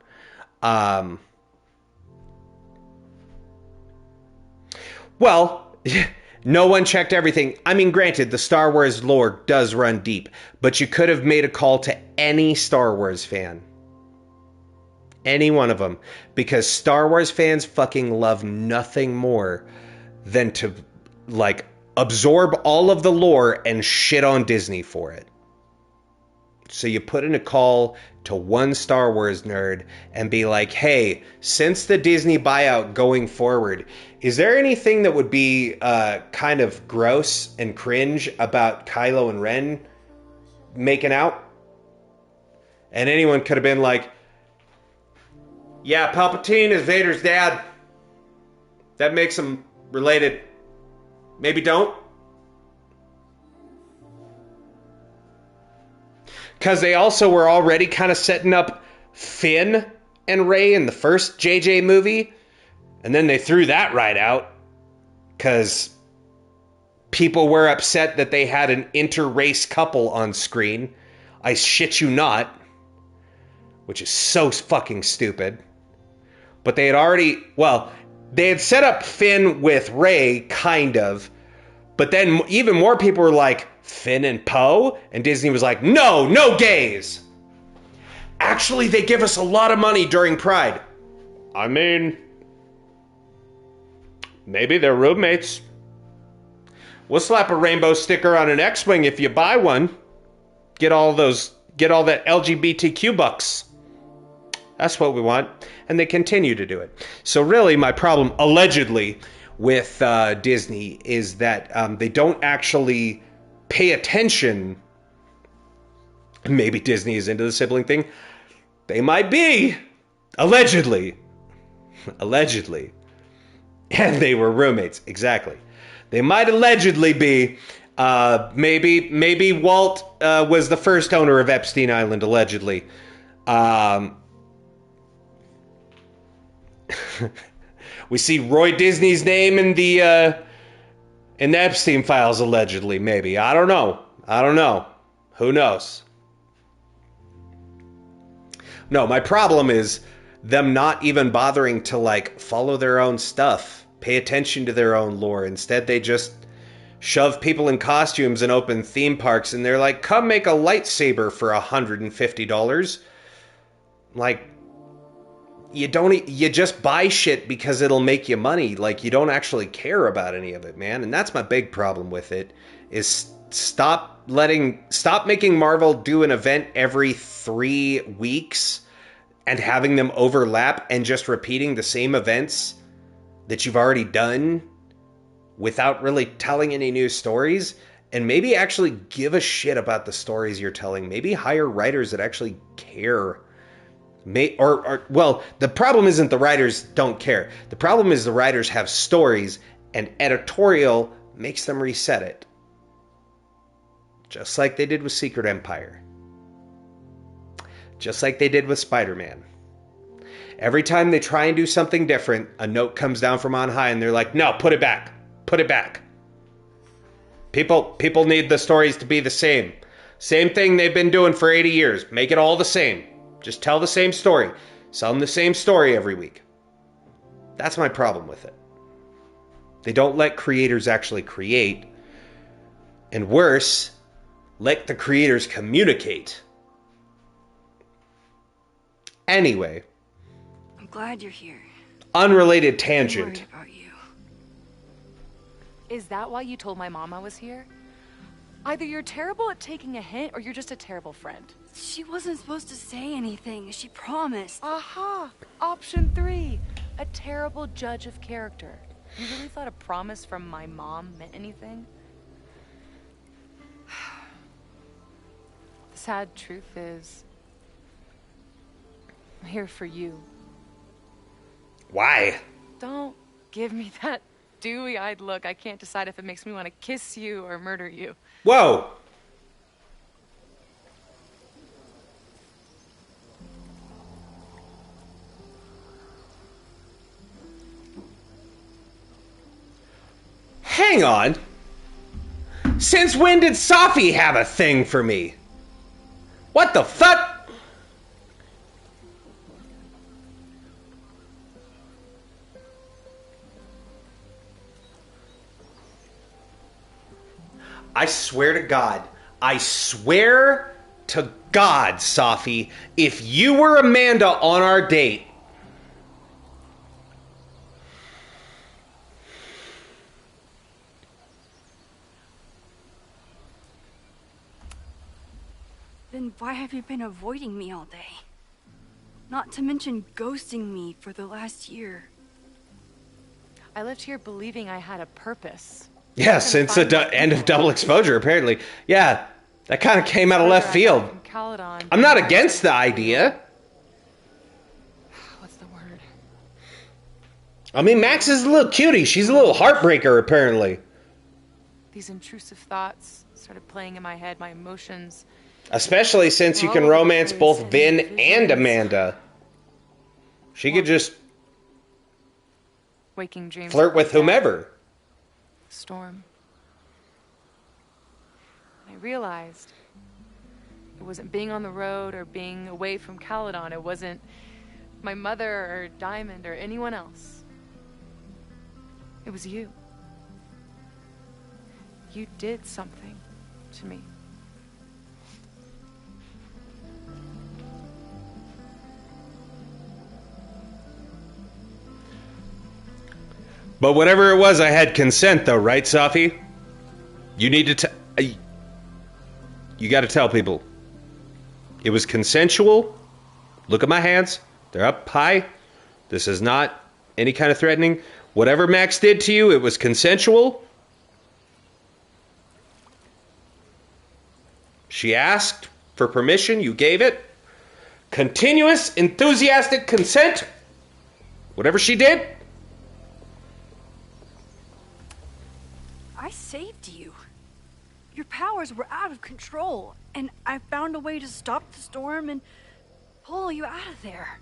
Well, no one checked everything. I mean, granted, the Star Wars lore does run deep, but you could have made a call to any Star Wars fan. Any one of them. Because Star Wars fans fucking love nothing more than to, like, absorb all of the lore and shit on Disney for it. So you put in a call to one Star Wars nerd and be like, hey, since the Disney buyout going forward, is there anything that would be kind of gross and cringe about Kylo and Ren making out? And anyone could have been like, yeah, Palpatine is Vader's dad. That makes them related. Maybe don't. Because they also were already kind of setting up Finn and Rey in the first JJ movie. And then they threw that right out. Because people were upset that they had an inter-race couple on screen. I shit you not. Which is so fucking stupid. But they had already... Well, they had set up Finn with Rey, kind of. But then even more people were like, Finn and Poe? And Disney was like, no, no gays. Actually, they give us a lot of money during Pride. I mean, maybe they're roommates. We'll slap a rainbow sticker on an X-Wing if you buy one. Get all that LGBTQ bucks. That's what we want. And they continue to do it. So really, my problem, allegedly, with Disney is that they don't actually pay attention. Maybe Disney is into the sibling thing. They might be. Allegedly. Allegedly. And they were roommates. Exactly. They might allegedly be. Maybe Walt was the first owner of Epstein Island, allegedly. We see Roy Disney's name in the Epstein files, allegedly, maybe. I don't know. Who knows? No, my problem is them not even bothering to, like, follow their own stuff, pay attention to their own lore. Instead, they just shove people in costumes and open theme parks, and they're like, come make a lightsaber for $150. Like, you just buy shit because it'll make you money. Like, you don't actually care about any of it, man. And that's my big problem with it, is stop making Marvel do an event every 3 weeks and having them overlap and just repeating the same events that you've already done without really telling any new stories. And maybe actually give a shit about the stories you're telling. Maybe hire writers that actually care. Well, the problem isn't the writers don't care. The problem is the writers have stories, and editorial makes them reset it. Just like they did with Secret Empire. Just like they did with Spider-Man. Every time they try and do something different, a note comes down from on high, and they're like, no, put it back. Put it back. People need the stories to be the same. Same thing they've been doing for 80 years. Make it all the same. Just tell the same story. Sell them the same story every week. That's my problem with it. They don't let creators actually create. And worse, let the creators communicate. Anyway. I'm glad you're here. Unrelated tangent. I'm worried about you. Is that why you told my mom I was here? Either you're terrible at taking a hint, or you're just a terrible friend. She wasn't supposed to say anything. She promised. Aha! Option 3. A terrible judge of character. You really thought a promise from my mom meant anything? The sad truth is, I'm here for you. Why? Don't give me that dewy-eyed look. I can't decide if it makes me want to kiss you or murder you. Whoa! Hang on. Since when did Safi have a thing for me? What the fuck? I swear to God, Safi, if you were Amanda on our date, Then why have you been avoiding me all day? Not to mention ghosting me for the last year. I lived here believing I had a purpose. Yeah, since the end of Double Exposure, apparently. Yeah, that kind of came out of left field. I'm not against the idea. What's the word? I mean, Max is a little cutie. She's a little heartbreaker, apparently. These intrusive thoughts started playing in my head, my emotions. Especially since you can romance both Vin and Amanda. She could just waking dreams, flirt with whomever. Storm. I realized it wasn't being on the road or being away from Caledon. It wasn't my mother or Diamond or anyone else. It was you. You did something to me. But whatever it was, I had consent, though, right, Safi? You need to you got to tell people. It was consensual. Look at my hands. They're up high. This is not any kind of threatening. Whatever Max did to you, it was consensual. She asked for permission. You gave it. Continuous, enthusiastic consent. Whatever she did. I saved you. Your powers were out of control, and I found a way to stop the storm and pull you out of there.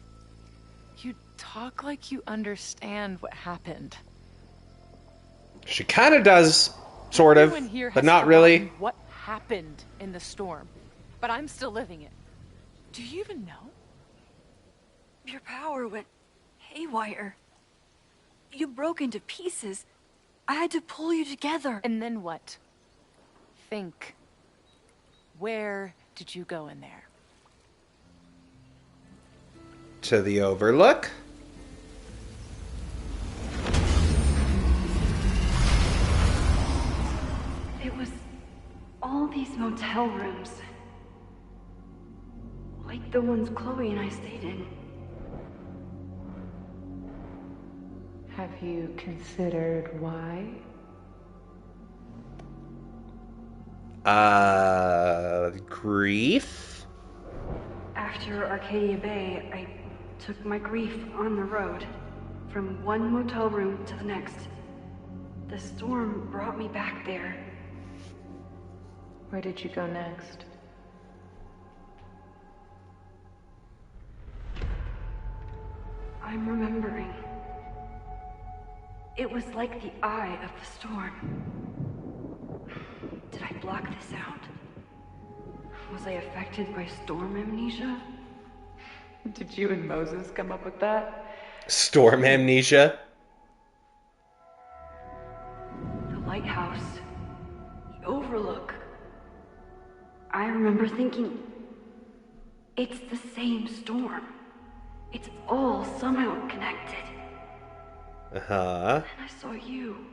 You talk like you understand what happened. She kind of does, sort of, but not really. What happened in the storm? But I'm still living it. Do you even know? Your power went haywire. You broke into pieces. I had to pull you together. And then what? Think. Where did you go in there? To the Overlook. It was all these motel rooms. Like the ones Chloe and I stayed in. Have you considered why? Grief? After Arcadia Bay, I took my grief on the road, from one motel room to the next. The storm brought me back there. Where did you go next? I'm remembering. It was like the eye of the storm. Did I block this out? Was I affected by storm amnesia? Did you and Moses come up with that? Storm amnesia? The lighthouse. The overlook. I remember thinking, it's the same storm. It's all somehow connected. Uh-huh. Then I saw you.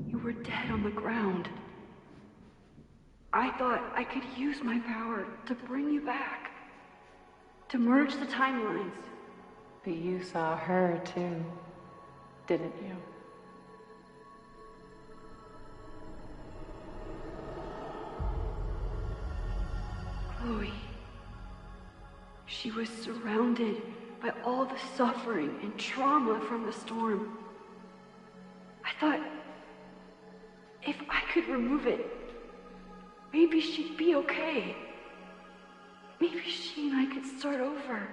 You were dead on the ground. I thought I could use my power to bring you back. To merge the timelines. But you saw her too, didn't you? Chloe. She was surrounded by all the suffering and trauma from the storm. I thought, if I could remove it, maybe she'd be okay. Maybe she and I could start over.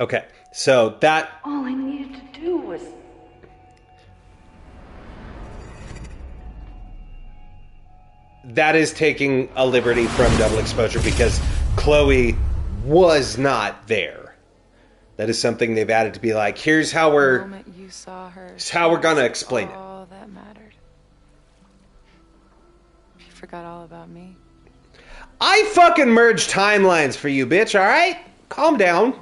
Okay, so that... All I needed to do was... That is taking a liberty from Double Exposure because Chloe was not there. That is something they've added to be like, here's how we're... The moment you saw her, here's how we're gonna explain it. All that mattered. She forgot all about me. I fucking merged timelines for you, bitch, alright? Calm down.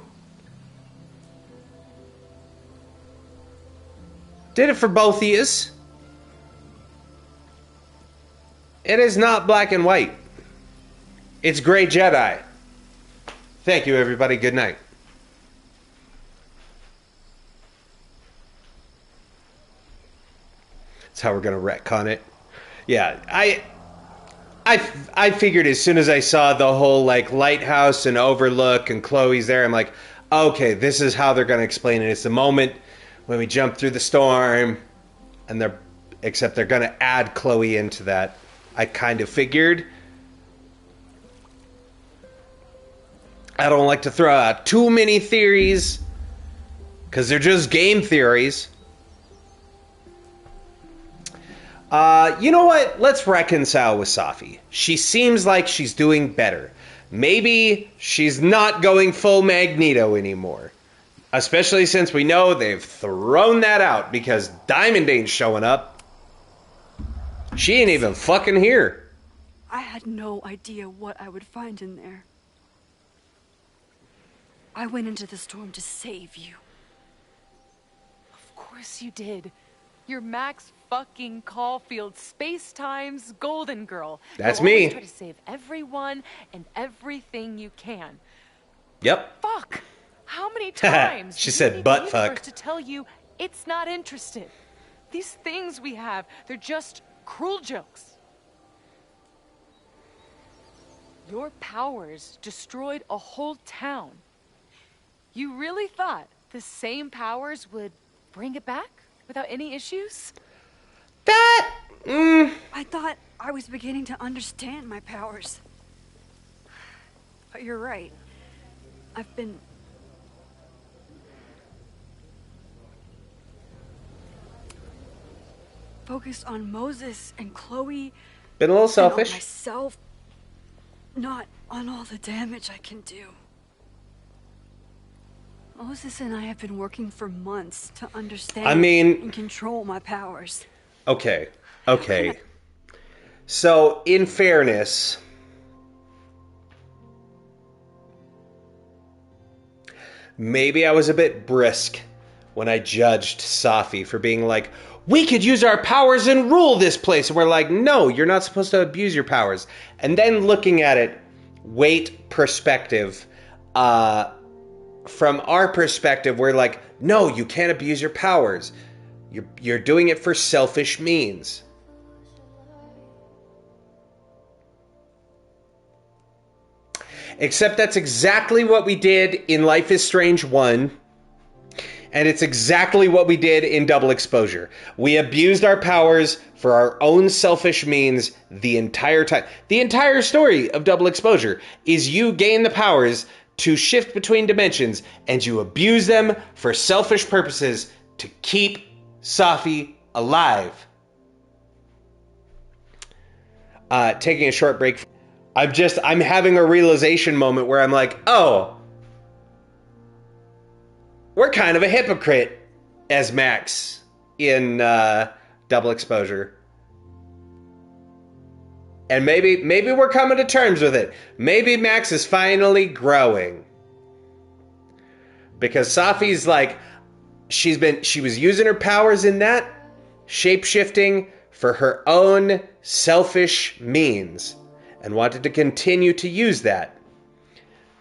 Did it for both of yous. It is not black and white. It's gray Jedi. Thank you, everybody. Good night. That's how we're going to retcon it. Yeah, I figured as soon as I saw the whole like lighthouse and overlook and Chloe's there, I'm like, okay, this is how they're going to explain it. It's the moment when we jump through the storm, and except they're going to add Chloe into that. I kind of figured. I don't like to throw out too many theories because they're just game theories. You know what? Let's reconcile with Safi. She seems like she's doing better. Maybe she's not going full Magneto anymore. Especially since we know they've thrown that out because Diamond ain't showing up. She ain't even fucking here. I had no idea what I would find in there. I went into the storm to save you. Of course you did. You're Max fucking Caulfield, Space-Time's Golden Girl. That's You'll me. always try to save everyone and everything you can. Yep. Fuck! How many times She do you said need butt the fuck. universe to tell you it's not interested? These things we have, they're just cruel jokes. Your powers destroyed a whole town. You really thought the same powers would bring it back without any issues? I thought I was beginning to understand my powers. But you're right. I've been... focused on Moses and Chloe. Been a little and selfish. on myself, not on all the damage I can do. Moses and I have been working for months to understand and control my powers. Okay. So, in fairness, maybe I was a bit brisk when I judged Safi for being like, we could use our powers and rule this place. And we're like, no, you're not supposed to abuse your powers. And then looking at it, weight perspective, from our perspective, we're like, no, you can't abuse your powers. You're doing it for selfish means. Except that's exactly what we did in Life is Strange 1. And it's exactly what we did in Double Exposure. We abused our powers for our own selfish means the entire time. The entire story of Double Exposure is you gain the powers to shift between dimensions, and you abuse them for selfish purposes to keep Safi alive. Taking a short break. I'm having a realization moment where I'm like, oh, we're kind of a hypocrite as Max in Double Exposure. And maybe we're coming to terms with it. Maybe Max is finally growing. Because Safi's like, she was using her powers in that shape-shifting for her own selfish means and wanted to continue to use that.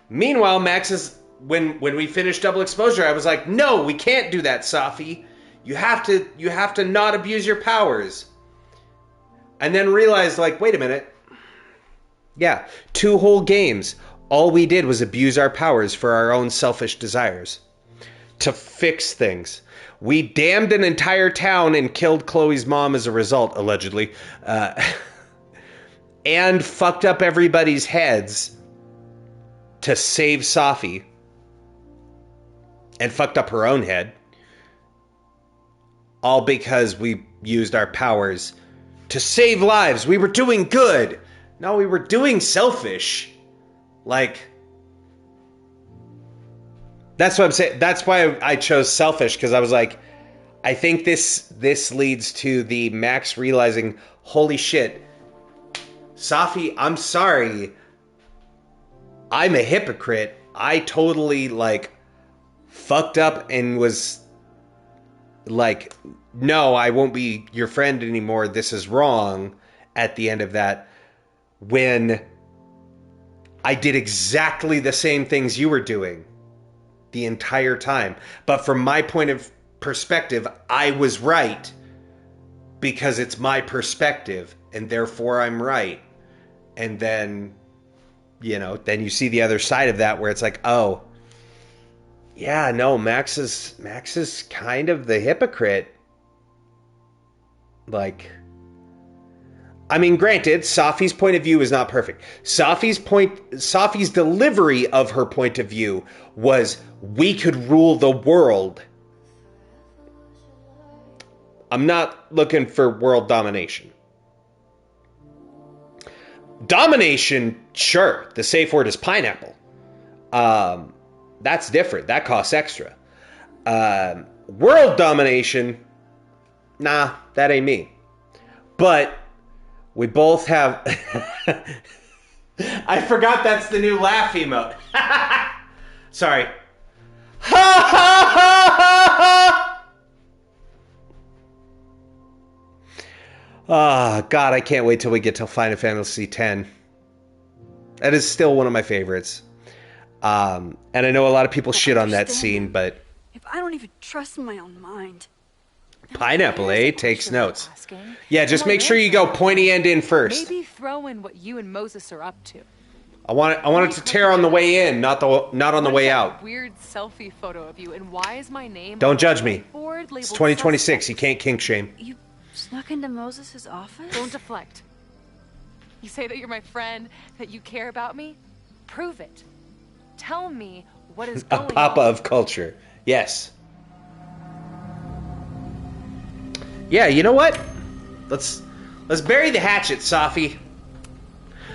Meanwhile, Max is, when we finished Double Exposure, I was like, no, we can't do that, Safi. You have to not abuse your powers. And then realized, like, wait a minute. Yeah, 2 whole games. All we did was abuse our powers for our own selfish desires. To fix things. We damned an entire town and killed Chloe's mom as a result, allegedly. And fucked up everybody's heads to save Safi. And fucked up her own head. All because we used our powers to save lives. We were doing good. No, we were doing selfish. Like, that's what I'm saying. That's why I chose selfish, because I was like, I think this leads to the Max realizing, holy shit, Safi, I'm sorry. I'm a hypocrite. I totally, like, fucked up and was like, no, I won't be your friend anymore. This is wrong. at the end of that when I did exactly the same things you were doing the entire time. But from my point of perspective, I was right because it's my perspective and therefore I'm right. And then, you know, then you see the other side of that where it's like, oh, yeah, no, Max is kind of the hypocrite. Like, I mean, granted, Safi's point of view is not perfect. Safi's delivery of her point of view was, we could rule the world. I'm not looking for world domination. Domination, sure. The safe word is pineapple. That's different. That costs extra. World domination, nah, that ain't me. But we both have... I forgot that's the new laugh emote. Sorry. Ha ha ha ha ha! Oh, God, I can't wait till we get to Final Fantasy X. That is still one of my favorites. And I know a lot of people shit on that scene, but... If I don't even trust my own mind... Pineapple, eh? Takes notes. Yeah, just make sure you go pointy end in first. Maybe throw in what you and Moses are up to. I want it to tear on the way in, not on the way out. Weird selfie photo of you, and why is my name? Don't judge me. It's 2026. You can't kink shame. You snuck into Moses' office? Don't deflect. You say that you're my friend, that you care about me? Prove it. Tell me what is going on. A papa of culture. Yes. Yeah, you know what? Let's bury the hatchet, Safi.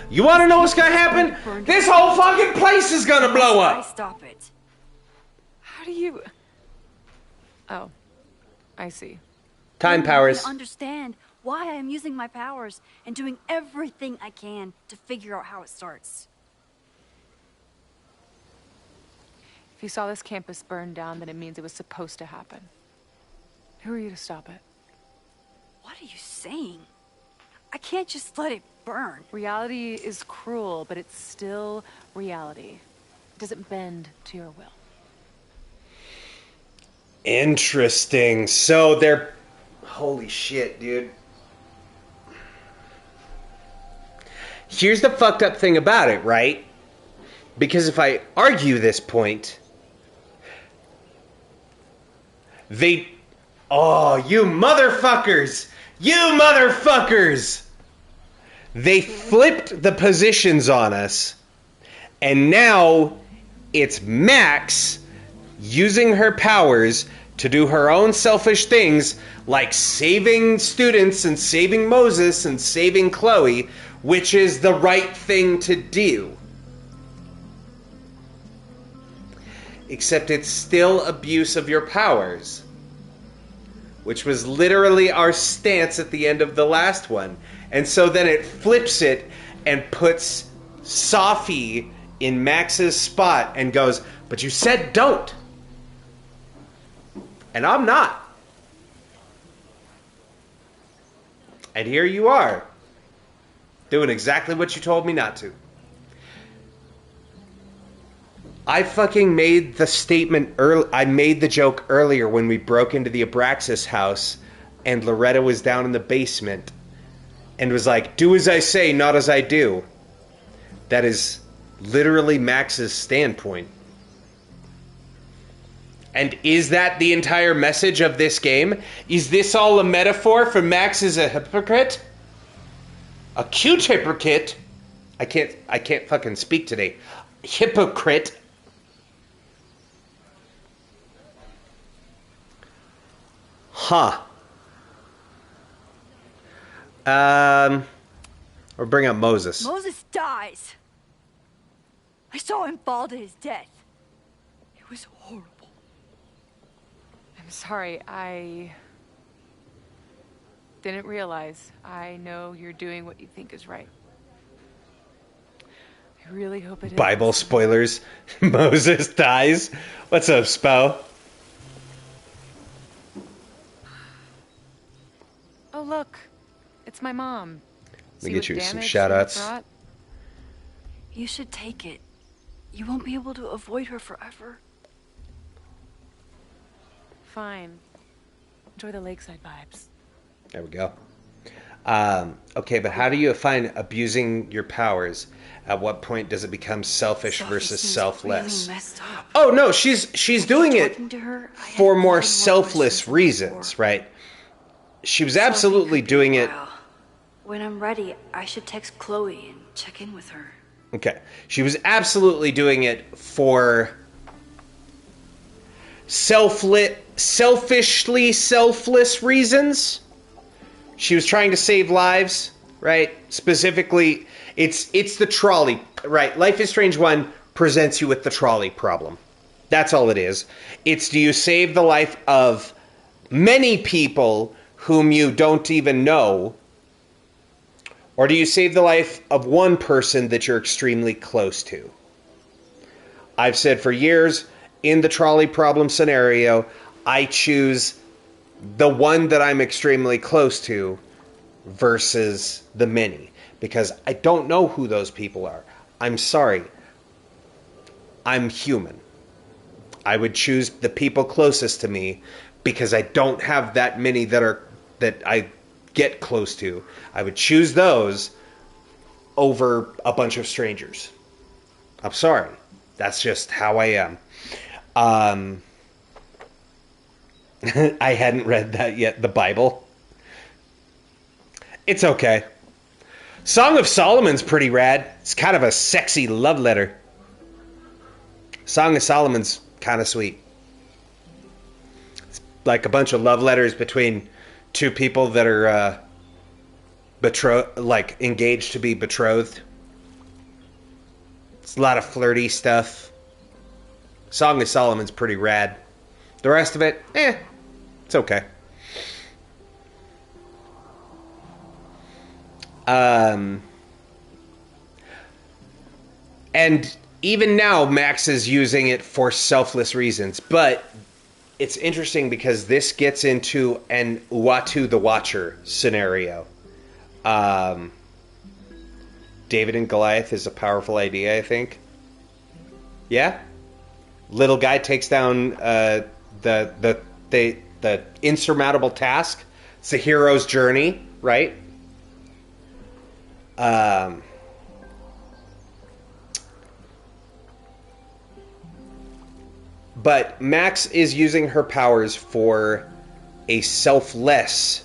You want to know what's gonna happen? This whole fucking place is gonna blow up. Stop it. How do you? Oh, I see. Time powers. I understand why I am using my powers and doing everything I can to figure out how it starts. If you saw this campus burn down, then it means it was supposed to happen. Who are you to stop it? What are you saying? I can't just let it burn. Reality is cruel, but it's still reality. It doesn't bend to your will. Interesting. So they're... Holy shit, dude. Here's the fucked up thing about it, right? Because if I argue this point... They... Oh, you motherfuckers! You motherfuckers! They flipped the positions on us, and now it's Max using her powers to do her own selfish things, like saving students and saving Moses and saving Chloe, which is the right thing to do. Except it's still abuse of your powers. Which was literally our stance at the end of the last one. And so then it flips it and puts Safi in Max's spot and goes, but you said don't. And I'm not. And here you are, doing exactly what you told me not to. I fucking made the statement early. I made the joke earlier when we broke into the Abraxas house and Loretta was down in the basement and was like, do as I say, not as I do. That is literally Max's standpoint. And is that the entire message of this game? Is this all a metaphor for Max is a hypocrite? A cute hypocrite? I can't fucking speak today. Hypocrite. Huh. Or bring up Moses. Moses dies. I saw him fall to his death. It was horrible. I'm sorry, I didn't realize. I know you're doing what you think is right. I really hope it is. Bible spoilers. Moses dies. What's up, Spo? Oh, look. It's my mom. Let me get you some shout-outs. You should take it. You won't be able to avoid her forever. Fine. Enjoy the lakeside vibes. There we go. Okay, but how do you define abusing your powers? At what point does it become selfish versus selfless? Really messed up. Oh no, she's doing it for more selfless reasons, right? She was absolutely doing it. When I'm ready, I should text Chloe and check in with her. Okay, she was absolutely doing it for selfishly selfless reasons. She was trying to save lives, right? Specifically, it's the trolley, right? Life is Strange 1 presents you with the trolley problem. That's all it is. It's, do you save the life of many people whom you don't even know, or do you save the life of one person that you're extremely close to? I've said for years, in the trolley problem scenario, I choose the one that I'm extremely close to versus the many, because I don't know who those people are. I'm sorry. I'm human. I would choose the people closest to me because I don't have that many that I get close to. I would choose those over a bunch of strangers. I'm sorry. That's just how I am. I hadn't read that yet, the Bible. It's okay. Song of Solomon's pretty rad. It's kind of a sexy love letter. Song of Solomon's kind of sweet. It's like a bunch of love letters between two people that are engaged to be betrothed. It's a lot of flirty stuff. Song of Solomon's pretty rad. The rest of it, it's okay. And even now, Max is using it for selfless reasons. But it's interesting because this gets into an Uatu the Watcher scenario. David and Goliath is a powerful idea, I think. Yeah? Little guy takes down the insurmountable task. It's a hero's journey, right? But Max is using her powers for a selfless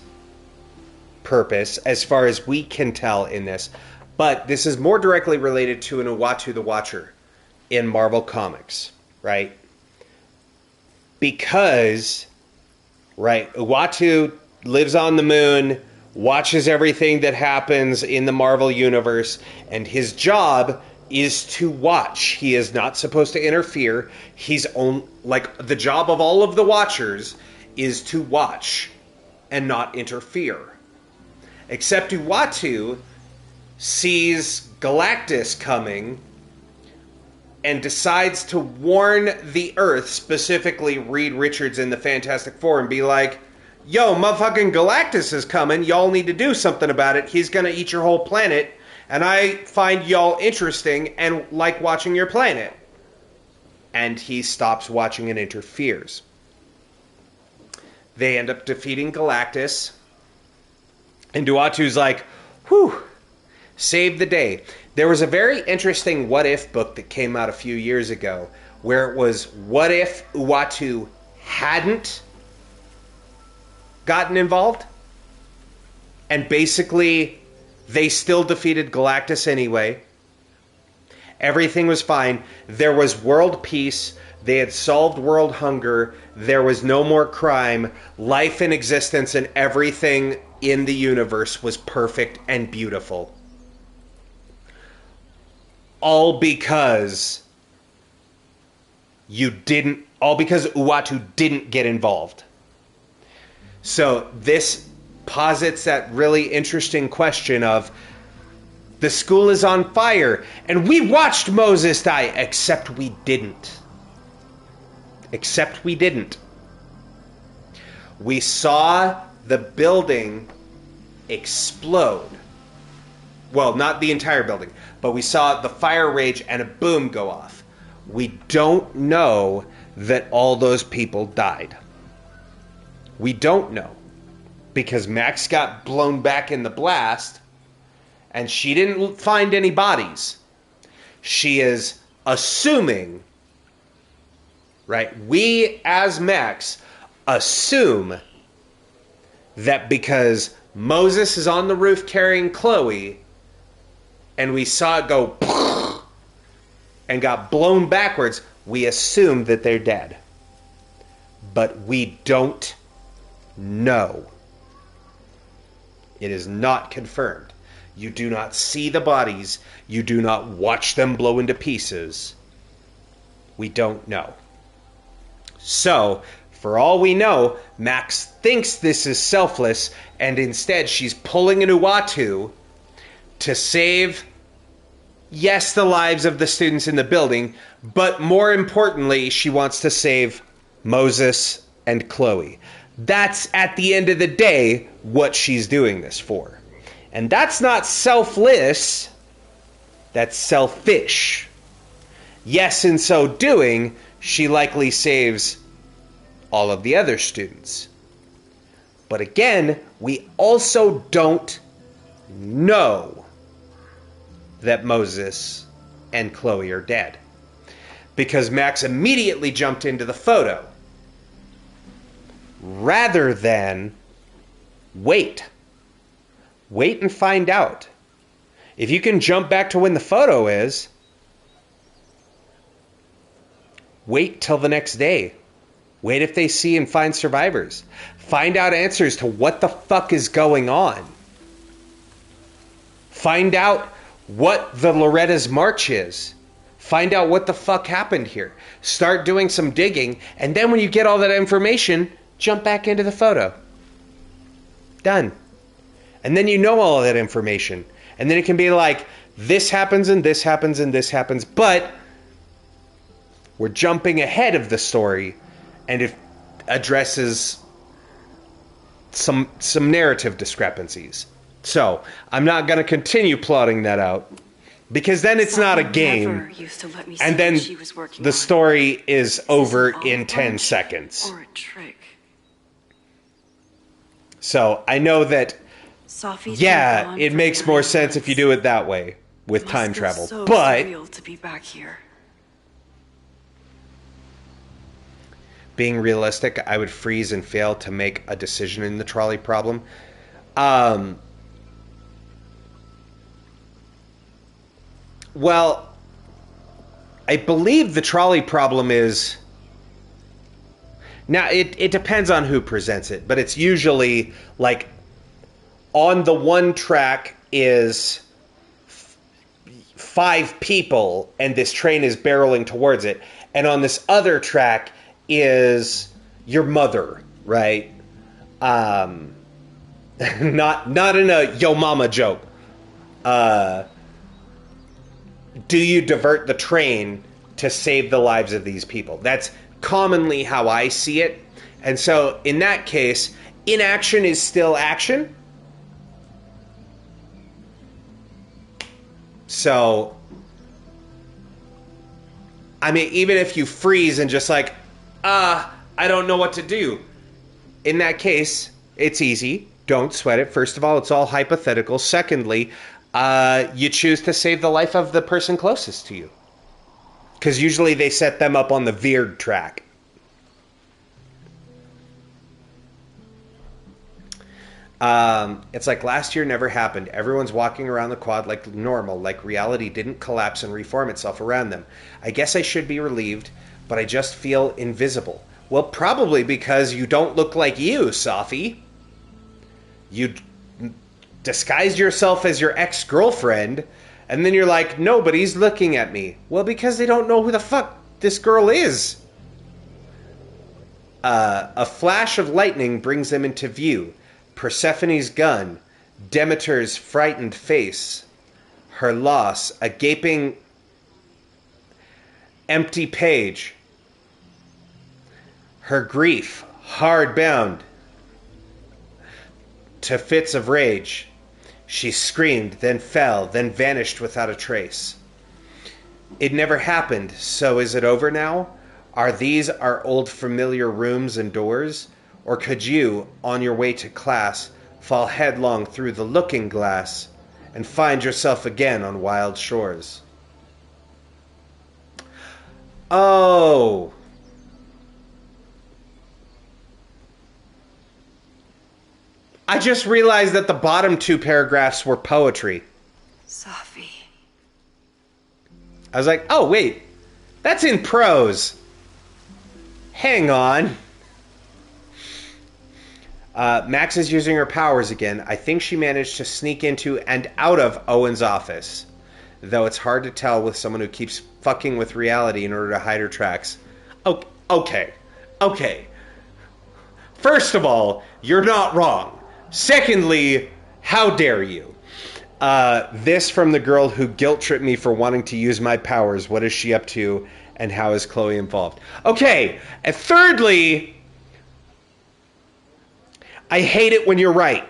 purpose, as far as we can tell in this. But this is more directly related to an Uatu the Watcher in Marvel Comics, right? Because, right, Uatu lives on the moon, watches everything that happens in the Marvel Universe, and his job is to watch. He is not supposed to interfere. The job of all of the Watchers is to watch and not interfere. Except Uatu sees Galactus coming and decides to warn the Earth, specifically Reed Richards in the Fantastic Four, and be like, yo, motherfucking Galactus is coming. Y'all need to do something about it. He's going to eat your whole planet. And I find y'all interesting and like watching your planet. And he stops watching and interferes. They end up defeating Galactus. And Uatu's like, whew, save the day. There was a very interesting What If book that came out a few years ago, where it was, what if Uatu hadn't gotten involved? And basically, they still defeated Galactus anyway. Everything was fine. There was world peace. They had solved world hunger. There was no more crime. Life and existence and everything in the universe was perfect and beautiful. All because Uatu didn't get involved. So this posits that really interesting question of, the school is on fire, and we watched Moses die, except we didn't. Except we didn't. We saw the building explode. well, not the entire building, but we saw the fire rage and a boom go off. We don't know that all those people died. We don't know. Because Max got blown back in the blast, and she didn't find any bodies. She is assuming, right? We, as Max, assume that because Moses is on the roof carrying Chloe, and we saw it go and got blown backwards, we assume that they're dead. But we don't know. It is not confirmed. You do not see the bodies. You do not watch them blow into pieces. We don't know. So, for all we know, Max thinks this is selfless, and instead she's pulling an Uatu to save, yes, the lives of the students in the building, but more importantly, she wants to save Moses and Chloe. That's, at the end of the day, what she's doing this for. And that's not selfless, that's selfish. Yes, in so doing, she likely saves all of the other students. But again, we also don't know that Moses and Chloe are dead. Because Max immediately jumped into the photo. Rather than wait. Wait and find out. If you can jump back to when the photo is, wait till the next day. Wait if they see and find survivors. Find out answers to what the fuck is going on. Find out what the Loretta's March is. Find out what the fuck happened here. Start doing some digging, and then when you get all that information, jump back into the photo. Done. And then you know all of that information. And then it can be like, this happens and this happens and this happens, but we're jumping ahead of the story, and it addresses some narrative discrepancies. So, I'm not going to continue plotting that out, because then it's not a game, and then the story is over in 10 seconds. Or a trick. So, I know that, yeah, it makes more sense if you do it that way, with time travel, so but surreal to be back here. being realistic, I would freeze and fail to make a decision in the trolley problem. Well, I believe the trolley problem is... Now, it depends on who presents it, but it's usually, like, on the one track is 5 people, and this train is barreling towards it. And on this other track is your mother, right? Not in a yo mama joke. Do you divert the train to save the lives of these people? That's commonly how I see it. And so in that case, inaction is still action. So, I mean, even if you freeze and just like, I don't know what to do. In that case, it's easy. Don't sweat it. First of all, it's all hypothetical. Secondly, you choose to save the life of the person closest to you. Because usually they set them up on the veered track. It's like last year never happened. Everyone's walking around the quad like normal, like reality didn't collapse and reform itself around them. I guess I should be relieved, but I just feel invisible. Well, probably because you don't look like you, Safi. You disguised yourself as your ex-girlfriend, and then you're like, nobody's looking at me. Well, because they don't know who the fuck this girl is. A flash of lightning brings them into view. Persephone's gun, Demeter's frightened face, her loss, a gaping, empty page, her grief, hard bound to fits of rage, She screamed, then fell, then vanished without a trace. It never happened, so is it over now? Are these our old familiar rooms and doors? Or could you, on your way to class, fall headlong through the looking glass and find yourself again on wild shores? Oh. I just realized that the bottom two paragraphs were poetry. Safi. I was like, oh, wait. That's in prose. Hang on. Max is using her powers again. I think she managed to sneak into and out of Owen's office. Though it's hard to tell with someone who keeps fucking with reality in order to hide her tracks. Okay. First of all, you're not wrong. Secondly, how dare you? This from the girl who guilt-tripped me for wanting to use my powers. What is she up to, and how is Chloe involved? Okay, and thirdly, I hate it when you're right.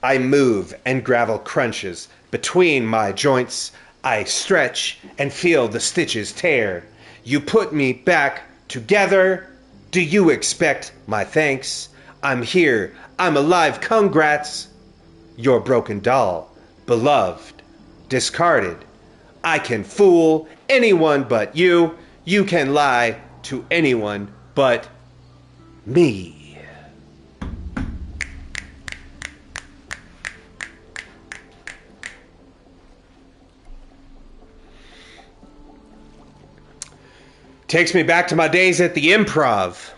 I move and gravel crunches. Between my joints, I stretch and feel the stitches tear. You put me back together. Do you expect my thanks? I'm here. I'm alive. Congrats. Your broken doll, beloved, discarded. I can fool anyone but you. You can lie to anyone but me. Takes me back to my days at the Improv.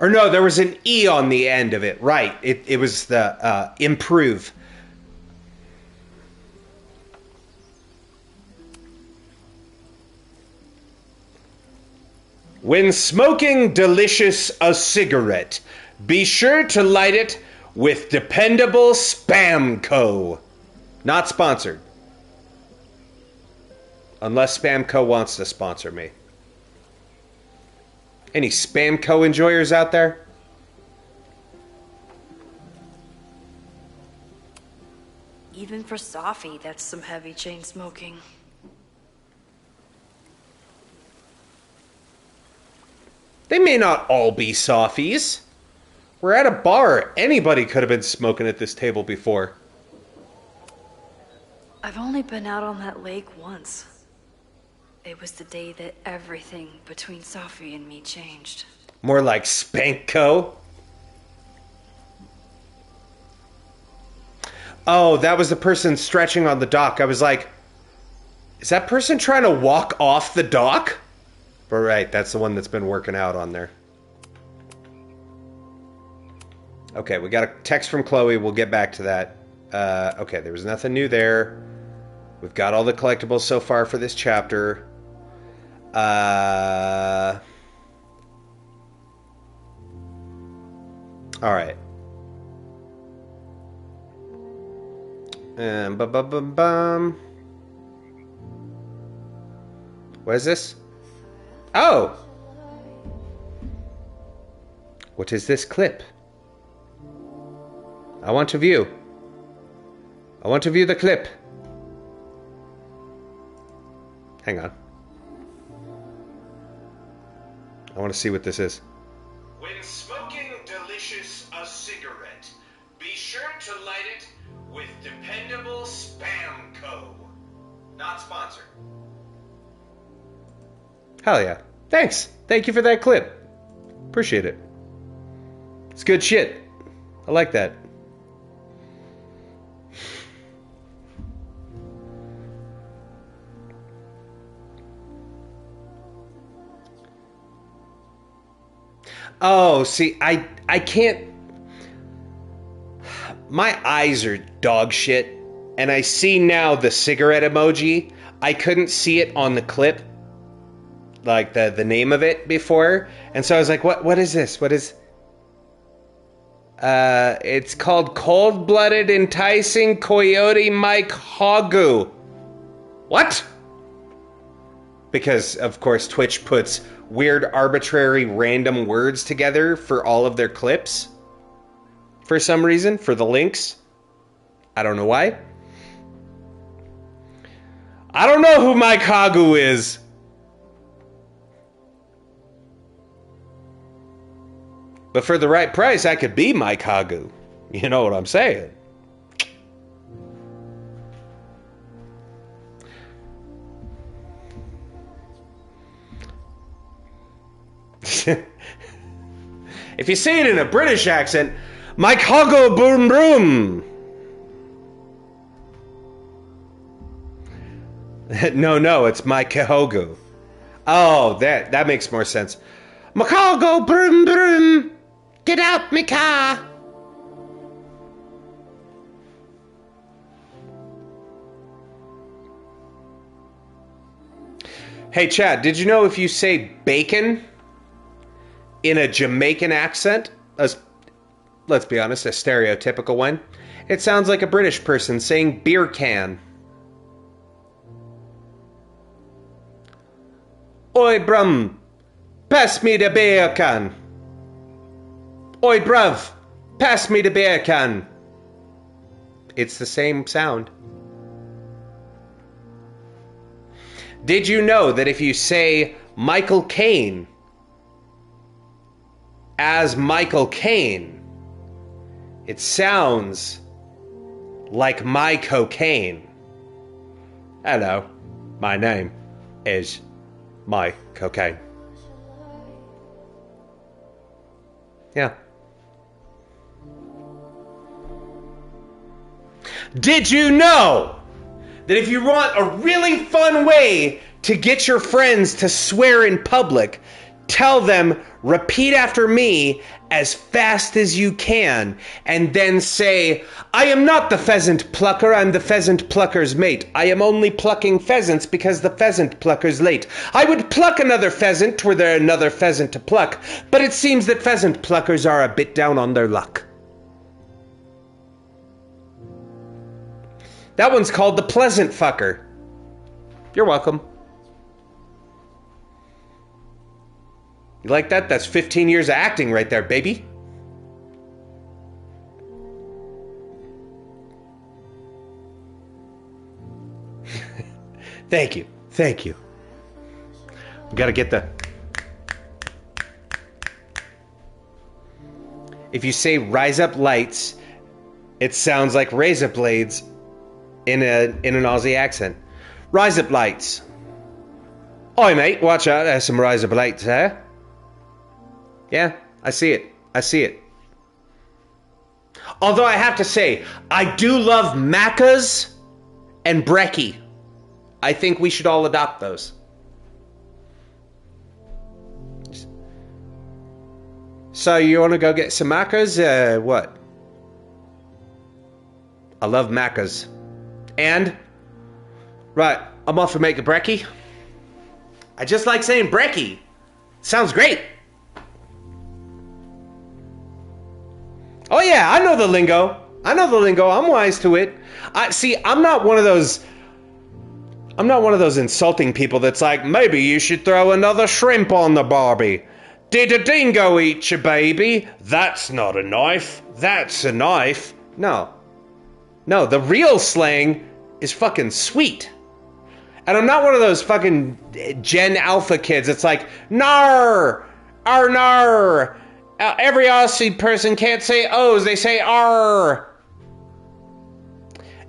Or no, there was an E on the end of it. Right. It was the improve. When smoking delicious a cigarette, be sure to light it with dependable Spamco. Not sponsored. Unless Spamco wants to sponsor me. Any Spamco enjoyers out there? Even for Safi, that's some heavy chain smoking. They may not all be softies. We're at a bar. Anybody could have been smoking at this table before. I've only been out on that lake once. It was the day that everything between Safi and me changed. More like Spanko. Oh, that was the person stretching on the dock. I was like, is that person trying to walk off the dock? But right, that's the one that's been working out on there. Okay, we got a text from Chloe. We'll get back to that. Okay, there was nothing new there. We've got all the collectibles so far for this chapter. All right. What is this? Oh! What is this clip? I want to view. I want to view the clip. Hang on. I want to see what this is. When smoking delicious a cigarette, be sure to light it with dependable Spamco. Not sponsored. Hell yeah. Thanks. Thank you for that clip. Appreciate it. It's good shit. I like that. Oh, see, I can't... My eyes are dog shit, and I see now the cigarette emoji. I couldn't see it on the clip, like the name of it before, and so I was like, what is this? What is... it's called Cold-Blooded Enticing Coyote Mike Hogu. What? Because, of course, Twitch puts weird, arbitrary, random words together for all of their clips. for some reason, for the links. I don't know why. I don't know who Mike Hagu is. But for the right price, I could be Mike Hagu. You know what I'm saying? If you say it in a British accent, Mike Hagu boom boom. No, it's Mike Hagu. Oh, that makes more sense. Mike Hagu boom boom. Get out my car. Hey, Chad, did you know if you say bacon in a Jamaican accent, let's be honest, a stereotypical one, it sounds like a British person saying beer can. Oi, brum, pass me the beer can. Oi, bruv, pass me the beer can. It's the same sound. Did you know that if you say Michael Caine as Michael Caine, it sounds like my cocaine? Hello, my name is my cocaine. Yeah. Did you know that if you want a really fun way to get your friends to swear in public, tell them, repeat after me as fast as you can, and then say, I am not the pheasant plucker, I'm the pheasant plucker's mate. I am only plucking pheasants because the pheasant plucker's late. I would pluck another pheasant were there another pheasant to pluck, but it seems that pheasant pluckers are a bit down on their luck. That one's called the Pleasant Fucker. You're welcome. You like that? That's 15 years of acting right there, baby. Thank you. Thank you. Gotta get the... If you say rise up lights, it sounds like razor blades in an Aussie accent. Rise up lights. Oi, mate, watch out. There's some rise up lights there. Yeah, I see it. I see it. Although I have to say, I do love Macca's and Brekkie. I think we should all adopt those. So you want to go get some Macca's? What? I love Macca's. And, right, I'm off to make a brekkie. I just like saying brekkie. Sounds great. Oh yeah, I know the lingo. I'm wise to it. I'm not one of those insulting people that's like, maybe you should throw another shrimp on the Barbie. Did a dingo eat your baby? That's not a knife. That's a knife. No, the real slang is fucking sweet. And I'm not one of those fucking Gen Alpha kids. It's like, nar, nar. Every Aussie person can't say O's, they say R.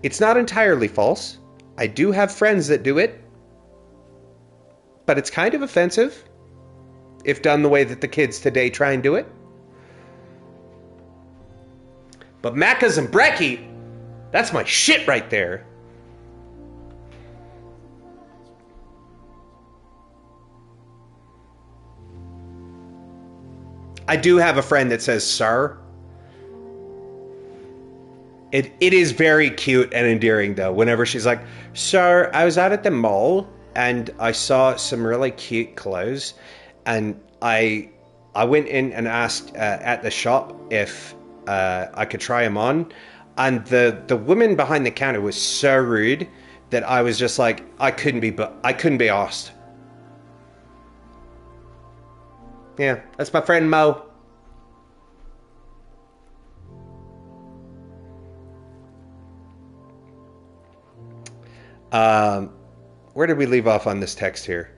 It's not entirely false. I do have friends that do it. But it's kind of offensive if done the way that the kids today try and do it. But Macca's and Brekkie, that's my shit right there. I do have a friend that says sir. It is very cute and endearing though. Whenever she's like, sir, I was out at the mall and I saw some really cute clothes and I went in and asked at the shop if I could try them on, and the woman behind the counter was so rude that I was just like, I couldn't be asked. Yeah, that's my friend Mo. Where did we leave off on this text here?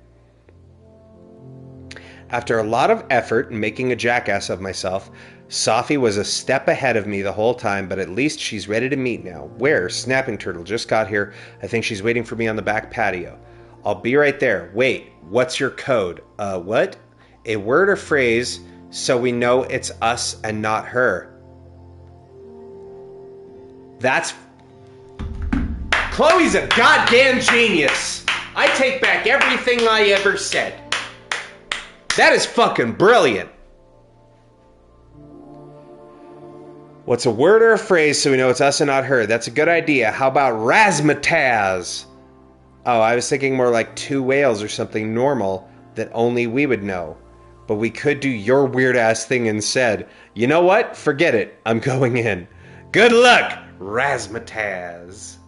After a lot of effort in making a jackass of myself, Safi was a step ahead of me the whole time, but at least she's ready to meet now. Where? Snapping Turtle just got here. I think she's waiting for me on the back patio. I'll be right there. Wait, what's your code? What? A word or phrase so we know it's us and not her. That's... Chloe's a goddamn genius. I take back everything I ever said. That is fucking brilliant. What's a word or a phrase so we know it's us and not her? That's a good idea. How about razzmatazz? Oh, I was thinking more like two whales or something normal that only we would know. But we could do your weird-ass thing instead. You know what? Forget it. I'm going in. Good luck, razzmatazz.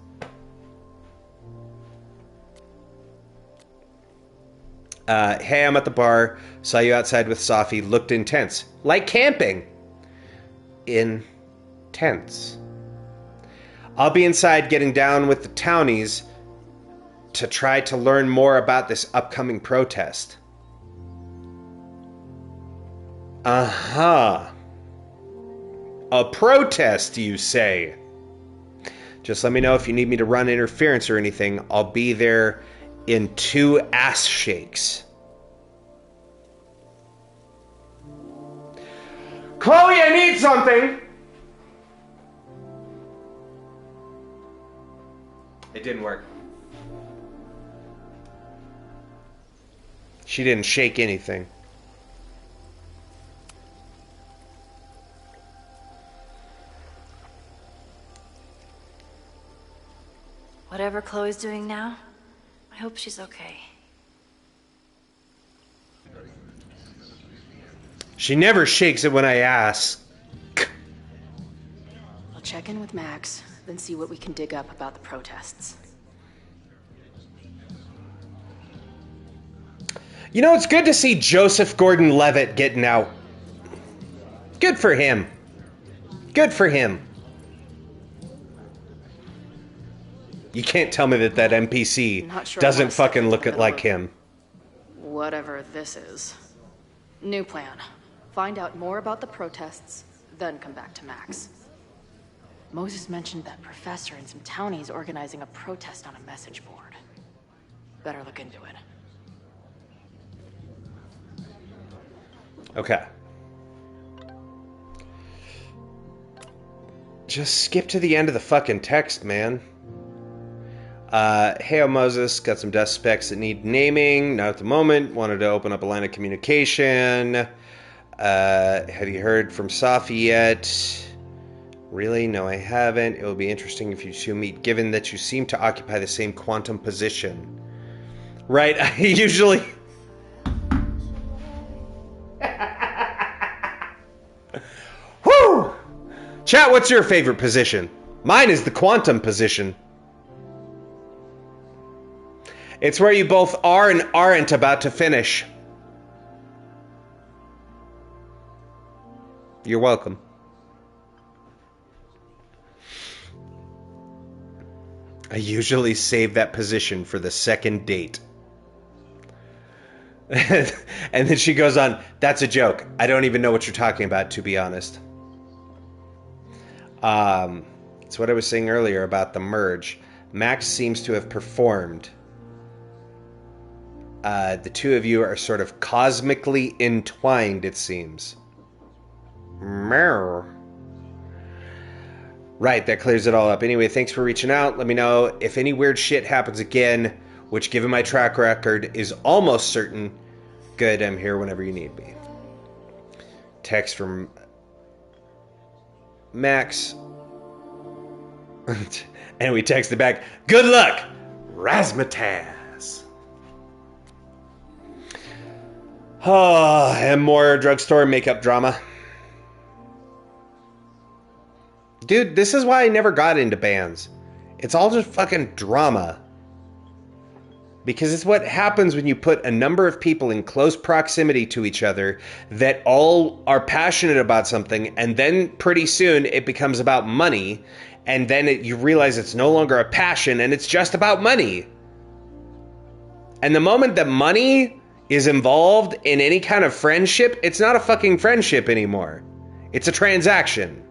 Hey, I'm at the bar. Saw you outside with Safi. Looked intense. Like camping. Intense. I'll be inside getting down with the townies to try to learn more about this upcoming protest. Uh-huh. A protest, you say? Just let me know if you need me to run interference or anything. I'll be there in 2 ass shakes. Chloe, I need something! It didn't work. She didn't shake anything. Whatever Chloe's doing now, I hope she's okay. She never shakes it when I ask. I'll check in with Max, then see what we can dig up about the protests. You know, it's good to see Joseph Gordon-Levitt getting out. Good for him. Good for him. You can't tell me that NPC doesn't fucking look like him. Whatever this is. New plan. Find out more about the protests, then come back to Max. Moses mentioned that professor and some townies organizing a protest on a message board. Better look into it. Okay. Just skip to the end of the fucking text, man. Hey, Moses, got some desk specs that need naming. Not at the moment. Wanted to open up a line of communication. Have you heard from Safi yet? Really? No, I haven't. It will be interesting if you two meet, given that you seem to occupy the same quantum position. Right, I usually... Woo! Chat, what's your favorite position? Mine is the quantum position. It's where you both are and aren't about to finish. You're welcome. I usually save that position for the second date. And then she goes on, that's a joke. I don't even know what you're talking about, to be honest. It's what I was saying earlier about the merge. Max seems to have performed. The two of you are sort of cosmically entwined, it seems. Meow. Right, that clears it all up. Anyway, thanks for reaching out. Let me know if any weird shit happens again, which, given my track record, is almost certain. Good, I'm here whenever you need me. Text from Max. And we texted back, good luck, razzmatazz. Oh, and more drugstore makeup drama. Dude, this is why I never got into bands. It's all just fucking drama. Because it's what happens when you put a number of people in close proximity to each other that all are passionate about something, and then pretty soon it becomes about money, And then you realize it's no longer a passion and it's just about money. And the moment that money is involved in any kind of friendship, it's not a fucking friendship anymore. It's a transaction.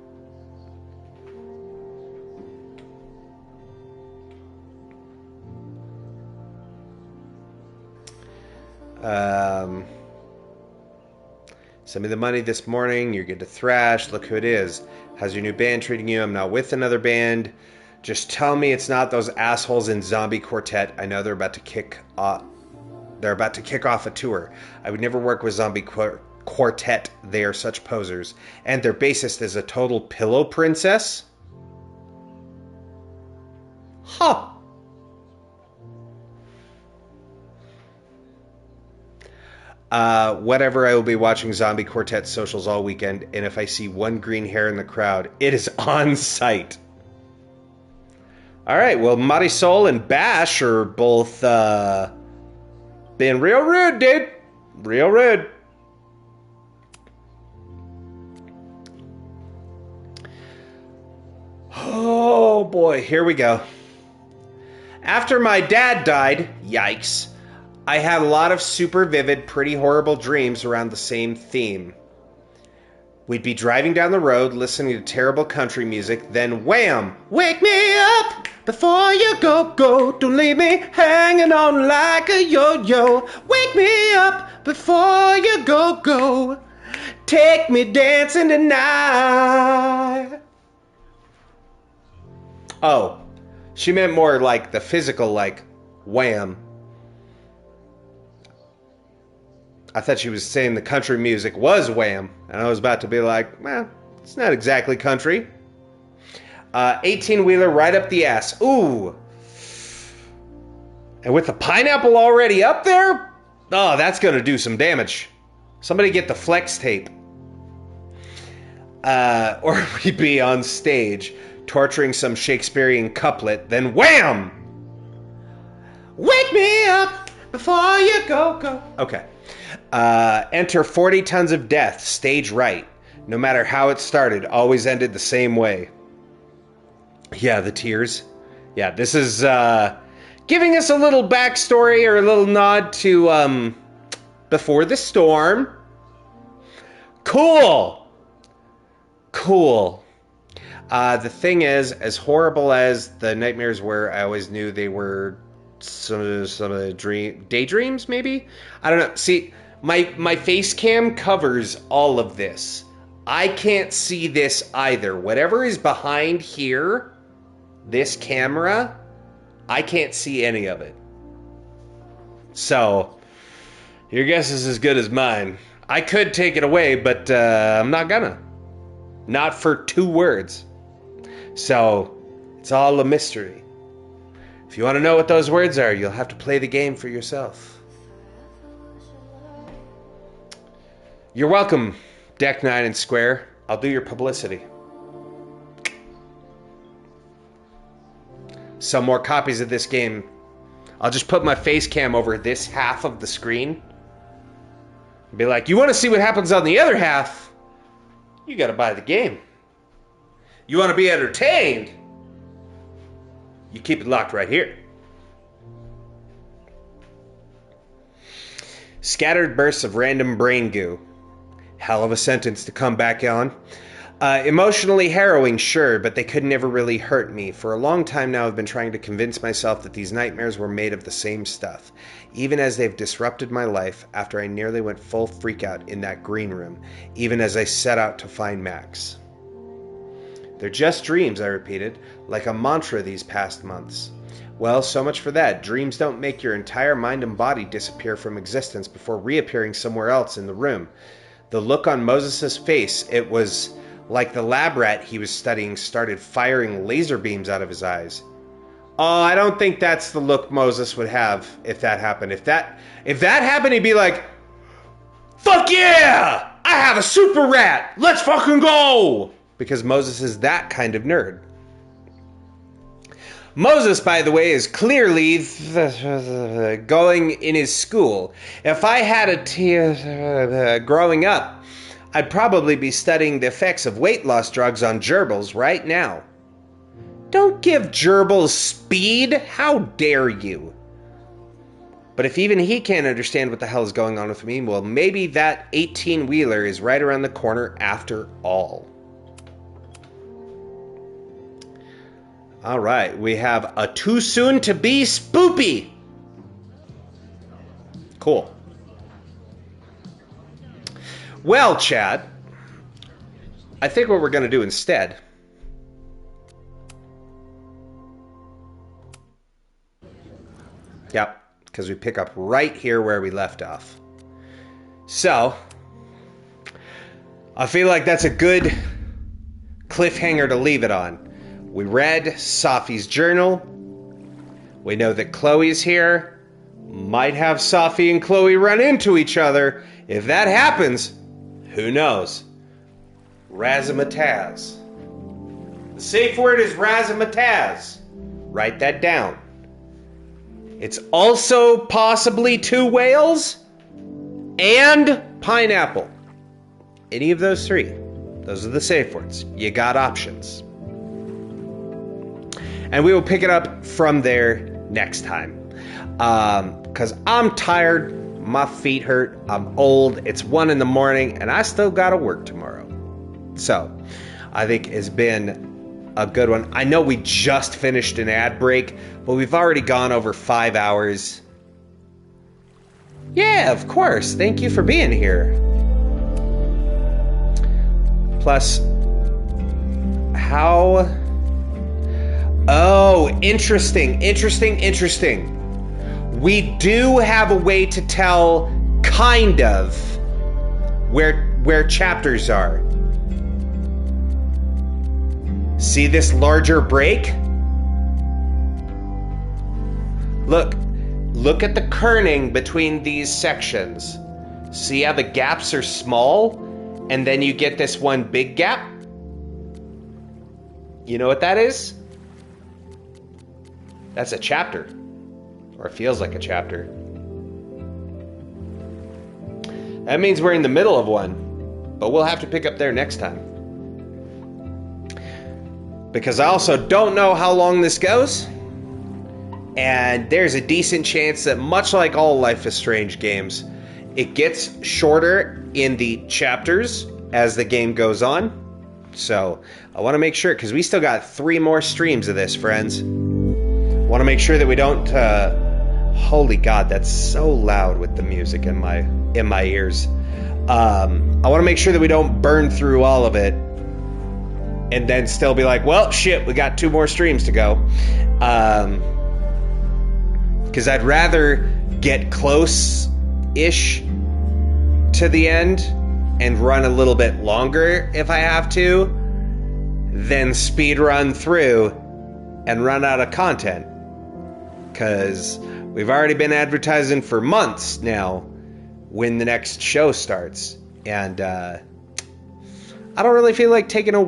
Send me the money this morning. You're good to thrash. Look who it is. How's your new band treating you? I'm not with another band. Just tell me it's not those assholes in Zombie Quartet. I know they're about to kick off. They're about to kick off a tour. I would never work with Zombie Quartet. They are such posers. And their bassist is a total pillow princess. Huh. Whatever, I will be watching Zombie Quartet socials all weekend, and if I see one green hair in the crowd, it is on sight. Alright, well, Marisol and Bash are both, being real rude, dude. Real rude. Oh, boy, here we go. After my dad died, yikes, I had a lot of super vivid, pretty horrible dreams around the same theme. We'd be driving down the road, listening to terrible country music, then wham! Wake me up before you go. Don't leave me hanging on like a yo-yo. Wake me up before you go. Take me dancing tonight. Oh, she meant more like the physical, like wham. I thought she was saying the country music was wham, and I was about to be like, well, it's not exactly country. 18-wheeler right up the ass. Ooh. And with the pineapple already up there, oh, that's going to do some damage. Somebody get the flex tape. Or we'd be on stage torturing some Shakespearean couplet, then wham! Wake me up before you go. Okay. Enter 40 Tons of Death, stage right. No matter how it started, always ended the same way. Yeah, the tears. Yeah, this is giving us a little backstory or a little nod to Before the Storm. Cool. The thing is, as horrible as the nightmares were, I always knew they were some of the daydreams, maybe? I don't know. See, my face cam covers all of this. I can't see this either. Whatever is behind here, this camera, I can't see any of it. So, your guess is as good as mine. I could take it away, but I'm not gonna. Not for 2 words. So, it's all a mystery. If you want to know what those words are, you'll have to play the game for yourself. You're welcome, Deck 9 and Square. I'll do your publicity. Some more copies of this game. I'll just put my face cam over this half of the screen. And be like, you want to see what happens on the other half? You gotta buy the game. You want to be entertained? You keep it locked right here. Scattered bursts of random brain goo. Hell of a sentence to come back on. Emotionally harrowing, sure, but they could never really hurt me. For a long time now, I've been trying to convince myself that these nightmares were made of the same stuff, even as they've disrupted my life after I nearly went full freakout in that green room, even as I set out to find Max. They're just dreams, I repeated, like a mantra these past months. Well, so much for that. Dreams don't make your entire mind and body disappear from existence before reappearing somewhere else in the room. The look on Moses' face, it was like the lab rat he was studying started firing laser beams out of his eyes. Oh, I don't think that's the look Moses would have if that happened. If that happened, he'd be like, fuck yeah! I have a super rat! Let's fucking go! Because Moses is that kind of nerd. Moses, by the way, is clearly going in his school. If I had growing up, I'd probably be studying the effects of weight loss drugs on gerbils right now. Don't give gerbils speed. How dare you? But if even he can't understand what the hell is going on with me, well, maybe that 18-wheeler is right around the corner after all. All right, we have a too soon to be spoopy. Cool. Well, Chad, I think what we're going to do instead Yep, because we pick up right here where we left off. So, I feel like that's a good cliffhanger to leave it on. We read Safi's journal. We know that Chloe's here. Might have Safi and Chloe run into each other. If that happens, who knows? Razzmatazz. The safe word is razzmatazz. Write that down. It's also possibly 2 whales and pineapple. Any of those 3. Those are the safe words. You got options. And we will pick it up from there next time. Because I'm tired. My feet hurt. I'm old. It's 1 a.m. and I still got to work tomorrow. So, I think it's been a good one. I know we just finished an ad break, but we've already gone over 5 hours. Yeah, of course. Thank you for being here. Plus, how... Oh, interesting. We do have a way to tell, kind of, where chapters are. See this larger break? Look at the kerning between these sections. See how the gaps are small? And then you get this one big gap? You know what that is? That's a chapter. Or it feels like a chapter. That means we're in the middle of one. But we'll have to pick up there next time. Because I also don't know how long this goes. And there's a decent chance that, much like all Life is Strange games, it gets shorter in the chapters as the game goes on. So I want to make sure, because we still got 3 more streams of this, friends. Want to make sure that we don't... holy God, that's so loud with the music in my ears. I want to make sure that we don't burn through all of it and then still be like, well, shit, we got 2 more streams to go. Because I'd rather get close-ish to the end and run a little bit longer if I have to, than speed run through and run out of content. Because we've already been advertising for months now when the next show starts. And I don't really feel like taking a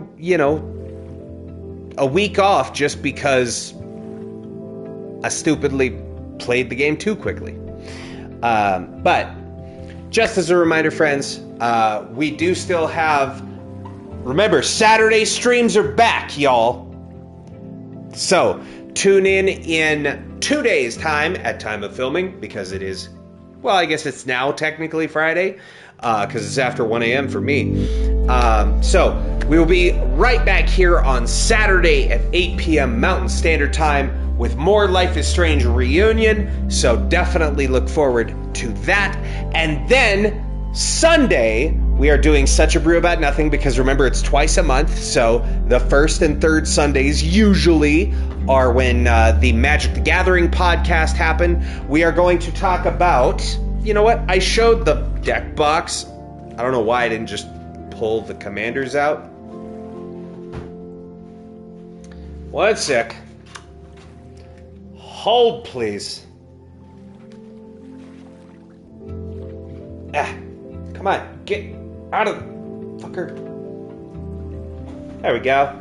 week off just because I stupidly played the game too quickly. But just as a reminder, friends, we do still have... Remember, Saturday streams are back, y'all. So, tune in 2 days' time at time of filming, because it is... Well, I guess it's now technically Friday, because it's after 1 a.m. for me. So, we will be right back here on Saturday at 8 p.m. Mountain Standard Time with more Life is Strange reunion, so definitely look forward to that. And then, Sunday, we are doing Such a Brew About Nothing, because remember, it's twice a month, so the first and third Sundays usually are when the Magic the Gathering podcast happen. We are going to talk about... You know what? I showed the deck box. I don't know why I didn't just pull the commanders out. One sec. Hold, please. Come on. Get out of... Fucker. There we go.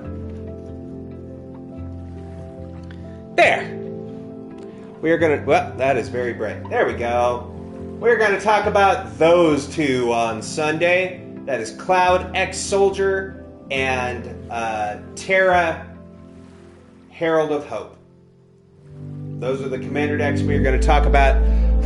There. We are going to... Well, that is very bright. There we go. We're going to talk about those 2 on Sunday. That is Cloud, Ex-Soldier, and Tara Herald of Hope. Those are the commander decks we're going to talk about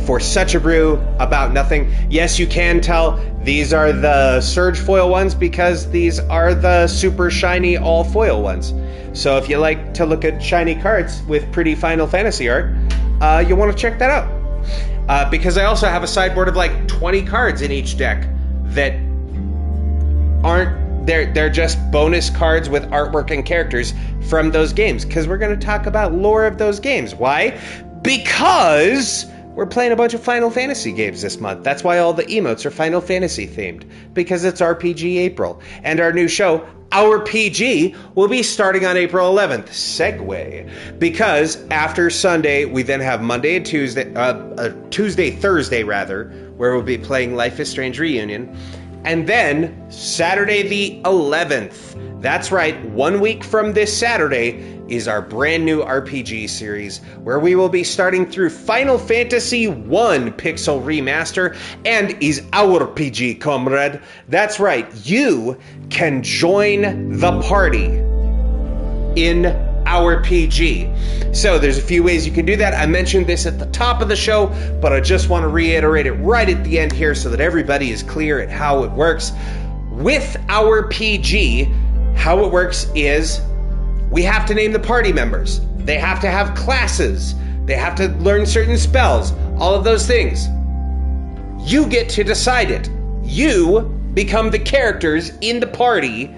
for Such a Brew About Nothing. Yes, you can tell these are the Surge foil ones because these are the super shiny all foil ones. So if you like to look at shiny cards with pretty Final Fantasy art, you'll want to check that out. Because I also have a sideboard of like 20 cards in each deck that aren't, they're just bonus cards with artwork and characters from those games. Because we're going to talk about lore of those games. Why? Because we're playing a bunch of Final Fantasy games this month. That's why all the emotes are Final Fantasy themed. Because it's RPG April. And our new show, Our PG, will be starting on April 11th. Segue. Because after Sunday, we then have Monday and Tuesday, Thursday rather, where we'll be playing Life is Strange Reunion. And then Saturday the 11th. That's right, 1 week from this Saturday is our brand new RPG series, where we will be starting through Final Fantasy I Pixel Remaster and Is Our PG, comrade. That's right, you can join the party in Our PG. So there's a few ways you can do that. I mentioned this at the top of the show, but I just want to reiterate it right at the end here so that everybody is clear at how it works. With Our PG, how it works is we have to name the party members. They have to have classes. They have to learn certain spells. All of those things. You get to decide it. You become the characters in the party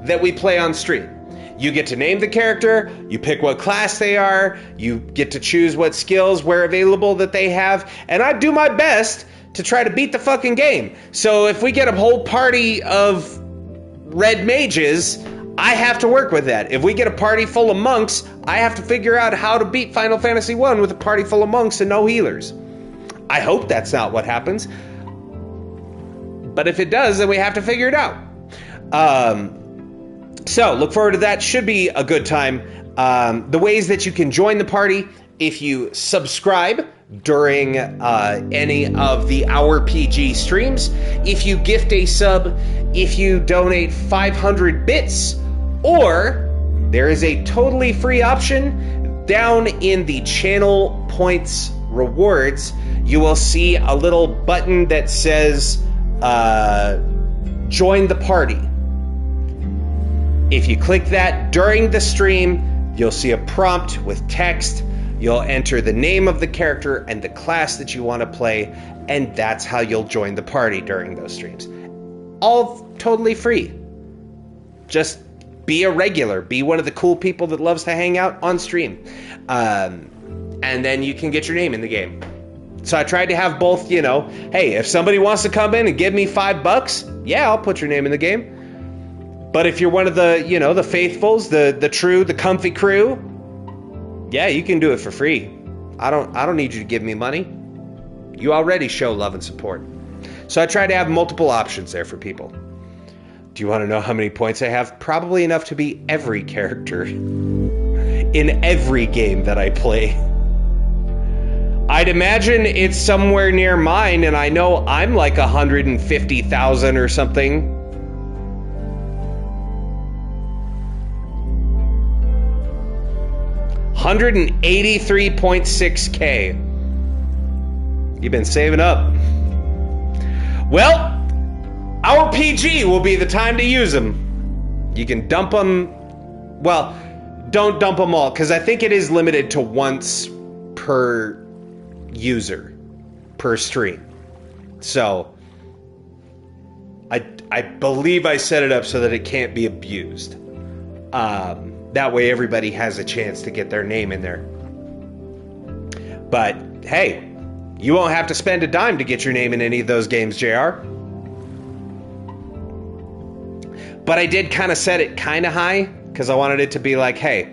that we play on stream. You get to name the character, you pick what class they are, you get to choose what skills, where available that they have, and I do my best to try to beat the fucking game. So if we get a whole party of red mages, I have to work with that. If we get a party full of monks, I have to figure out how to beat Final Fantasy I with a party full of monks and no healers. I hope that's not what happens. But if it does, then we have to figure it out. So look forward to that. Should be a good time. The ways that you can join the party: if you subscribe during any of the Our PG streams, if you gift a sub, if you donate 500 bits, or there is a totally free option down in the channel points rewards. You will see a little button that says join the party. If you click that during the stream, you'll see a prompt with text. You'll enter the name of the character and the class that you want to play, and that's how you'll join the party during those streams. All totally free. Just be a regular. Be one of the cool people that loves to hang out on stream. And then you can get your name in the game. So I tried to have both, you know, hey, if somebody wants to come in and give me $5, yeah, I'll put your name in the game. But if you're one of the, you know, the faithfuls, the true, the comfy crew, yeah, you can do it for free. I don't need you to give me money. You already show love and support. So I try to have multiple options there for people. Do you want to know how many points I have? Probably enough to be every character in every game that I play. I'd imagine it's somewhere near mine, and I know I'm like 150,000 or something. $183.6K. You've been saving up. Well, Our PG will be the time to use them. You can dump them. Well, don't dump them all, because I think it is limited to once per user per stream. So I believe I set it up so that it can't be abused. That way everybody has a chance to get their name in there. But hey, you won't have to spend a dime to get your name in any of those games, JR. But I did kind of set it kind of high because I wanted it to be like, hey,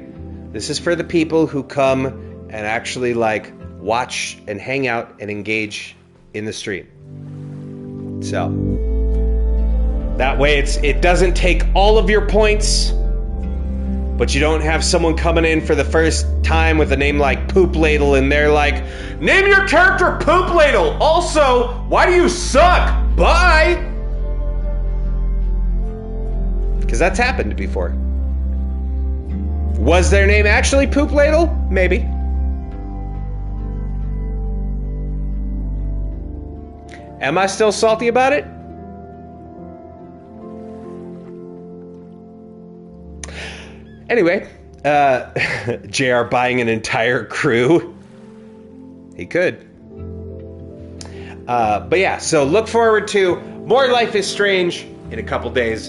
this is for the people who come and actually like watch and hang out and engage in the stream. So that way it doesn't take all of your points, but you don't have someone coming in for the first time with a name like Poop Ladle and they're like, name your character Poop Ladle. Also, why do you suck? Bye. Because that's happened before. Was their name actually Poop Ladle? Maybe. Am I still salty about it? Anyway, JR buying an entire crew. He could. But yeah, so look forward to more Life is Strange in a couple days.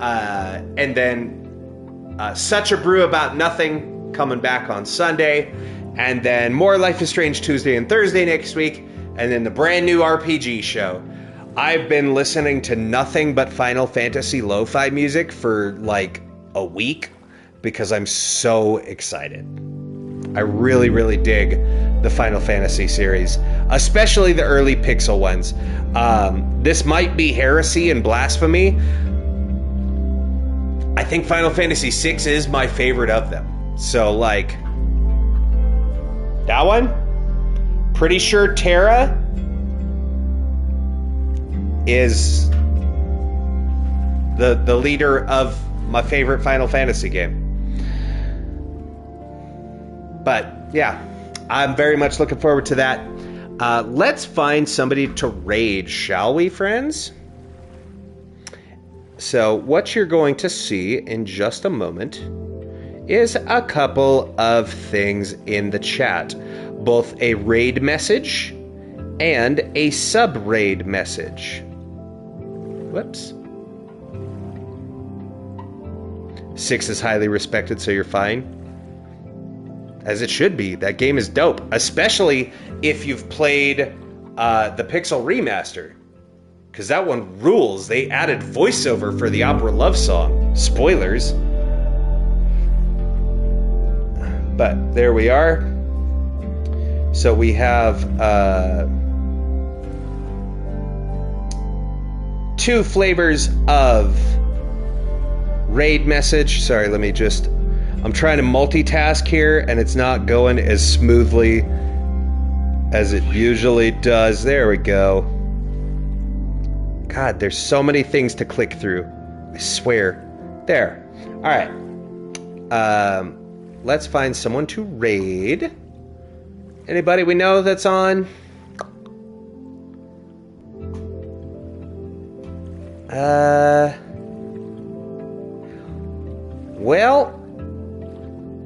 And then Such a Brew About Nothing coming back on Sunday. And then more Life is Strange Tuesday and Thursday next week. And then the brand new RPG show. I've been listening to nothing but Final Fantasy lo-fi music for like a week because I'm so excited. I really, really dig the Final Fantasy series, especially the early Pixel ones. This might be heresy and blasphemy. I think Final Fantasy VI is my favorite of them. So, like, that one? Pretty sure Terra is the leader of my favorite Final Fantasy game. But, yeah, I'm very much looking forward to that. Let's find somebody to raid, shall we, friends? So, what you're going to see in just a moment is a couple of things in the chat. Both a raid message and a sub-raid message. Whoops. 6 is highly respected, so you're fine. As it should be. That game is dope. Especially if you've played the Pixel Remaster. Because that one rules. They added voiceover for the opera love song. Spoilers. But there we are. So we have 2 flavors of raid message. Sorry, let me just... I'm trying to multitask here, and it's not going as smoothly as it usually does. There we go. God, there's so many things to click through. I swear. There. All right. Let's find someone to raid. Anybody we know that's on? Well,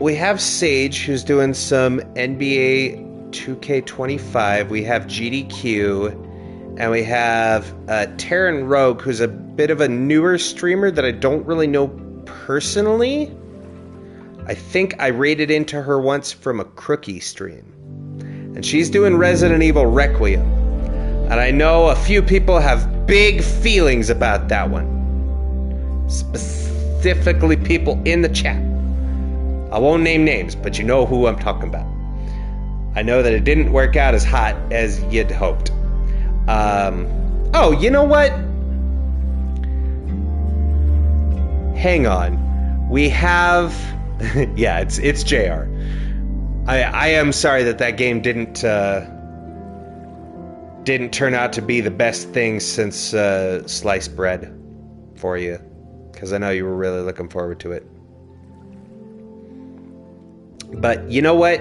we have Sage, who's doing some NBA 2K25. We have GDQ. And we have Terran Rogue, who's a bit of a newer streamer that I don't really know personally. I think I raided into her once from a Crookie stream. And she's doing Resident Evil Requiem. And I know a few people have big feelings about that one. Specifically people in the chat. I won't name names, but you know who I'm talking about. I know that it didn't work out as hot as you'd hoped. Oh, you know what? Hang on. We have... yeah, it's JR. I am sorry that game didn't turn out to be the best thing since sliced bread for you. Because I know you were really looking forward to it. But you know what?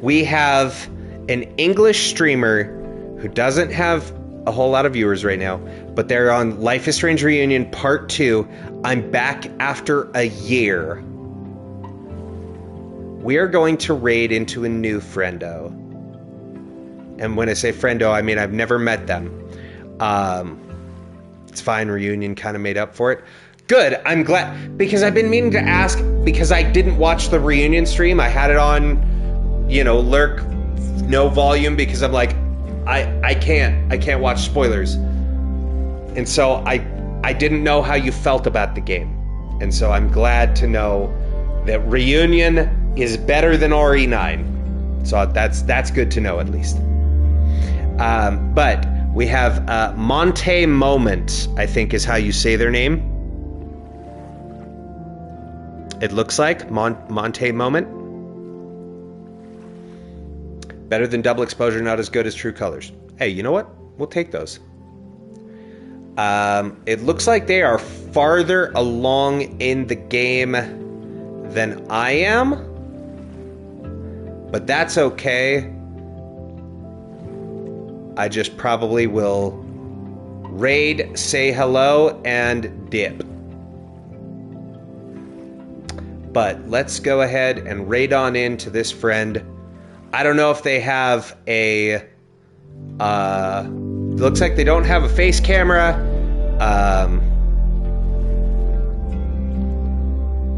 We have an English streamer who doesn't have a whole lot of viewers right now, but they're on Life is Strange Reunion Part 2. I'm back after a year. We are going to raid into a new friendo. And when I say friendo, I mean I've never met them. It's fine, Reunion kind of made up for it. Good, I'm glad, because I've been meaning to ask, because I didn't watch the Reunion stream. I had it on, lurk, no volume, because I'm like, I can't watch spoilers. And so I didn't know how you felt about the game. And so I'm glad to know that Reunion is better than RE9. So that's good to know, at least. But we have Monte Moment, I think is how you say their name. It looks like Monte Moment. Better than double exposure, not as good as True Colors. Hey, you know what? We'll take those. It looks like they are farther along in the game than I am. But that's okay. I just probably will raid, say hello, and dip. But let's go ahead and raid on into this friend. I don't know if they have a... looks like they don't have a face camera.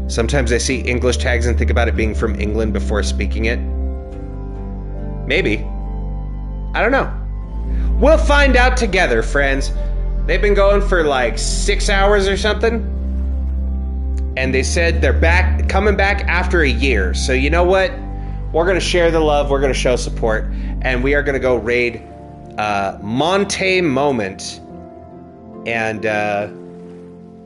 Sometimes I see English tags and think about it being from England before speaking it. Maybe. I don't know. We'll find out together, friends. They've been going for like 6 hours or something. And they said they're coming back after a year. So you know what? We're going to share the love. We're going to show support. And we are going to go raid Monte Moment. And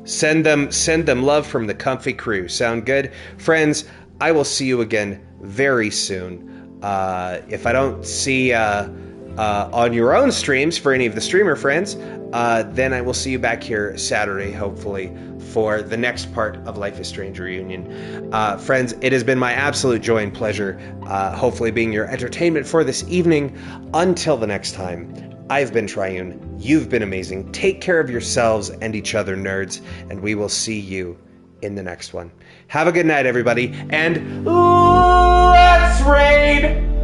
send them love from the comfy crew. Sound good? Friends, I will see you again very soon. If I don't see on your own streams for any of the streamer friends, then I will see you back here Saturday, hopefully, for the next part of Life is Strange Reunion. Friends, it has been my absolute joy and pleasure, hopefully being your entertainment for this evening. Until the next time, I've been Triune. You've been amazing. Take care of yourselves and each other, nerds, and we will see you in the next one. Have a good night, everybody, and let's raid!